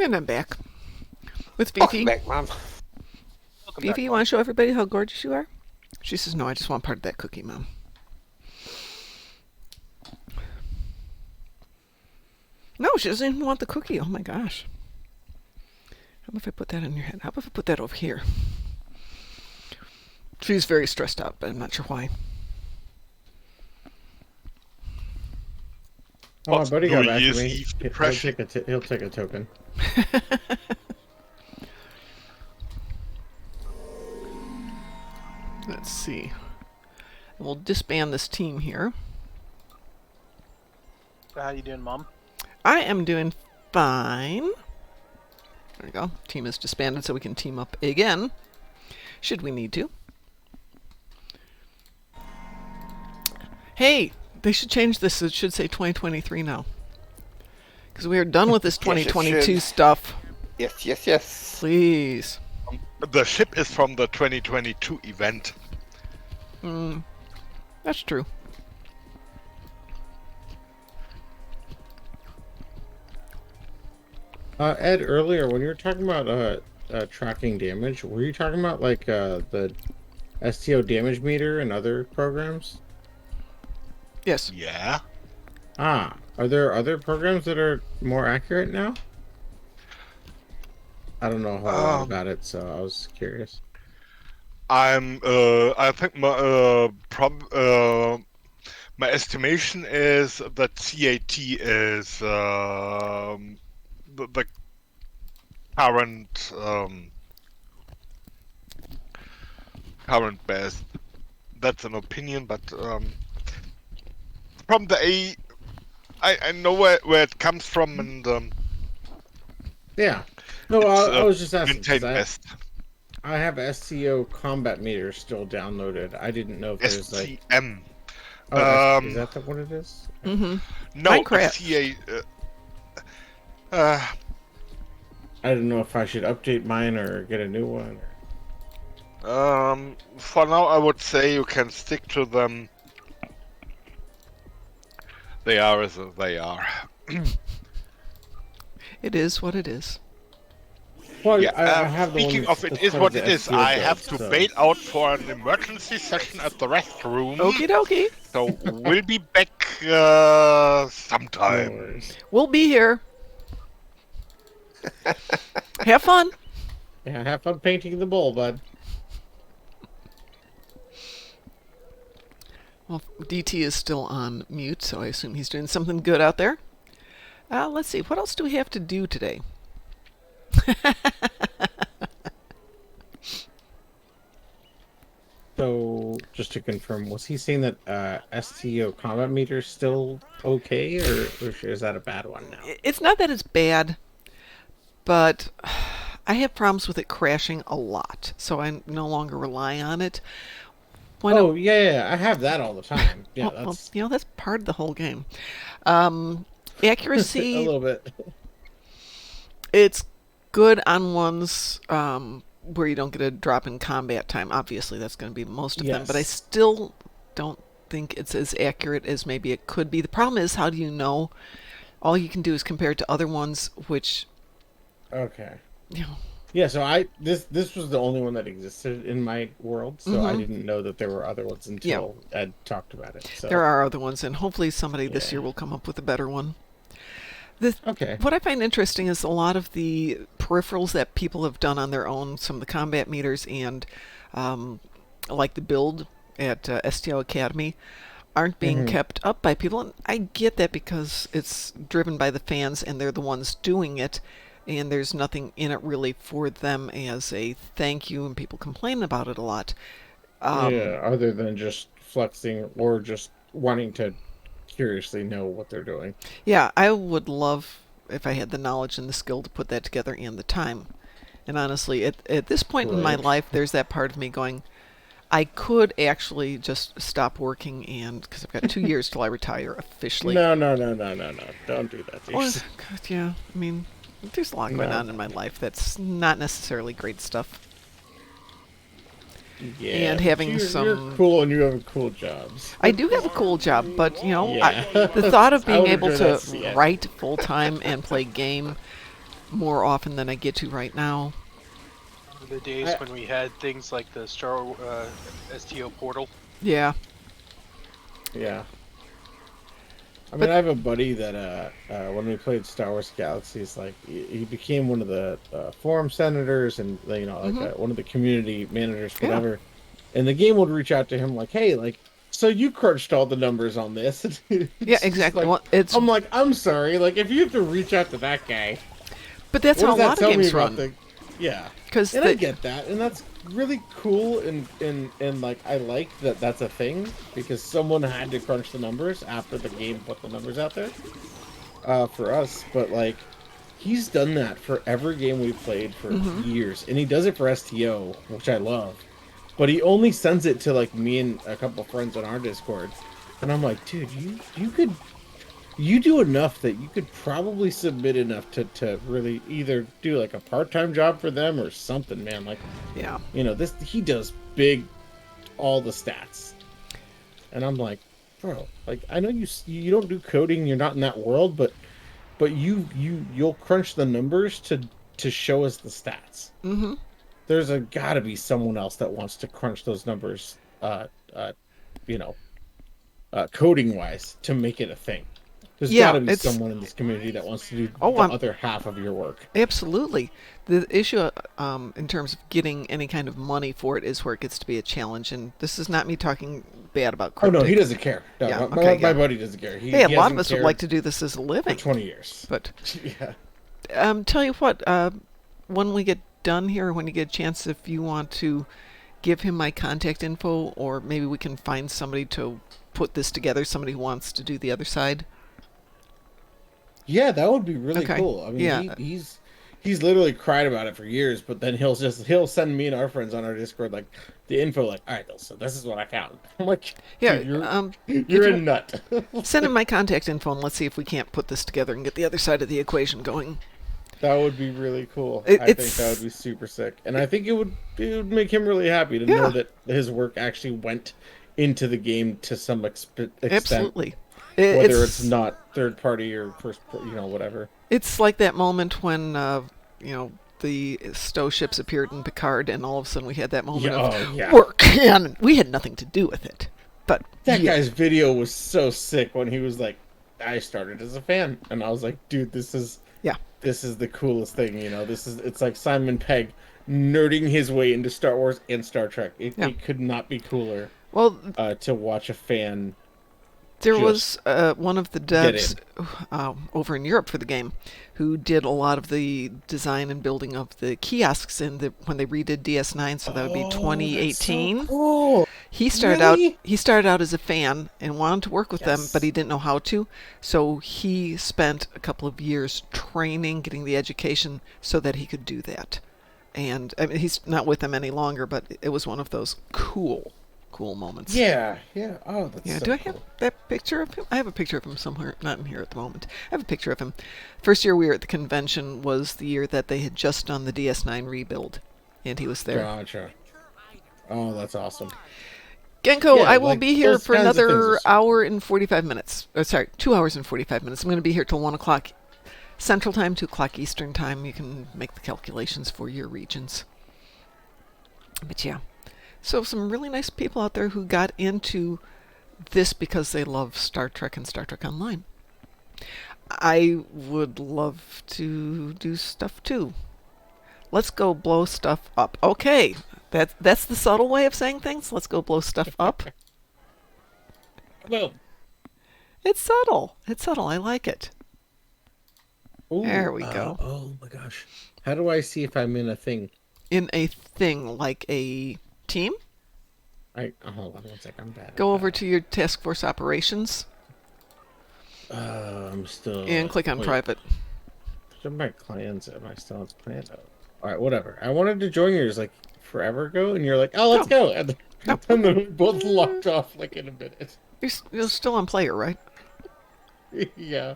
And I'm back with
Welcome
Fifi.
back, Mom.
Fifi, you want to show everybody how gorgeous you are? She says, no, I just want part of that cookie, Mom. No, she doesn't even want the cookie. Oh my gosh. How about if I put that on your head? How about if I put that over here? She's very stressed out, but I'm not sure why.
Oh, my buddy got back to me.
Eve
He'll
depression.
he'll take a token.
Let's see. We'll disband this team here.
So how you doing, Mom?
I am doing fine. There we go. Team is disbanded, so we can team up again, should we need to. Hey, they should change this. It should say 2023 now. Because we are done with this 2022 stuff.
Yes, yes, yes.
Please.
The ship is from the 2022 event.
That's true.
Ed, earlier when you were talking about tracking damage, were you talking about like the STO damage meter and other programs?
Yes.
Yeah.
Ah, are there other programs that are more accurate now? I don't know a whole lot about it, so I was curious.
I think my estimation is that CAT is the current current best. That's an opinion, but from the I know where it comes from, and
Yeah. No, I was just asking.
maintain
'Cause
best.
I have STO combat meter still downloaded. I didn't know if there's like.
STM.
Oh, is that what it is?
Mm-hmm.
No,
Minecraft.
CA.
I didn't know if I should update mine or get a new one.
For now, I would say you can stick to them. They are as they are.
It is what it is.
Well,
Yeah,
I have the
speaking
one
of it is what it is, I have to bail out for an emergency session at the restroom.
Okie dokie.
So we'll be back sometime.
We'll be here. Have fun.
Yeah, have fun painting the bowl, bud.
Well, DT is still on mute, so I assume he's doing something good out there. Let's see. What else do we have to do today?
So, just to confirm, was he saying that STO combat meter is still okay, or is that a bad one now?
It's not that it's bad, but I have problems with it crashing a lot, so I no longer rely on it.
Yeah, I have that all the time. Yeah,
well, that's part of the whole game. Accuracy,
a little bit.
It's good on ones where you don't get a drop in combat time. Obviously, that's going to be most of them, but I still don't think it's as accurate as maybe it could be. The problem is, how do you know? All you can do is compare it to other ones, which...
Okay.
You know,
yeah, so this was the only one that existed in my world, so I didn't know that there were other ones until Ed talked about it. So.
There are other ones, and hopefully somebody this year will come up with a better one. What I find interesting is a lot of the peripherals that people have done on their own, some of the combat meters and like the build at STO Academy, aren't being kept up by people. And I get that because it's driven by the fans and they're the ones doing it, and there's nothing in it really for them as a thank you, and people complain about it a lot.
Other than just flexing or just wanting to curiously know what they're doing.
Yeah, I would love if I had the knowledge and the skill to put that together and the time. And honestly, at this point in my life, there's that part of me going, I could actually just stop working, and because I've got 2 years till I retire officially.
No. Don't do that.
Well, God, yeah, I mean, there's a lot going on in my life that's not necessarily great stuff.
Yeah,
and having
you're cool and you have cool jobs.
I do have a cool job, but the thought of being able to write full time and play game more often than I get to right now.
The days when we had things like the STO portal.
Yeah.
Yeah. I mean, I have a buddy that when we played Star Wars Galaxies, like he became one of the forum senators and one of the community managers, whatever. And the game would reach out to him like, "Hey, like, so you crunched all the numbers on this?"
Yeah, exactly.
Like,
well,
I'm like, I'm sorry. Like, if you have to reach out to that guy,
but that's how a lot of games run.
Yeah,
because
I get that, and that's really cool, and like I like that that's a thing because someone had to crunch the numbers after the game put the numbers out there for us. But like, he's done that for every game we've played for years, and he does it for STO, which I love. But he only sends it to like me and a couple of friends on our Discord, and I'm like, dude, you do enough that you could probably submit enough to really either do like a part-time job for them or something, man. Like,
yeah,
he does big, all the stats, and I'm like, bro, like I know you don't do coding, you're not in that world, but you'll crunch the numbers to show us the stats.
Mm-hmm.
There's gotta be someone else that wants to crunch those numbers, coding wise to make it a thing. There's got to be someone in this community that wants to do the other half of your work.
Absolutely. The issue in terms of getting any kind of money for it is where it gets to be a challenge. And this is not me talking bad about Cryptic.
Oh, no, he doesn't care. No,
yeah,
my buddy doesn't care.
A lot of us would like to do this as a living.
For 20 years.
But
yeah.
Tell you what, when we get done here, when you get a chance, if you want to give him my contact info, or maybe we can find somebody to put this together, somebody who wants to do the other side.
Yeah, that would be really cool. I mean, he's literally cried about it for years, but then he'll send me and our friends on our Discord like the info, like, all right, so this is what I found. I'm like,
yeah,
you're a nut.
Send him my contact info and let's see if we can't put this together and get the other side of the equation going.
That would be really cool. I think that would be super sick, and I think it would make him really happy to know that his work actually went into the game to some extent.
Absolutely.
Whether it's not third party or first, whatever.
It's like that moment when, the STO ships appeared in Picard, and all of a sudden we had that moment of work, and we had nothing to do with it. But
that guy's video was so sick when he was like, "I started as a fan," and I was like, "Dude, this is the coolest thing." It's like Simon Pegg nerding his way into Star Wars and Star Trek. It could not be cooler.
Well,
to watch a fan.
There was one of the devs over in Europe for the game who did a lot of the design and building of the kiosks when they redid DS9, so that would be 2018.
So cool.
He started out as a fan and wanted to work with them, but he didn't know how to. So he spent a couple of years training, getting the education so that he could do that. And I mean, he's not with them any longer, but it was one of those cool moments.
Yeah. Oh, that's
yeah.
So
Do I have that picture of him? I have a picture of him somewhere, not in here at the moment. I have a picture of him. First year we were at the convention was the year that they had just done the DS9 rebuild, and he was there.
Gotcha. Oh, that's awesome.
Genko, I will be here for another hour and 45 minutes. 2 hours and 45 minutes. I'm going to be here till 1 o'clock Central Time, 2 o'clock Eastern Time. You can make the calculations for your regions. But yeah. So some really nice people out there who got into this because they love Star Trek and Star Trek Online. I would love to do stuff too. Let's go blow stuff up. Okay, that's the subtle way of saying things. Let's go blow stuff up.
Well,
it's subtle. I like it.
Ooh,
there we go.
Oh my gosh. How do I see if I'm in a thing?
In a thing like a team?
Hold on 1 second. I'm bad.
Go over to your task force operations.
I'm still.
And click on private.
My clans. Am I still on clan? All right, whatever. I wanted to join yours like forever ago, and you're like, "Oh, let's go," and then we both locked off like in a minute.
You're still on player, right?
Yeah.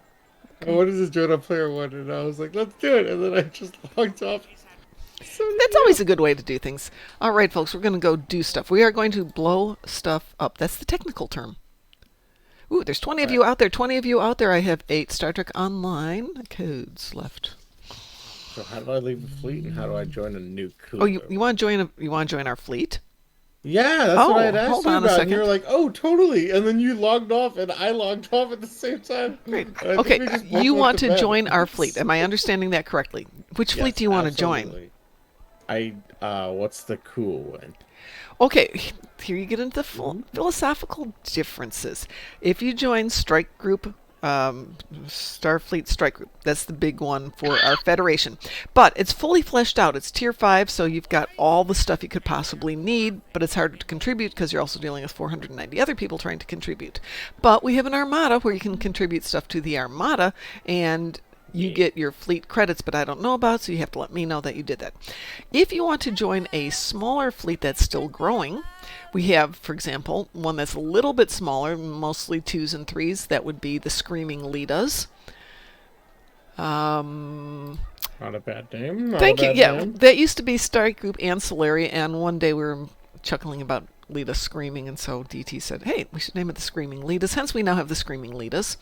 I wanted to join on player one, and I was like, "Let's do it," and then I just locked off.
That's always a good way to do things. All right, folks, we're going to go do stuff. We are going to blow stuff up. That's the technical term. Ooh, there's 20 of you out there. 20 of you out there. I have 8 Star Trek Online codes left.
So how do I leave the fleet, and how do I join a new crew?
Oh, you want to join our fleet?
Yeah, that's what I had asked
hold
you
on a
about. And you
second.
were like, "Oh, totally," and then you logged off, and I logged off at the same time.
Great.
And I think
Okay,
we just both
you
went
want to
bed.
join our fleet. Am I understanding that correctly? Which fleet do you want to join?
What's the cool one?
Okay, here you get into the philosophical differences. If you join Strike Group, Starfleet Strike Group, that's the big one for our Federation. But it's fully fleshed out. It's Tier 5, so you've got all the stuff you could possibly need, but it's harder to contribute because you're also dealing with 490 other people trying to contribute. But we have an Armada where you can contribute stuff to the Armada, and you get your fleet credits, but I don't know about, so you have to let me know that you did that. If you want to join a smaller fleet that's still growing, we have, for example, one that's a little bit smaller, mostly 2s and 3s. That would be the Screaming Lidas.
Not a bad name.
Thank you. Yeah, that used to be Strike Group Ancillary, and one day we were chuckling about Lita screaming, and so DT said, hey, we should name it the Screaming Lidas. Hence, we now have the Screaming Lidas.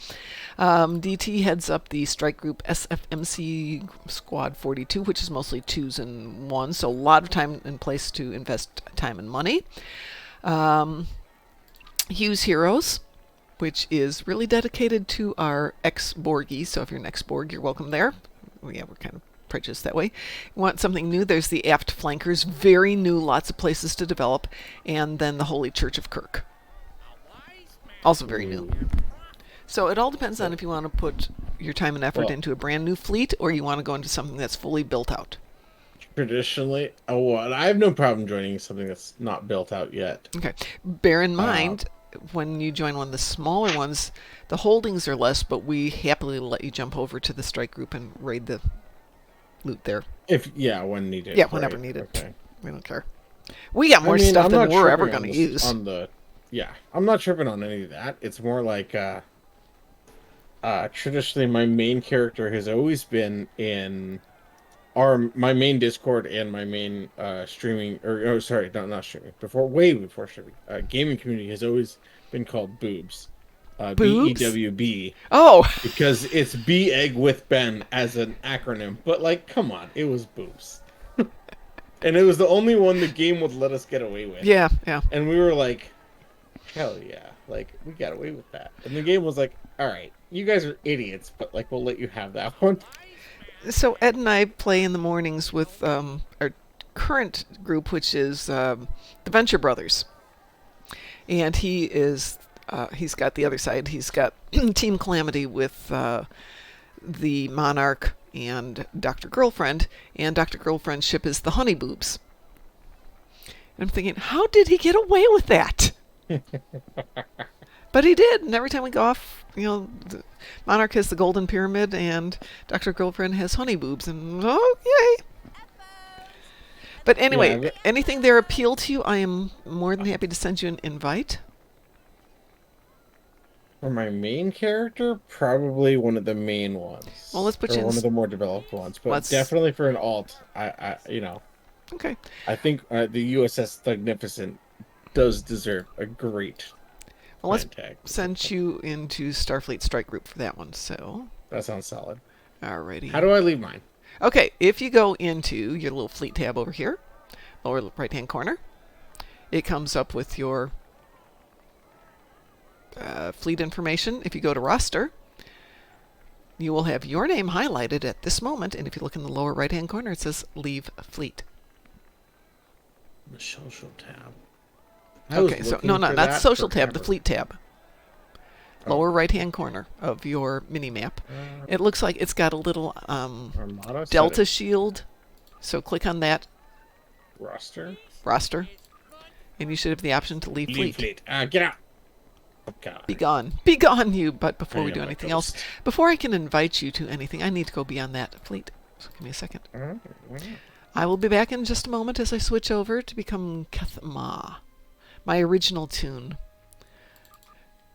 DT heads up the Strike Group SFMC Squad 42, which is mostly 2s and 1s, so a lot of time and place to invest time and money. Hughes Heroes, which is really dedicated to our ex-Borgies, so if you're an ex-Borg, you're welcome there. Yeah, we're kind of prejudiced that way. You want something new? There's the Aft Flankers, very new, lots of places to develop, and then the Holy Church of Kirk, also very new. So it all depends on if you want to put your time and effort into a brand new fleet, or you want to go into something that's fully built out.
Traditionally, I have no problem joining something that's not built out yet.
Okay. Bear in mind, when you join one of the smaller ones, the holdings are less, but we happily let you jump over to the Strike Group and raid the loot there.
When needed.
Yeah, whenever needed. Okay. We don't care. We got more stuff than we're ever going to use.
I'm not tripping on any of that. It's more like traditionally my main character has always been in my main Discord and my main streaming, not streaming, way before streaming. Gaming community has always been called Boobs. BEWB.
Oh!
Because it's Be Egg with Ben as an acronym. But, like, come on, it was Boobs. And it was the only one the game would let us get away with.
Yeah, yeah.
And we were like, hell yeah. Like, we got away with that. And the game was like, alright, you guys are idiots, but, like, we'll let you have that one.
So Ed and I play in the mornings with our current group, which is the Venture Brothers. And he is... he's got the other side. He's got Team Calamity with the Monarch and Dr. Girlfriend, and Dr. Girlfriend's ship is the Honey Boobs. And I'm thinking, how did he get away with that? But he did, and every time we go off, the Monarch has the Golden Pyramid, and Dr. Girlfriend has Honey Boobs, and yay! But anyway, anything there appeal to you, I am more than happy to send you an invite.
For my main character, probably one of the main ones.
Well, let's put you in
one of the more developed ones, but definitely for an alt.
Okay.
I think the USS Magnificent does deserve a great.
Well, let's send you into Starfleet Strike Group for that one. So
that sounds solid.
Alrighty.
How do I leave mine?
Okay, if you go into your little fleet tab over here, lower right-hand corner, it comes up with your fleet information. If you go to roster, you will have your name highlighted at this moment, and if you look in the lower right-hand corner, it says Leave Fleet.
The social tab.
Okay, so no, not the social tab, the fleet tab. Lower right-hand corner of your mini-map. It looks like it's got a little Delta shield, so click on that.
Roster.
And you should have the option to leave fleet.
Get out. Okay.
Be gone, you. But before we do anything else, before I can invite you to anything, I need to go beyond that fleet. So give me a second. I will be back in just a moment as I switch over to become Kethma, my original tune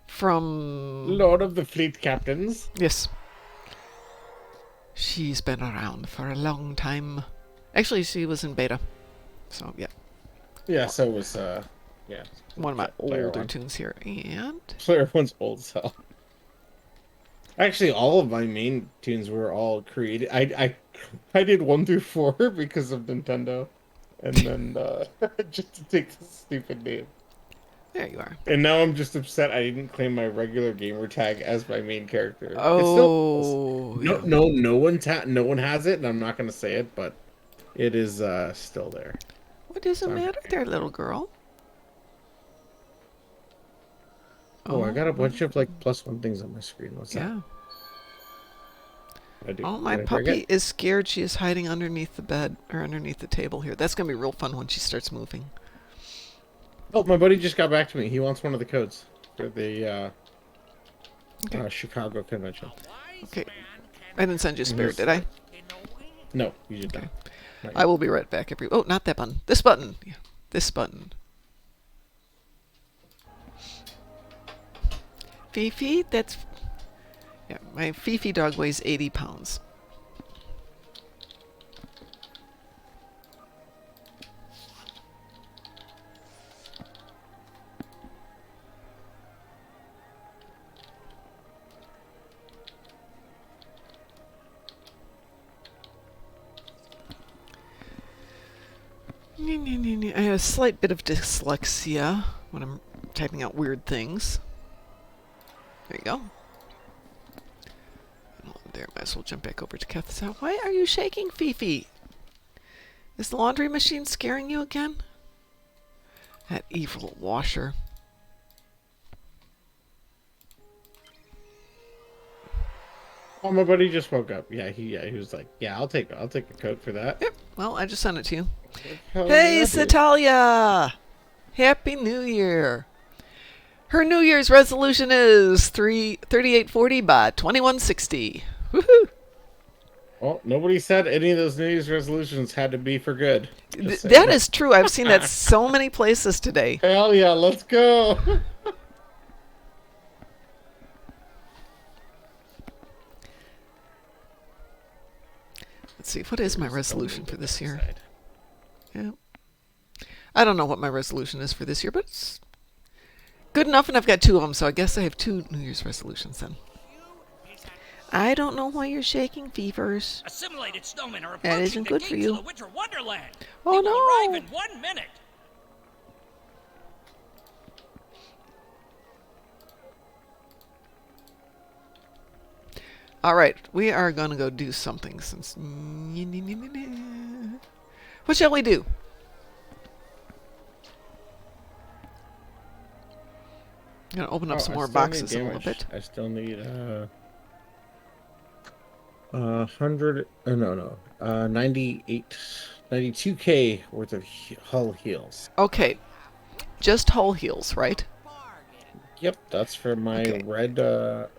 from
Lord of the Fleet Captains.
Yes. She's been around for a long time. Actually, she was in beta. So, yeah.
Yeah, so it was,
one of my older tunes here. And
Player One's old as hell. Actually, all of my main tunes were all created. I I did 1 through 4 because of Nintendo, and then just to take the stupid name.
There you are.
And now I'm just upset I didn't claim my regular gamer tag as my main character.
Oh,
it's still,
yeah.
no one has it, and I'm not gonna say it, but it is still there.
What is the
So
matter there, little girl?
Oh, I got a bunch of like +1 things on my screen. What's
yeah.
that? I do.
Oh, my
Can I break
puppy
it?
is scared. She is hiding underneath the bed or underneath the table here. That's going to be real fun when she starts moving.
Oh, my buddy just got back to me. He wants one of the codes for the Chicago convention.
Okay. I didn't send you a spare, did I?
No, you did not.
I will be right back. Oh, not that button. This button. Yeah, this button. Fifi, that's... Yeah, my Fifi dog weighs 80 pounds. I have a slight bit of dyslexia when I'm typing out weird things. There you go. Oh, there, might as well jump back over to Kath's house. Why are you shaking, Fifi? Is the laundry machine scaring you again? That evil washer.
Oh, my buddy just woke up. Yeah, he was like, yeah, I'll take a code for that.
Yep. Well, I just sent it to you.
Hell
Hey,
yeah, dude.
Satalia! Happy New Year! Her New Year's resolution is 3840 by 2160. Woohoo!
Well, nobody said any of those New Year's resolutions had to be for good. Just saying.
That is true. I've seen that so many places today.
Hell yeah, let's go!
Let's see, what is my resolution for this year? Yeah. I don't know what my resolution is for this year, but it's good enough, and I've got 2 of them, so I guess I have 2 New Year's resolutions then. I don't know why you're shaking, Fevers.
Assimilated snowmen are
That isn't
approaching the
good for
gates
you.
of the Winter Wonderland.
Oh,
They will
no.
arrive in 1 minute.
All right, we are going to go do something since... What shall we do? I'm going to open up some more boxes in a little bit.
I still need 100. No. 92K worth of hull heals.
Okay, just hull heals, right?
Yep, that's for my red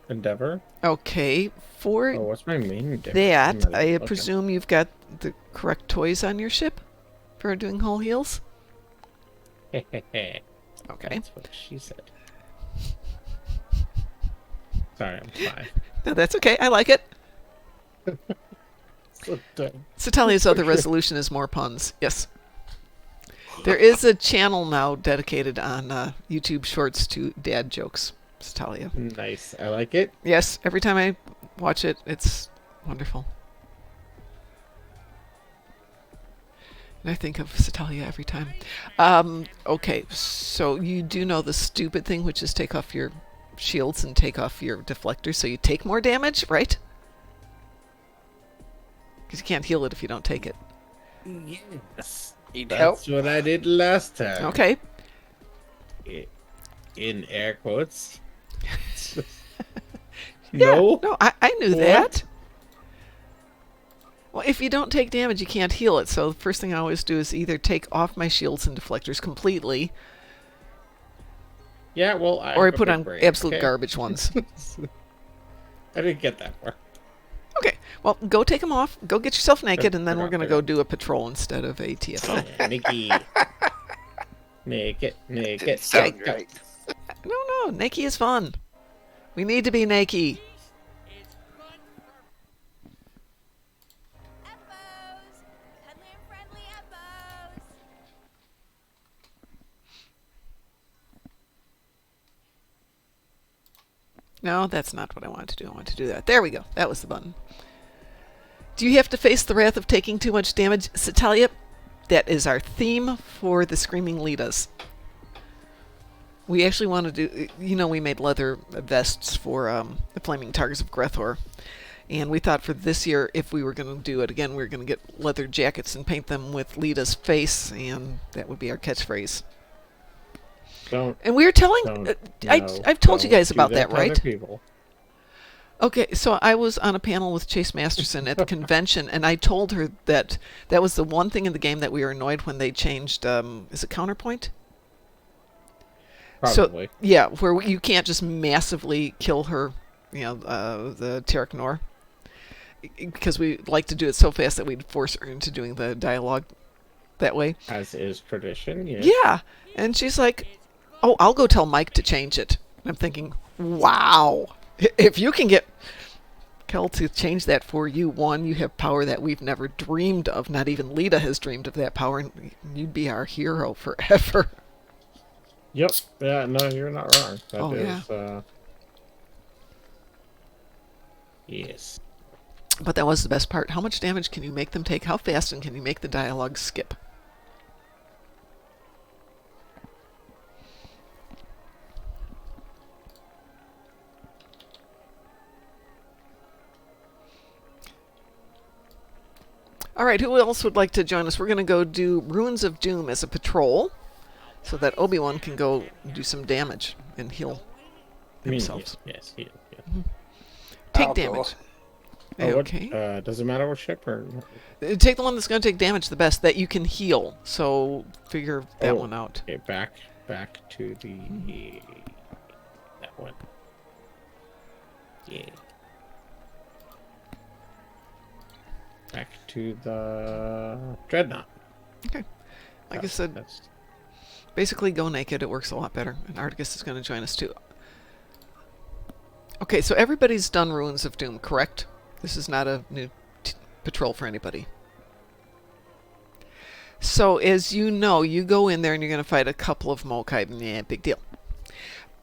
endeavor.
Okay, for
what's my main endeavor?
that, I presume you've got the correct toys on your ship for doing hull heals?
Okay.
Okay.
That's what she said. Sorry, I'm 5.
No, that's okay. I like it.
So dumb.
Satalia's other resolution is more puns. Yes. There is a channel now dedicated on YouTube Shorts to dad jokes. Satalia.
Nice. I like it.
Yes, every time I watch it, it's wonderful. And I think of Satalia every time. Okay, so you do know the stupid thing, which is take off your shields and take off your deflectors so you take more damage, right? Because you can't heal it if you don't take it.
Yes.
Need help?
That's what I did last time.
Okay.
In air quotes.
Yeah,
No?
no, I knew
What?
that. Well, if you don't take damage, you can't heal it. So the first thing I always do is either take off my shields and deflectors completely,
Yeah, well,
or I put
a
on
break,
absolute
okay?
garbage ones.
I didn't get that far.
Okay, well, go take them off. Go get yourself naked, and then we're
Forgot,
going to go do a patrol instead of a TSA.
Yeah, Nikki. Naked.
Sounds
go.
right.
No, naked is fun. We need to be naked.
Eppos! Cuddly and friendly Eppos!
No, that's not what I wanted to do. I want to do that. There we go. That was the button. Do you have to face the wrath of taking too much damage? Satalia, that is our theme for the Screaming Litas. We actually want to do, we made leather vests for the Flaming Tigers of Grethor. And we thought for this year, if we were going to do it again, we were going to get leather jackets and paint them with Lita's face, and that would be our catchphrase. And we were telling, I've told you guys about that, right? Okay, so I was on a panel with Chase Masterson at the convention, and I told her that that was the one thing in the game that we were annoyed when they changed, is it Counterpoint?
Probably.
So, yeah, where you can't just massively kill her, the Tarek Nor. Because we like to do it so fast that we'd force her into doing the dialogue that way.
As is tradition, yeah.
Yeah, and she's like, oh, I'll go tell Mike to change it. And I'm thinking, wow. If you can get Kel to change that for you, one, you have power that we've never dreamed of. Not even Lita has dreamed of that power, and you'd be our hero forever.
Yep. Yeah, no, you're not wrong. That is,
yeah.
Yes.
But that was the best part. How much damage can you make them take? How fast, and can you make the dialogue skip? All right, who else would like to join us? We're going to go do Ruins of Doom as a patrol so that Obi-Wan can go do some damage and heal himself.
Yes, heal. Yeah.
Mm-hmm. Take damage.
Okay. Does it matter what ship or?
Take the one that's going to take damage the best, that you can heal. So figure that one out.
Okay, back to the that one. Yeah. Back to the Dreadnought.
Okay. Like I said, basically go naked. It works a lot better. And Articus is going to join us too. Okay, so everybody's done Ruins of Doom, correct? This is not a new patrol for anybody. So, as you know, you go in there and you're going to fight a couple of Mokai. Yeah, big deal.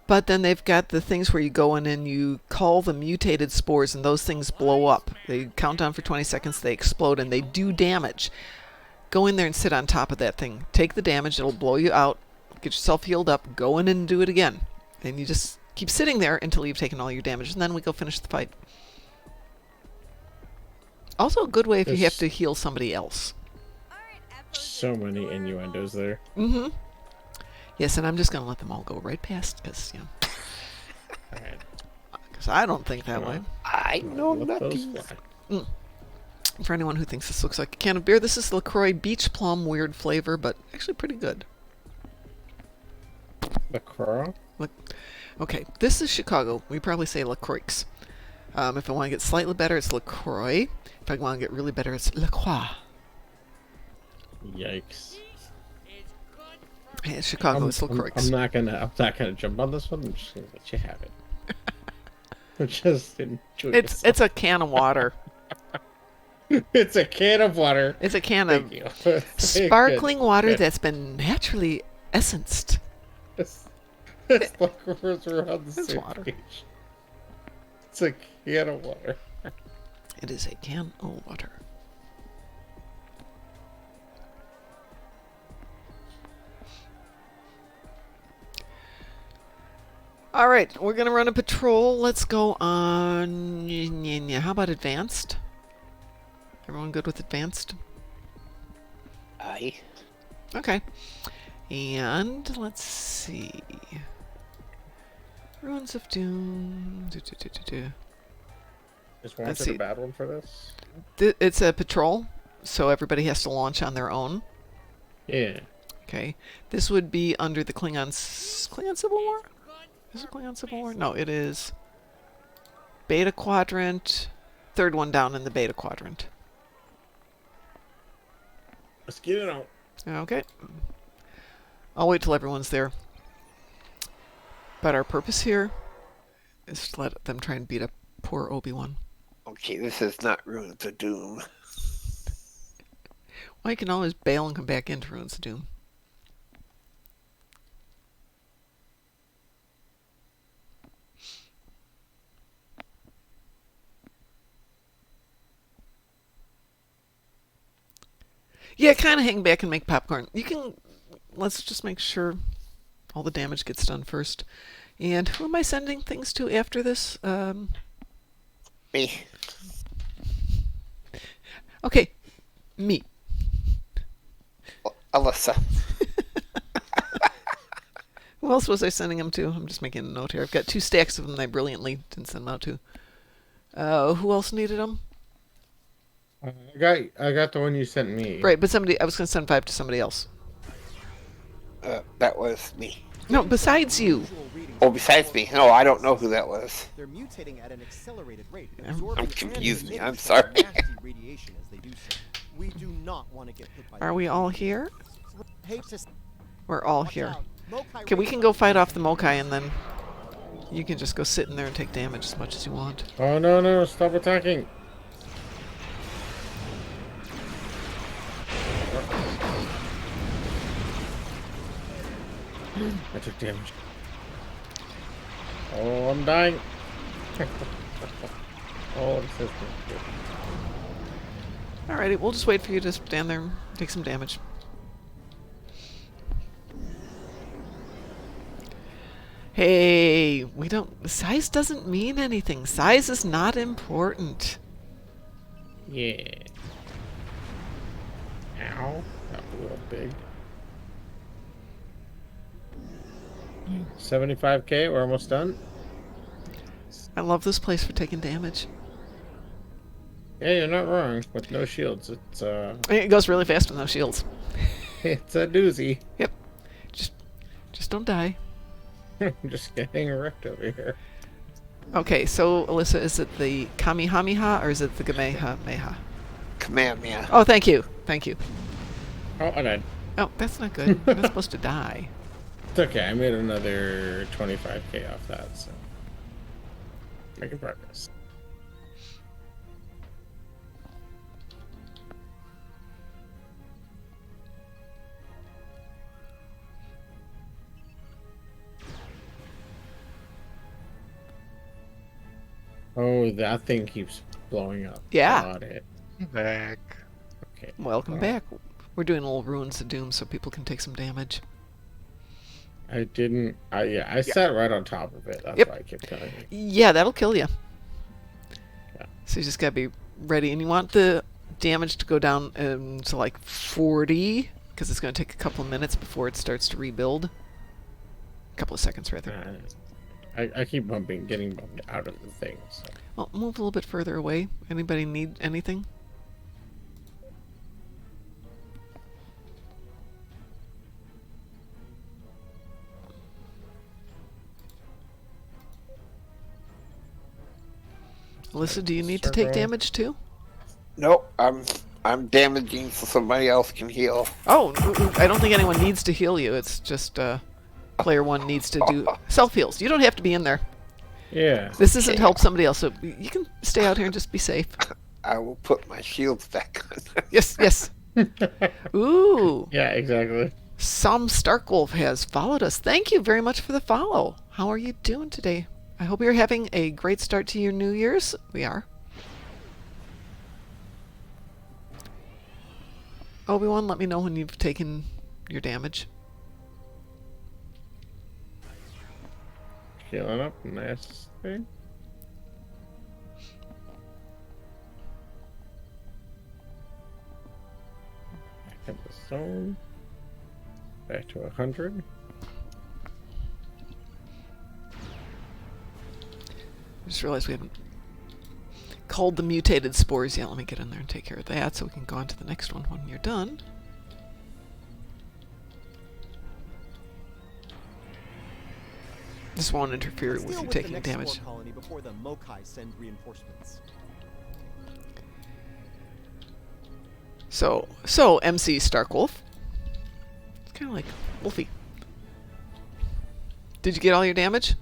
But then they've got the things where you go in and you call the mutated spores, and those things blow up. They count down for 20 seconds, they explode, and they do damage. Go in there and sit on top of that thing. Take the damage, it'll blow you out. Get yourself healed up, go in and do it again. And you just keep sitting there until you've taken all your damage, and then we go finish the fight. Also a good way if you have to heal somebody else.
So many innuendos there.
Mm-hmm. Yes, and I'm just going to let them all go right past, because, because I don't think that way.
I know nothing.
For anyone who thinks this looks like a can of beer, this is LaCroix Beach Plum, weird flavor, but actually pretty good.
LaCroix?
Okay, this is Chicago. We probably say LaCroix. If I want to get slightly better, it's LaCroix. If I want to get really better, it's LaCroix.
Yikes.
Yeah, Chicago is LaCroix.
I'm not gonna jump on this one. I'm just gonna let you have it. Just enjoy yourself.
It's a can of water.
It's a can of water.
It's a can of sparkling water that's been naturally essenced.
It's like we're on the same page. It's a can of water.
It is a can of water. All right, we're going to run a patrol. Let's go on... How about advanced? Everyone good with advanced?
Aye.
Okay. And let's see. Ruins of Doom.
Is Wanted a bad one for this?
It's a patrol, so everybody has to launch on their own.
Yeah.
Okay. This would be under the Klingon Civil War? Is it Klingon Civil War? No, it is Beta Quadrant. Third one down in the Beta Quadrant.
Let's get it out.
Okay. I'll wait till everyone's there. But our purpose here is to let them try and beat up poor Obi-Wan.
Okay, this is not Ruins of Doom.
Well, you can always bail and come back into Ruins of Doom. Yeah, kind of hang back and make popcorn. You can. Let's just make sure all the damage gets done first. And who am I sending things to after this?
Me.
Okay, me.
Alyssa.
Who else was I sending them to? I'm just making a note here. I've got 2 stacks of them that I brilliantly didn't send them out to. Who else needed them?
I got the one you sent me.
Right, but I was going to send 5 to somebody else.
That was me.
No, besides you.
Oh, besides me. No, I don't know who that was.
They're mutating at an accelerated rate.
I'm confused. I'm sorry.
Radiation as they do so. We do not want to get hit by.
Are we all here?
Hate to
We're all here. Okay, we can go fight off the Mokai, and then you can just go sit in there and take damage as much as you want.
Oh, no, stop attacking. I took damage. Oh, I'm dying. Oh, this is good.
Alrighty, we'll just wait for you to stand there and take some damage. Hey, size doesn't mean anything. Size is not important.
Yeah. Ow. That was a little big. 75k, we're almost done.
I love this place for taking damage.
Yeah, you're not wrong. With no shields, it's
It goes really fast with no shields.
it's a doozy.
Yep. Just don't die.
I'm just getting wrecked over here.
Okay, so Alyssa, is it the Kamehameha or is it the Kamehameha?
Kamehameha.
Oh, thank you. Thank you.
Oh, I died.
Oh, that's not good. You're not supposed to die.
It's okay. I made another 25k off that, so making progress. Oh, that thing keeps blowing up.
Yeah.
Got it.
Back.
Okay.
Welcome back. We're doing little runes of doom so people can take some damage.
I didn't. I sat right on top of it. That's
Yep.
why I kept telling you.
Yeah, that'll kill you.
Yeah.
So you just gotta be ready, and you want the damage to go down to like 40, because it's gonna take a couple of minutes before it starts to rebuild. A couple of seconds, rather.
I keep getting bumped out of the thing. So.
Well, move a little bit further away. Anybody need anything? Alyssa, do you need to take damage too?
Nope, I'm damaging so somebody else can heal.
Oh, I don't think anyone needs to heal you. It's just player 1 needs to do self-heals. You don't have to be in there.
Yeah.
This isn't to help somebody else, so you can stay out here and just be safe.
I will put my shields back on.
Yes. Ooh.
Yeah, exactly.
Some Starkwolf has followed us. Thank you very much for the follow. How are you doing today? I hope you're having a great start to your New Year's. We are. Obi-Wan, let me know when you've taken your damage.
Healing up, nice thing. Back in the zone. Back to 100.
I just realized we haven't culled the mutated spores yet. Let me get in there and take care of that so we can go on to the next one when you're done. This won't interfere with you taking damage.
Colony before the Mokai send reinforcements.
So MC Starkwolf. It's kind of like Wolfie. Did you get all your damage?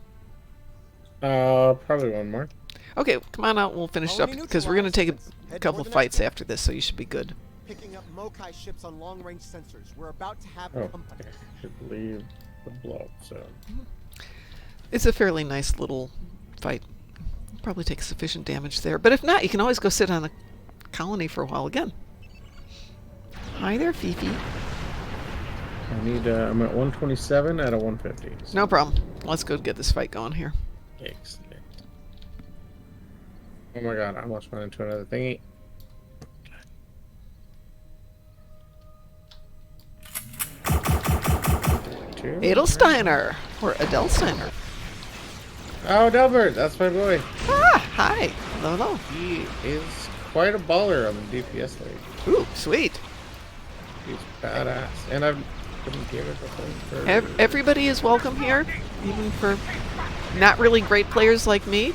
Probably one more.
Okay, come on out. We'll finish up because we're going to take a couple of fights after this, so you should be good.
Picking up Mokai ships on long-range sensors. We're about to have
Oh,
company.
I should leave the blow-up zone.
It's a fairly nice little fight. Probably take sufficient damage there, but if not, you can always go sit on a colony for a while again. Hi there, Fifi.
I need. I'm at 127 out of 150. So.
No problem. Let's go get this fight going here.
Excellent. Oh my god! I almost went into another thingy.
Edelsteiner or Adelsteiner.
Oh, Delbert, that's my boy.
Ah, hi. Hello, hello.
He is quite a baller on the DPS league.
Ooh, sweet.
He's badass, and I've been given for.
Everybody is welcome here, even for not really great players like me.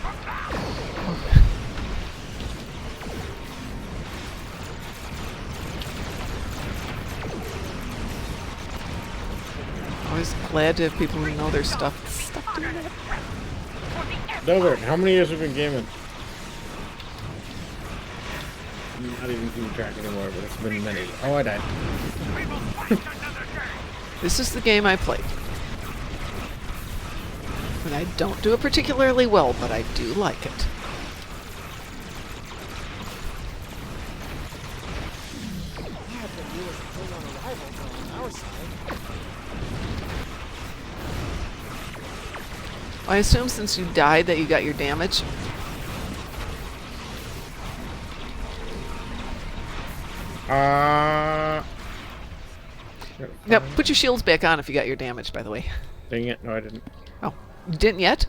Always glad to have people who know their stuff.
Delbert, how many years have you been gaming? I'm not even keeping track anymore, but it's been many. Oh, I died.
This is the game I played. And I don't do it particularly well, but I do like it. I assume since you died that you got your damage. Now, put your shields back on if you got your damage, by the way.
Dang it, no I didn't.
Oh, you didn't yet?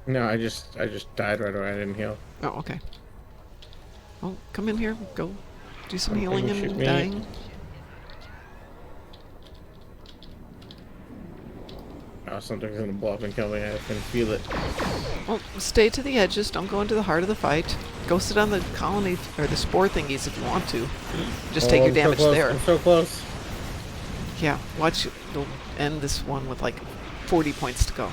No, I just died right away. I didn't heal.
Oh, okay. Well, come in here. Go do some
Come
healing
shoot
and
me.
dying.
Oh, something's gonna blow up and kill me. I can feel it.
Well, stay to the edges. Don't go into the heart of the fight. Go sit on the colony or the spore thingies if you want to. Just take your
I'm
damage
so close.
there.
I'm so close.
Yeah, watch. You'll end this one with like 40 points to go.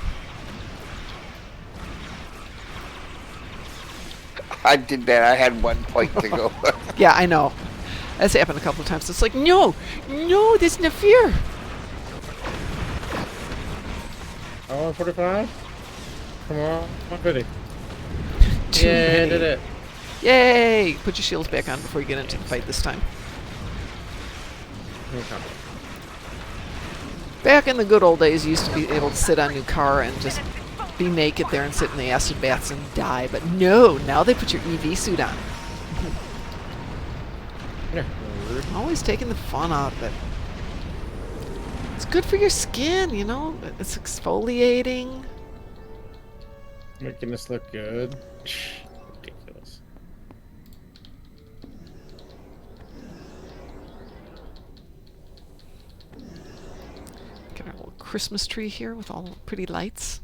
I did that. I had 1 point to go.
Yeah, I know. That's happened a couple of times. It's like, no, there's no fear.
Oh, 145? Come on, 150.
Too
Yeah, I
many.
did it.
Yay! Put your shields back on before you get into the fight this time.
No comment.
Back in the good old days, you used to be able to sit on your car and just be naked there and sit in the acid baths and die. But no, now they put your EV suit on.
Yeah.
Always taking the fun out of it. It's good for your skin, you know? It's exfoliating.
Making this look good. Ridiculous.
Got our little Christmas tree here with all the pretty lights.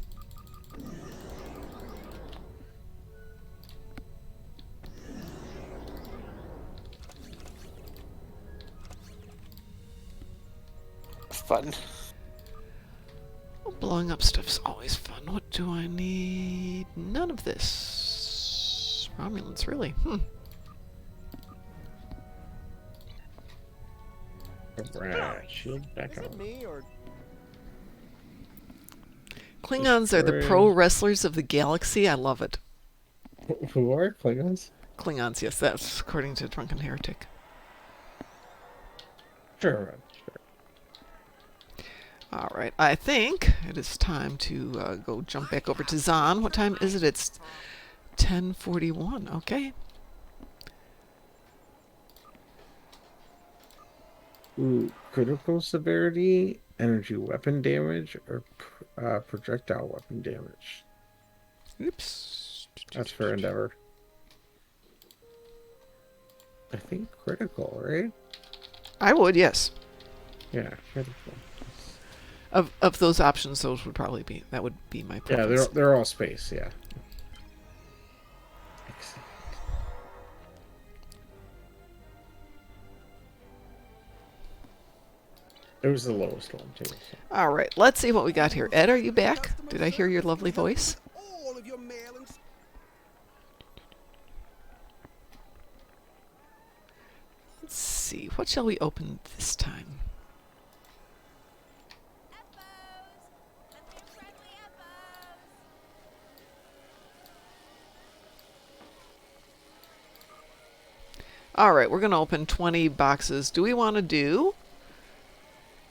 Fun.
Well, blowing up stuff's always fun. What do I need? None of this. Romulans, really?
Alright, shield back on.
Klingons are the pro wrestlers of the galaxy. I love it.
Who are Klingons?
Klingons, yes, that's according to Drunken Heretic.
Sure.
All right, I think it is time to go jump back over to Zahn. What time is it? It's 10:41. Okay.
Ooh, critical severity, energy weapon damage, or projectile weapon damage.
Oops.
That's for Endeavor. I think critical, right?
I would, yes.
Yeah, critical.
Of those options, those would probably be, that would be my preference.
Yeah, they're all space, yeah. Excellent. It was the lowest one, too. So.
All right, let's see what we got here. Ed, are you back? Did I hear your lovely voice? Let's see, what shall we open this time? All right, we're going to open 20 boxes. Do we want to do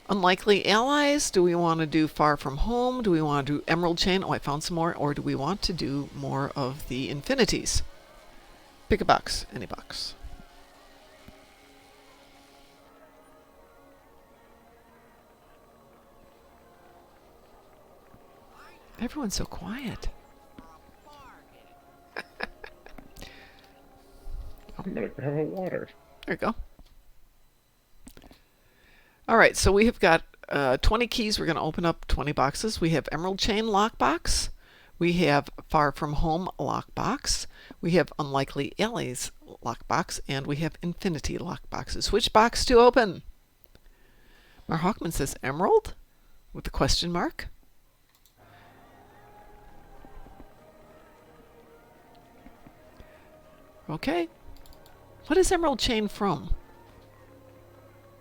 Unlikely Allies? Do we want to do Far From Home? Do we want to do Emerald Chain? Oh, I found some more. Or do we want to do more of the Infinities? Pick a box. Any box. Everyone's so quiet.
I'm gonna grab a water.
There you go. All right, so we have got 20 keys. We're going to open up 20 boxes. We have Emerald Chain lockbox. We have Far From Home lockbox. We have Unlikely Allies lockbox. And we have Infinity lockboxes. Which box to open? Mar Hawkman says Emerald with a question mark. Okay. What is Emerald Chain from?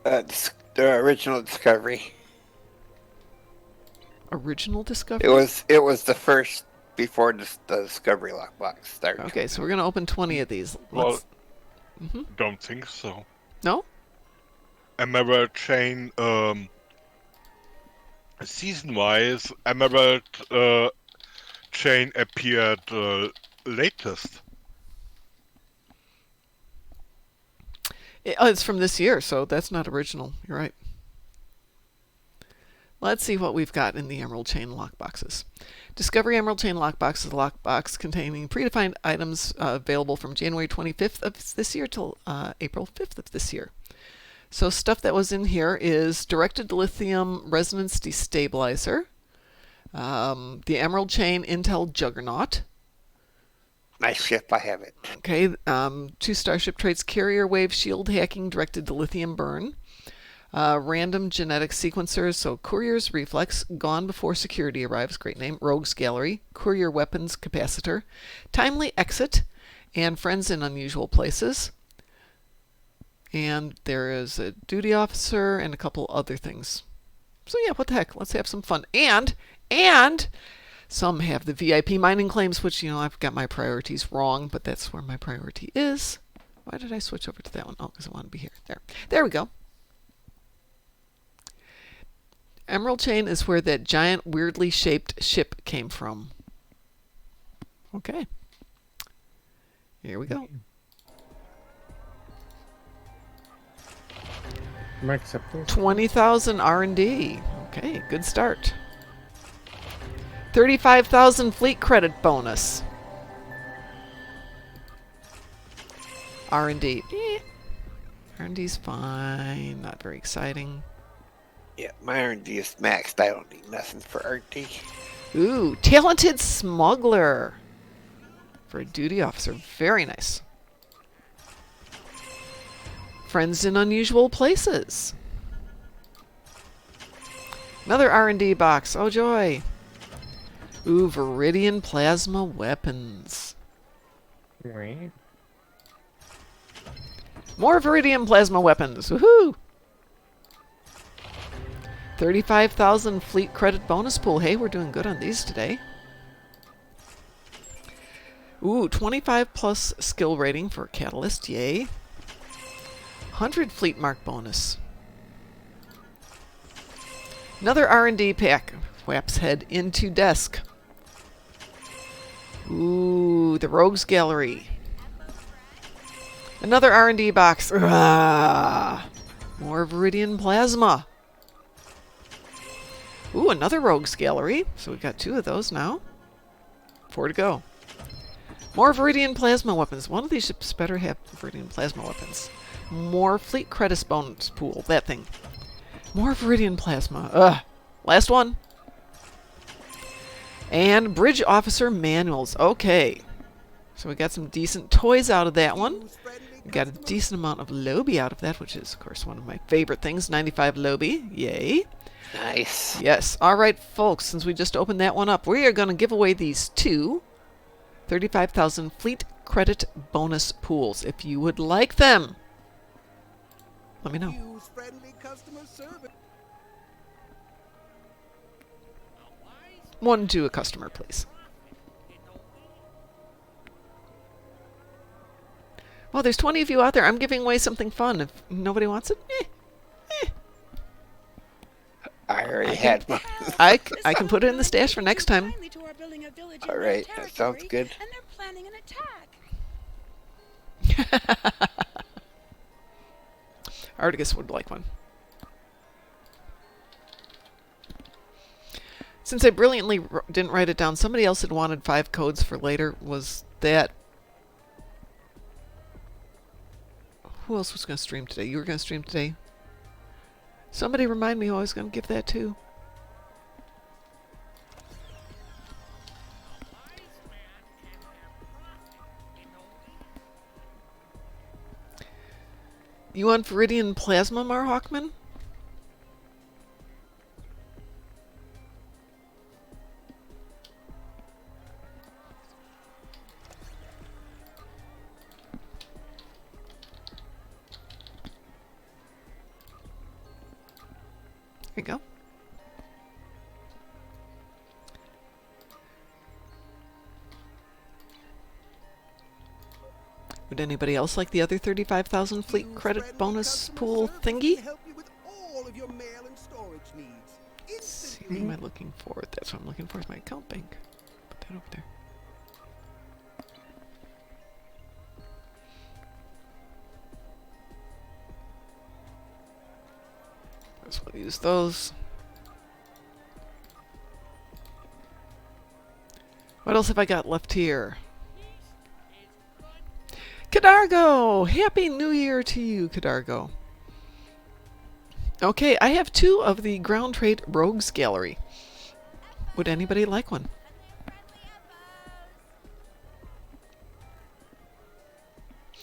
The original Discovery.
Original Discovery?
It was the first before the Discovery lockbox started.
Okay, so we're going to open 20 of these.
Well,
Mhm.
don't think so.
No?
Emerald Chain, season-wise, Emerald Chain appeared latest.
It's from this year, so that's not original. You're right. Let's see what we've got in the Emerald Chain lockboxes. Discovery Emerald Chain lockbox is a lockbox containing predefined items available from January 25th of this year till April 5th of this year. So stuff that was in here is Directed Lithium Resonance Destabilizer, the Emerald Chain Intel Juggernaut.
Nice ship, I have it.
Okay, 2 Starship traits: Carrier Wave Shield Hacking Directed to Lithium Burn, Random Genetic Sequencers, so Courier's Reflex, Gone Before Security Arrives, great name, Rogue's Gallery, Courier Weapons Capacitor, Timely Exit, and Friends in Unusual Places. And there is a Duty Officer and a couple other things. So yeah, what the heck, let's have some fun. And some have the VIP mining claims, which, I've got my priorities wrong, but that's where my priority is. Why did I switch over to that one? Oh, because I want to be here. There we go. Emerald Chain is where that giant, weirdly shaped ship came from. Okay. Here we go.
Am I accepting?
20,000 R&D. Okay, good start. 35,000 fleet credit bonus. R&D. R&D's fine. Not very exciting.
Yeah, my R&D is maxed. I don't need nothing for R&D.
Ooh, Talented Smuggler. For a duty officer. Very nice. Friends in Unusual Places. Another R&D box. Oh, joy. Ooh, Viridian Plasma Weapons.
Right.
More Viridian Plasma Weapons. Woohoo! 35,000 fleet credit bonus pool. Hey, we're doing good on these today. Ooh, 25 plus skill rating for Catalyst. Yay. 100 fleet mark bonus. Another R&D pack. Whaps head into desk. Ooh, the Rogues Gallery. Another R&D box. Ah, more Viridian Plasma. Ooh, another Rogues Gallery. So we've got 2 of those now. 4 to go. More Viridian Plasma Weapons. One of these ships better have Viridian Plasma Weapons. More Fleet Credits bonus pool. That thing. More Viridian Plasma. Ugh. Last one. And Bridge Officer Manuals. Okay. So we got some decent toys out of that one. We got a decent amount of Lobby out of that, which is, of course, one of my favorite things. 95 Lobby. Yay.
Nice.
Yes. All right, folks, since we just opened that one up, we are going to give away these 2 35,000 fleet credit bonus pools. If you would like them, let me know.
Use friendly customer service.
One to a customer, please. Well, there's 20 of you out there. I'm giving away something fun. If nobody wants it,
I already had one.
I can put it in the stash for next time.
All right, that sounds good.
And they're planning an attack.
Articus would like one. Since I brilliantly didn't write it down, somebody else had wanted 5 codes for later. Was that... Who else was going to stream today? You were going to stream today? Somebody remind me who I was going to give that to. You want Viridian Plasma, Mar Hawkman? There you go. Would anybody else like the other 35,000 fleet credit bonus pool thingy? Let's see, what am I looking for? That's what I'm looking for is my account bank. Put that over there. Let's use those. What else have I got left here? Cadargo! Happy New Year to you, Cadargo. Okay, I have 2 of the Ground Trade Rogues Gallery. Would anybody like one?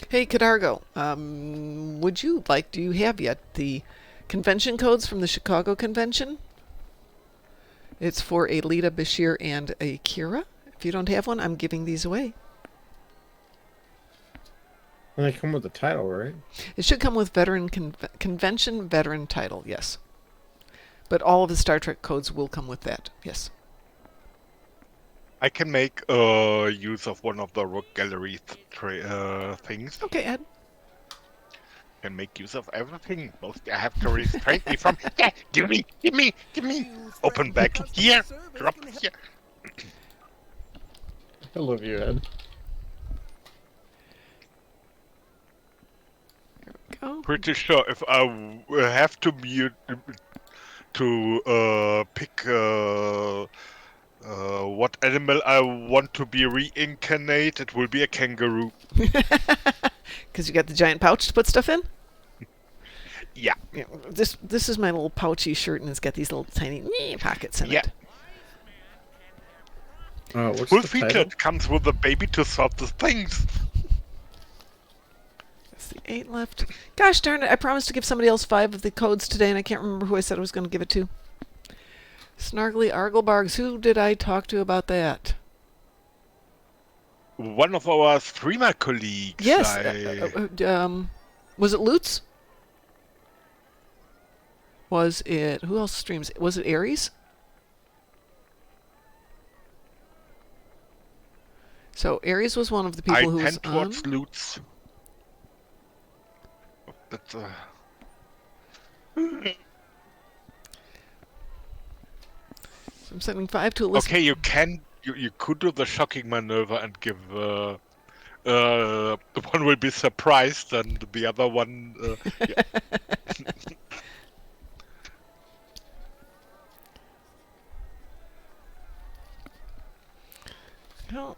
Hey, Cadargo, would you like, do you have yet the convention codes from the Chicago convention? It's for a Lita, Bashir, and a Kira. If you don't have one, I'm giving these away.
And they come with the title, right?
It should come with veteran convention veteran title, yes. But all of the Star Trek codes will come with that, yes.
I can make use of one of the Rook Gallery things.
Okay, Ed.
Can make use of everything. Mostly I have to restrain me from. Yeah, give me. Open back here. Drop here.
I love you, Ed.
Pretty sure if I have to mute to pick what animal I want to be reincarnate, it will be a kangaroo.
Because you got the giant pouch to put stuff in?
Yeah.
This is my little pouchy shirt, and it's got these little tiny pockets in it.
What's
Full
the
featured
title?
comes with a baby to sort the things.
That's the 8 left. Gosh darn it, I promised to give somebody else 5 of the codes today, and I can't remember who I said I was going to give it to. Snargly Arglebargs, who did I talk to about that?
One of our streamer colleagues.
Yes. Was it Lutz? Was it... Who else streams? Was it Aries? So Aries was one of the people who was
I tend towards Lutz. That's
So I'm sending 5 to a list.
Okay, you could do the shocking maneuver and give the one will be surprised and the other one yeah.
No.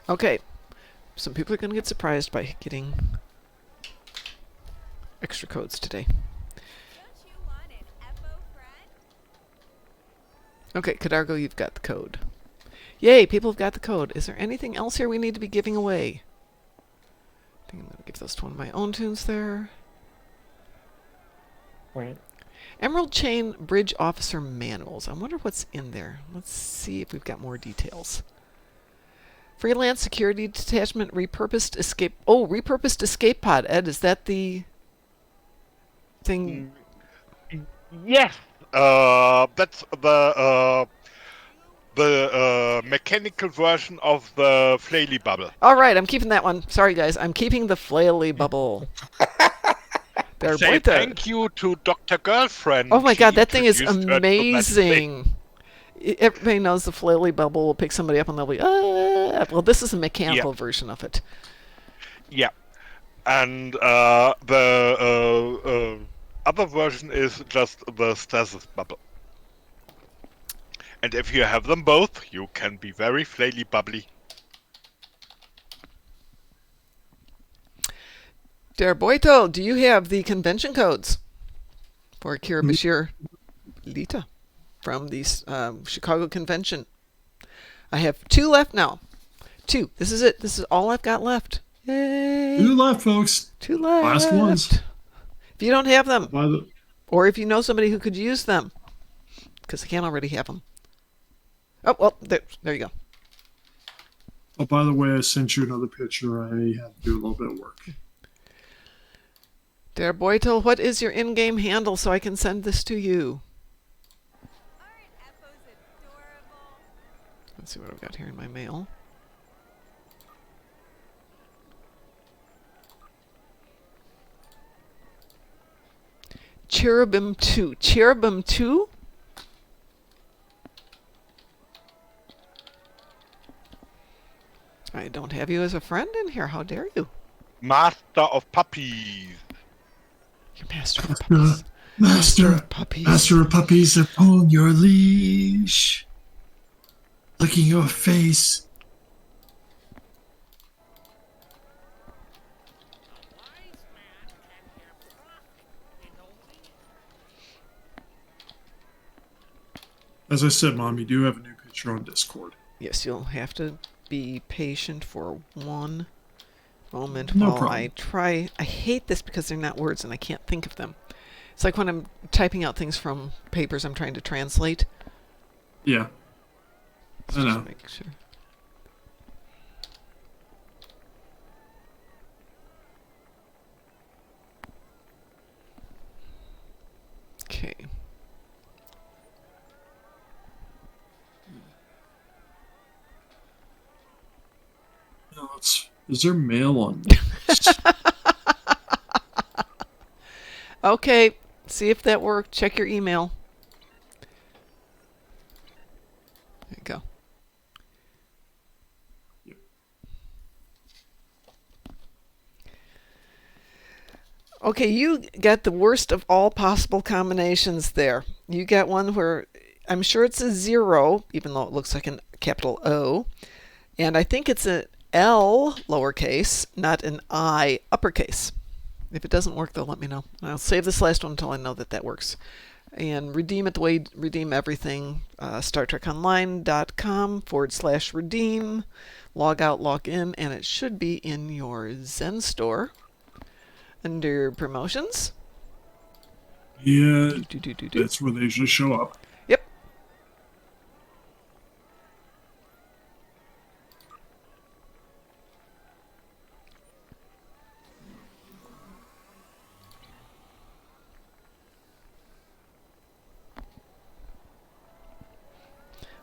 Okay, some people are going to get surprised by getting extra codes today. Okay, Cadargo, you've got the code. Yay, people have got the code. Is there anything else here we need to be giving away? I think I'm going to give those to one of my own tunes there.
Right.
Emerald Chain Bridge Officer Manuals. I wonder what's in there. Let's see if we've got more details. Freelance security detachment repurposed escape. Oh, repurposed escape pod. Ed, is that the thing?
Yes. That's the mechanical version of the flaily bubble.
All right, I'm keeping that one. Sorry, guys. I'm keeping the flaily bubble. There,
Say
boy,
thank you to Dr. Girlfriend.
Oh my
She
god, that thing is
introduced her to that thing.
amazing. Everybody knows the flaily bubble will pick somebody up and they'll be, ah. Well, this is a mechanical version of it.
Yeah. And the other version is just the stasis bubble. And if you have them both, you can be very flaily bubbly.
Darboito, do you have the convention codes for Kira Bashir Lita from the Chicago convention? I have 2 left now. 2. This is it. This is all I've got left. Yay.
2 left, folks.
2 left.
Last ones.
If you don't have them, or if you know somebody who could use them, because I can't already have them. Oh, well, there you go.
Oh, by the way, I sent you another picture. I had to do a little bit of work.
Darboito, what is your in-game handle so I can send this to you? Let's see what I've got here in my mail. Cherubim 2. Cherubim 2? I don't have you as a friend in here. How dare you?
Master of puppies.
You're master of puppies.
Master
of puppies.
Master of puppies are pulling your leash. Licking your face. As I said, Mom, you do have a new picture on Discord.
Yes, you'll have to be patient for one moment
No
while
problem.
I try. I hate this because they're not words and I can't think of them. It's like when I'm typing out things from papers I'm trying to translate.
Yeah.
Let's
I
just
know.
make sure. Okay.
No, is there mail on?
Okay, see if that worked. Check your email. There you go. Okay, you got the worst of all possible combinations there. You got one where I'm sure it's a 0, even though it looks like a capital O. And I think it's an L lowercase, not an I uppercase. If it doesn't work, though, let me know. I'll save this last one until I know that that works. And redeem it the way you redeem everything. StarTrekOnline.com/redeem. Log out, log in, and it should be in your Zen store under promotions.
Yeah, that's where they usually show up.
Yep.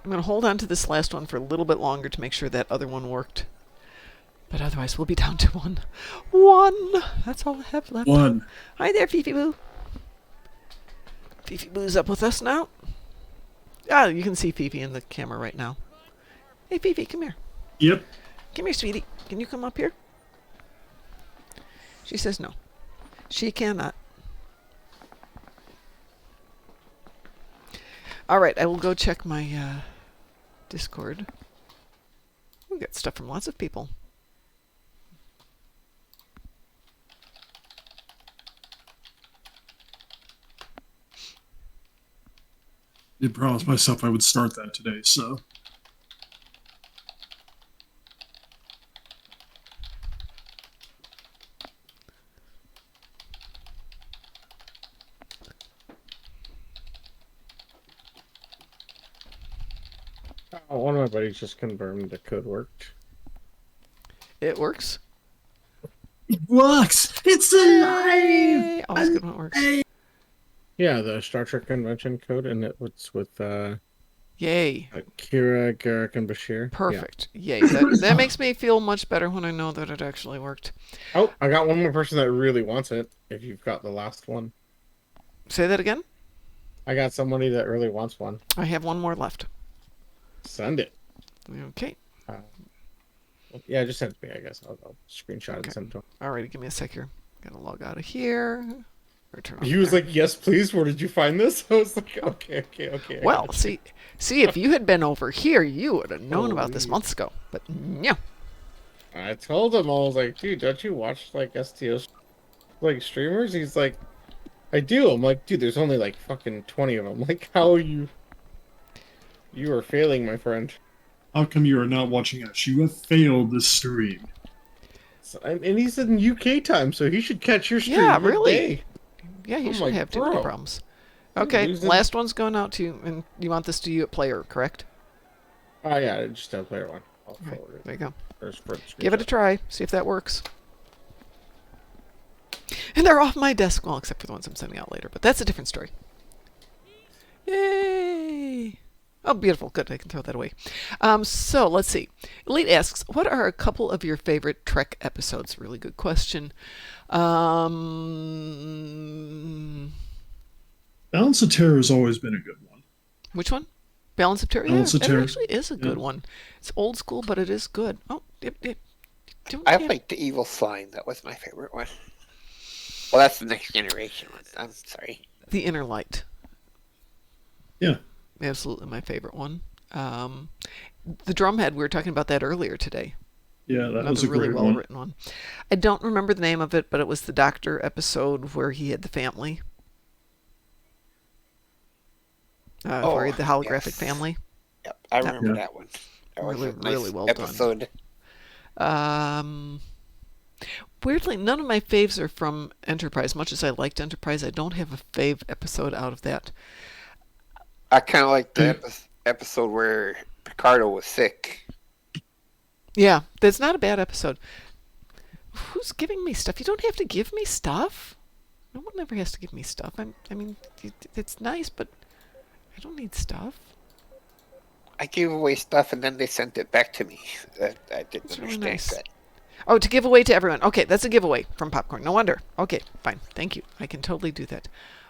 I'm going to hold on to this last one for a little bit longer to make sure that other one worked. But otherwise, we'll be down to one. That's all I have left.
1.
Hi there, Fifi Boo. Fifi Boo's up with us now. Ah, you can see Fifi in the camera right now. Hey, Fifi, come here.
Yep.
Come here, sweetie. Can you come up here? She says no. She cannot. All right, I will go check my Discord. We got stuff from lots of people.
I did promise myself I would start that today, so.
One of my buddies just confirmed the code worked.
It works.
It works. It's alive.
Yay! Always good when it works.
Yeah, the Star Trek convention code, and it's with
Yay.
Kira, Garrick, and Bashir.
Perfect. Yay. That makes me feel much better when I know that it actually worked.
Oh, I got one more person that really wants it. If you've got the last one.
Say that again?
I got somebody that really wants one.
I have one more left.
Send it.
Okay.
Yeah, just send it to me, I guess. I'll screenshot it and send it to him.
Alrighty, give me a sec here. Gotta log out of here.
He was like, "Yes, please. Where did you find this?" I was like, "Okay."
Well, see, if you had been over here, you would have known about this months ago. But no.
I told him, I was like, "Dude, don't you watch like STO like streamers?" He's like, "I do." I'm like, "Dude, there's only like fucking 20 of them. Like, how are you? You are failing, my friend."
How come you are not watching us? You have failed this stream.
So, and he's in UK time, so he should catch your stream.
Yeah, really.
Day.
Yeah, you
Oh
shouldn't
my
have too many
bro.
problems. Okay, last one's going out to you, and you want this to you at player, correct?
Oh yeah, I just have player one. I'll forward it.
There you go.
There's for the
Give it a try. See if that works. And they're off my desk. Well, except for the ones I'm sending out later, but that's a different story. Yay! Oh, beautiful. Good. I can throw that away. So let's see. Elite asks, what are a couple of your favorite Trek episodes? Really good question.
Balance of Terror has always been a good one.
Which one? Balance of Terror?
Balance of
that
Terror.
actually is a good one. It's old school, but it is good. Oh,
I liked the Evil Slime. That was my favorite one. Well, that's the Next Generation one. I'm sorry.
The Inner Light.
Yeah.
Absolutely my favorite one. The Drumhead, we were talking about that earlier today.
Yeah, that was a
really
great
well
one.
written one. I don't remember the name of it, but it was the doctor episode where he had the family. Where he had the holographic family.
Yep, I remember that one. That was
Really,
a nice
really well
episode.
done. Weirdly, none of my faves are from Enterprise. Much as I liked Enterprise, I don't have a fave episode out of that.
I kind of like the episode where Picardo was sick.
Yeah, that's not a bad episode. Who's giving me stuff? You don't have to give me stuff. No one ever has to give me stuff. I mean, it's nice, but I don't need stuff.
I gave away stuff and then they sent it back to me. I didn't
That's really
understand
nice.
that.
Oh, to give away to everyone. Okay, that's a giveaway from Popcorn. No wonder. Okay, fine. Thank you. I can totally do that.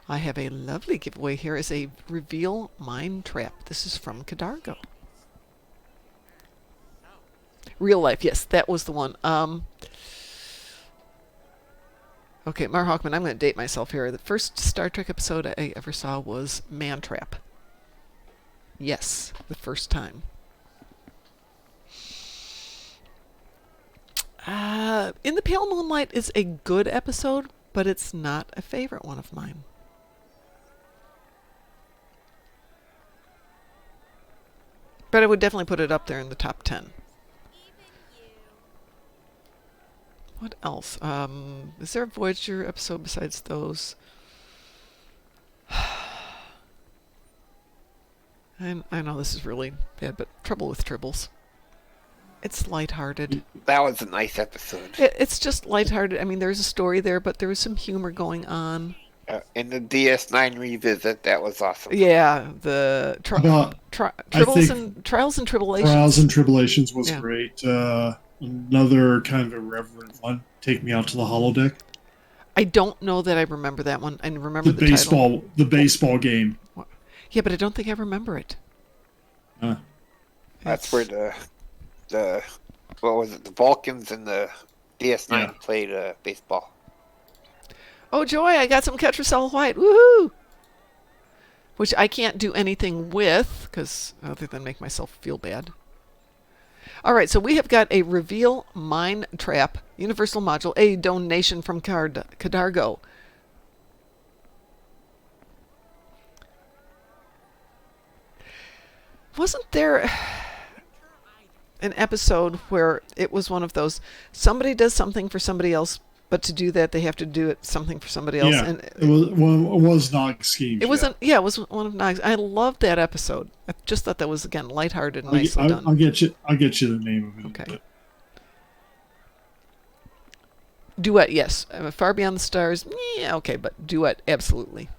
I have a lovely giveaway here as a reveal mine trap. This is from Cadargo. Real life, yes, that was the one. Okay, Mar Hawkman, I'm going to date myself here. The first Star Trek episode I ever saw was Man Trap. Yes, the first time. In the Pale Moonlight is a good episode, but it's not a favorite one of mine. But I would definitely put it up there in the top 10. What else? Is there a Voyager episode besides those? I know this is really bad, but Trouble with Tribbles. It's lighthearted.
That was a nice episode.
It's just lighthearted. I mean, there's a story there, but there was some humor going on.
In the DS9 revisit, that was awesome.
Yeah, the Trials and Tribulations.
Trials and Tribulations was
Yeah.
great. Another kind of irreverent one. Take Me Out to the Holodeck.
I don't know that I remember that one. I remember the
baseball,
title.
the baseball game.
Yeah, but I don't think I remember it.
That's where the what was it? The Vulcans and the DS9 played baseball.
Oh joy! I got some Ketracel White. Woohoo! Which I can't do anything with, because other than make myself feel bad. All right, so we have got a reveal mine trap universal module, a donation from Cadargo. Wasn't there an episode where it was one of those, somebody does something for somebody else, but to do that they have to do something for somebody else?
Yeah,
And
it was Nog Schemes.
it wasn't. Yeah, it was one of Nog's. I loved that episode. I just thought that was again lighthearted and nicely done.
I'll get you the name of it.
Okay. Duet, yes. Far Beyond the Stars, yeah, okay, but duet, absolutely.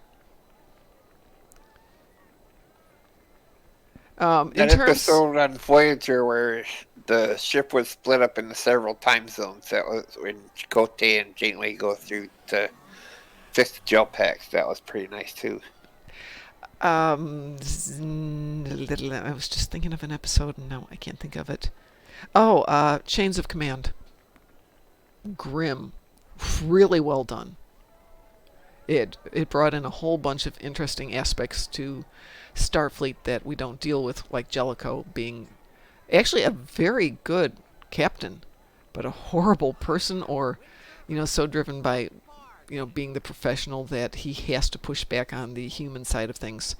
In
That
terms,
episode on Voyager where the ship was split up into several time zones. That was when Chakotay and Janeway go through to fix the gel packs. That was pretty nice too.
I was just thinking of an episode, and no, I can't think of it. Oh, Chains of Command. Grim. Really well done. It brought in a whole bunch of interesting aspects to Starfleet that we don't deal with, like Jellicoe being actually a very good captain, but a horrible person, or, so driven by, being the professional that he has to push back on the human side of things.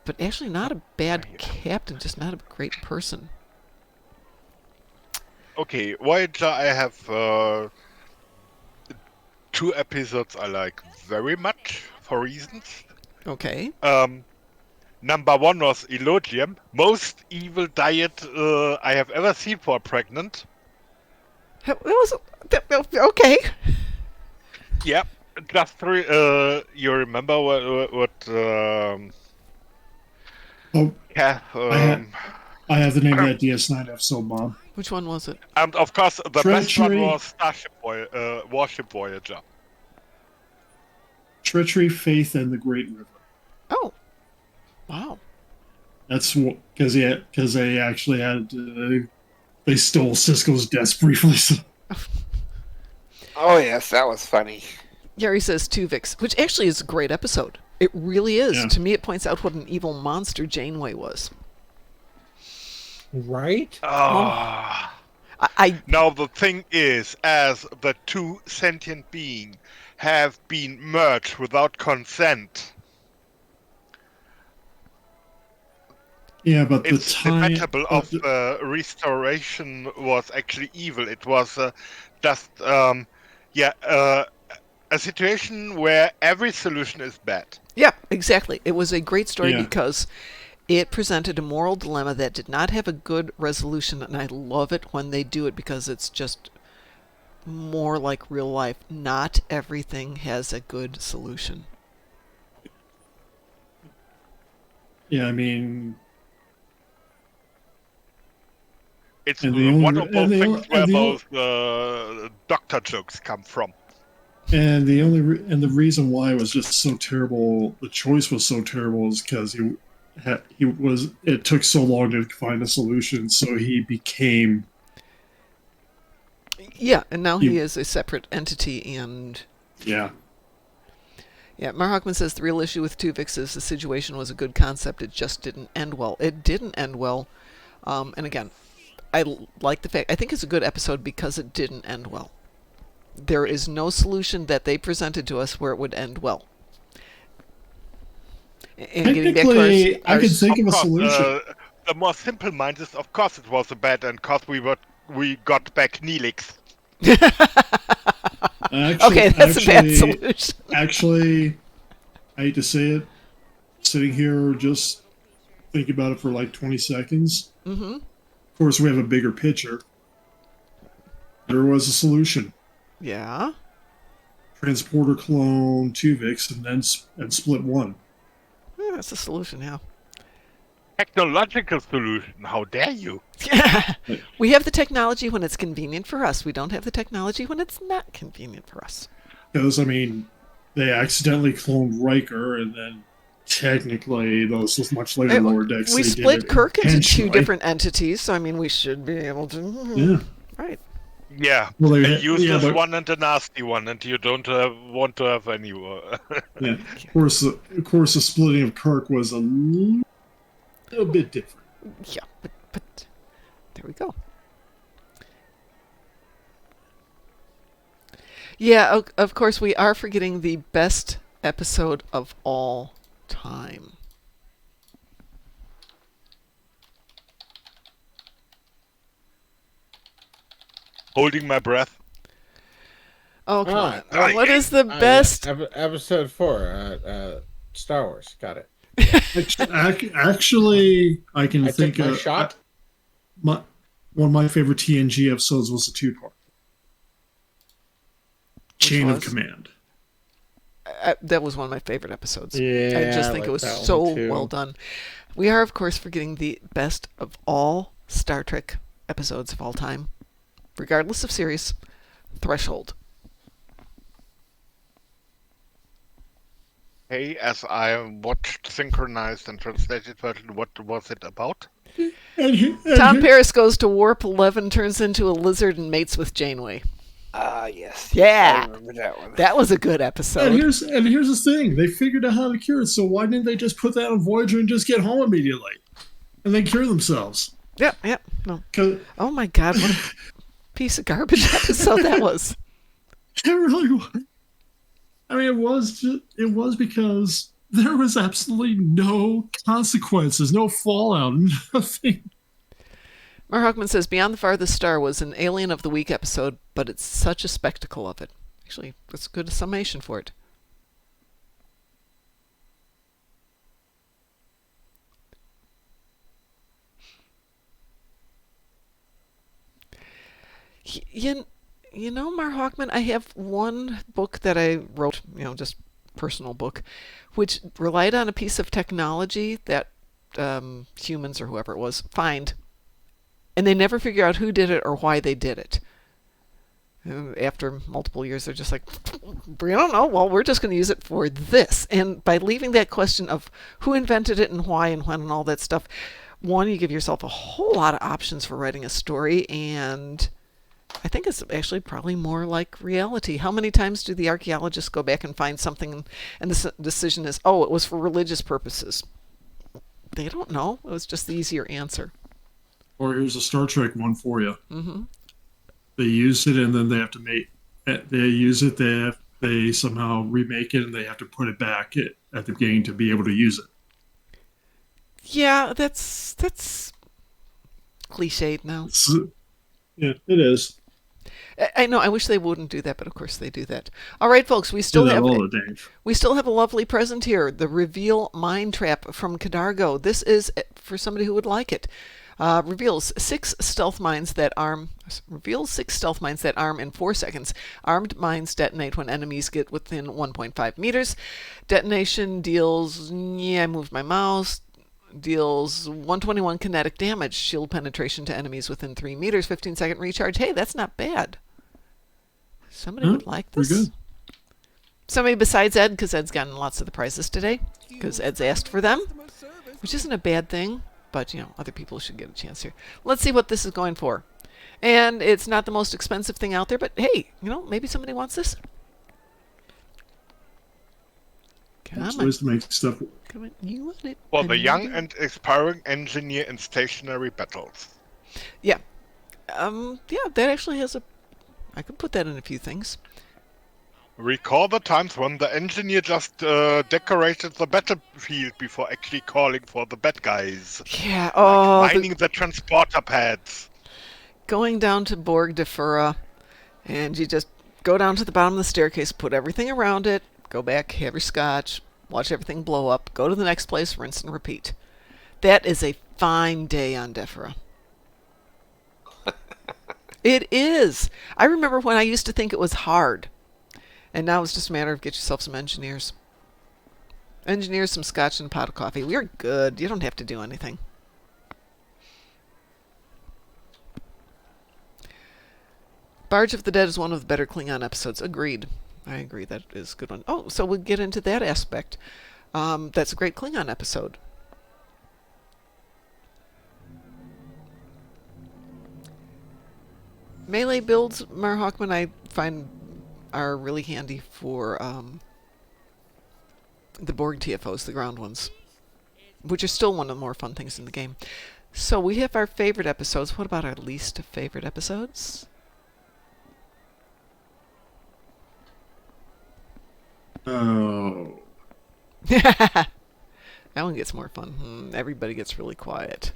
But actually not a bad captain, just not a great person.
Okay, Voyager, I have 2 episodes I like very much for reasons.
Okay.
Number 1 was Elogium, most evil diet I have ever seen for a pregnant.
That was okay.
Yeah, just you remember what
I have the name of that DS9 episode, Bob.
Which one was it?
And of course, the best one
Treachery.
was Warship Voyager.
Treachery, Faith, and the Great River.
Oh, wow.
That's because they actually had they stole Cisco's desk briefly. So.
Oh yes, that was funny.
Gary says Tuvix, which actually is a great episode. It really is.
Yeah.
To me, it points out what an evil monster Janeway was.
Right?
Oh. Now the thing is, as the 2 sentient beings have been merged without consent.
Yeah, but
it's debatable of the restoration was actually evil. It was just a situation where every solution is bad.
Yeah, exactly. It was a great story because it presented a moral dilemma that did not have a good resolution, and I love it when they do it because it's just more like real life. Not everything has a good solution.
Yeah, I mean...
It's wonderful things where those doctor jokes come from.
And the reason why it was just so terrible, the choice was so terrible, is because it took so long to find a solution, so he became...
Yeah, and now he is a separate entity, and...
Yeah.
Yeah, Mar Hockman says the real issue with Tuvix is the situation was a good concept, it just didn't end well. It didn't end well, and again, I like the fact... I think it's a good episode because it didn't end well. There is no solution that they presented to us where it would end well. And getting back to
I could think of a solution.
The more simple mind is, of course, it was a bad end because we got back Neelix.
Okay, that's a bad solution.
Actually, I hate to say it, sitting here just thinking about it for like 20 seconds.
Mm-hmm.
Of course, we have a bigger picture. There was a solution.
Yeah.
Transporter clone Tuvix and split one.
Yeah, that's a solution, yeah.
Technological solution, how dare you?
We have the technology when it's convenient for us. We don't have the technology when it's not convenient for us.
Because, I mean, they accidentally cloned Riker, and then technically, those much later lower decks,
we
they
split
did it
Kirk into 2
intentionally.
different entities, so I mean, we should be able to...
Yeah.
Right.
Yeah,
well,
a useless one and a nasty one, and you don't want to have any.
Yeah, of course, the splitting of Kirk was a little bit different.
Yeah, but there we go. Yeah, of course, we are forgetting the best episode of all time.
Holding my breath.
Oh, come on. What is the best?
Episode 4, Star Wars. Got it.
Actually, I can think
took my
of
shot.
One of my favorite TNG episodes was a 2-part. Chain of
was-
Command.
That was one of my favorite episodes.
Yeah,
I just
I
think it
like
was
that one
so
too.
well done. We are, of course, forgetting the best of all Star Trek episodes of all time, regardless of series, Threshold.
Hey, as I watched synchronized and translated version, what was it about?
Tom Paris goes to Warp 11, turns into a lizard, and mates with Janeway.
Yes.
Yeah.
I remember that one.
That was a good episode.
And here's the thing: they figured out how to cure it. So why didn't they just put that on Voyager and just get home immediately, and then cure themselves?
Yep. No. Oh my God! What a piece of garbage episode that was.
It really was. I mean, it was because there was absolutely no consequences, no fallout, nothing.
Mar Hockman says, Beyond the Farthest Star was an Alien of the Week episode, but it's such a spectacle of it. Actually, that's a good summation for it. You know, Mar Hockman, I have one book that I wrote, just personal book, which relied on a piece of technology that humans or whoever it was find. And they never figure out who did it or why they did it. After multiple years, they're just like, we don't know. Well, we're just going to use it for this. And by leaving that question of who invented it and why and when and all that stuff, one, you give yourself a whole lot of options for writing a story. And I think it's actually probably more like reality. How many times do the archaeologists go back and find something and the decision is, oh, it was for religious purposes? They don't know. It was just the easier answer.
Or here's a Star Trek one for you.
Mm-hmm.
They use it and then they have to they use it, they somehow remake it and they have to put it back at the beginning to be able to use it.
Yeah, that's cliched now.
Yeah, it is.
I know. I wish they wouldn't do that, but of course they do that. All right, folks, we still have a lovely present here. The Reveal Mind Trap from Cadargo. This is for somebody who would like it. Reveals 6 stealth mines that arm in 4 seconds. Armed mines detonate when enemies get within 1.5 meters. Detonation deals. I moved my mouse. Deals 121 kinetic damage. Shield penetration to enemies within 3 meters. 15-second recharge. Hey, that's not bad. Somebody would like this.
Good.
Somebody besides Ed, because Ed's gotten lots of the prizes today, because Ed's asked for them, which isn't a bad thing. But, other people should get a chance here. Let's see what this is going for. And it's not the most expensive thing out there, but hey, maybe somebody wants this.
There's ways to make stuff.
Come on, you want it.
For the young and aspiring engineer in stationary battles.
Yeah. That actually has I could put that in a few things.
Recall the times when the engineer just decorated the battlefield before actually calling for the bad guys.
Yeah,
like mining the transporter pads.
Going down to Borg de Fura, and you just go down to the bottom of the staircase, put everything around it, go back, have your scotch, watch everything blow up, go to the next place, rinse and repeat. That is a fine day on Defra. It is. I remember when I used to think it was hard. And now it's just a matter of get yourself some engineers. Engineers, some scotch, and a pot of coffee. We're good. You don't have to do anything. Barge of the Dead is one of the better Klingon episodes. Agreed. I agree. That is a good one. Oh, so we'll get into that aspect. That's a great Klingon episode. Melee builds, Mar Hockman, I find are really handy for the Borg TFOs, the ground ones, which are still one of the more fun things in the game. So we have our favorite episodes. What about our least favorite episodes?
Oh.
That one gets more fun. Everybody gets really quiet.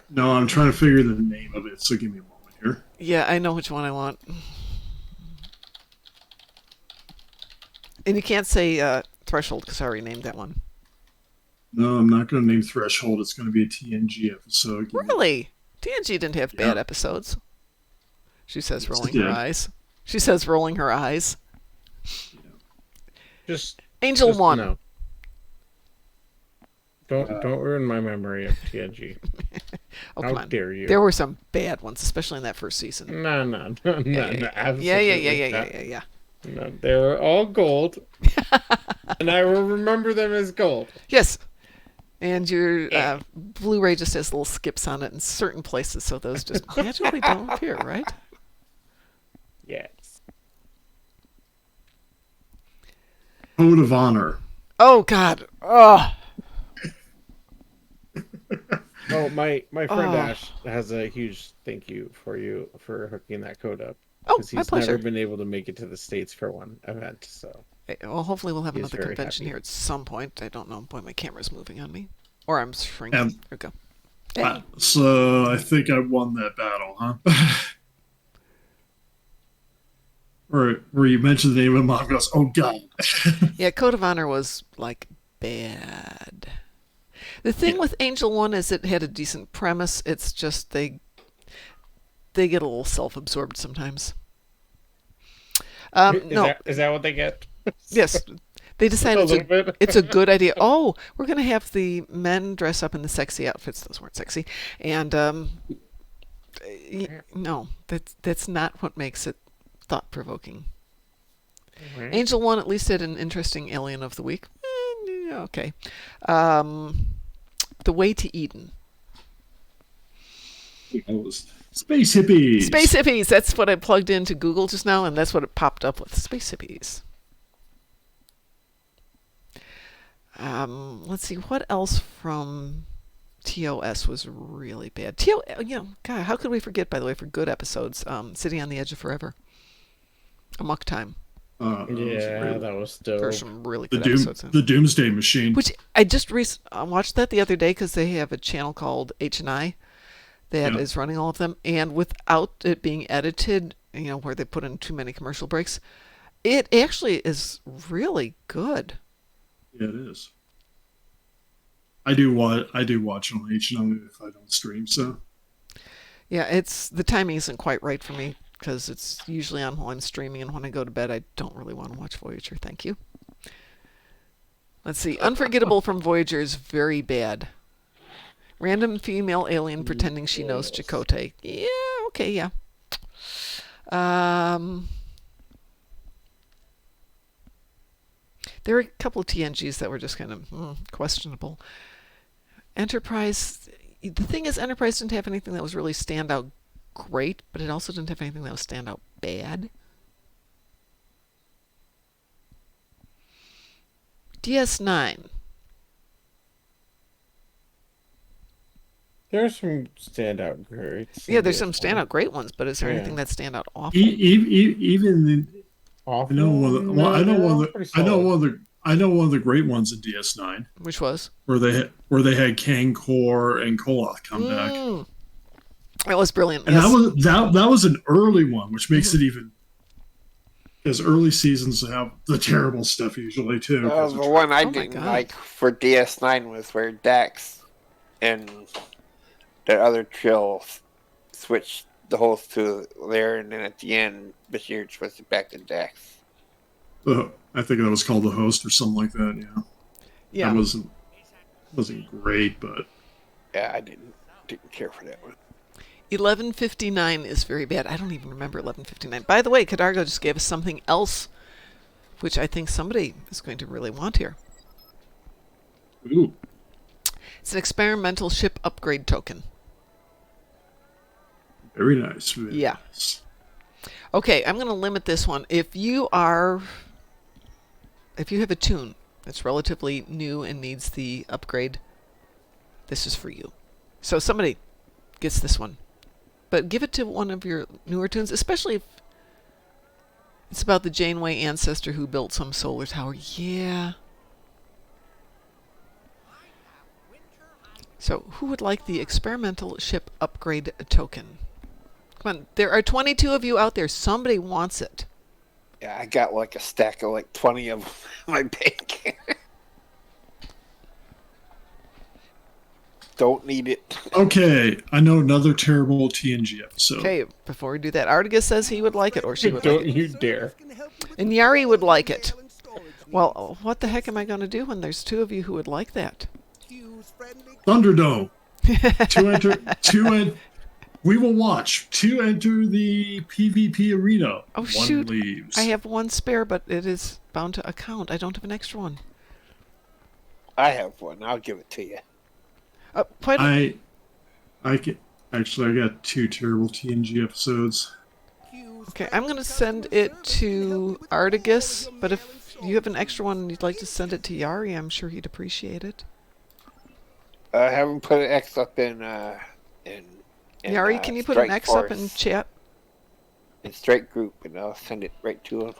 No, I'm trying to figure the name of it, so give me a moment here.
Yeah, I know which one I want. And you can't say Threshold, because I already named that one.
No, I'm not going to name Threshold. It's going to be a TNG episode.
Really? TNG didn't have bad episodes. She says, rolling her eyes. She says, rolling her eyes.
Just
Angel
just
1.
No. Don't ruin my memory of TNG.
Oh,
How
come on.
dare you?
There were some bad ones, especially in that first season.
No, absolutely
Yeah.
No, they were all gold, and I will remember them as gold.
Yes. And your Blu-ray just has little skips on it in certain places, so those just magically don't appear, right?
Yes.
Code of Honor.
Oh, God. Oh.
Oh, my friend Ash has a huge thank you for hooking that code up.
Oh,
Because
my
he's
pleasure.
never been able to make it to the States for one event, so.
Well, hopefully we'll have
He's
another
very
convention
happy.
here at some point. I don't know. Boy, my camera's moving on me. Or I'm shrinking.
Um,
There we go. Hey.
So I think I won that battle, huh? Where you mentioned the name of mom goes, oh God.
Yeah, Code of Honor was, like, bad. The thing with Angel 1 is it had a decent premise. It's just they get a little self-absorbed sometimes. No.
Is that what they get?
Yes. They decide
A little bit.
it's a good idea. Oh, we're going to have the men dress up in the sexy outfits. Those weren't sexy. And no, that's not what makes it thought-provoking.
Right.
Angel 1 at least had an interesting alien of the week. Okay. The Way to Eden.
Space hippies.
Space hippies. That's what I plugged into Google just now, and that's what it popped up with. Space hippies. Let's see, what else from TOS was really bad? God, how could we forget, by the way, for good episodes, City on the Edge of Forever. Amok Time.
That was dope.
There's some really good episodes.
The Doomsday Machine.
Which I just watched that the other day because they have a channel called H&I that is running all of them. And without it being edited, where they put in too many commercial breaks, it actually is really good.
Yeah, it is. I do watch on H&O if I don't stream, so.
Yeah, the timing isn't quite right for me because it's usually on while I'm streaming, and when I go to bed, I don't really want to watch Voyager. Thank you. Let's see. Unforgettable from Voyager is very bad. Random female alien pretending she knows Chakotay. Yeah, okay, yeah. There were a couple of TNGs that were just kind of questionable. Enterprise, the thing is, Enterprise didn't have anything that was really stand out great, but it also didn't have anything that was stand out bad. DS9.
There's some standout greats.
Yeah, there's some standout great ones, but is there anything that stand out awful?
Even
awful?
I know one of the great ones in DS9.
Which was?
Where they had Kang, Kor, and Koloth come back.
That was brilliant.
And that was an early one, which makes it even, because early seasons have the terrible stuff usually too.
The one I didn't like for DS9 was where Dax and the other Trill switched the host to there, and then at the end, Bashir switched it back to Dax.
I think that was called The Host or something like that. Yeah. That wasn't great, but
yeah, I didn't care for that one.
1159 is very bad. I don't even remember 1159. By the way, Cadargo just gave us something else, which I think somebody is going to really want here.
Ooh.
It's an experimental ship upgrade token.
Very nice.
Yeah. Nice. Okay, I'm going to limit this one. If you have a tune that's relatively new and needs the upgrade, this is for you. So somebody gets this one. But give it to one of your newer tunes, especially if it's about the Janeway ancestor who built some solar tower. Yeah. So who would like the experimental ship upgrade token? Come on, there are 22 of you out there. Somebody wants it.
Yeah, I got like a stack of like 20 of them in my bank. Don't need it.
Okay, I know another terrible TNG episode.
Okay, before we do that, Artigus says he would like it, or she would
Don't
like it.
you dare.
And Yari would like it. Well, what the heck am I going to do when there's two of you who would like that?
Thunderdome. We will watch. 2 enter the PvP arena.
Oh,
1
shoot.
leaves.
I have 1 spare, but it is bound to account. I don't have an extra one.
I have one. I'll give it to you.
I got 2 terrible TNG episodes.
Okay, I'm going to send it to Artigus, but if you have an extra one and you'd like to send it to Yari, I'm sure he'd appreciate it.
I haven't put an X up in
Yari, can you put an X up in chat?
In Strike Group, and I'll send it right to him.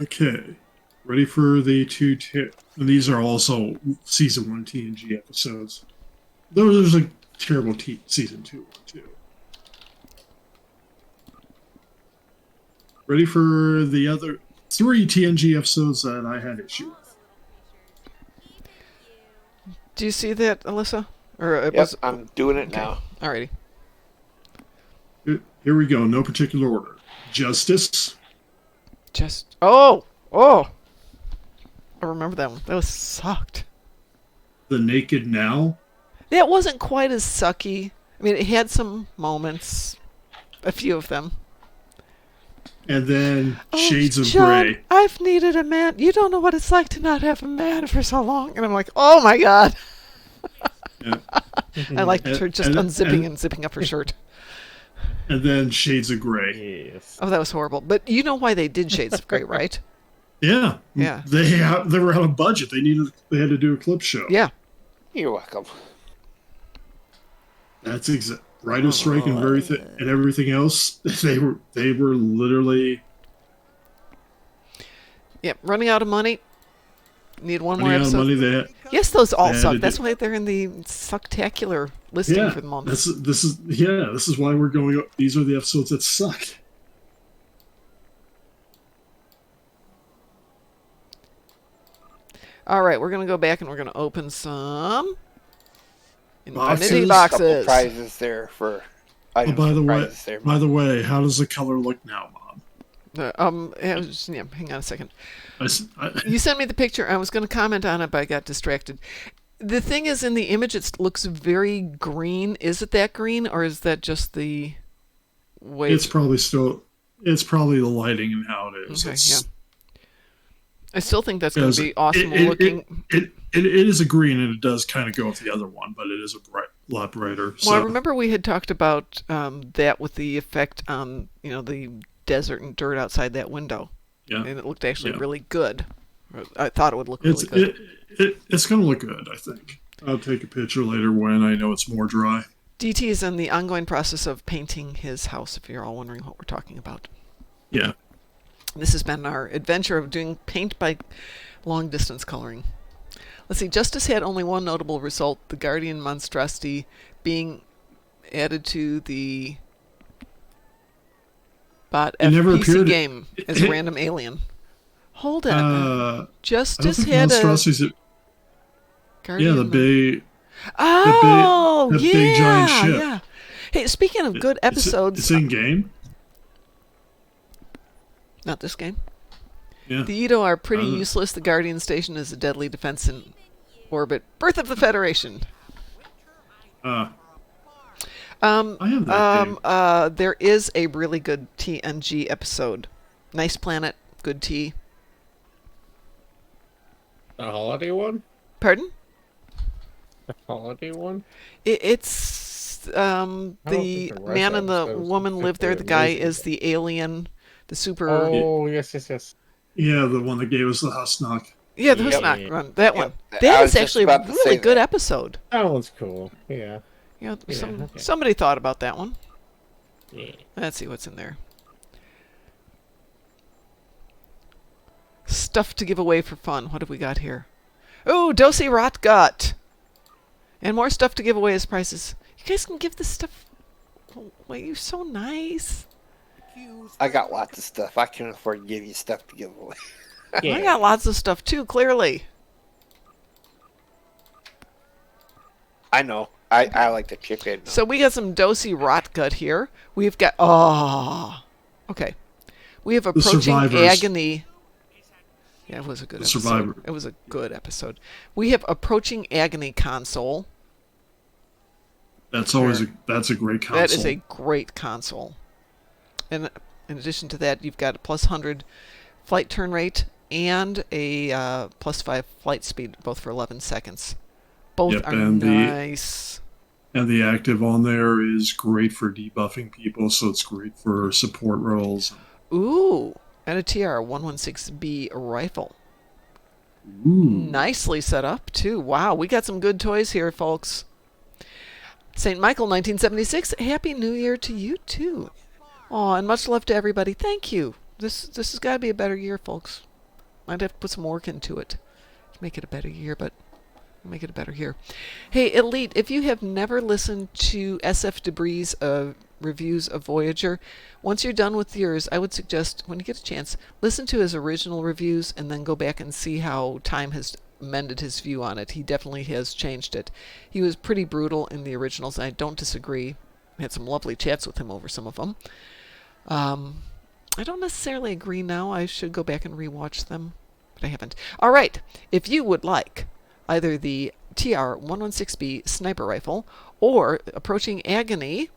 Okay. Ready for the 2 these are also Season 1 TNG episodes. There's a terrible Season 2 one, too. Ready for the other 3 TNG episodes that I had issue with.
Do you see that, Alyssa? Or
Yep, I'm doing it now.
Alrighty.
Here we go. No particular order. Justice.
Oh! I remember that one. That was sucked.
The Naked Now.
That wasn't quite as sucky. I mean, it had some moments. A few of them.
And then Shades of
John,
Grey.
I've needed a man. You don't know what it's like to not have a man for so long. And I'm like, oh my god.
Yeah.
I liked her just unzipping and zipping up her shirt.
And then Shades of Grey.
Yes.
Oh, that was horrible. But you know why they did Shades of Grey, right?
Yeah.
Yeah.
They were out of budget. They had to do a clip show.
Yeah.
You're welcome.
That's writer's strike and everything else. They were literally
running out of money. Need one more
running out
episode.
of money.
Yes, those all suck. That's why they're in the sucktacular listing for the moment.
This is why we're going. These are the episodes that suck.
All right, we're gonna go back and we're gonna open some
Boxes.
Infinity boxes.
Prizes there for items.
By the way, how does the color look now, Mom?
Hang on a second. You sent me the picture. I was going to comment on it, but I got distracted. The thing is, in the image, it looks very green. Is it that green, or is that just the way?
It's probably the lighting and how it is.
Okay, yeah. I still think that's going to be awesome looking.
It is a green, and it does kind of go with the other one, but it is a lot brighter.
Well, I remember we had talked about that with the effect on the desert and dirt outside that window.
Yeah.
And it looked actually really good. I thought it would look really good.
It's going to look good, I think. I'll take a picture later when I know it's more dry.
DT is in the ongoing process of painting his house, if you're all wondering what we're talking about.
Yeah.
This has been our adventure of doing paint by long distance coloring. Let's see, Justice had only one notable result, the Guardian monstrosity being added to the bot PC game as a random alien. Hold on. Justice had a Guardian.
Yeah, the big.
Oh,
the big giant ship.
Yeah. Hey, speaking of good episodes,
it's in game.
Not this game.
Yeah.
The Edo are pretty useless. The Guardian Station is a deadly defense in orbit. Birth of the Federation.
I have that game.
There is a really good TNG episode. Nice planet, good tea.
A holiday one?
Pardon?
A holiday one?
It's the man and the woman live there. The guy is the alien, the super.
Oh yes.
Yeah, the one that gave us the Husnock.
Yeah, the Husnock run. That one. That is actually a really good episode.
That one's cool. Yeah.
Somebody thought about that one.
Yeah.
Let's see what's in there. Stuff to give away for fun. What have we got here? Oh, Dosey Rotgut. And more stuff to give away as prizes. You guys can give this stuff away. You're so nice.
I got lots of stuff. I can afford to give you stuff to give away.
I got lots of stuff too, clearly.
I know. I like to chip in.
So we got some Dosey Rotgut here. We've got okay. We have approaching
Survivors.
agony. Yeah, it was a good episode.
Survivor.
It was a good episode. We have approaching agony console.
That's always that's a great console.
That is a great console. And in addition to that, you've got a +100 flight turn rate and a +5 flight speed, both for 11 seconds. Both are nice.
And the active on there is great for debuffing people, so it's great for support roles.
Ooh, and a TR-116B rifle.
Ooh.
Nicely set up, too. Wow, we got some good toys here, folks. St. Michael, 1976, Happy New Year to you, too. Oh, and much love to everybody. Thank you. This has got to be a better year, folks. Might have to put some work into it to make it a better year, but make it a better year. Hey, Elite, if you have never listened to SF Debris' reviews of Voyager, once you're done with yours, I would suggest, when you get a chance, listen to his original reviews and then go back and see how time has mended his view on it. He definitely has changed it. He was pretty brutal in the originals, and I don't disagree. I had some lovely chats with him over some of them. I don't necessarily agree now. I should go back and rewatch them, but I haven't. All right. If you would like either the TR-116B sniper rifle or approaching agony,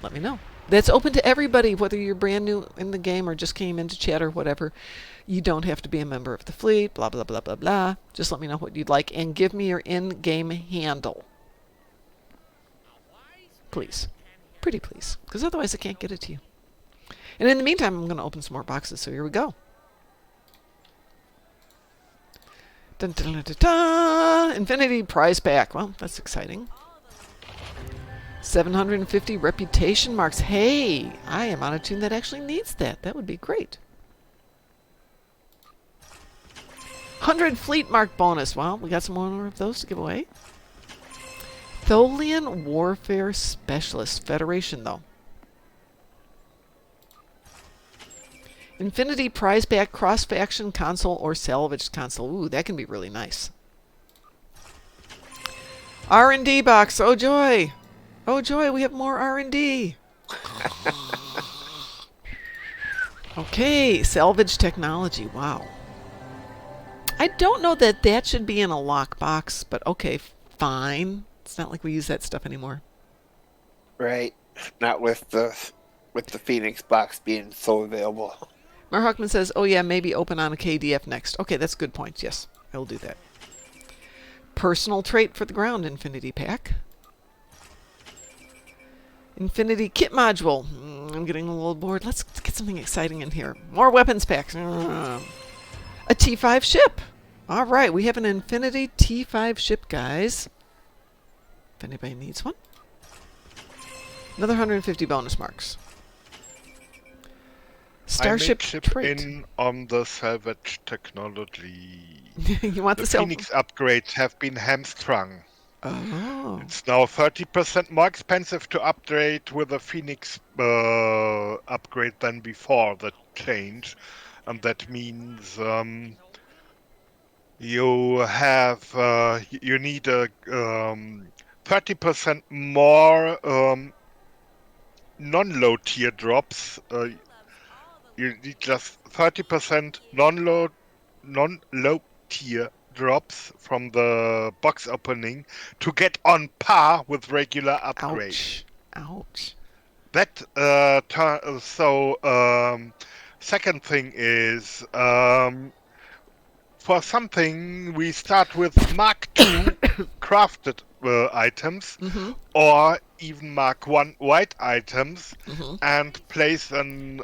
let me know. That's open to everybody, whether you're brand new in the game or just came into chat or whatever. You don't have to be a member of the fleet, blah, blah, blah, blah, blah. Just let me know what you'd like and give me your in-game handle. Please. Pretty please. Because otherwise I can't get it to you. And in the meantime, I'm going to open some more boxes, so here we go. Dun, dun, dun, dun, dun. Infinity prize pack. Well, that's exciting. 750 reputation marks. Hey, I am on a tune that actually needs that. That would be great. 100 fleet mark bonus. Well, we got some more of those to give away. Tholian Warfare Specialist. Federation, though. Infinity prize pack, cross-faction console, or salvaged console. Ooh, that can be really nice. R&D box. Oh, joy. Oh, joy, we have more R&D. Okay, salvage technology. Wow. I don't know that that should be in a lockbox, but okay, fine. It's not like we use that stuff anymore.
Right. Not with the Phoenix box being so available.
Mar Huckman says, oh yeah, maybe open on a KDF next. Okay, that's a good point. Yes, I will do that. Personal trait for the ground Infinity pack. Infinity kit module. I'm getting a little bored. Let's get something exciting in here. More weapons packs. A T5 ship. All right, we have an Infinity T5 ship, guys. If anybody needs one. Another 150 bonus marks. Starship
I may chip
trait.
in on the salvage technology.
You want the
Phoenix upgrades have been hamstrung.
Oh.
It's now 30% more expensive to upgrade with a Phoenix upgrade than before the change. And that means you have you need a 30% more non-low tier drops. You need just 30% non-low tier drops from the box opening to get on par with regular upgrades.
Ouch.
That second thing is for something we start with Mark II crafted items or even Mark I white items and place an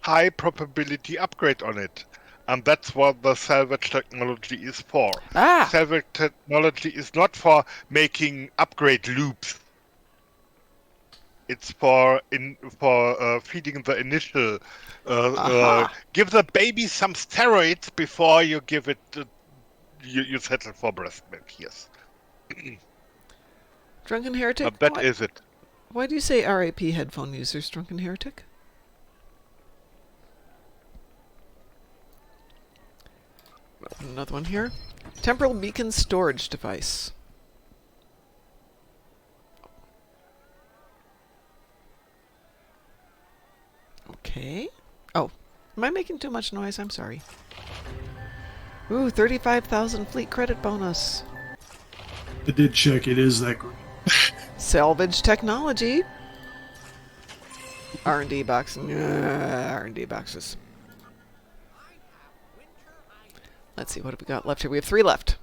high probability upgrade on it. And that's what the salvage technology is for. Salvage technology is not for making upgrade loops. It's for feeding the initial. Give the baby some steroids before you give it. You settle for breast milk. Yes.
Drunken Heretic.
That is it.
Why do you say RAP headphone users, Drunken Heretic? Another one here. Temporal beacon storage device. Okay. Oh, am I making too much noise? I'm sorry. Ooh, 35,000 fleet credit bonus.
I did check. It is that great.
Salvage technology. R&D box. R&D boxes. Let's see, what have we got left here? We have 3 left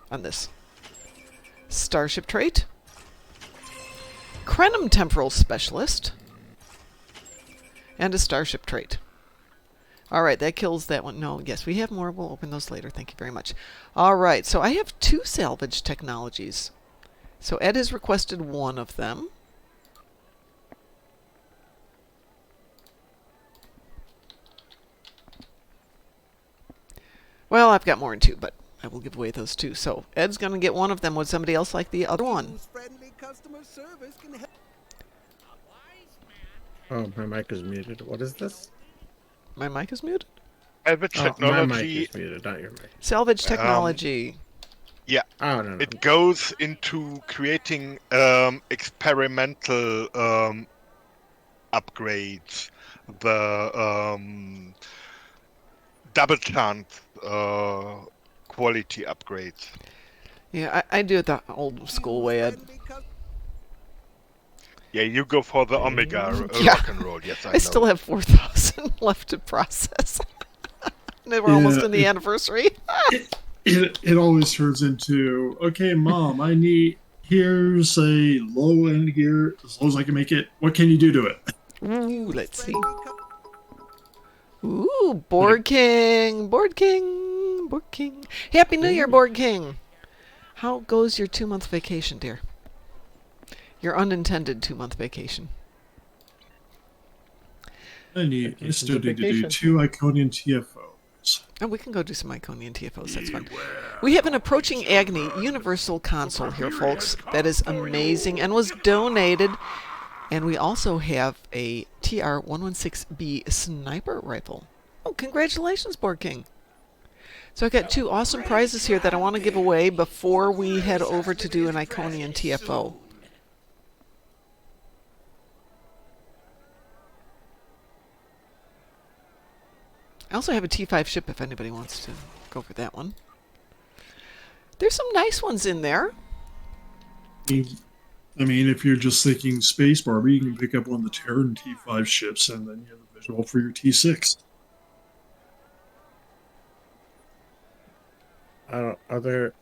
on this. Starship trait. Crenum temporal specialist. And a starship trait. Alright, that kills that one. No, yes, we have more. We'll open those later. Thank you very much. Alright, so I have 2 salvage technologies. So Ed has requested one of them. Well, I've got more than 2, but I will give away those 2. So Ed's going to get one of them. Would somebody else like the other one?
Oh, my mic is muted. What is this?
My mic is muted?
Salvage
My
technology.
mic is muted, not your mic.
Salvage technology.
Yeah.
Oh, no.
It goes into creating experimental upgrades. The double chance quality upgrades.
Yeah, I do it the old school way, Ed.
Yeah, you go for the Omega
Yeah.
rock and roll. Yes, I know.
still have 4,000 left to process. And we're almost in the anniversary.
It always turns into, okay, Mom, here's a low end here, as low as I can make it. What can you do to it?
Ooh, let's see. Ooh, Board King, Board King, Board King. Happy New Year, Board King. How goes your 2-month vacation, dear? Your unintended 2-month vacation.
I still need to do 2 Iconian TFOs.
Oh, we can go do some Iconian TFOs. That's fun. We have an Approaching Agony Universal Console here, folks. That is amazing and was donated. And we also have a TR-116B sniper rifle. Oh, congratulations, Board King. So I got 2 awesome prizes here that I want to give away before we head over to do an Iconian TFO. I also have a T5 ship if anybody wants to go for that one. There's some nice ones in there.
I mean, if you're just thinking Space Barbie, you can pick up one of the Terran T5 ships, and then you have the visual for your T6.
I don't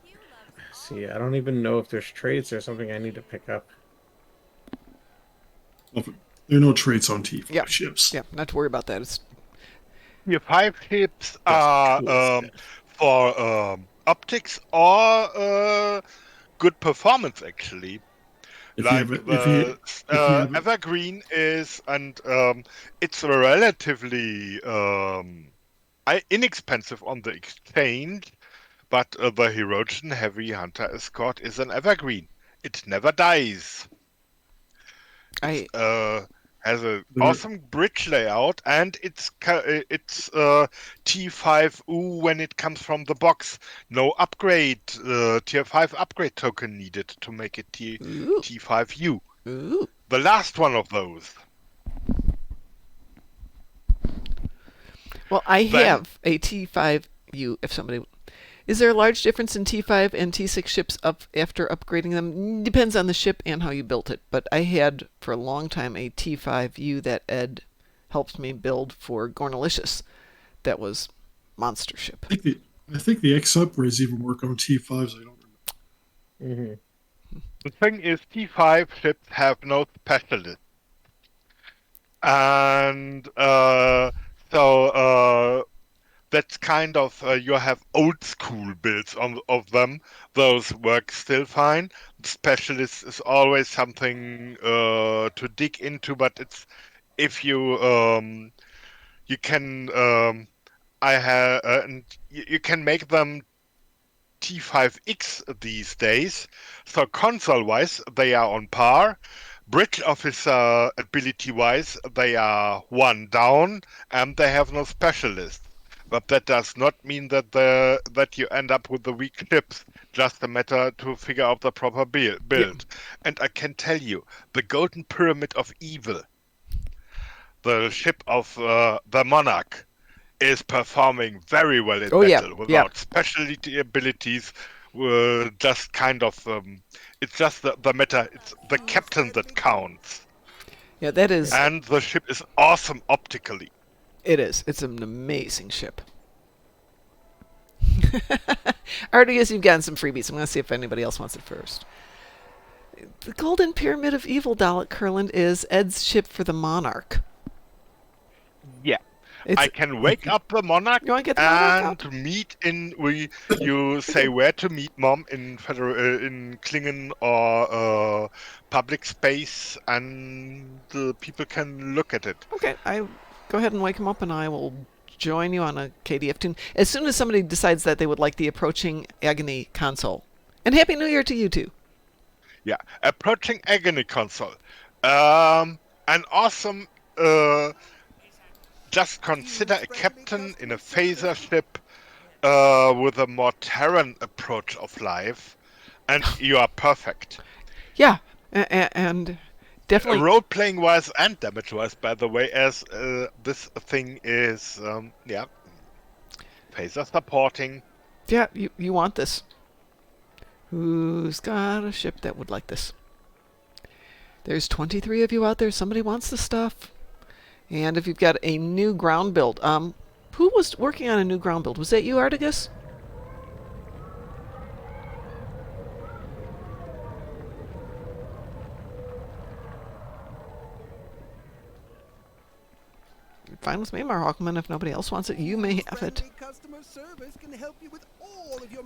even know if there's traits or something I need to pick up.
Well, there are no traits on T5 ships.
Yeah, not to worry about that. It's
Your 5 ships are for optics or good performance, actually. Evergreen is, and it's relatively inexpensive on the exchange, but the Heroian Heavy Hunter Escort is an Evergreen. It never dies. It has an awesome bridge layout, and it's T5U when it comes from the box. No upgrade, tier 5 upgrade token needed to make it T5U.
Ooh.
The last one of those.
Well, I have a T5U if somebody... Is there a large difference in T5 and T6 ships up after upgrading them? Depends on the ship and how you built it. But I had, for a long time, a T5U that Ed helped me build for Gornalicious. That was monster ship.
I think the X upgrades even work on T5s. I don't remember.
The thing is, T5 ships have no specialists. And that's kind of, you have old school builds of them. Those work still fine. Specialist is always something to dig into, but it's, if you, you can, you can make them T5X these days. So console-wise, they are on par. Bridge officer ability-wise, they are 1 down, and they have no specialists. But that does not mean that that you end up with the weak ships. Just a matter to figure out the proper build.
Yeah.
And I can tell you, the Golden Pyramid of Evil, the ship of the Monarch is performing very well in
Oh, yeah,
battle
yeah.
without specialty abilities. Just kind of, it's just the meta. It's the captain that counts.
Yeah, that is.
And the ship is awesome optically.
It is. It's an amazing ship. Artius, you've gotten some freebies. I'm going to see if anybody else wants it first. The Golden Pyramid of Evil Dalek Kurland is Ed's ship for the Monarch.
Yeah. I can wake up the Monarch
You want to get the Monarch
and meet in. You say where to meet Mom in in Klingen or public space, and people can look at it.
Okay, I go ahead and wake him up, and I will join you on a KDF tune as soon as somebody decides that they would like the Approaching Agony console. And Happy New Year to you too.
Yeah, Approaching Agony console. An awesome. Just consider a captain in a phaser ship with a more Terran approach of life, and you are perfect.
Yeah, and definitely
role-playing wise and damage-wise, by the way, as this thing is, phaser supporting.
Yeah, you want this. Who's got a ship that would like this? There's 23 of you out there. Somebody wants the stuff. And if you've got a new ground build, who was working on a new ground build? Was that you, Artigus? Fine with me, Mar Hawkman. If nobody else wants it, you may have it.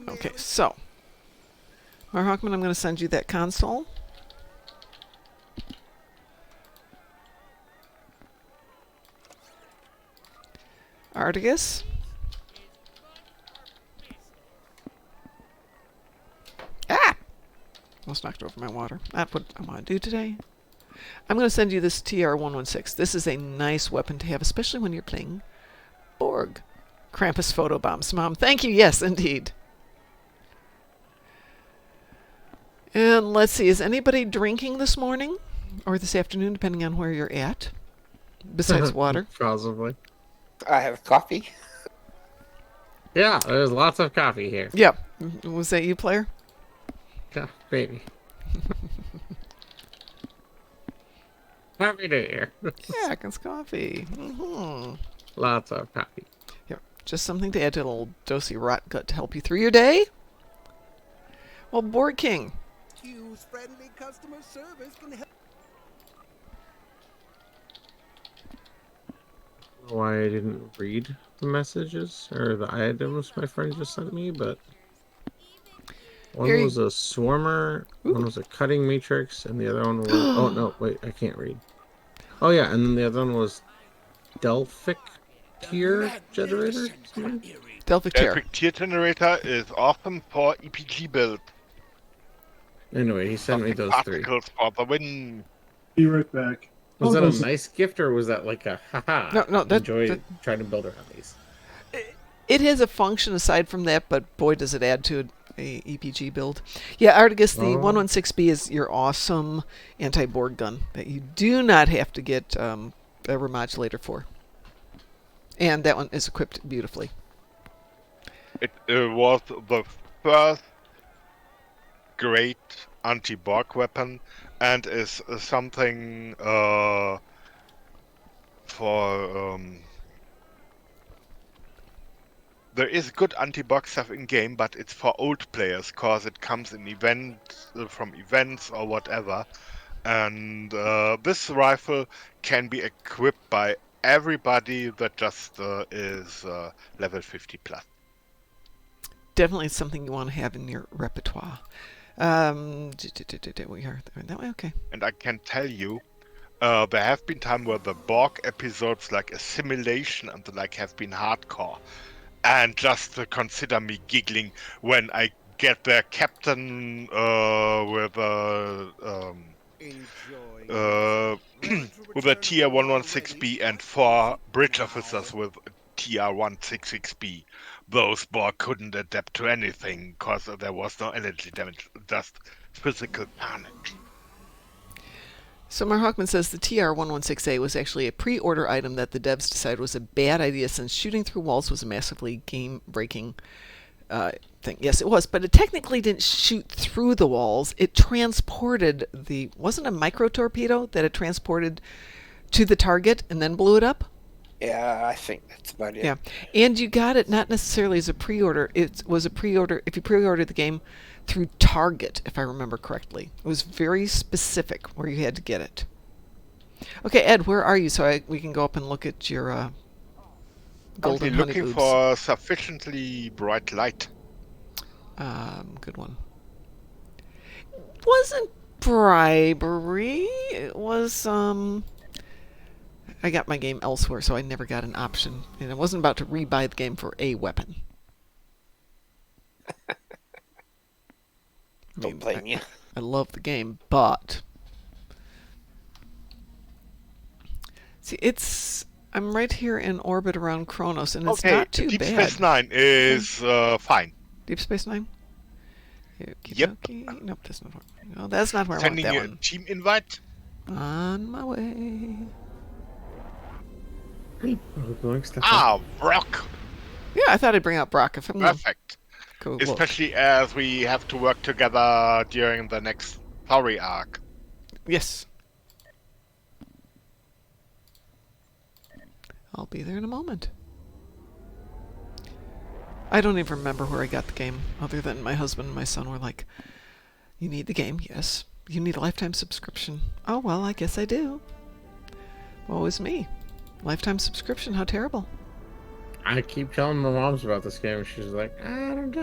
Okay, so Mar Hawkman, I'm going to send you that console. Artigus. Ah! Almost knocked over my water. That's what I want to do today. I'm going to send you this TR-116. This is a nice weapon to have, especially when you're playing Borg. Krampus photobombs, Mom. Thank you. Yes, indeed. And let's see. Is anybody drinking this morning? Or this afternoon, depending on where you're at? Besides water?
Possibly.
I have coffee.
Yeah, there's lots of coffee here.
Yeah. Was that you, player?
Yeah, baby. Happy New Year.
Yeah, it's coffee. Mm-hmm.
Lots of coffee.
Yeah, just something to add to a little dosey rot gut to help you through your day. Well, Board King.
Q's friendly customer service can help.
Why I didn't read the messages or the items my friend just sent me, but one was a swarmer, one was a cutting matrix, and the other one was oh no, wait, I can't read. Oh yeah, and then the other one was Delphic tier generator.
Delphic tier.
Delphic tier generator is awesome for EPG build.
Anyway, he sent me those three.
For the win.
Be right back.
Was that a nice gift or was that like a haha?
No,
enjoy trying to build around these.
It has a function aside from that, but boy, does it add to a EPG build. Yeah, Artigus, the 116B is your awesome anti-Borg gun that you do not have to get a remodulator for. And that one is equipped beautifully.
It was the first great anti-Borg weapon and is something for... there is good anti-Borg stuff in game, but it's for old players because it comes in events from events or whatever. And this rifle can be equipped by everybody that just is level 50 plus.
Definitely something you want to have in your repertoire. We are that way, okay.
And I can tell you, there have been times where the Borg episodes like Assimilation and the like have been hardcore. And just consider me giggling when I get their captain with with a tier 116B and 4 bridge officers with tier 166B. Those Borg couldn't adapt to anything because there was no energy damage, just physical carnage.
So Mar Hawkman says the TR-116A was actually a pre-order item that the devs decided was a bad idea since shooting through walls was a massively game-breaking thing. Yes, it was, but it technically didn't shoot through the walls. It transported wasn't a micro torpedo that it transported to the target and then blew it up?
Yeah, I think that's about it.
Yeah, and you got it not necessarily as a pre-order. It was a pre-order if you pre-ordered the game through Target, if I remember correctly. It was very specific where you had to get it. Okay, Ed, where are you? So we can go up and look at your golden honey
looking
boobs.
for sufficiently bright light.
Good one. It wasn't bribery. It was I got my game elsewhere, so I never got an option, and I wasn't about to rebuy the game for a weapon.
Don't blame you.
I love the game, but see, I'm right here in orbit around Kronos, and it's not too
Deep
bad.
Space Nine is fine.
Deep Space Nine?
Yep.
Nope, that's not. No, that's not where
Sending
I want
you
that
a
one.
team invite.
On my way.
Brock.
Yeah, I thought I'd bring out Brock if I'm
Perfect.
Cool.
Especially as we have to work together during the next story arc.
Yes. I'll be there in a moment. I don't even remember where I got the game, other than my husband and my son were like, "You need the game, yes. You need a lifetime subscription." Oh, well, I guess I do. Woe is me. Lifetime subscription, how terrible.
I keep telling my moms about this game. She's like, I don't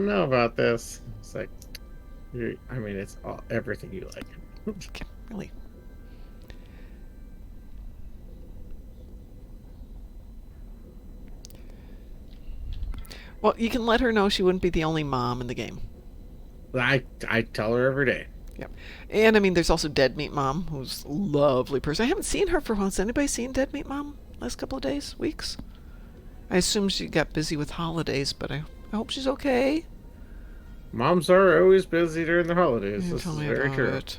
know about this. It's like, it's everything you like.
Really. Well, you can let her know she wouldn't be the only mom in the game.
I tell her every day.
Yep. And I mean, there's also Dead Meat Mom, who's a lovely person. I haven't seen her for a while. Has anybody seen Dead Meat Mom last couple of days, weeks? I assume she got busy with holidays, but I hope she's okay.
Moms are always busy during the holidays.
Yeah,
this
tell
is
me
very
about
true.
it.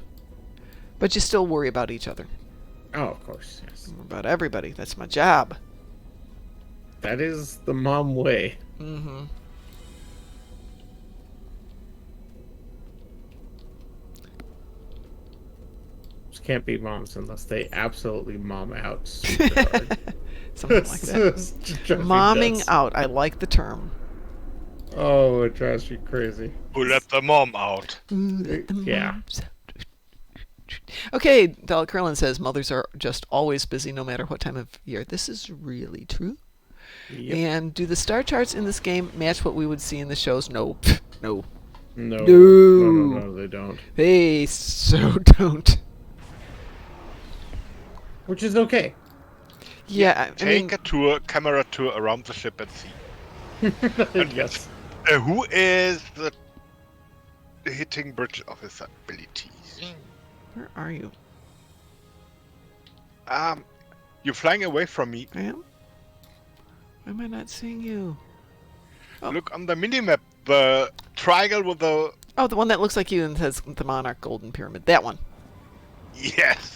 But you still worry about each other.
Oh, of course, yes.
About everybody. That's my job.
That is the mom way.
Mm-hmm.
Can't be moms unless they absolutely mom out super hard.
Something like that. Momming out. I like the term.
Oh, it drives me crazy.
Who let the mom out?
Yeah.
Okay, Dollar Curlin says mothers are just always busy no matter what time of year. This is really true.
Yep.
And do the star charts in this game match what we would see in the shows? No. No.
No, they don't.
They so don't.
Which is okay.
Yeah,
Take a camera tour around the ship and see.
Yes.
Who is the hitting bridge officer abilities?
Where are you?
You're flying away from me.
I am? Why am I not seeing you? Oh.
Look on the minimap, the triangle with the...
Oh, the one that looks like you and says the Monarch Golden Pyramid. That one.
Yes.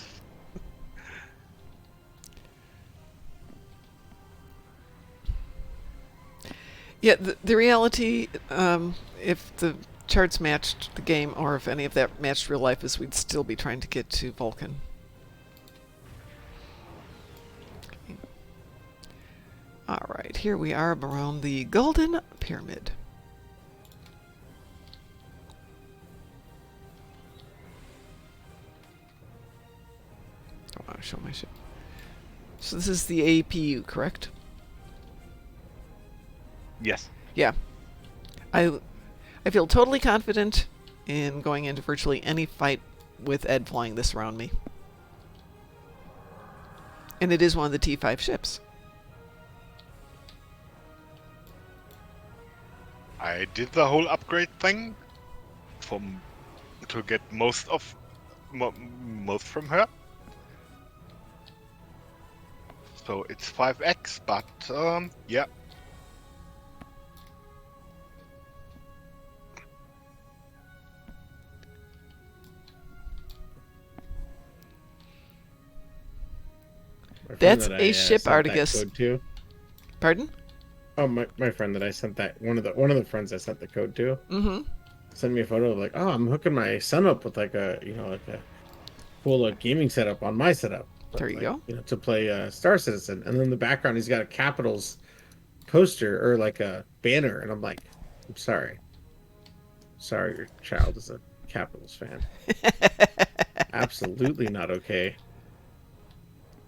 Yeah, the reality, if the charts matched the game, or if any of that matched real life, is we'd still be trying to get to Vulcan. Okay. Alright, here we are around the Golden Pyramid. Don't want to show my ship. So this is the APU, correct?
Yes.
Yeah. I feel totally confident in going into virtually any fight with Ed flying this around me. And it is one of the T5 ships.
I did the whole upgrade thing to get most from her. So it's 5x, but yeah.
My friend
That's
that
a
I,
ship,
sent that
Artigus.
code to.
Pardon?
Oh, my friend that I sent that one of the friends I sent the code to.
Mm-hmm.
Sent me a photo of like, oh, I'm hooking my son up with like a like a full gaming setup on my setup.
There you go.
To play Star Citizen, and then in the background he's got a Capitals poster or like a banner, and I'm like, I'm sorry, your child is a Capitals fan. Absolutely not okay.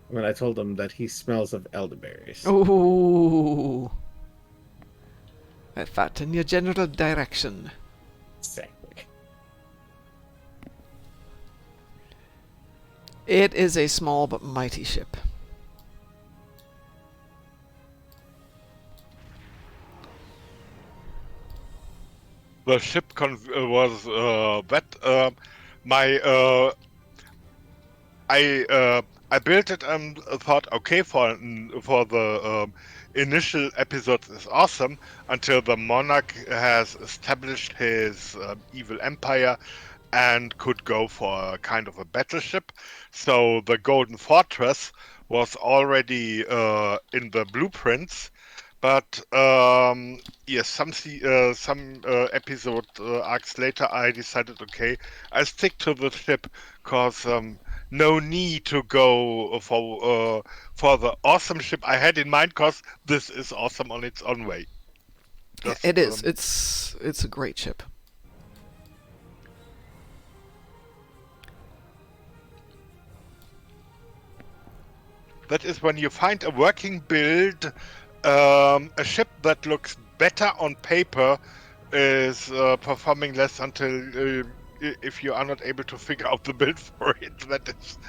When I told him that he smells of elderberries.
Ooh. I thought in your general direction.
Exactly.
It is a small but mighty ship.
The ship was wet. I built it and thought, okay, for the initial episodes is awesome until the monarch has established his evil empire and could go for a kind of a battleship. So the Golden Fortress was already in the blueprints. But yes, some episode arcs later, I decided, okay, I'll stick to the ship because no need to go for the awesome ship I had in mind, because this is awesome on its own way.
Yeah, it is. It's a great ship.
That is when you find a working build. A ship that looks better on paper is performing less until if you are not able to figure out the build for it. That is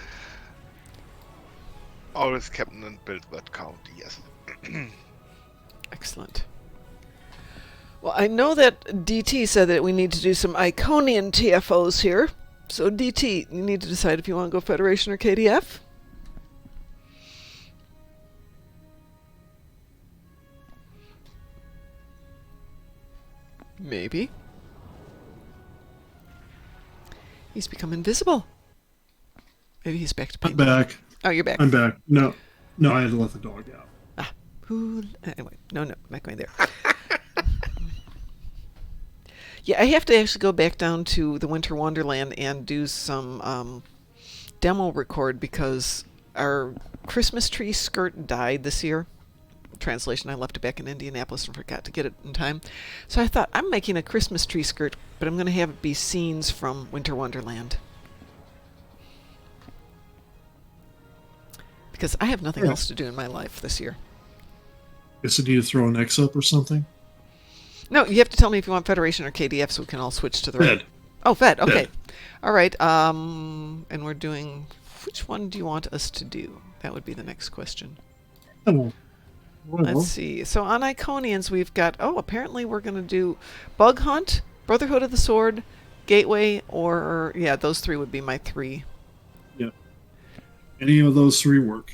always captain and build that count, yes.
Excellent. Well, I know that DT said that we need to do some Iconian TFOs here. So DT, you need to decide if you want to go Federation or KDF. Maybe. He's become invisible. Maybe he's back to
I'm
painting.
back.
Oh, you're back.
I'm back. No, I had to let the dog out.
Ah, anyway, no, not going there. Yeah, I have to actually go back down to the Winter Wonderland and do some demo record because our Christmas tree skirt died this year. Translation, I left it back in Indianapolis and forgot to get it in time. So I thought, I'm making a Christmas tree skirt, but I'm going to have it be scenes from Winter Wonderland. Because I have nothing else to do in my life this year.
Guess I need to throw an X up or something?
No, you have to tell me if you want Federation or KDF so we can all switch to the
Fed.
Oh, Fed, okay.
Fed.
All right, and we're doing... Which one do you want us to do? That would be the next question.
Oh. Well.
Let's see. So on Iconians, we've got... Oh, apparently we're going to do Bug Hunt, Brotherhood of the Sword, Gateway, or... Yeah, those three would be my three.
Yeah. Any of those three work.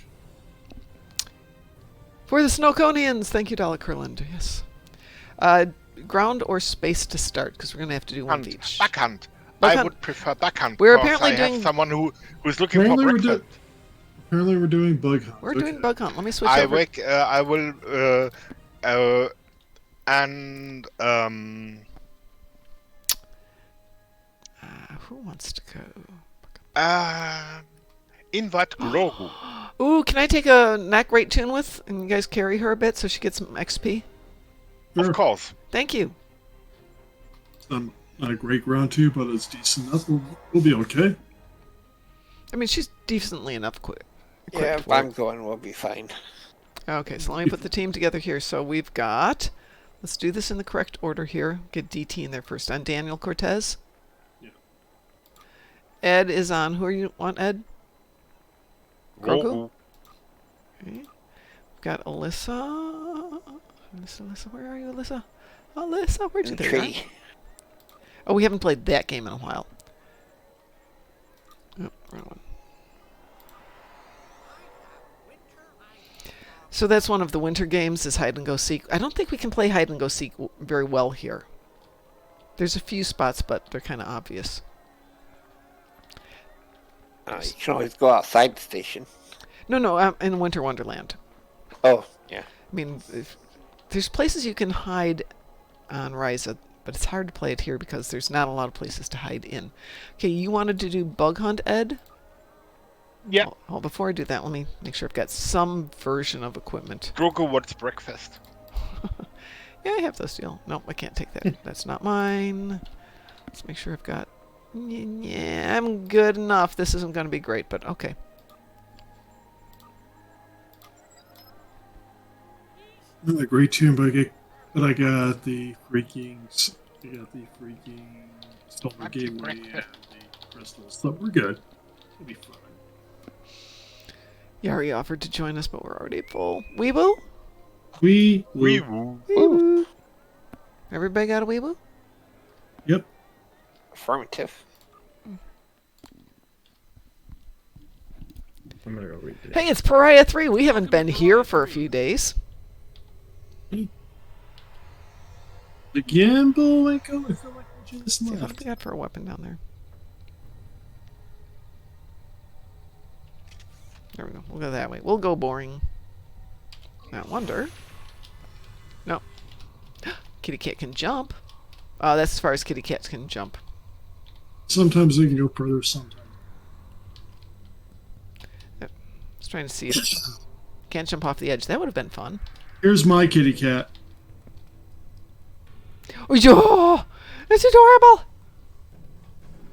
For the Snowconians! Thank you, Dalek Kurland. Yes. Ground or space to start, because we're going to have to do one of each.
Backhand.
Bug
I
Hunt.
would prefer backhand.
We're
'cause
apparently
I
doing...
have someone who's looking for
Apparently
breakfast.
Apparently we're doing Bug Hunt.
We're doing Bug Hunt. Let me switch
I
over.
I will and
who wants to go?
invite Grogu.
Ooh, can I take a not great tune with and you guys carry her a bit so she gets some XP?
Sure.
Of course.
Thank you.
Not a great round two, but it's decent enough. We'll be okay.
I mean, she's decently enough
Yeah, if I'm going, we'll be fine.
Okay, so let me put the team together here. So we've got... Let's do this in the correct order here. Get DT in there first. On Daniel Cortez.
Yeah.
Ed is on... Who are you want, Ed? Grogu? Okay. We've got Alyssa. Alyssa, where are you, Alyssa? Alyssa, where'd you go? Oh, we haven't played that game in a while. Oh, wrong one. So that's one of the winter games, is hide and go seek. I don't think we can play hide and go seek very well here. There's a few spots, but they're kind of obvious.
You can always go outside the station.
No, in Winter Wonderland.
Oh, yeah.
I mean, there's places you can hide on Ryza, but it's hard to play it here because there's not a lot of places to hide in. Okay, you wanted to do Bug Hunt, Ed?
Yeah.
Well, before I do that, let me make sure I've got some version of equipment.
Grogu wants breakfast.
Yeah, I have those still. Nope, I can't take that. That's not mine. Let's make sure I've got... Yeah, I'm good enough. This isn't going to be great, but okay.
Not a great tune, but I got the freaking Silver Gateway and the Crystal stuff. We're good. It'll be fun.
Yari offered to join us, but we're already full. Weeboo?
Weeboo.
Everybody got a weeboo?
Yep.
Affirmative.
I'm gonna go read it.
Hey, it's Pariah 3. We haven't been here for a few days.
Again, Bullwinkle? I feel like we just
See what
left.
we got for a weapon down there. There we go. We'll go that way. We'll go boring. I wonder. No. Kitty cat can jump. That's as far as kitty cats can jump.
Sometimes they can go further, sometimes.
I was trying to see if can't jump off the edge. That would have been fun.
Here's my kitty cat.
Oh, yo! It's adorable!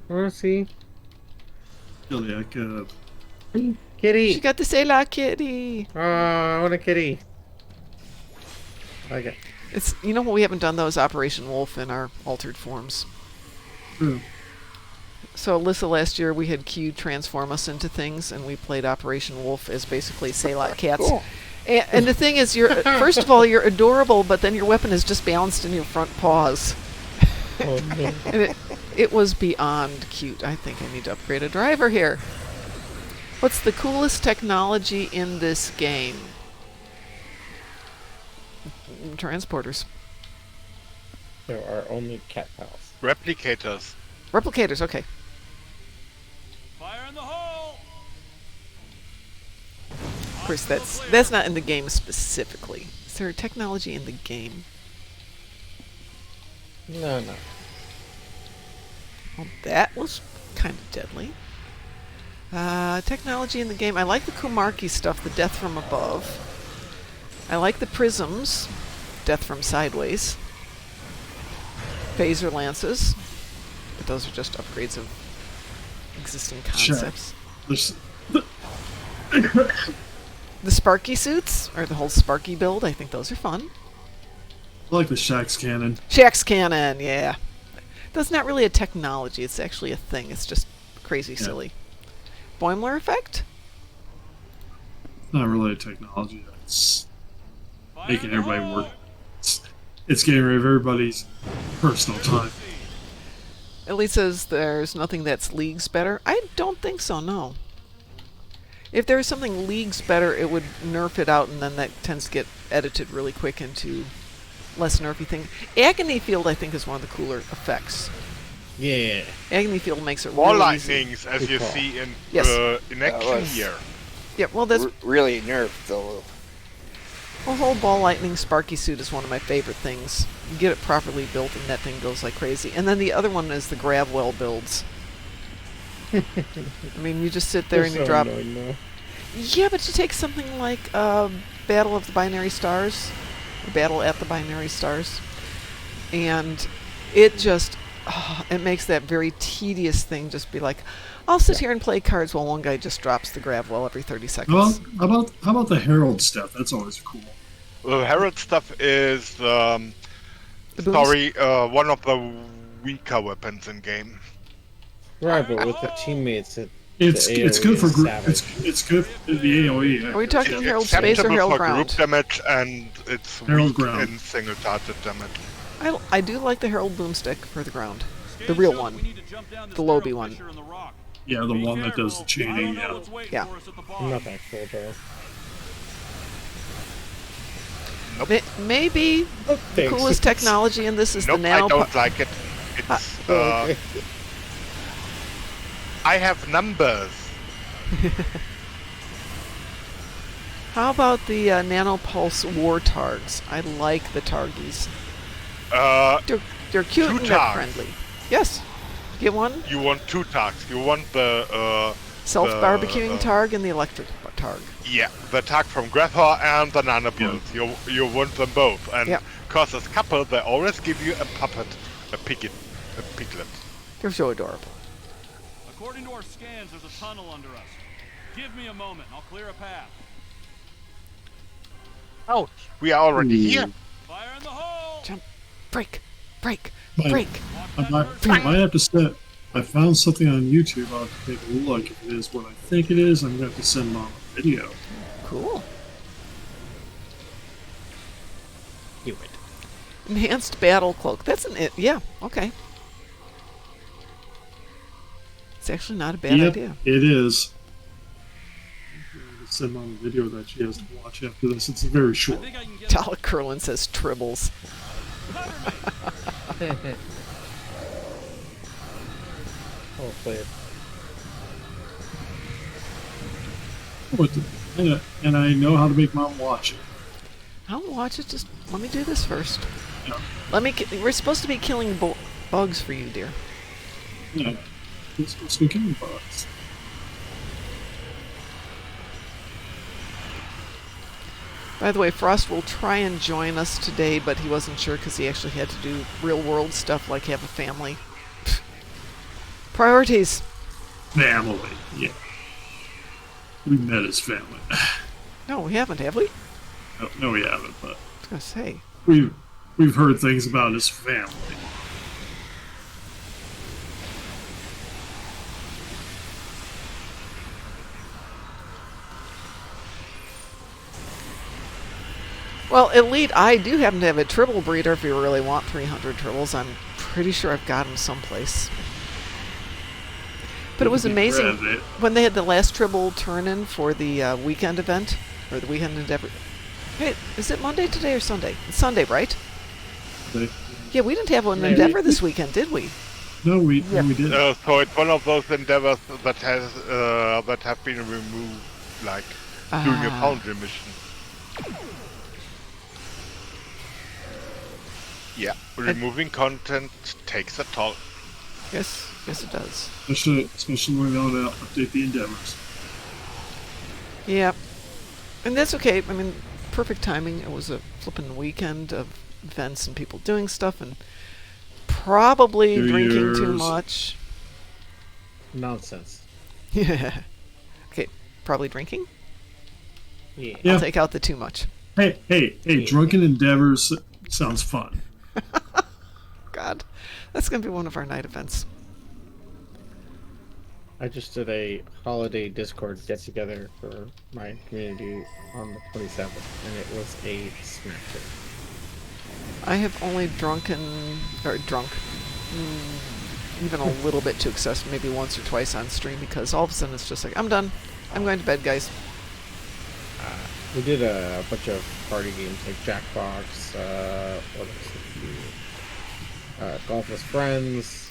I want to see. Kitty!
She got the Sailor kitty!
Oh, I want a kitty. Okay.
It's, you know what we haven't done though is Operation Wolf in our altered forms. So Alyssa, last year we had Q transform us into things, and we played Operation Wolf as basically Sailor cats.
Cool.
And the thing is, you're first of all you're adorable, but then your weapon is just balanced in your front paws.
Oh, no.
And it was beyond cute. I think I need to upgrade a driver here. What's the coolest technology in this game? Transporters.
There are only cat pals.
Replicators.
Replicators, okay.
Fire in the hole!
Of course, that's not in the game specifically. Is there technology in the game?
No.
Well, that was kind of deadly. Technology in the game. I like the Kumarki stuff, the death from above. I like the prisms, death from sideways. Phaser lances, but those are just upgrades of existing concepts. The Sparky suits, or the whole Sparky build, I think those are fun.
I like the Shax cannon.
Shax cannon, yeah. That's not really a technology, it's actually a thing. It's just crazy silly. Boimler effect?
It's not really a technology. It's making everybody work. It's getting rid of everybody's personal time.
Elite says there's nothing that's leagues better. I don't think so, no. If there was something leagues better, it would nerf it out, and then that tends to get edited really quick into less nerfy thing. Agony Field, I think, is one of the cooler effects.
Yeah.
Agony Field makes it
More
really easy.
lightnings, as you see in in
That
action
was
here.
Yeah, well, that's
really nerfed though.
the whole ball lightning Sparky suit is one of my favorite things. You get it properly built, and that thing goes like crazy. And then the other one is the Gravwell builds. I mean, you just sit there and you drop. Yeah, but you take something like Battle of the Binary Stars, or Battle at the Binary Stars, and it just it makes that very tedious thing just be like, I'll sit here and play cards while one guy just drops the Gravwell every 30 seconds.
Well, how about the Herald stuff? That's always cool.
The Herald stuff is one of the weaker weapons in game.
Right, but with the teammates,
It's good for group.
savage.
It's good for the AOE.
Are we talking
It's
Herald Space or
acceptable
Herald
for
Ground?
group damage, and it's
Herald
weak
Ground.
in single target damage.
I do like the Herald Boomstick for the ground. The real one. The Lobby one.
Yeah, the one that does the chaining. Yeah.
Yeah.
I'm not that cool, though.
Maybe the
thanks.
coolest technology in this is
Nope,
the nano.
I don't like it. It's,
Okay.
I have numbers.
How about the Nanopulse War Targs? I like the Targies. They're cute and they're friendly. Yes. Get one?
You want 2 targs. You want the
Self-barbecuing Targ and the electric Targ.
Yeah, the tag from Grethor and the Nanopulse. You want them both. And because as couple, they always give you a puppet, a piglet.
They're so adorable.
According to our scans, there's a tunnel under us. Give me a moment, and I'll clear a path.
Oh, we are already here.
Fire in the hole!
Jump. Break. Break.
Might-
Break.
I might have to set. I found something on YouTube. I'll have to take a look. If it is what I think it is, I'm going to have to send Mom a video.
Cool.
Do it.
Enhanced battle cloak. That's an it. Yeah. Okay. It's actually not a bad
Yep,
idea.
it is. I'm going to send Mom a video that she has to watch after this. It's very short.
Tala Curlin says tribbles.
Oh, play it.
And I know how to make Mom watch it.
I'll watch it. Just let me do this first.
Yeah.
We're supposed to be killing bugs for you, dear.
Yeah. It's killing bugs.
By the way, Frost will try and join us today, but he wasn't sure because he actually had to do real-world stuff like have a family. Priorities.
Family, yeah. We met as family.
No, we haven't, have we?
No, we haven't, but
I was gonna say.
We've heard things about his family.
Well, Elite, I do happen to have a tribble breeder if you really want 300 tribbles. I'm pretty sure I've got them someplace. But it was amazing when they had the last tribble turn-in for the weekend event, or the weekend endeavor. Hey, is it Monday today or Sunday? It's Sunday, right?
Sunday.
Yeah, we didn't have an endeavor this weekend, did we?
No, we didn't.
So it's one of those endeavors that has that have been removed, like doing a foundry mission. Yeah, removing content takes a toll.
Yes, it does.
Especially when we don't update the endeavors.
Yeah, and that's okay. I mean, perfect timing. It was a flippin' weekend of events and people doing stuff, and probably drinking too much.
Nonsense.
Yeah. Okay, probably drinking.
Yeah.
I'll take out the too much.
Hey! Drunken endeavors sounds fun.
God, that's gonna be one of our night events.
I just did a holiday Discord get together for my community on the 27th, and it was a smacker.
I have only drunk, even a little bit to excess, maybe once or twice on stream, because all of a sudden it's just like, I'm done. I'm going to bed, guys.
We did a bunch of party games like Jackbox, what else did we do? Golf with Friends.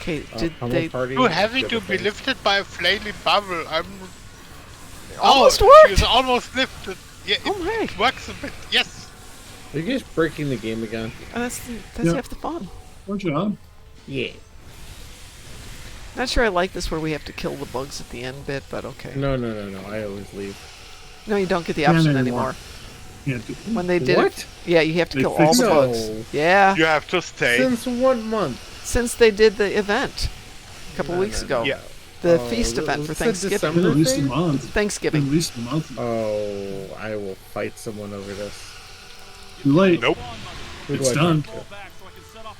Okay, did they...
Too heavy to be lifted by a flailing bubble.
Almost worked!
It's almost lifted. Yeah,
oh,
it works a bit. Yes.
Are you guys breaking the game again?
That's half the fun.
Good job.
Yeah.
Not sure I like this where we have to kill the bugs at the end bit, but okay.
No. I always leave.
No, you don't get the option anymore. When they did it, yeah, you have to kill all the bugs. Yeah.
You have to stay.
Since what month?
Since they did the event a couple weeks ago.
Yeah.
The feast event for Thanksgiving.
At least a month.
Thanksgiving.
At least a month.
Oh, I will fight someone over this.
Too late.
Nope.
It's done.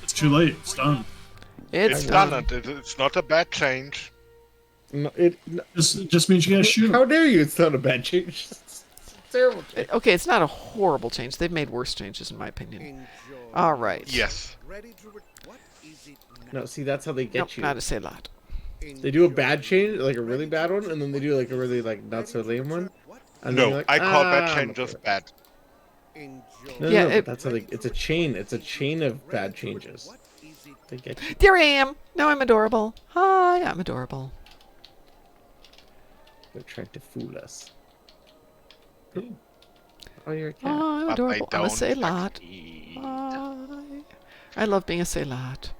It's too late. It's done.
It's
done. It's not a bad change.
No,
just means you gotta shoot him.
How dare you? It's not a bad change. It's a terrible change.
Okay, it's not a horrible change. They've made worse changes, in my opinion. All right.
Yes.
No, see, that's how they get you.
Not to say that.
They do a bad change, like a really bad one, and then they do like a really not so lame one. And
No,
like,
I call bad changes bad.
No, but that's how it's a chain. It's a chain of bad changes. They get you.
There I am. Now I'm adorable. Hi, I'm adorable.
They're trying to fool us. Oh, you're a cat.
Oh, I'm
But
adorable.
I
I'm a
don't
Sailot.
succeed.
I love being a Sailot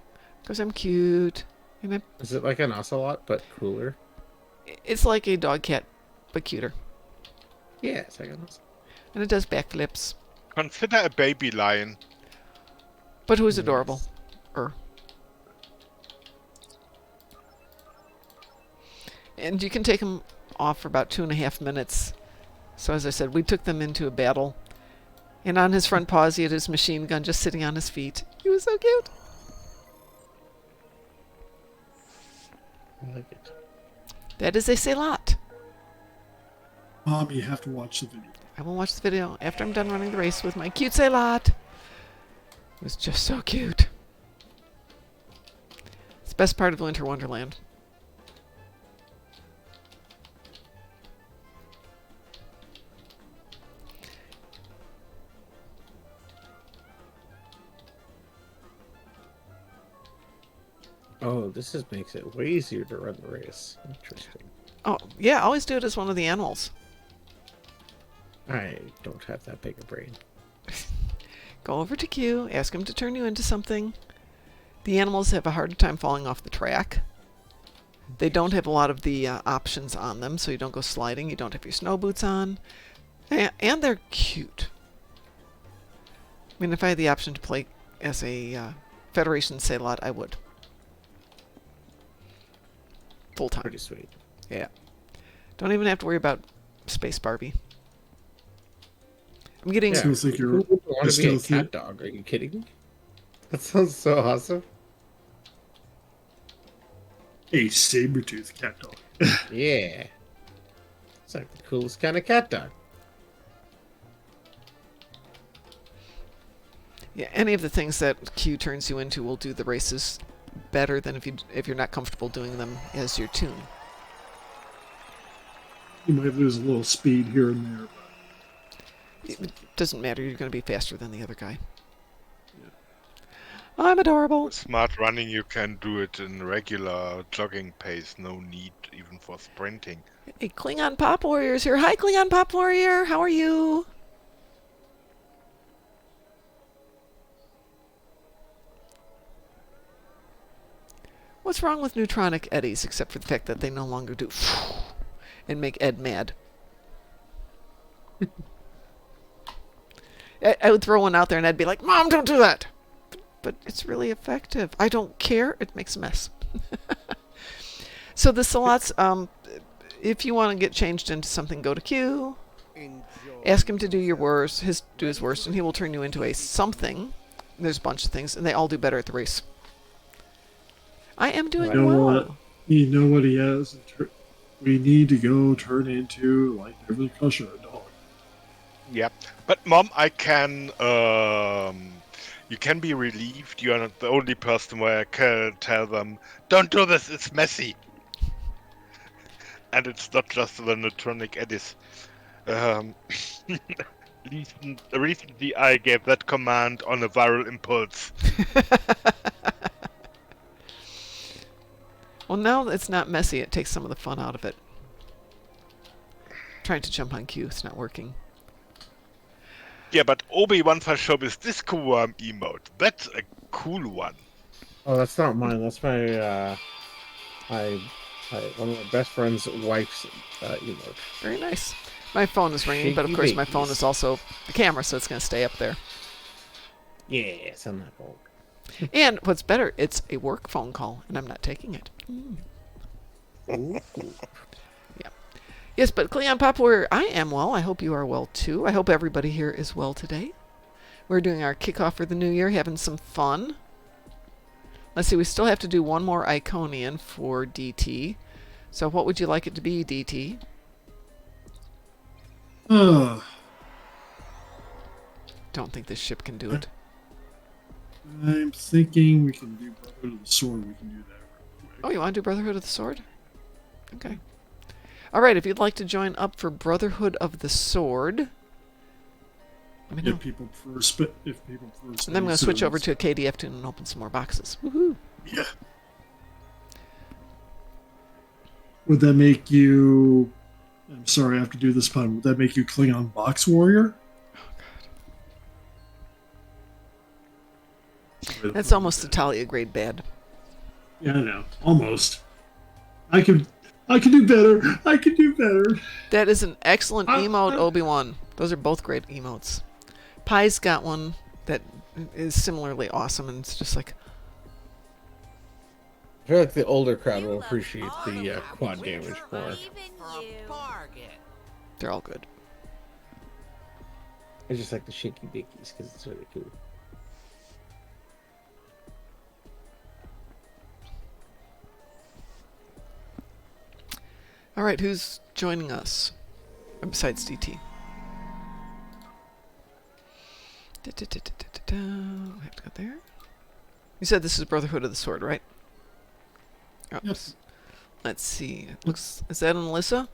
because I'm cute. And
Is it like an ocelot but cooler?
it's like a dog cat, but cuter.
Yeah, it's like an ocelot.
And it does backflips.
Consider a baby lion.
But who is adorable? And you can take them off for about 2.5 minutes. So as I said, we took them into a battle. And on his front paws, he had his machine gun just sitting on his feet. He was so cute.
I like it.
That is a Sailot.
Mom, you have to watch the video.
I will watch the video after I'm done running the race with my cute Sailot. It was just so cute. It's the best part of Winter Wonderland.
Oh, this just makes it way easier to run the race. Interesting.
Oh, yeah, always do it as one of the animals.
I don't have that big a brain.
Go over to Q, ask him to turn you into something. The animals have a harder time falling off the track. They don't have a lot of the options on them, so you don't go sliding. You don't have your snow boots on. And they're cute. I mean, if I had the option to play as a Federation Sailot, I would. Full time.
Pretty sweet.
Yeah. Don't even have to worry about Space Barbie. I'm getting...
Sounds like you're
Who would want to be a
still
cat dog? Are you kidding me? That sounds so awesome.
a saber-toothed cat dog.
Yeah. It's like the coolest kind of cat dog.
Yeah, any of the things that Q turns you into will do the races better than if you're not comfortable doing them as your tune.
You might lose a little speed here and there.
It doesn't matter. You're going to be faster than the other guy. Yeah. I'm adorable.
With smart running, you can do it in regular jogging pace. No need even for sprinting.
Hey, Klingon Pop Warrior's here. Hi, Klingon Pop Warrior. How are you? What's wrong with neutronic eddies, except for the fact that they no longer do and make Ed mad? I would throw one out there and I'd be like, Mom, don't do that. But it's really effective. I don't care. It makes a mess. So the slots, if you want to get changed into something, go to Q. Ask him to do your worst, do his worst, and he will turn you into a something. There's a bunch of things, and they all do better at the race. I am doing well.
You know what he has? We need to go turn into, like, Beverly Crusher, a dog.
Yeah, but Mom, I can. You can be relieved. You are not the only person where I can tell them, "Don't do this. It's messy." And it's not just the neutronic eddies. Recently, I gave that command on a viral impulse.
Well, now it's not messy. It takes some of the fun out of it. Trying to jump on Q, it's not working.
Yeah, but Obi-Wan for sure is Disco Worm emote. That's a cool one.
Oh, that's not mine. That's my one of my best friend's wife's emote.
Very nice. My phone is ringing, but of course my phone is also the camera, so it's going to stay up there.
Yeah, it's on that phone.
And what's better, it's a work phone call, and I'm not taking it. Yeah. Yes, but Cleon Pop Warrior, I am well. I hope you are well, too. I hope everybody here is well today. We're doing our kickoff for the new year, having some fun. Let's see, we still have to do one more Iconian for DT. So what would you like it to be, DT? Don't think this ship can do it.
I'm thinking we can do Brotherhood of the Sword. We can do that real quick.
Oh, you want to do Brotherhood of the Sword? Okay. All right, if you'd like to join up for Brotherhood of the Sword, let me know.
If people prefer
And then I'm going to switch over to a KDF tune and open some more boxes. Woohoo!
Yeah. Would that make you I'm sorry I have to do this pun. Would that make you Klingon box warrior?
That's almost a Talia grade bad.
Yeah, I know. Almost. I can do better. I can do better.
That is an excellent emote, Obi-Wan. Those are both great emotes. Pie's got one that is similarly awesome, and it's just like...
I feel like the older crowd will appreciate the quad damage more.
They're all good.
I just like the shaky bickies because it's really cool.
All right, who's joining us besides DT? We have to go there. You said this is Brotherhood of the Sword, right? Oh,
Yes.
Let's see. It looks. Is that an Alyssa?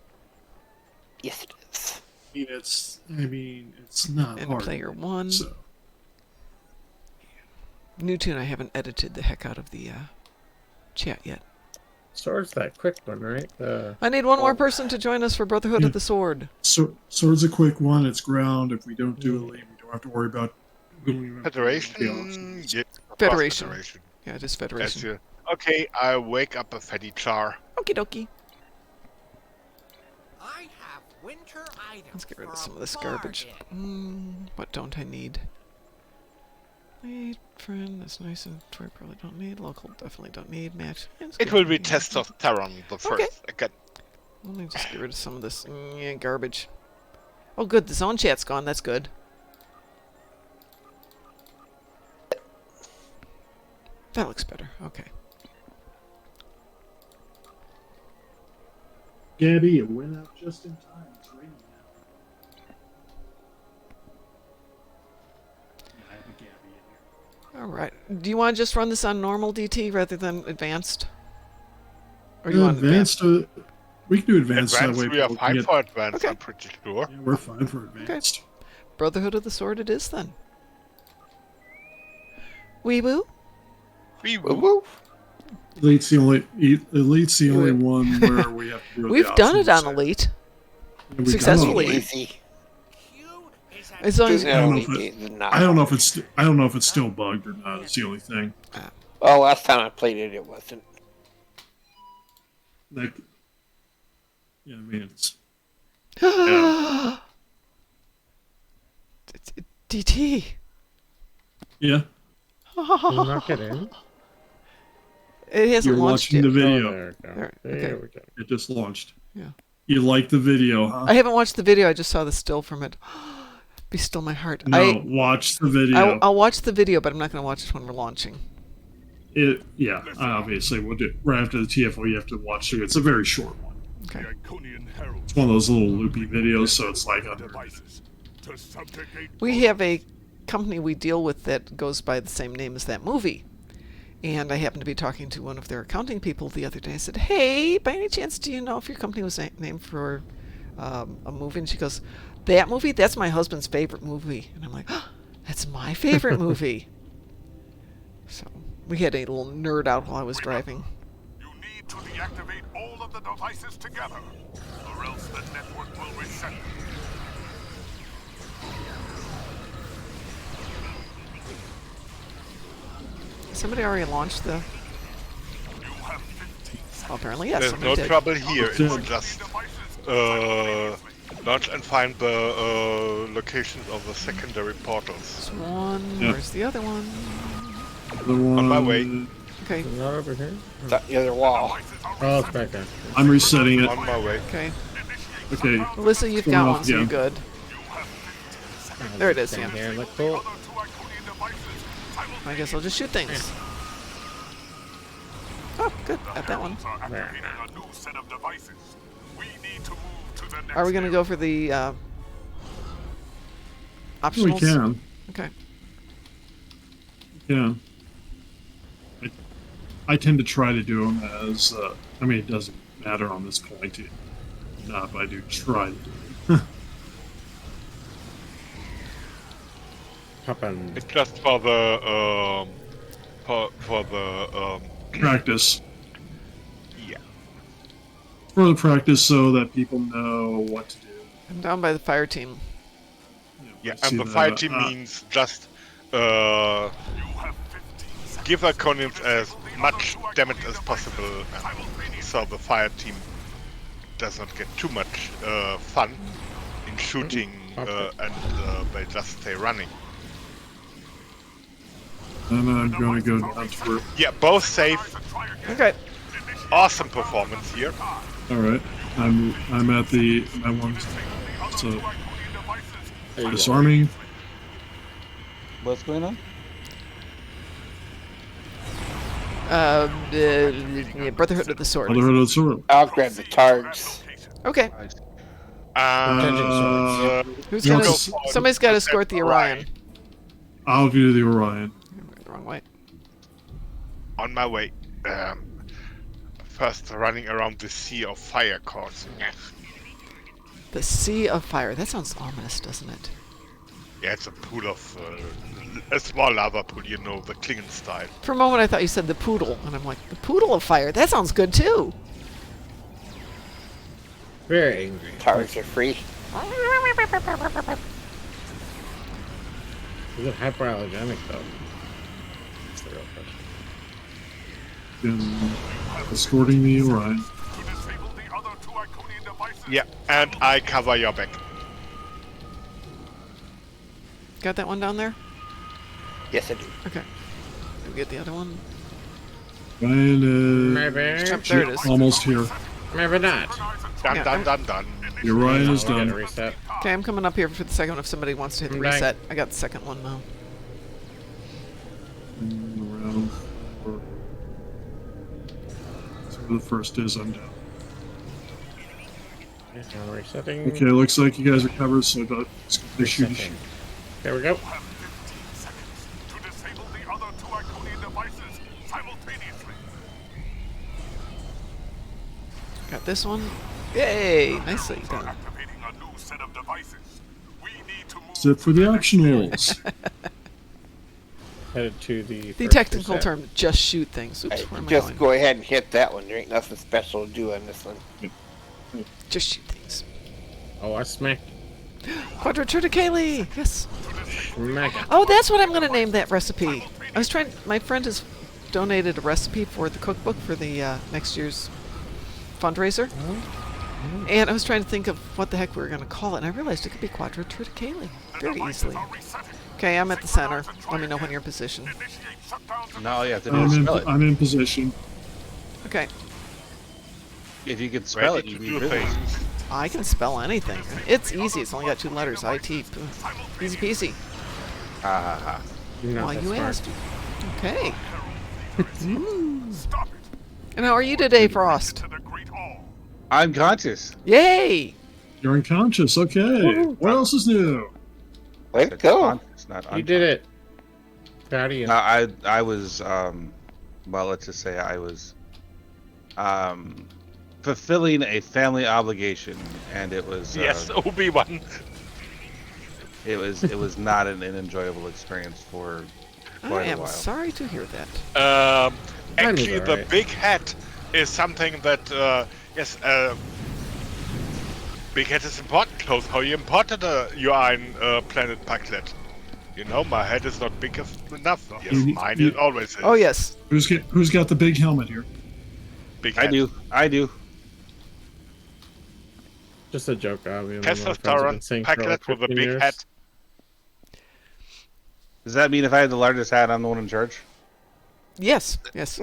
Yes, it is.
It's not
And
hard.
player one.
So.
New tune. I haven't edited the heck out of the chat yet.
Sword's that quick one, right?
I need one more person to join us for Brotherhood of the Sword.
Sword's a quick one. It's ground. If we don't do it, we don't have to worry about going.
Federation? Yeah,
Federation. Yeah, it is Federation.
That's you. Okay, I wake up a fatty char.
Okie dokie.
I have winter items.
Let's get rid of some of this garbage. What don't I need? Lead, friend, that's nice. Inventory probably don't need. Local definitely don't need. Match.
It will be testosterone the first. Okay.
Let me just get rid of some of this garbage. Oh, good. The zone chat's gone. That's good. That looks better. Okay.
Gabby, it went out just in time. It's raining now. I have a Gabby in here.
All right. Do you want to just run this on normal DT rather than advanced? Or you want
advanced? We can do advanced. That way
we are fine for advanced,
okay.
I'm pretty sure.
Yeah, we're fine for advanced.
Okay. Brotherhood of the Sword it is then. Wee woo?
Wee woo?
Elite's the only one where we have to do
We've done it on Elite.
Yeah,
successfully. As long as
I don't know if it's still bugged or not. It's the only thing.
Well, last time I played it, it wasn't.
Like, yeah, I mean it's.
DT.
Yeah.
Did you not get in?
It hasn't
You're
launched
watching
yet.
the video.
There we go.
It just launched.
Yeah.
You like the video, huh?
I haven't watched the video. I just saw the still from it. Be still my heart.
No, watch the video.
I'll watch the video, but I'm not going to watch it when we're launching.
Obviously we'll do it right after the TFO. You have to watch it. It's a very short one.
Okay.
It's one of those little loopy videos, so it's like
We have a company we deal with that goes by the same name as that movie. And I happened to be talking to one of their accounting people the other day. I said, hey, by any chance, do you know if your company was named for a movie? And she goes, that movie? That's my husband's favorite movie. And I'm like, oh, that's my favorite movie. So we had a little nerd out while I was driving.
You need to deactivate all of the devices together, or else the network will reset.
Somebody already launched the... Oh, apparently, yes.
There's no trouble here. It's just launch and find the locations of the secondary portals.
There's one.
Yep.
Where's the other one?
On my way.
Okay.
Not over here?
The other wall.
Oh, it's back there.
I'm resetting it.
On my way.
Okay.
Okay.
Alyssa, you've got one, so you're good. There it is, yeah.
Here, look cool.
I guess I'll just shoot things. Oh, good. Got that one. Are we going to go for the optionals?
We can.
Okay.
Yeah. I tend to try to do them as, I mean, it doesn't matter on this point. But I do try to do it.
It's just for the for the
practice.
Yeah.
for the practice so that people know what to do.
I'm down by the fire team.
Yeah,
I see
and the fire
that,
team means just give opponents as much damage as possible, and so the fire team does not get too much fun in shooting, and they just stay running.
And I'm going to go down to...
Yeah, both safe.
Okay.
Awesome performance here.
All right. I'm at the... my one... So... disarming.
What's going on?
Brotherhood of the Sword.
Brotherhood of the Sword.
I'll grab the targs.
Okay. Who's
you
gonna?
know,
Somebody's got to escort the Orion.
I'll do the Orion.
The wrong way.
On my way. First running around the Sea of Fire course.
The Sea of Fire. That sounds ominous, doesn't it?
Yeah, it's a pool of a small lava pool, you know, the Klingon style.
For a moment, I thought you said the poodle, and I'm like, the poodle of fire. That sounds good too.
Very angry.
Targs are free.
Is it hyperallergenic though? That's the real question.
Escorting the Orion.
Yeah, and I cover your back.
Got that one down there?
Yes, I do.
Okay. Go get the other one.
Ryan
Maybe.
There it is.
almost here.
Maybe not.
Done.
The Orion is
We gotta
done.
reset.
Okay, I'm coming up here for the second one if somebody wants to hit the
I'm back.
reset. I got the second one now.
Around. So the first is I'm down.
I'm resetting.
Okay, looks like you guys are covered, so they shoot.
Resetting. There we go.
To disable the other two Iconian devices simultaneously.
Got this one. Yay! Nicely done.
Activating a new set of devices. We need to move.
Sit for the optionals.
Headed to the.
The
first
technical
reset.
term, just shoot things. Oops, where am I
Just
going?
go ahead and hit that one. There ain't nothing special to do on this one.
Just shoot things.
Oh, I smacked.
Quadrotriticale! Yes.
Smack it.
Oh, that's what I'm going to name that recipe. I was trying. My friend has donated a recipe for the cookbook for the next year's fundraiser, and I was trying to think of what the heck we were going to call it, and I realized it could be Quadrotriticale very easily. Okay, I'm at the center. Let me know when you're in position.
No, you have to do is spell it.
I'm in position.
Okay.
If you could spell it, you'd be really.
I can spell anything. It's easy. It's only got 2 letters. IT. Easy peasy.
Ah.
Why you
smart.
asked? Okay. And how are you today, Frost?
I'm conscious.
Yay!
You're unconscious. Okay. What else is new?
Way to go.
It's not
You did it. Proud of you.
I was well, let's just say I was fulfilling a family obligation, and it was
Yes, Obi-Wan.
it was not an enjoyable experience for
I
quite a
am
while.
sorry to hear that.
Actually, the
alright.
big hat is something that, yes, big hat is important. Close how you imported your own planet Paklet. You know, my head is not big enough. Yes, mine is always is.
Oh yes.
Who's got the big helmet here?
Big hat.
I do.
Just a joke, obviously.
Testosterone Paklet with a big hat.
Does that mean if I had the largest hat, I'm the one in charge?
Yes. Yes.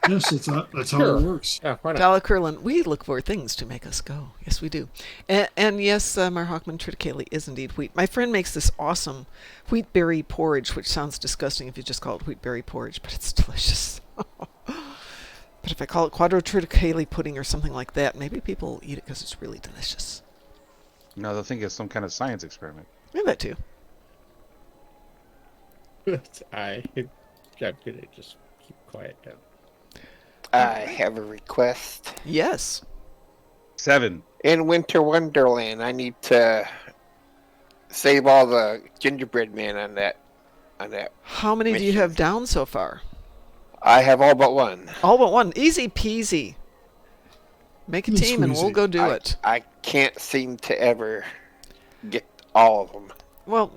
Yes, that's how it works.
Yeah, why not?
Dala Curlin, we look for things to make us go. Yes, we do. And yes, Mar Hockman Triticale is indeed wheat. My friend makes this awesome wheatberry porridge, which sounds disgusting if you just call it wheatberry porridge, but it's delicious. But if I call it Quadrotriticale pudding or something like that, maybe people will eat it because it's really delicious.
No, they'll think it's some kind of science experiment.
Maybe that too.
I'm gonna just keep quiet now.
I have a request.
Yes.
7.
In Winter Wonderland, I need to save all the gingerbread men on that.
How many do you have down so far?
I have all but one.
All but one. Easy peasy. Make a team and we'll go do it.
I can't seem to ever get all of them.
Well,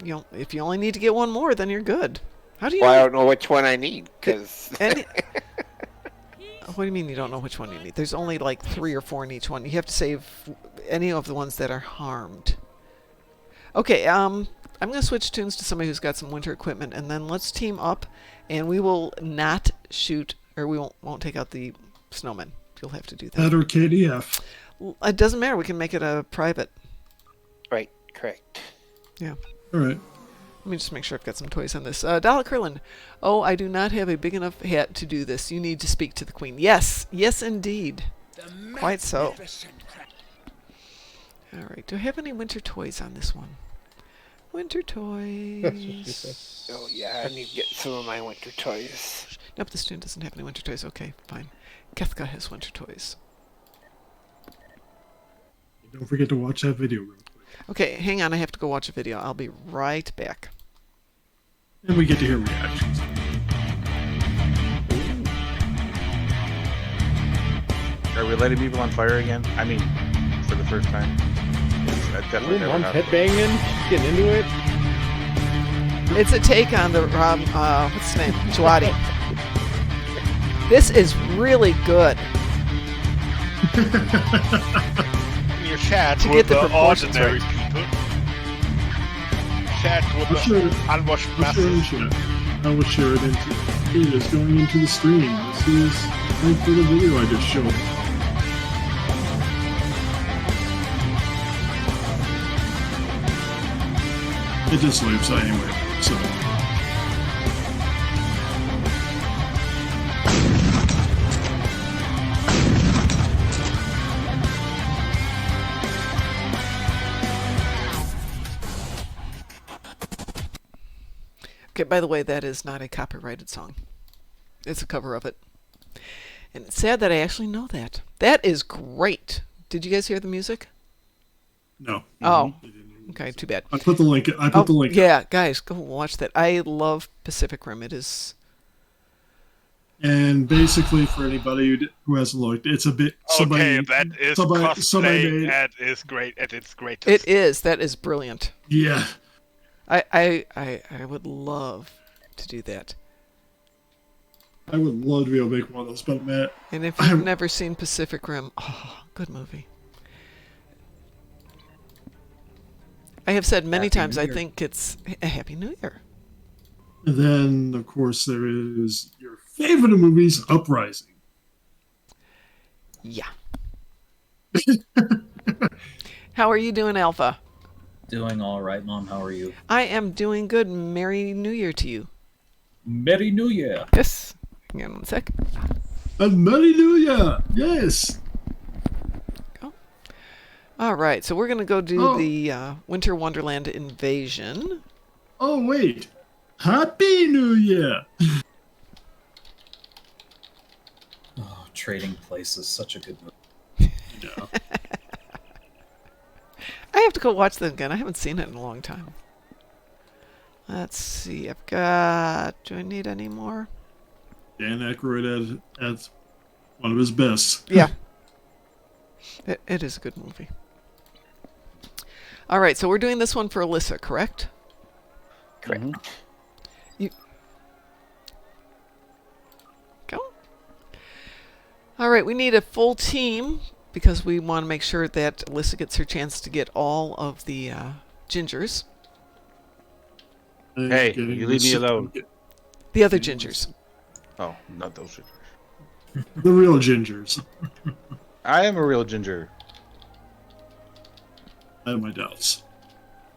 you know, if you only need to get one more, then you're good. How do you
Well,
know?
I don't know which one I need, because...
What do you mean you don't know which one you need? There's only like 3 or 4 in each one. You have to save any of the ones that are harmed. Okay, I'm going to switch tunes to somebody who's got some winter equipment, and then let's team up, and we will not shoot, or we won't take out the snowmen. You'll have to do that.
That or KDF.
It doesn't matter. We can make it a private.
Right, correct.
Yeah.
All right.
Let me just make sure I've got some toys on this. Dalek Curlin. Oh, I do not have a big enough hat to do this. You need to speak to the Queen. Yes. Yes, indeed. Quite so. All right. Do I have any winter toys on this one? Winter toys.
Oh, yeah, I need to get some of my winter toys.
Nope, this tune doesn't have any winter toys. Okay, fine. Kethka has winter toys.
Don't forget to watch that video real quick.
Okay, hang on. I have to go watch a video. I'll be right back.
And we get to hear reactions.
Are we letting people on fire again? I mean, for the first time. That definitely never
Mom's
happened.
headbanging, getting into it.
It's a take on the what's his name? Jawadi. This is really good.
You chat
To
with
get the
the
proportions
ordinary
right.
people. Chat with
I'll share
the
it.
unwashed
I'll share it in
masses.
chat. I will share it into. It is going into the stream. This is right for the video I just showed. It just lives anyway, so.
Okay, by the way, that is not a copyrighted song. It's a cover of it. And it's sad that I actually know that. That is great. Did you guys hear the music?
No.
Oh. Okay, too bad.
I put the link. I put the link.
Yeah, guys, go watch that. I love Pacific Rim. It is.
And basically, for anybody who hasn't looked, it's a bit. Somebody,
Okay, that is
somebody
cosplay.
made.
That is great at its greatest.
It is. That is brilliant.
Yeah.
I would love to do that.
I would love to be able to make one of those, but Matt.
And if you've never seen Pacific Rim, oh, good movie. I have said many times I think it's a Happy New Year.
And then, of course, there is your favorite of movies, Uprising.
Yeah. How are you doing, Alpha?
Doing all right, Mom. How are you?
I am doing good. Merry New Year to you.
Merry New Year.
Yes. Hang on one sec.
And Merry New Year. Yes.
All right, so we're going to go do the Winter Wonderland Invasion.
Oh, wait. Happy New Year.
Oh, Trading Places, such a good movie.
Yeah.
I have to go watch that again. I haven't seen it in a long time. Let's see. I've got... Do I need any more?
Dan Aykroyd at one of his best.
Yeah. It is a good movie. All right, so we're doing this one for Alyssa, correct?
Correct.
You... Go. All right, we need a full team because we want to make sure that Alyssa gets her chance to get all of the gingers.
Hey, you leave me alone.
The other gingers.
Oh, not those gingers.
The real gingers.
I am a real ginger.
I have my doubts.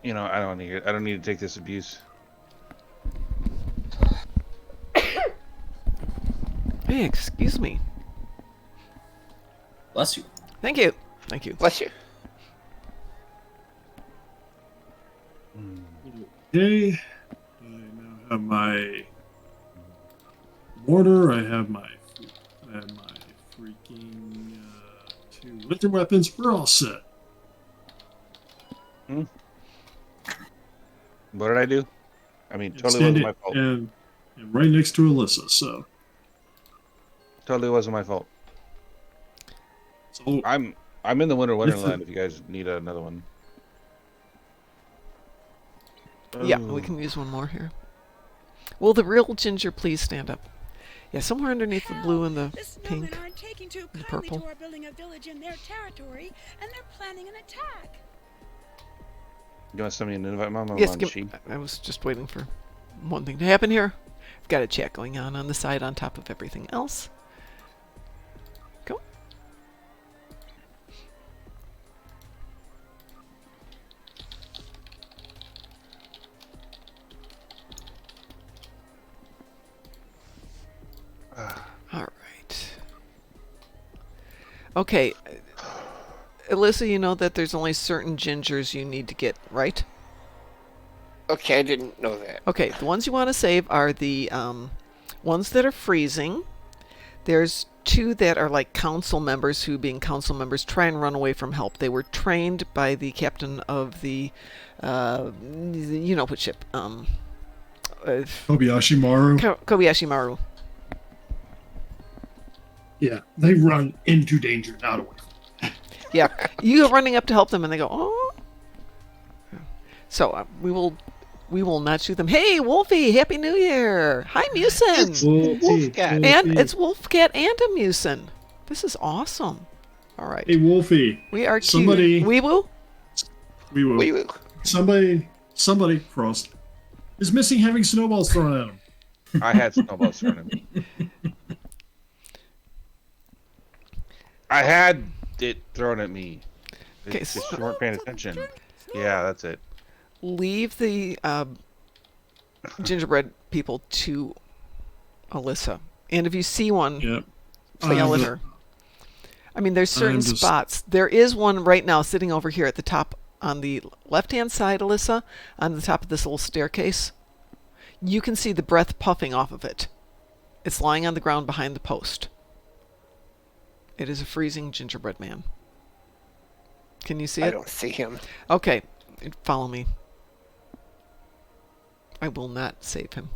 You know, I don't need to take this abuse.
Hey, excuse me.
Bless you.
Thank you. Thank you.
Bless you.
Okay. I now have my mortar. I have my freaking two winter weapons. We're all set.
What did I do? I mean, totally
Standing-
wasn't my fault.
And right next to Alyssa, so.
Totally wasn't my fault.
So
I'm in the Winter
If
Wonderland.
the-
If you guys need another one.
Yeah, we can use one more here. Will the real Ginger please stand up? Yeah, somewhere underneath the blue and the pink
aren't taking too
and the
kindly
purple.
to our building a village in their territory, and they're planning an attack.
You want somebody to invite Mom? I'm
Yes,
on
give,
sheet.
I was just waiting for one thing to happen here. I've got a chat going on the side on top of everything else. Go. All right. Okay. Alyssa, you know that there's only certain gingers you need to get, right?
Okay, I didn't know that.
Okay, the ones you want to save are the ones that are freezing. There's 2 that are like council members who, being council members, try and run away from help. They were trained by the captain of the, you know which ship,
Kobayashi Maru.
Kobayashi Maru.
Yeah, they run into danger, not away.
Yeah, you go running up to help them, and they go, oh. So we will not shoot them. Hey, Wolfie, Happy New Year! Hi, Musin.
Wolfcat.
And it's Wolfcat and a Musin. This is awesome. All right.
Hey, Wolfie.
We are
somebody.
cute. Weewoo?
Weewoo. Somebody, Frost, is missing having snowballs thrown at him.
I had snowballs thrown at me. I had it thrown at me.
Okay,
It's just you weren't paying attention. Yeah, that's it.
Leave the gingerbread people to Alyssa. And if you see one, yell at her. I mean, there's certain spots. There is one right now sitting over here at the top on the left-hand side, Alyssa, on the top of this little staircase. You can see the breath puffing off of it. It's lying on the ground behind the post. It is a freezing gingerbread man. Can you see it?
I don't see him.
Okay, follow me. I will not save him.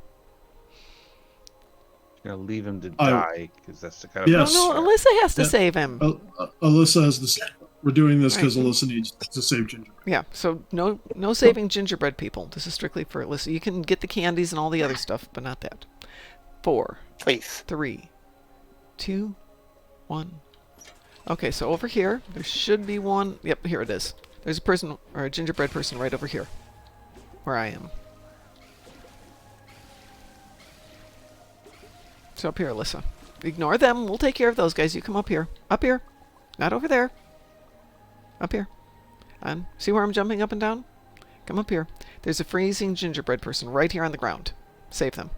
You're gonna leave him to die because that's the kind of.
Yes.
No, Alyssa has to save him.
Alyssa has this. We're doing this because
Right.
Alyssa needs to save Ginger.
Yeah, so no saving gingerbread people. This is strictly for Alyssa. You can get the candies and all the other stuff, but not that. 4,
Please.
3, 2, 1. Okay, so over here, there should be one. Yep, here it is. There's a person, or a gingerbread person right over here, where I am. So up here, Alyssa. Ignore them. We'll take care of those guys. You come up here. Up here. Not over there. Up here. And see where I'm jumping up and down? Come up here. There's a freezing gingerbread person right here on the ground. Save them.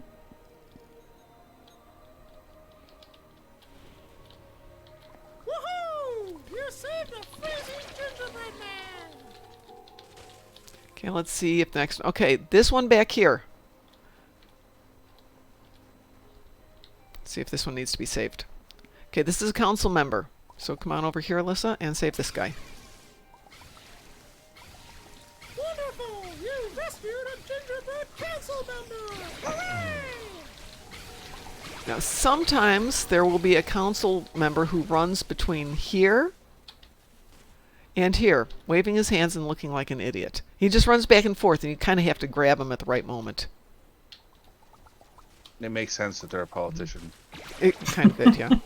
Woohoo! You saved the freezing gingerbread man!
Okay, let's see if next... Okay, this one back here. Let's see if this one needs to be saved. Okay, this is a council member. So come on over here, Alyssa, and save this guy.
Wonderful! You rescued a gingerbread council member! Hooray!
Now, sometimes there will be a council member who runs between here and here, waving his hands and looking like an idiot. He just runs back and forth, and you kind of have to grab him at the right moment.
It makes sense that they're a politician.
It kind of did, yeah.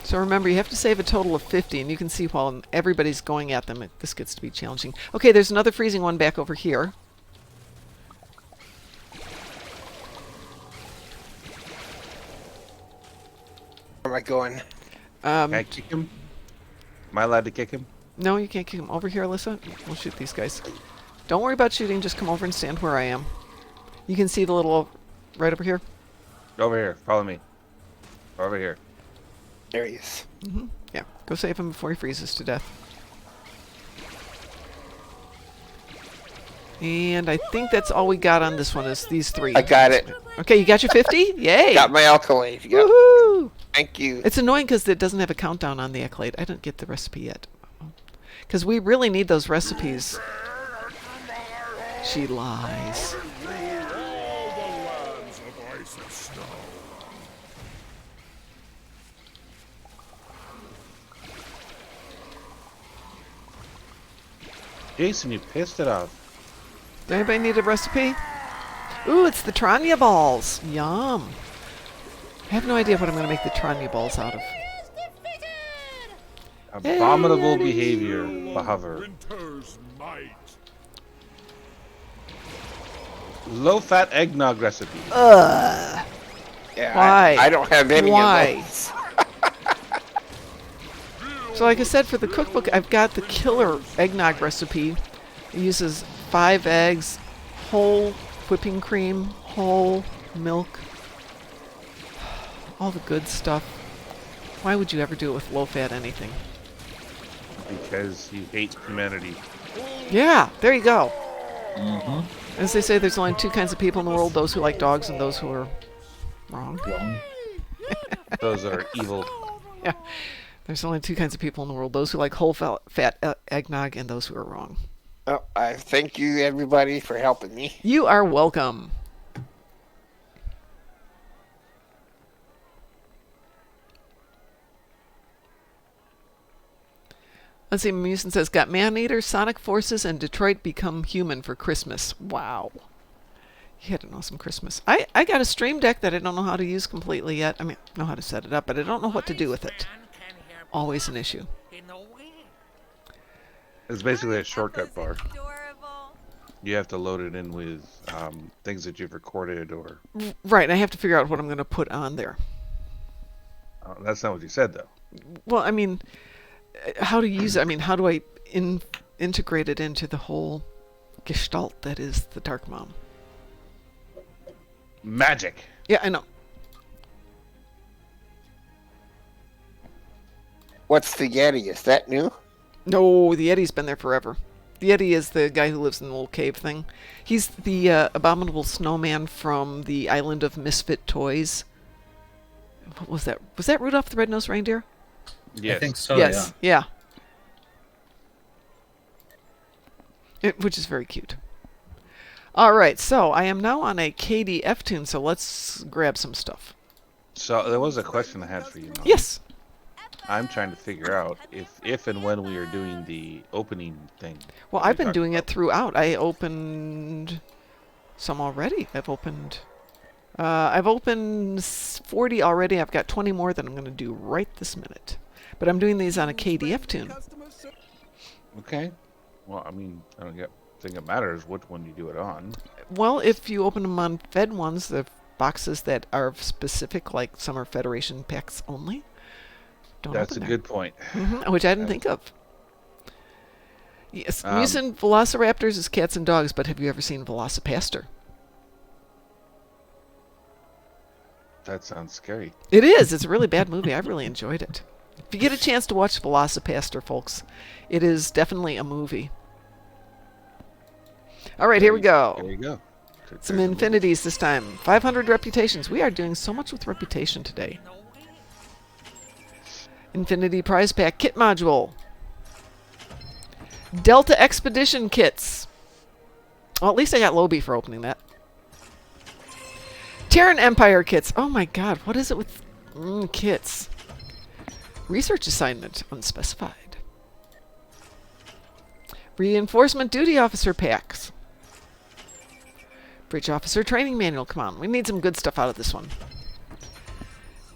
So remember, you have to save a total of 50, and you can see while everybody's going at them, this gets to be challenging. Okay, there's another freezing one back over here.
Where am I going?
Can I kick him? Am I allowed to kick him?
No, you can't kick him. Over here, Alyssa. We'll shoot these guys. Don't worry about shooting. Just come over and stand where I am. You can see the little... right over here.
Over here. Follow me. Over here.
There he is.
Mm-hmm. Yeah, go save him before he freezes to death. And I think that's all we got on this one is these 3.
I got it.
Okay, you got your 50? Yay!
Got my accolade. Yep.
Woohoo!
Thank you.
It's annoying because it doesn't have a countdown on the accolade. I didn't get the recipe yet. Because we really need those recipes. She lies.
Jason, you pissed it off.
Does anybody need a recipe? Ooh, it's the Tranya balls. Yum. I have no idea what I'm going to make the Tranya balls out of.
Abominable behavior, Bahaver.
Winter's might.
Low-fat eggnog recipe.
Ugh.
Yeah,
Why?
I don't have any
Why?
of those.
So like I said, for the cookbook, I've got the killer eggnog recipe. It uses 5 eggs, whole whipping cream, whole milk, all the good stuff. Why would you ever do it with low-fat anything?
Because you hate humanity.
Yeah, there you go.
Mm-hmm.
As they say, there's only 2 kinds of people in the world, those who like dogs and those who are wrong.
Those are evil.
Yeah. There's only 2 kinds of people in the world, those who like whole fat eggnog and those who are wrong.
Oh, I thank you, everybody, for helping me.
You are welcome. Let's see, Musin says, got Man-Eater, Sonic Forces, and Detroit Become Human for Christmas. Wow. You had an awesome Christmas. I got a Stream Deck that I don't know how to use completely yet. I mean, I know how to set it up, but I don't know what to do with it. Always an issue.
It's basically a shortcut bar. You have to load it in with things that you've recorded or...
Right, I have to figure out what I'm going to put on there.
That's not what you said, though.
Well, I mean, how to use it. I mean, how do I integrate it into the whole gestalt that is the Darkmom?
Magic.
Yeah, I know.
What's the Yeti? Is that new?
No, the Yeti's been there forever. The Yeti is the guy who lives in the little cave thing. He's the abominable snowman from the Island of Misfit Toys. What was that? Was that Rudolph the Red-Nosed Reindeer?
Yes.
I think so,
yes,
yeah.
Which is very cute. All right, so I am now on a KDF tune, so let's grab some stuff.
So there was a question I had for you, Mom.
Yes.
I'm trying to figure out if and when we are doing the opening thing.
Well, I've been doing it throughout. I opened some already. I've opened 40 already. I've got 20 more that I'm going to do right this minute. But I'm doing these on a KDF tune.
Okay. Well, I mean, I don't think it matters which one you do it on.
Well, if you open them on Fed ones, the boxes that are specific, like some are Federation packs only.
That's a good point.
Which I didn't think of. Yes, using Velociraptors is cats and dogs, but have you ever seen Velocipaster?
That sounds scary.
It is. It's a really bad movie. I really enjoyed it. If you get a chance to watch Velocipaster, folks, it is definitely a movie. All right, here we go.
There you go.
Some infinities this time. 500 reputations. We are doing so much with reputation today. Infinity Prize Pack Kit Module. Delta Expedition Kits. Well, at least I got Lobby for opening that. Terran Empire Kits. Oh my god, what is it with kits? Research Assignment Unspecified. Reinforcement Duty Officer Packs. Bridge Officer Training Manual. Come on, we need some good stuff out of this one.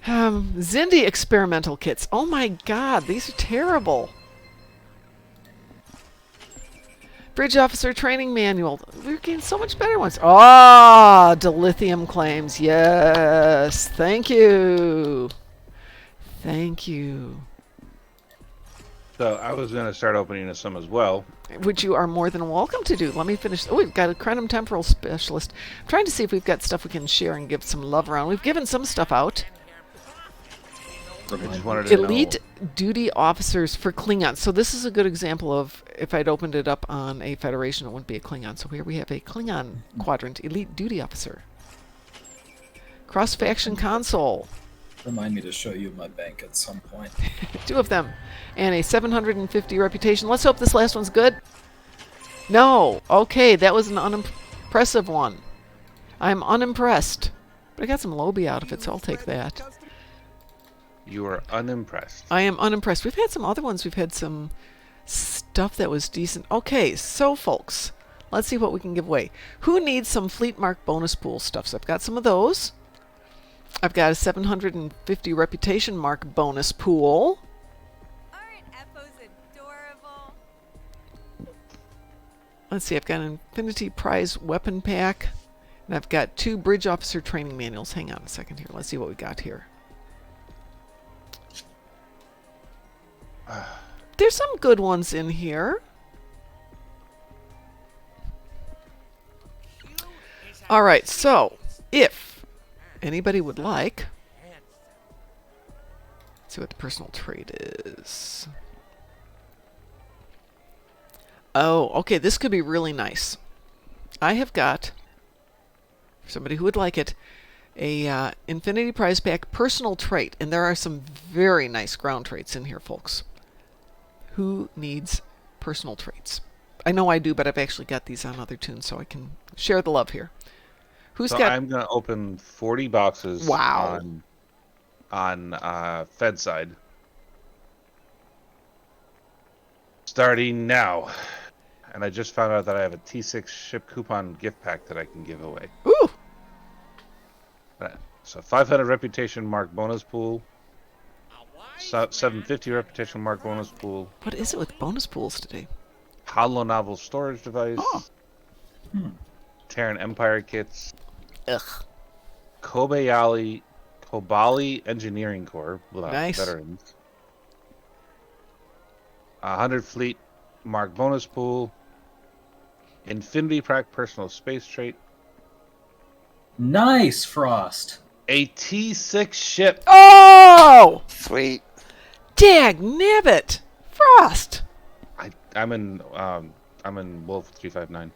Zindi Experimental Kits. Oh my god, these are terrible. Bridge Officer Training Manual. We're getting so much better ones. Ah, dilithium claims. Yes. Thank you. Thank you.
So I was going to start opening some as well.
Which you are more than welcome to do. Let me finish. Oh, we've got a Crenum Temporal Specialist. I'm trying to see if we've got stuff we can share and give some love around. We've given some stuff out.
I just wanted to
Elite Duty Officers for Klingons. So this is a good example of if I'd opened it up on a Federation, it wouldn't be a Klingon. So here we have a Klingon quadrant, Elite Duty Officer. Cross-faction console.
Remind me to show you my bank at some point.
2 of them. And a 750 reputation. Let's hope this last one's good. No. Okay, that was an unimpressive one. I'm unimpressed. But I got some Lobby out of it, so I'll take that.
You are unimpressed.
I am unimpressed. We've had some other ones. We've had some stuff that was decent. Okay, so folks, let's see what we can give away. Who needs some Fleet Mark bonus pool stuff? So I've got some of those. I've got a 750 reputation mark bonus pool.
Aren't Eppos adorable?
Let's see, I've got an Infinity Prize weapon pack. And I've got 2 bridge officer training manuals. Hang on a second here. Let's see what we got here. There's some good ones in here. All right, so if anybody would like, let's see what the personal trait is. Oh, okay, this could be really nice. I have got, for somebody who would like it, a Infinity Prize Pack personal trait, and there are some very nice ground traits in here, folks. Who needs personal traits? I know I do, but I've actually got these on other tunes, so I can share the love here. Who's got?
I'm going to open 40 boxes.
Wow.
On Fed side. Starting now. And I just found out that I have a T6 ship coupon gift pack that I can give away.
Ooh!
So 500 reputation mark bonus pool. 750 reputation mark bonus pool.
What is it with bonus pools today?
Hollow novel storage device.
Oh.
Terran Empire kits.
Ugh.
Kobali Engineering Corps.
Nice.
Veterans. 100 fleet mark bonus pool. Infinity Prac personal space trait.
Nice, Frost.
A T6 ship.
Oh!
Sweet.
Dagnabbit! Frost!
I'm in Wolf 359.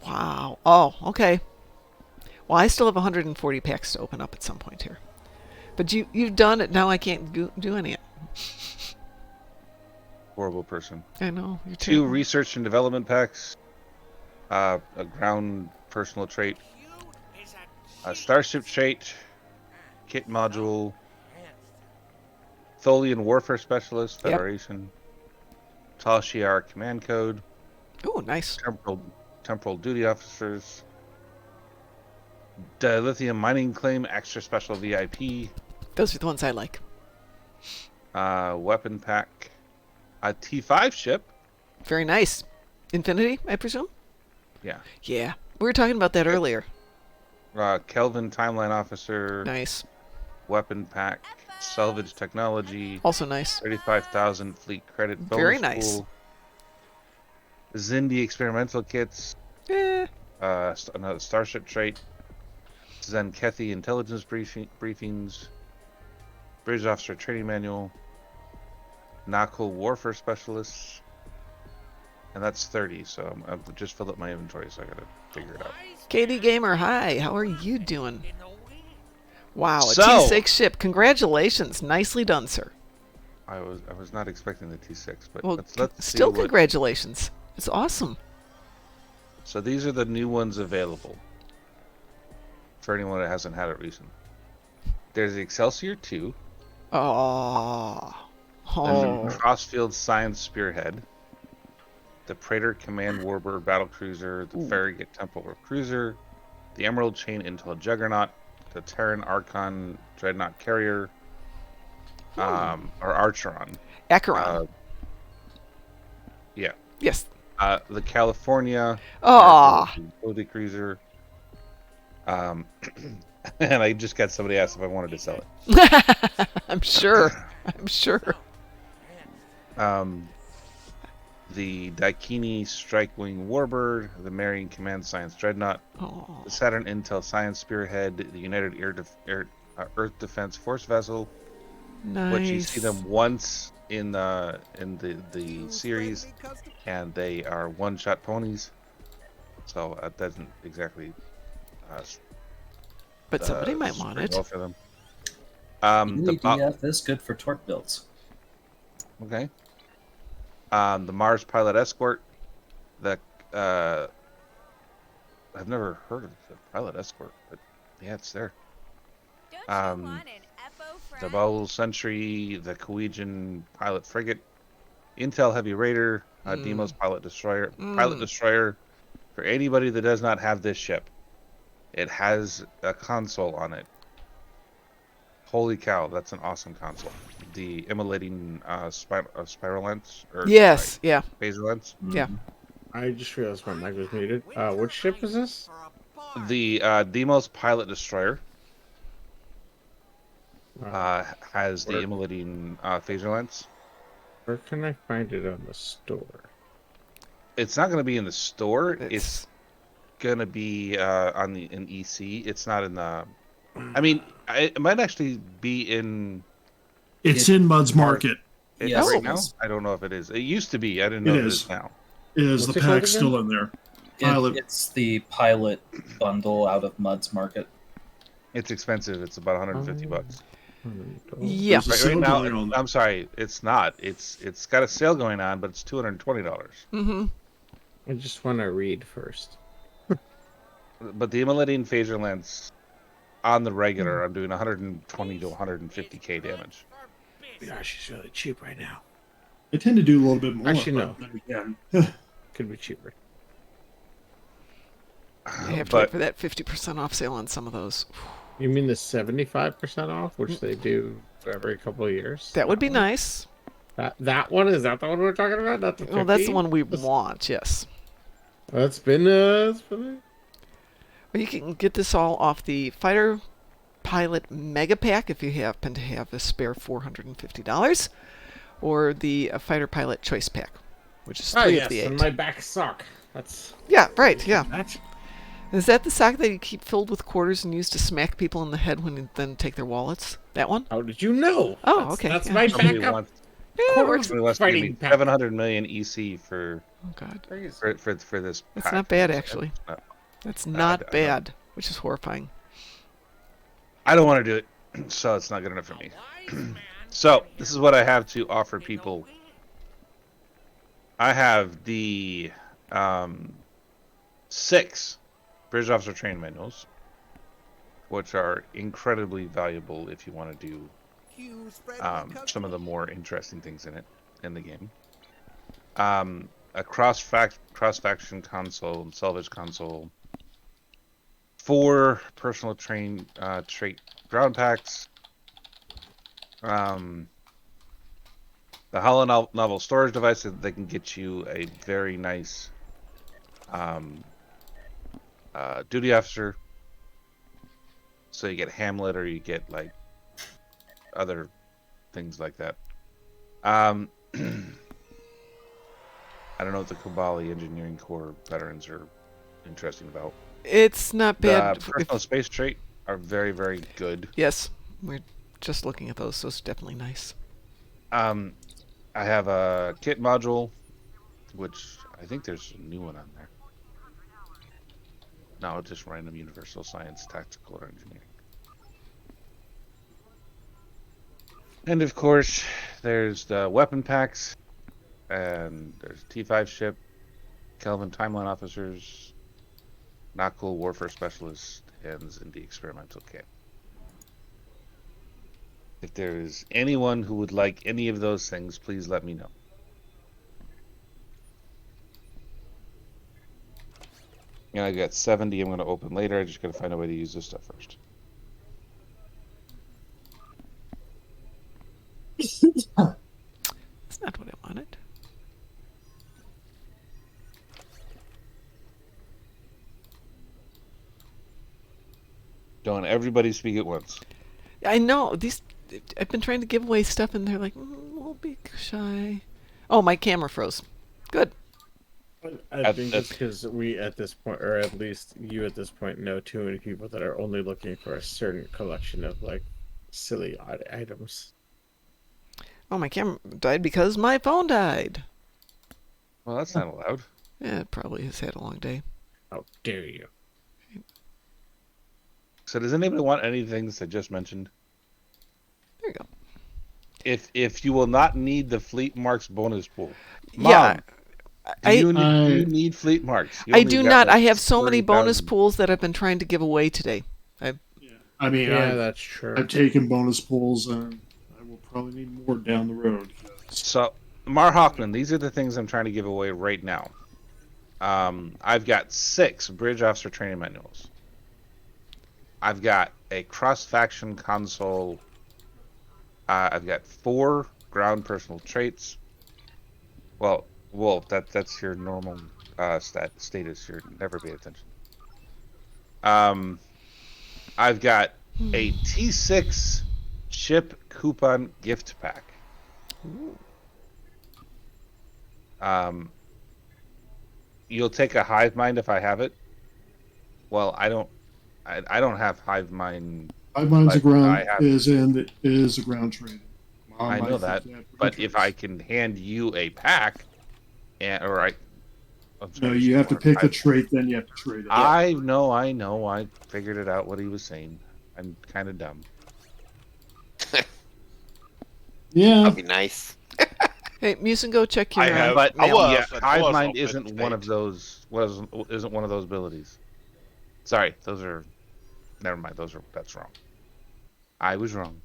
Wow. Oh, okay. Well, I still have 140 packs to open up at some point here. But you've done it. Now I can't do any of it.
Horrible person.
I know. You're
2
terrible.
research and development packs. A ground personal trait. A starship trait. Kit module. Tholian warfare specialist. Federation. Tal Shiar command code.
Ooh, nice.
Temporal duty officers. Dilithium mining claim extra special VIP.
Those are the ones I like.
Weapon pack. A T5 ship.
Very nice. Infinity, I presume?
Yeah.
Yeah. We were talking about that earlier.
Kelvin timeline officer.
Nice.
Weapon pack. Salvage technology.
Also nice.
35,000 fleet credit bonus
Very nice.
pool. Zindi experimental kits. Another starship trait. Zenkethi intelligence briefings. Bridge officer training manual. Knuckle warfare specialists. And that's 30, so I've just filled up my inventory, so I gotta figure it out.
KD Gamer, hi. How are you doing? Wow, a
So-
T6 ship. Congratulations. Nicely done, sir.
I was not expecting the T6, but
Well,
let's see
still
what-
congratulations. It's awesome.
So these are the new ones available for anyone that hasn't had it recently. There's the Excelsior 2.
Oh.
The Crossfield Science Spearhead. The Praetor Command Warbird Battlecruiser. The Farragut Temple Cruiser. The Emerald Chain Intel Juggernaut. The Terran Archon Dreadnought Carrier. Or Archeron.
Acheron.
Yeah.
Yes.
The California.
Aw.
Utility Cruiser. And I just got somebody asked if I wanted to sell it.
I'm sure. I'm sure.
The Daikini Strike-Wing Warbird, the Marine Command Science Dreadnought, the Saturn Intel Science Spearhead, the United Earth Defense Force Vessel, which you see them once in the series, and they are one-shot ponies, so that doesn't exactly.
But somebody might want it.
Well for them.
The DF is good for torque builds.
Okay. The Mars Pilot Escort. I've never heard of the Pilot Escort, but yeah, it's there. The Bowl Sentry, the Coegan Pilot Frigate, Intel Heavy Raider, Demos Pilot Destroyer. Pilot Destroyer, for anybody that does not have this ship, it has a console on it. Holy cow, that's an awesome console. The immolating spiral lens, or
yes, yeah,
phaser lens.
Yeah.
I just realized my mic was muted. Which ship is this?
The Demos Pilot Destroyer has the immolating phaser lens.
Where can I find it on the store?
It's not going to be in the store. It's going to be in EC. It's not in the. I mean, it might actually be in.
It's in Mud's Market.
Yes, right now? I don't know if it is. It used to be. I didn't know it is now.
It is. The pack's still in there.
It's the pilot bundle out of Mud's Market.
It's expensive. It's about $150.
Yeah.
Right now, I'm sorry. It's not. It's got a sale going on, but it's $220.
Mm-hmm.
I just want to read first.
But the immolating phaser lens on the regular, I'm doing 120 to 150k damage.
Yeah, she's really cheap right now.
I tend to do a little bit more.
Actually, no.
Again.
Could be cheaper.
You have to wait for that 50% off sale on some of those.
You mean the 75% off, which they do every couple of years?
That would be nice.
That one? Is that the one we're talking about? Not the 50?
Well, that's the one we want, yes.
That's been
Well, you can get this all off the Fighter Pilot Mega Pack if you happen to have a spare $450, or the Fighter Pilot Choice Pack, which is 3 of the 8.
And my back sock. That's
right, yeah. Is that the sock that you keep filled with quarters and use to smack people in the head when you then take their wallets? That one?
How did you know?
Oh, okay.
That's my backup.
Somebody wants to give me 700 million EC for.
Oh God.
For this.
That's not bad, actually. That's not bad, which is horrifying.
I don't want to do it, so it's not good enough for me. So this is what I have to offer people. I have the 6 British Officer Training Manuals, which are incredibly valuable if you want to do some of the more interesting things in the game. A cross-faction console and salvage console, 4 personal trait ground packs, the Hollow Novel storage device that can get you a very nice duty officer. So you get Hamlet, or you get like other things like that. I don't know what the Kobali Engineering Corps veterans are interesting about.
It's not bad.
The personal space trait are very, very good.
Yes, we're just looking at those, so it's definitely nice.
I have a kit module, which I think there's a new one on there. No, just random universal science, tactical, or engineering. And of course, there's the weapon packs, and there's T5 ship, Kelvin timeline officers, not cool warfare specialist, and the experimental kit. If there is anyone who would like any of those things, please let me know. And I got 70 I'm going to open later. I just got to find a way to use this stuff first.
That's not what I wanted.
Don't everybody speak at once.
I know. I've been trying to give away stuff, and they're like, we'll be shy. Oh, my camera froze. Good.
I think it's because we, at this point, or at least you at this point, know too many people that are only looking for a certain collection of, like, silly odd items.
Oh, my camera died because my phone died.
Well, that's not allowed.
Yeah, it probably has had a long day.
How dare you.
So does anybody want any things I just mentioned?
There you go.
If you will not need the Fleet Marks bonus pool. Mom,
yeah.
you need Fleet Marks.
I do not. I have so many bonus pools that I've been trying to give away today.
That's true.
I've taken bonus pools, and I will probably need more down the road.
So Mar Hockman, these are the things I'm trying to give away right now. I've got 6 bridge officer training manuals. I've got a cross-faction console. I've got 4 ground personal traits. Well, Wolf, that's your normal status. You're never paying attention. I've got a T6 ship coupon gift pack.
Ooh.
You'll take a hive mind if I have it. Well, I don't have hive mind.
Hive mind's a ground
I have,
is a ground training.
I know that, but if I can hand you a pack,
no, you have to pick a trait, then you have to trade it.
I know. I figured it out what he was saying. I'm kind of dumb.
Yeah.
That'd be nice.
Hey, Musin, go check your.
But
mail.
hive mind isn't one of those. Isn't one of those abilities? Sorry, those are. Never mind. That's wrong. I was wrong.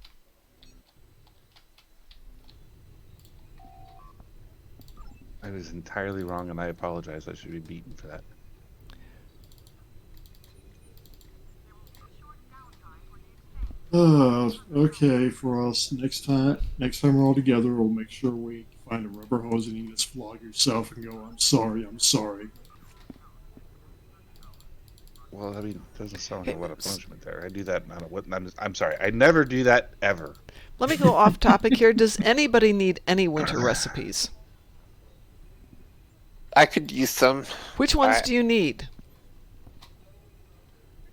I was entirely wrong, and I apologize. I should be beaten for that.
Okay, for us next time we're all together, we'll make sure we find a rubber hose and you just flog yourself and go, I'm sorry.
Well, I mean, it doesn't sound like a lot of punishment there. I do that on I'm sorry. I never do that ever.
Let me go off topic here. Does anybody need any winter recipes?
I could use some.
Which ones do you need?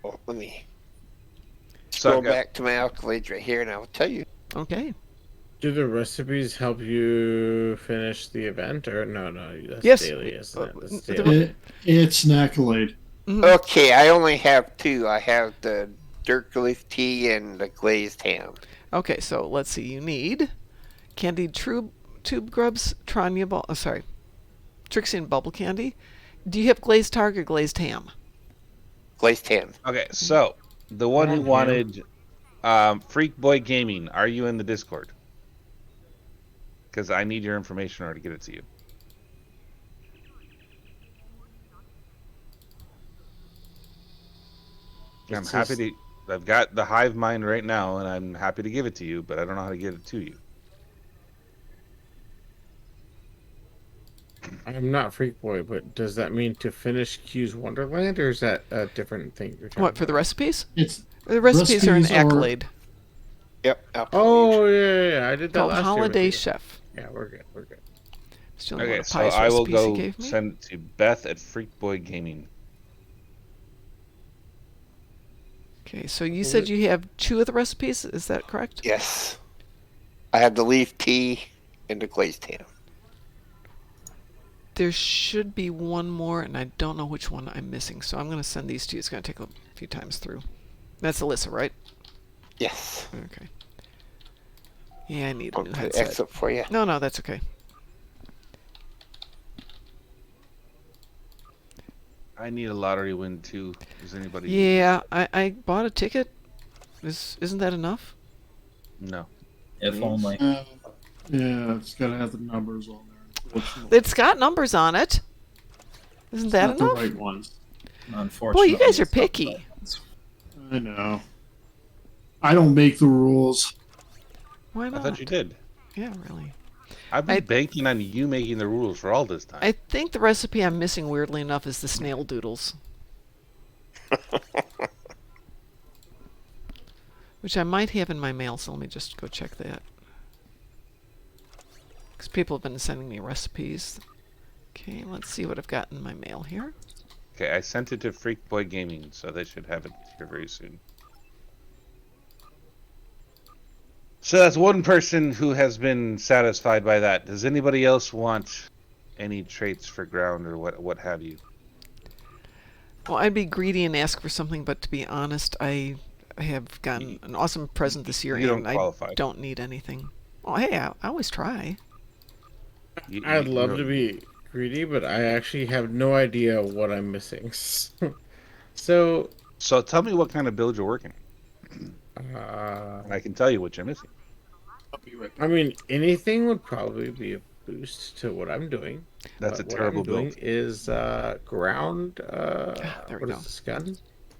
Well, let me scroll back to my accolades right here, and I will tell you.
Okay.
Do the recipes help you finish the event, or no? That's
yes.
daily, isn't it? That's daily.
It's an accolade.
Mm-hmm.
Okay, I only have 2. I have the Dirk Leaf tea and the glazed ham.
Okay, so let's see. You need candied tube grubs, Tranya ball. Oh, sorry, Trixie and bubble candy. Do you have glazed targ or glazed ham?
Glazed ham.
Okay, so the one who wanted Freak Boy Gaming, are you in the Discord? Because I need your information in order to get it to you. I'm happy to. I've got the hive mind right now, and I'm happy to give it to you, but I don't know how to get it to you.
I'm not Freak Boy, but does that mean to finish Q's Wonderland, or is that a different thing you're talking
What, for the recipes? The
recipes
are an accolade.
Yep.
Oh yeah, I did that
Called
last
Holiday
year.
Chef.
Yeah, we're good.
Okay, so I will go send it to Beth at Freak Boy Gaming.
Okay, so you said you have 2 of the recipes, is that correct?
Yes. I have the leaf tea and the glazed ham.
There should be one more, and I don't know which one I'm missing, so I'm going to send these to you. It's going to take a few times through. That's Alyssa, right?
Yes.
Okay. Yeah, I need a
I'll
new
put
headset.
X up for you.
No, that's okay.
I need a lottery win too. Is anybody?
Yeah, I bought a ticket. Isn't that enough?
No.
If only.
Yeah, it's got to have the numbers on there. Unfortunately.
It's got numbers on it. Isn't that
Not
enough?
the right ones.
Unfortunately.
Boy, you guys are picky.
I know. I don't make the rules.
Why
I
not?
thought you did.
Yeah, really.
I've been banking on you making the rules for all this time.
I think the recipe I'm missing, weirdly enough, is the snail doodles. Which I might have in my mail, so let me just go check that. Because people have been sending me recipes. Okay, let's see what I've got in my mail here.
Okay, I sent it to Freak Boy Gaming, so they should have it here very soon. So that's one person who has been satisfied by that. Does anybody else want any traits for ground or what have you?
Well, I'd be greedy and ask for something, but to be honest, I have gotten an awesome present this year,
You
and
don't qualify.
I don't need anything. Oh, hey, I always try.
I'd love to be greedy, but I actually have no idea what I'm missing. So
tell me what kind of build you're working. And I can tell you what you're missing.
I mean, anything would probably be boost to what I'm doing.
That's a
What
terrible
I'm doing
build.
is ground.
There we
What is
go.
this gun?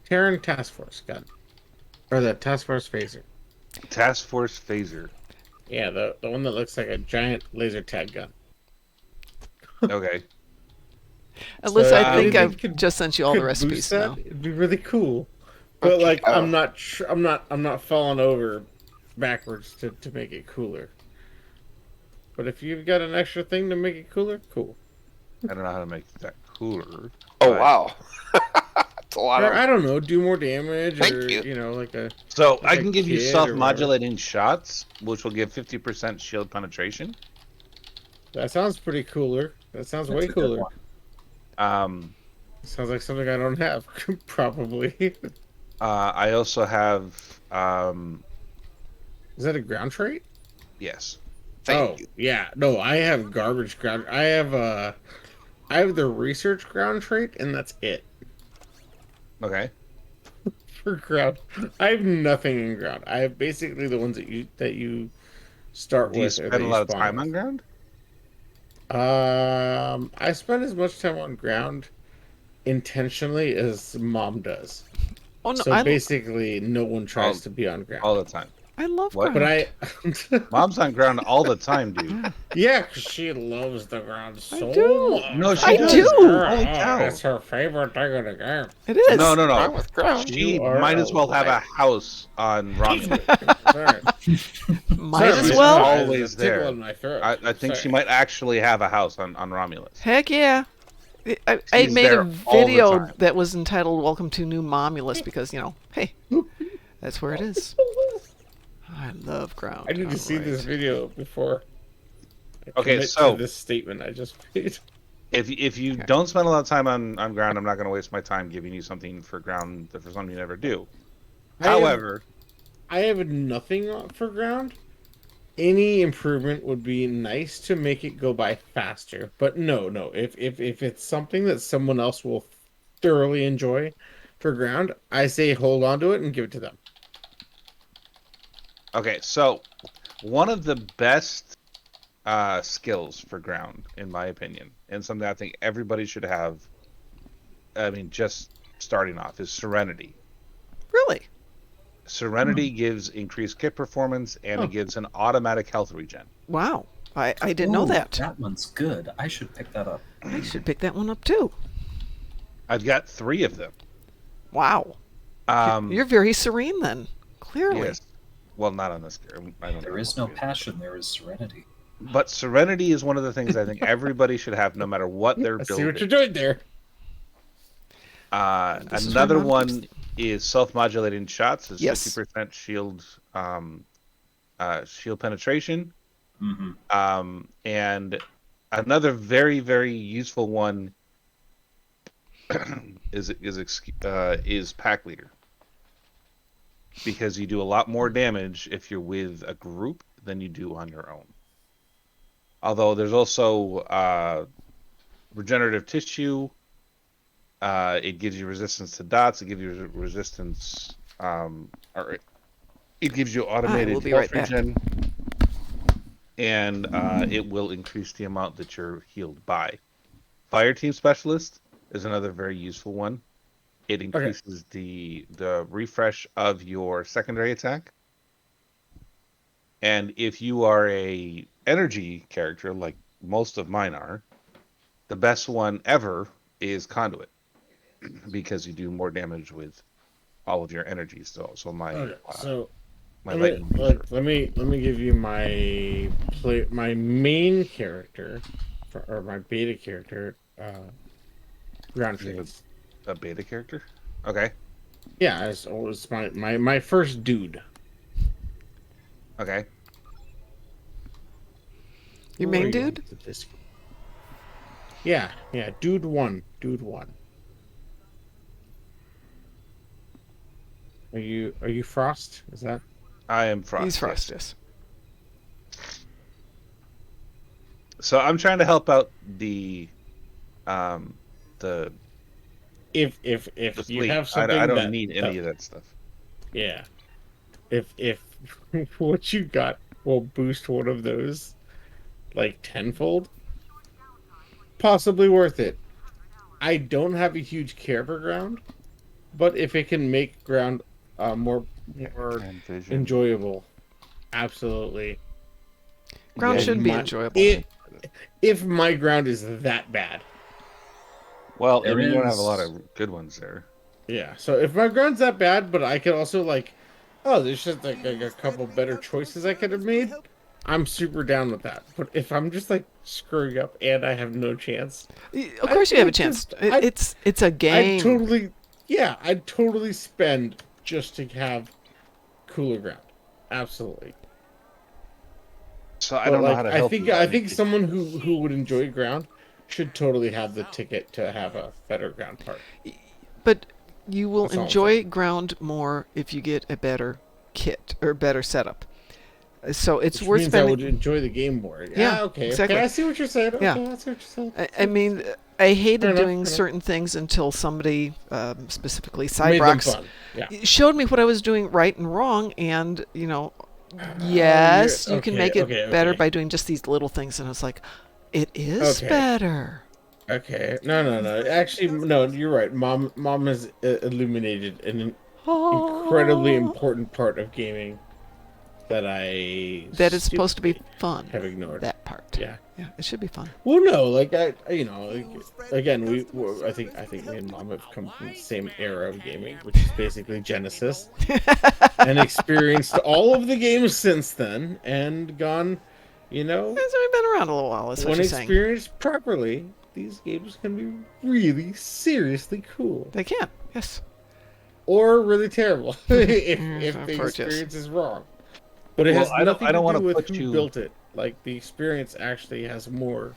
Terran Task Force gun, or the Task Force phaser.
Task Force Phaser.
Yeah, the one that looks like a giant laser tag gun.
Okay.
Alyssa, I think
anything
I've just sent you all the
could boost
recipes
that,
now.
It'd be really cool. But like, I'm not falling over backwards to make it cooler. But if you've got an extra thing to make it cooler, cool.
I don't know how to make that cooler.
Oh
but-
wow, that's a lot
Or
of.
I don't know, do more damage,
Thank
or
you.
like a.
So
like
I
a
can give you
kid or
self-modulating shots, which will give 50% shield penetration.
That sounds pretty cooler. That sounds way
That's a good
cooler.
one.
Sounds like something I don't have, probably.
I also have.
Is that a ground trait?
Yes.
Thank you.
Yeah. No, I have garbage ground. I have the research ground trait, and that's it
Okay.
for ground. I have nothing in ground. I have basically the ones that you start
Do you
with.
spend a lot of time on ground?
I spend as much time on ground intentionally as Mom does.
Oh no!
So basically, no one tries to be on ground
all the time.
I love
What?
ground.
But
Mom's on ground all the time, dude.
yeah, because she loves the ground so
do.
much.
No, she
I
does.
do.
Holy cow.
It's her favorite thing in the game.
It is.
No.
Wrong with ground.
She
You are
might as well have a
alive.
house on Romulus.
Might as
She's
well.
always
Tickle
there.
in my throat.
I think she
Sorry.
might actually have a house on Romulus.
Heck yeah. I
She's
made a
there all the
video
time.
that was entitled "Welcome to New Momulus" because hey, that's where it is. I love ground.
I need to see this video before. I
Okay,
commit
so-
to this statement I just made.
If you don't spend a lot of time on ground, I'm not going to waste my time giving you something for ground that for something you never do. However,
I have nothing for ground. Any improvement would be nice to make it go by faster. But no. If it's something that someone else will thoroughly enjoy for ground, I say hold on to it and give it to them.
okay, so one of the best skills for ground, in my opinion, and something I think everybody should have, I mean, just starting off, is Serenity.
Really?
Serenity gives increased kit performance, and it gives an automatic health regen.
Wow. I didn't know
Ooh,
that.
That one's good. I should pick that up.
I should pick that one up too.
I've got 3 of them.
Wow. You're very serene then. Clearly.
Yes. Well, not on this game. I don't
There
know.
is no passion, there is serenity.
But Serenity is one of the things I think everybody should have, no matter what they're
I see
building.
what you're doing there.
This is
Another
where Mom
one is self-modulating shots. Is
Yes.
50% shield shield penetration.
Mm-hmm.
And another very, very useful one is Pack Leader, because you do a lot more damage if you're with a group than you do on your own. Although there's also regenerative tissue. It gives you resistance to dots. It gives you resistance, or it gives you automated
we'll be
health
right back.
regen, and it will increase the amount that you're healed by. Fire Team Specialist is another very useful one. It increases the refresh of your secondary attack. And if you are a energy character, like most of mine are, the best one ever is Conduit, because you do more damage with all of your energies. So my my
let me give you my main character, or my beta character, ground traits.
A beta character? Okay.
Yeah, it's my first dude.
Okay.
Your
Where
main
are you
dude?
on this? Yeah, dude one. Are you Frost? Is that?
I am Frost.
He's Frost, yes.
So I'm trying to help out the
If
the
you
fleet.
have something
I don't
that,
need any of that stuff.
Yeah. If what you got will boost one of those, like tenfold, possibly worth it. I don't have a huge care for ground, but if it can make ground more enjoyable, absolutely.
Ground
And
should be enjoyable.
If my ground is that bad.
Well, I mean, you don't have a lot of good ones there.
Yeah, so if my ground's that bad, but I could also like, oh, there's just like a couple better choices I could have made, I'm super down with that. But if I'm just like screwing up and I have no chance,
of course you have a chance. It's a game.
I'd totally spend just to have cooler ground. Absolutely.
So I don't know how to help you.
I think someone who would enjoy ground should totally have the ticket to have a better ground part.
But you will enjoy ground more if you get a better kit or better setup. So it's worth spending.
I would enjoy the game more. Yeah, okay.
Exactly.
Okay, I see what you're saying. Okay,
Yeah.
I see what you're saying.
I mean, I hated
Fair
doing
enough.
certain things until somebody, specifically
Made them
Cybrox,
fun. Yeah.
showed me what I was doing right and wrong. And, yes, you can make it better by doing just these little things. And I was like, it is better.
Okay. No. Actually, no, you're right. Mom has illuminated an incredibly important part of gaming that
that is supposed to be fun.
Have ignored
that part.
Yeah.
Yeah, it should be fun.
Well, no, like again, I think me and Mom have come from the same era of gaming, which is basically Genesis, and experienced all of the games since then, and gone,
So we've been around a little while. Is what
when
you're saying.
experienced properly, these games can be really seriously cool.
They can, yes,
or really terrible if the experience is wrong. But it has nothing to do with who built it. Like the experience actually has more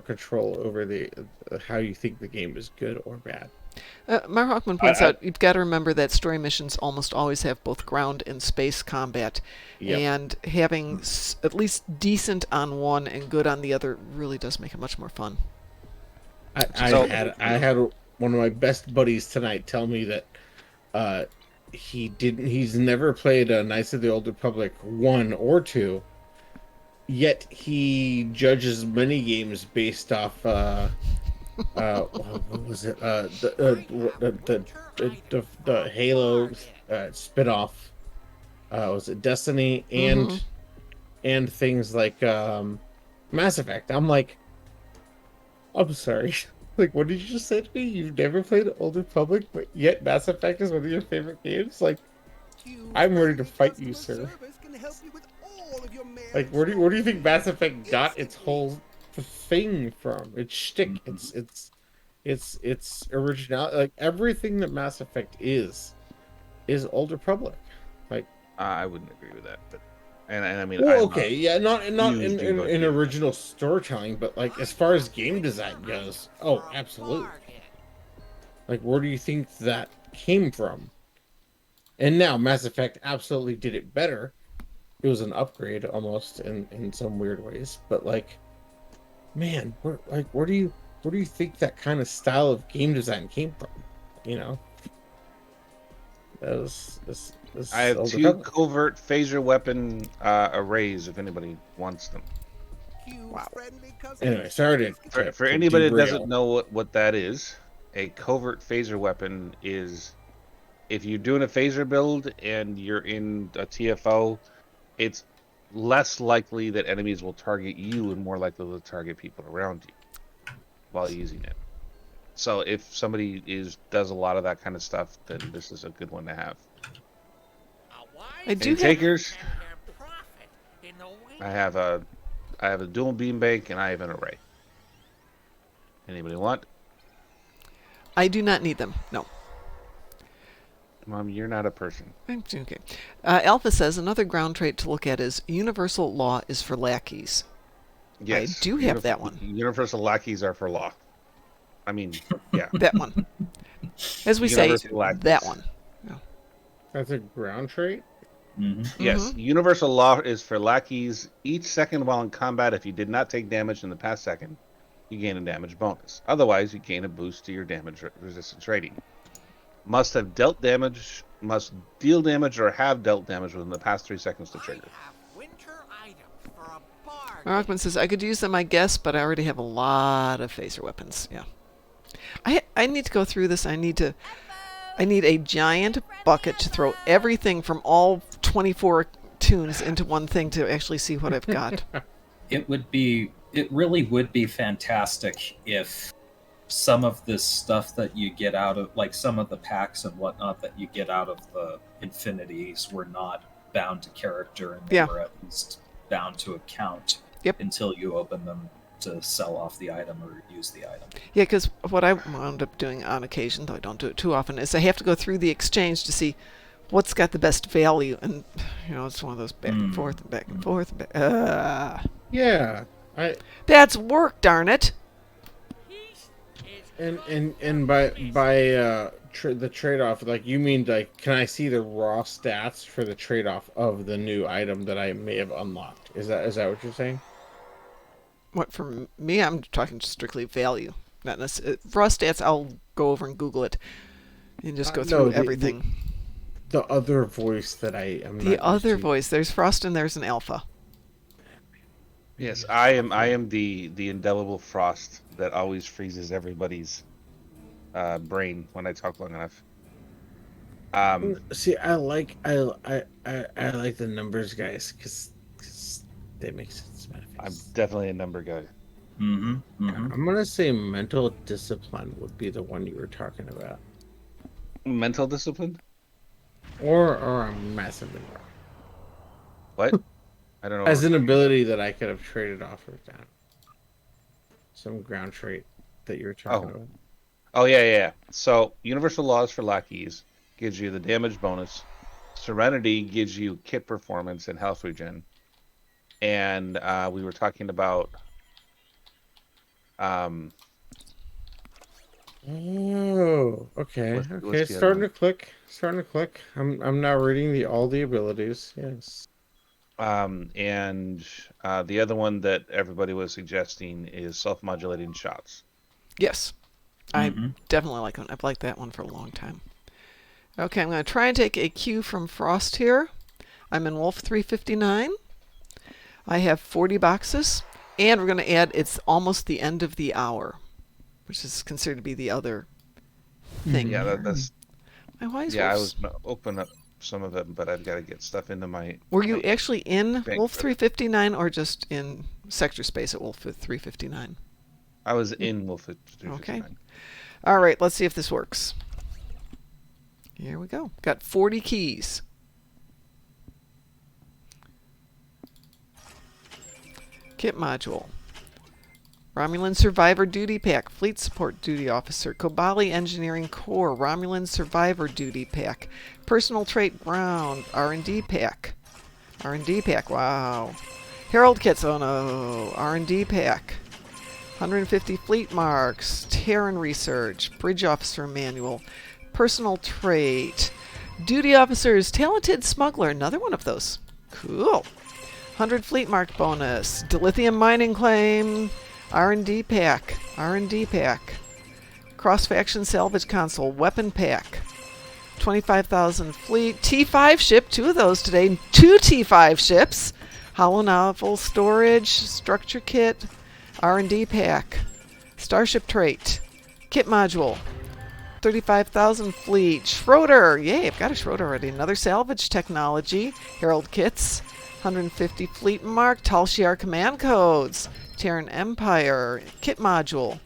control over the how you think the game is good or bad.
Mar Hockman points out you've got to remember that story missions almost always have both ground and space combat, and having at least decent on one and good on the other really does make it much more fun.
I had one of my best buddies tonight tell me that he's never played a Knights of the Old Republic 1 or 2, yet he judges many games based off what was it, the Halo spin-off, was it Destiny and things like Mass Effect. I'm like, I'm sorry. Like, what did you just say to me? You've never played Old Republic, but yet Mass Effect is one of your favorite games? Like, I'm ready to fight you, sir. Like, where do you think Mass Effect got its whole thing from? Its shtick, its originality. Like, everything that Mass Effect is Old Republic. Like,
I wouldn't agree with that, but and I mean,
well, okay, yeah, not in original storytelling, but like as far as game design goes, oh, absolutely. Like, where do you think that came from? And now Mass Effect absolutely did it better. It was an upgrade almost in some weird ways, but like, man, where do you think that kind of style of game design came from?
I have 2 covert phaser weapon arrays if anybody wants them.
Wow. Anyway, sorry
for anybody that doesn't know what that is, a covert phaser weapon is if you're doing a phaser build and you're in a TFO, it's less likely that enemies will target you and more likely to target people around you while using it. So if somebody does a lot of that kind of stuff, then this is a good one to have.
I do
takers. I have a dual beam bank and I have an array. Anybody want?
I do not need them. No.
Mom, you're not a person.
Okay. Alpha says another ground trait to look at is universal law is for lackeys.
Yes.
I do have that one.
Universal lackeys are for law. I mean, yeah.
That one. As we say, that one. Yeah.
That's a ground trait?
Mm-hmm. Yes. Universal law is for lackeys. Each second while in combat, if you did not take damage in the past second, you gain a damage bonus. Otherwise, you gain a boost to your damage resistance rating. Must deal damage or have dealt damage within the past 3 seconds to trigger.
Rockman says, I could use them, I guess, but I already have a lot of phaser weapons. Yeah. I need to go through this. I need a giant bucket to throw everything from all 24 tunes into one thing to actually see what I've got.
It really would be fantastic if some of this stuff that you get out of, like some of the packs and whatnot that you get out of the Infinities were not bound to character and they were at least bound to account until you open them to sell off the item or use the item.
Yeah, because what I wound up doing on occasion, though I don't do it too often, is I have to go through the exchange to see what's got the best value. And, it's one of those back and forth and back and forth. And back.
Yeah.
That's work, darn it.
And by the trade-off, like, you mean, like, can I see the raw stats for the trade-off of the new item that I may have unlocked? Is that what you're saying?
What, for me, I'm talking strictly value. Not necessarily raw stats. I'll go over and Google it and just go through everything.
The other voice that I am.
The other voice. There's Frost and there's an Alpha.
Yes, I am the indelible Frost that always freezes everybody's brain when I talk long enough.
See, I like the numbers guys because they make sense.
I'm definitely a number guy.
I'm gonna say mental discipline would be the one you were talking about.
Mental discipline,
or I'm massively wrong.
What? I don't know.
As an ability that I could have traded off or down. Some ground trait that you were talking about.
Oh yeah. So universal laws for lackeys gives you the damage bonus. Serenity gives you kit performance and health regen. And we were talking about
okay.
What's
Starting to click. I'm now reading all the abilities. Yes.
And the other one that everybody was suggesting is self-modulating shots.
Yes. I definitely like one. I've liked that one for a long time. Okay, I'm going to try and take a cue from Frost here. I'm in Wolf 359. I have 40 boxes, and we're going to add, it's almost the end of the hour, which is considered to be the other thing.
Yeah, that's...
My wise
I
wolves.
was open up some of it, but I've got to get stuff into my...
Were you actually in Wolf 359 or just in sector space at Wolf 359?
I was in Wolf 359.
Okay. All right, let's see if this works. Here we go. Got 40 keys. Kit module. Romulan Survivor Duty Pack, Fleet Support Duty Officer, Kobali Engineering Core, Romulan Survivor Duty Pack, Personal Trait Ground, R&D Pack. R&D Pack, wow. Herald Kits, oh no, R&D Pack. 150 Fleet Marks, Terran Research, Bridge Officer Manual, Personal Trait, Duty Officers, Talented Smuggler, another one of those. Cool. 100 Fleet Mark bonus, Dilithium Mining Claim, R&D Pack, Cross-Faction Salvage Console, Weapon Pack, 25,000 Fleet, T5 Ship, 2 of those today, 2 T5 ships, Hollow Novel Storage, Structure Kit, R&D Pack, Starship Trait, Kit Module, 35,000 Fleet, Schroeder, yay, I've got a Schroeder already, another Salvage Technology, Herald Kits, 150 Fleet Mark, Tal Shiar Command Codes, Terran Empire, Kit Module,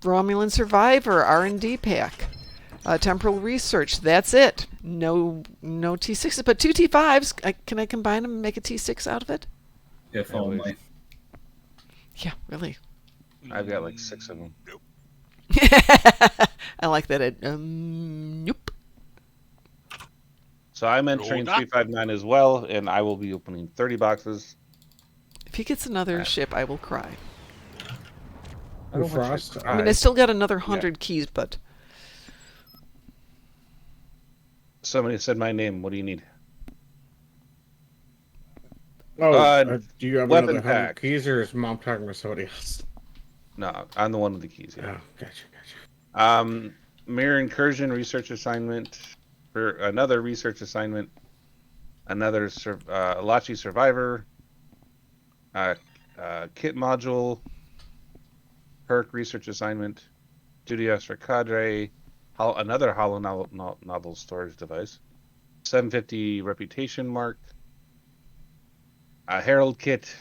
Romulan Survivor, R&D Pack, Temporal Research, that's it. No T6s, but 2 T5s. Can I combine them and make a T6 out of it?
If only.
Yeah, really.
I've got like 6 of them.
Nope.
I like that. Nope.
So I'm entering 359 as well, and I will be opening 30 boxes.
If he gets another ship, I will cry.
Frost.
I mean, I still got another 100 keys, but...
Somebody said my name. What do you need?
Do you have
weapon
another 100
pack.
keys, or is Mom talking about somebody else?
No, I'm the one with the keys. Yeah.
Oh, gotcha.
Mirror Incursion research assignment. For another research assignment. Another Alachi Survivor. Kit module, perk research assignment, duty officer cadre, another hollow novel storage device, 750 reputation mark, a herald kit,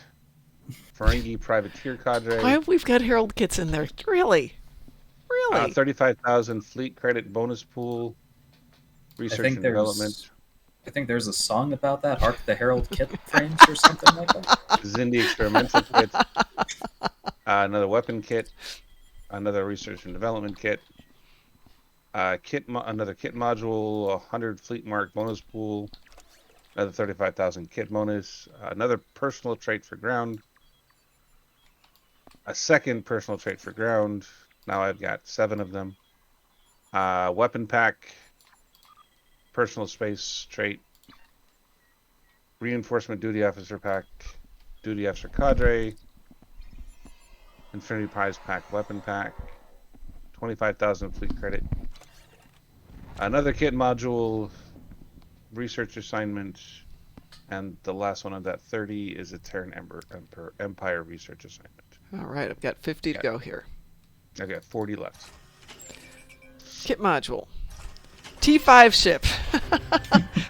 Ferengi privateer cadre.
Why have we've got herald kits in there? Really? Really?
35,000 fleet credit bonus pool, research and development.
I think there's a song about that, Hark the Herald Kit Frames or something like that.
Zindi experimental kit, another weapon kit, another research and development kit, another kit module, 100 fleet mark bonus pool, another 35,000 kit bonus, another personal trait for ground, a second personal trait for ground. Now I've got 7 of them. Weapon pack, personal space trait, reinforcement duty officer pack, duty officer cadre, Infinity Prize pack, weapon pack, 25,000 fleet credit, another kit module, research assignment, and the last one of that 30 is a Terran Empire research assignment.
All right, I've got 50 to go here.
I've got 40 left.
Kit module. T5 ship.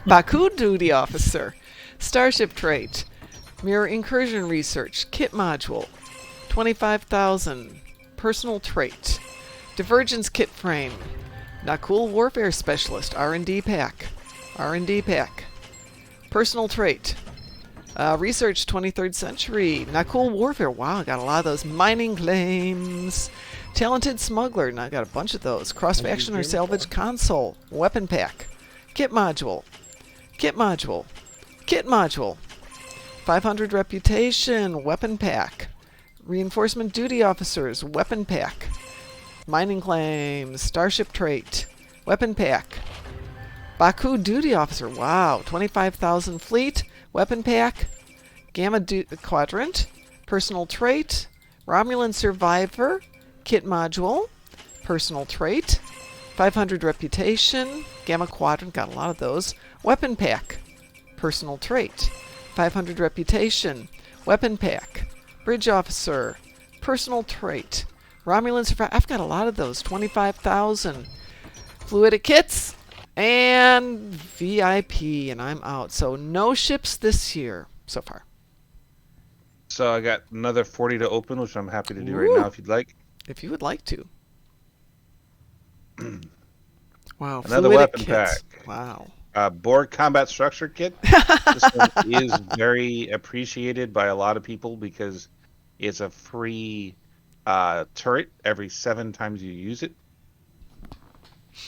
Baku duty officer. Starship trait. Mirror incursion research. Kit module. 25,000. Personal trait. Divergence kit frame. Nakul warfare specialist. R&D pack. R&D pack. Personal trait. Research 23rd century. Nakul warfare. Wow, I got a lot of those. Mining claims. Talented smuggler. Now I got a bunch of those. Cross-faction or salvage console. Weapon pack. Kit module. Kit module. Kit module. 500 reputation. Weapon pack. Reinforcement duty officers. Weapon pack. Mining claims. Starship trait. Weapon pack. Baku duty officer. Wow. 25,000 fleet. Weapon pack. Gamma quadrant. Personal trait. Romulan survivor. Kit module. Personal trait. 500 reputation. Gamma quadrant. Got a lot of those. Weapon pack. Personal trait. 500 reputation. Weapon pack. Bridge officer. Personal trait. Romulan survivor. I've got a lot of those. 25,000. Fluidic kits. And VIP. And I'm out. So no ships this year so far.
So I got another 40 to open, which I'm happy to do right now if you'd like.
If you would like to. Wow.
Another weapon pack.
Wow.
Borg combat structure kit. This one is very appreciated by a lot of people because it's a free turret every 7 times you use it.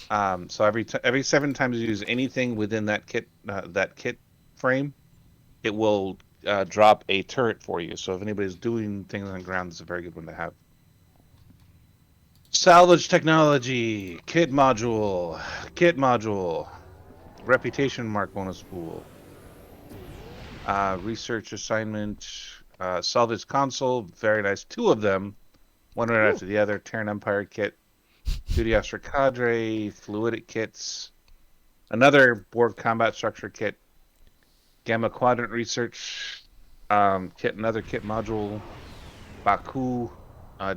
So every 7 times you use anything within that kit frame, it will drop a turret for you. So if anybody's doing things on the ground, it's a very good one to have. Salvage technology, kit module, reputation mark bonus pool, research assignment, salvage console, very nice. 2 of them, one right after the other. Terran Empire kit, duty officer cadre, fluidic kits, another Borg combat structure kit, gamma quadrant research kit, another kit module, Baku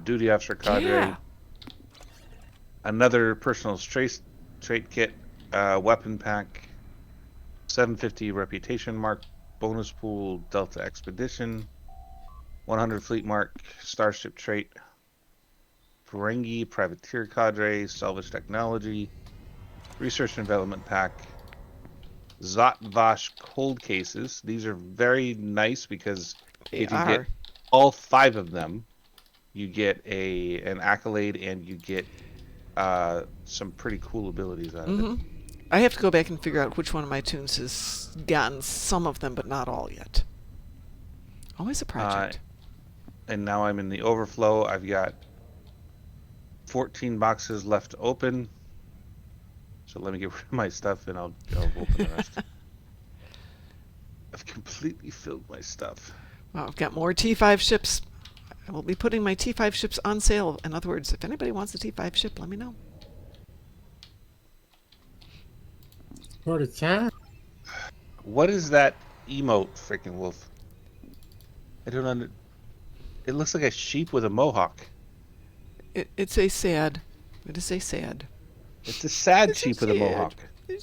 duty officer cadre.
Yeah.
Another personal trait kit, weapon pack, 750 reputation mark, bonus pool, Delta Expedition, 100 fleet mark, starship trait, Ferengi privateer cadre, salvage technology, research and development pack, Zotvash cold cases. These are very nice because if you get all 5 of them, you get an accolade and you get some pretty cool abilities out of it.
I have to go back and figure out which one of my tunes has gotten some of them, but not all yet. Always a project.
And now I'm in the overflow. I've got 14 boxes left to open. So let me get rid of my stuff and I'll open the rest. I've completely filled my stuff.
Well, I've got more T5 ships. I will be putting my T5 ships on sale. In other words, if anybody wants a T5 ship, let me know.
What is that?
What is that emote, freaking wolf? I don't It looks like a sheep with a mohawk.
It's a sad. It is a sad.
It's a sad sheep with a mohawk.
Oh,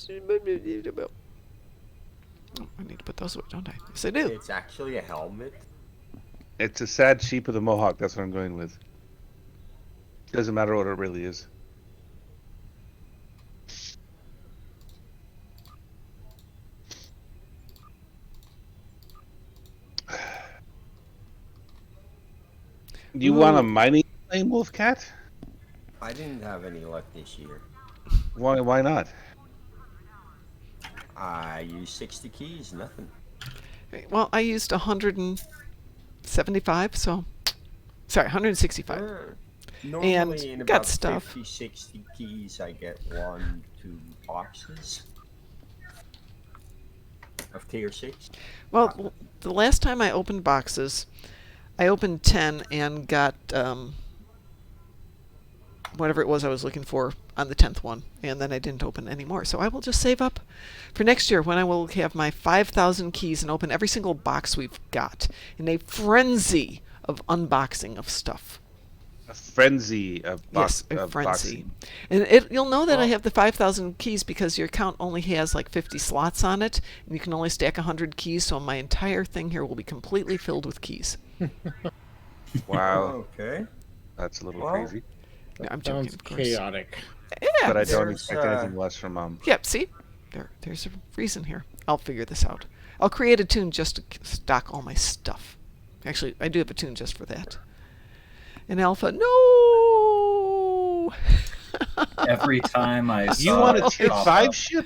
I need to put those away, don't I? Yes, I do.
It's actually a helmet.
It's a sad sheep with a mohawk. That's what I'm going with. Doesn't matter what it really is. You want a mining claim, Wolfcat?
I didn't have any luck this year.
Why not?
I used 60 keys, nothing.
Well, I used 175, so sorry, 165.
Normally in
and
about
got stuff.
50, 60 keys, I get 1, 2 boxes of tier 6.
Well, the last time I opened boxes, I opened 10 and got whatever it was I was looking for on the 10th one, and then I didn't open any more. So I will just save up for next year when I will have my 5,000 keys and open every single box we've got in a frenzy of unboxing of stuff.
A frenzy of
Yes, a
of
frenzy.
boxing.
And you'll know that I have the 5,000 keys because your account only has like 50 slots on it, and you can only stack 100 keys, so my entire thing here will be completely filled with keys.
Wow.
Okay.
That's a little
Well,
crazy.
No, I'm joking,
Sounds
of course.
chaotic.
Yeah.
But I don't
There's,
expect anything less from Mom.
Yep, see? There's a reason here. I'll figure this out. I'll create a tune just to stock all my stuff. Actually, I do have a tune just for that. And Alpha, no!
Every time I saw
You want a
it
tier
pop
5
up-
ship?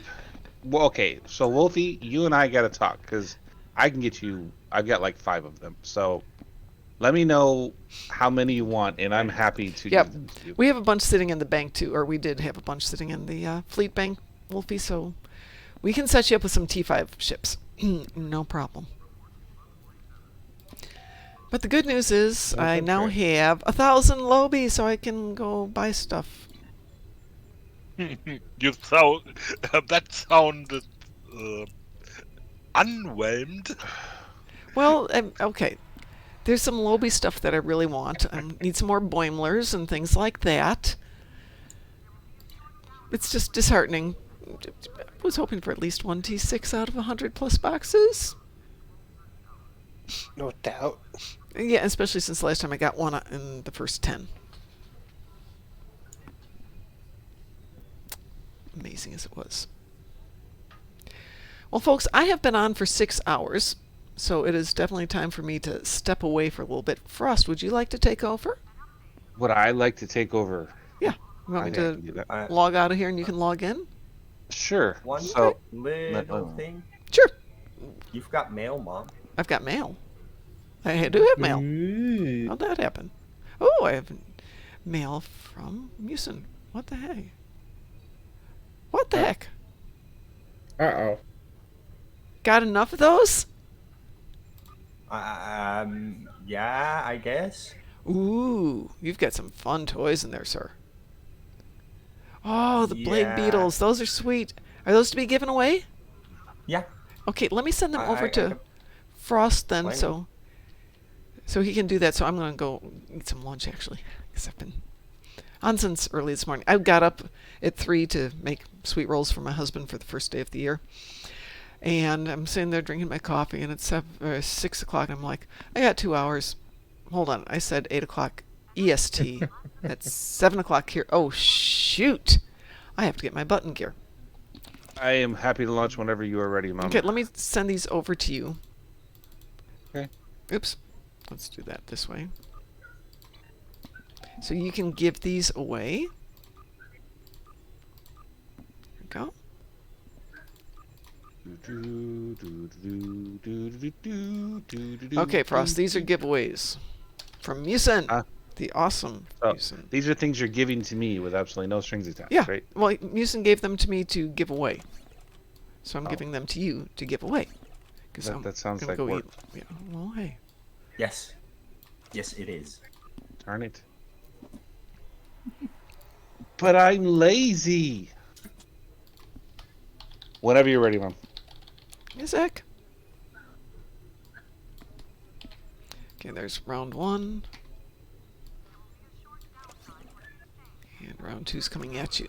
Well, okay, so Wolfie, you and I gotta talk, because I can get you, I've got like 5 of them, so let me know how many you want, and I'm happy to
Yep.
give them to you.
We have a bunch sitting in the bank, too, or we did have a bunch sitting in the fleet bank, Wolfie, so we can set you up with some T5 ships. No problem. But the good news is I now have 1,000 Lobies, so I can go buy stuff.
You sound that sounded unwhelmed.
Well, okay. There's some Lobie stuff that I really want. I need some more Boimlers and things like that. It's just disheartening. I was hoping for at least one T6 out of 100 plus boxes.
No doubt.
Yeah, especially since last time I got one in the first 10. Amazing as it was. Well, folks, I have been on for 6 hours, so it is definitely time for me to step away for a little bit. Frost, would you like to take over?
Would I like to take over?
Yeah. You want
I
me
think I can do
to
that.
log out of here and you can log in?
Sure.
One
So,
little thing.
Sure.
You've got mail, Mom.
I've got mail. I do have mail. How'd that happen? Oh, I have mail from Musin. What the heck? What the heck?
Uh-oh.
Got enough of those?
Yeah, I guess.
Ooh, you've got some fun toys in there, sir. Oh, the Blade
Yeah.
Beetles. Those are sweet. Are those to be given away?
Yeah.
Okay, let me send them over
I
to
have
Frost then,
plenty.
so he can do that. So I'm going to go eat some lunch, actually, because I've been on since early this morning. I got up at 3 to make sweet rolls for my husband for the first day of the year. And I'm sitting there drinking my coffee, and it's 6 o'clock. I'm like, I got 2 hours. Hold on. I said 8 o'clock EST. That's 7 o'clock here. Oh, shoot. I have to get my button gear.
I am happy to launch whenever you are ready, Mom.
Okay, let me send these over to you.
Okay.
Oops. Let's do that this way. So you can give these away. There we go. Okay, Frost, these are giveaways from Musin, the awesome Musin.
These are things you're giving to me with absolutely no strings attached,
Yeah,
right?
well, Musin gave them to me to give away. So I'm giving them to you to give away.
That sounds
gonna
like
go
work.
Yeah, well, hey.
Yes. Yes, it is.
Darn it. But I'm lazy. Whenever you're ready, Mom.
Hey, Zach. Okay, there's round 1. And round 2's coming at you.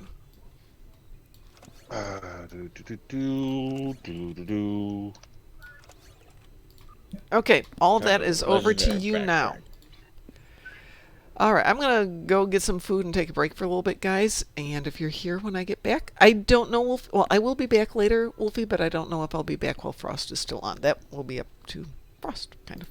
Okay, all of that is over to you now. All right, I'm going to go get some food and take a break for a little bit, guys. And if you're here when I get back, I don't know, Wolf. Well, I will be back later, Wolfie, but I don't know if I'll be back while Frost is still on. That will be up to Frost, kind of.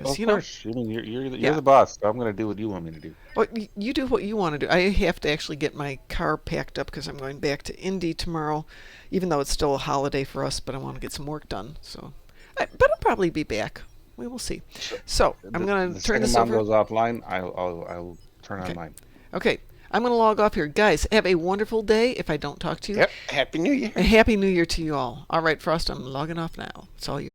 Of course. I mean, you're the boss, so I'm going to do what you want me to do.
Well, you do what you want to do. I have to actually get my car packed up because I'm going back to Indy tomorrow, even though it's still a holiday for us, but I want to get some work done. So, but I'll probably be back. We will see. So I'm going to turn this over.
Mom goes offline, I'll turn on mine.
Okay. I'm going to log off here. Guys, have a wonderful day if I don't talk to you.
Yep. Happy New Year.
And Happy New Year to you all. All right, Frost, I'm logging off now. It's all yours.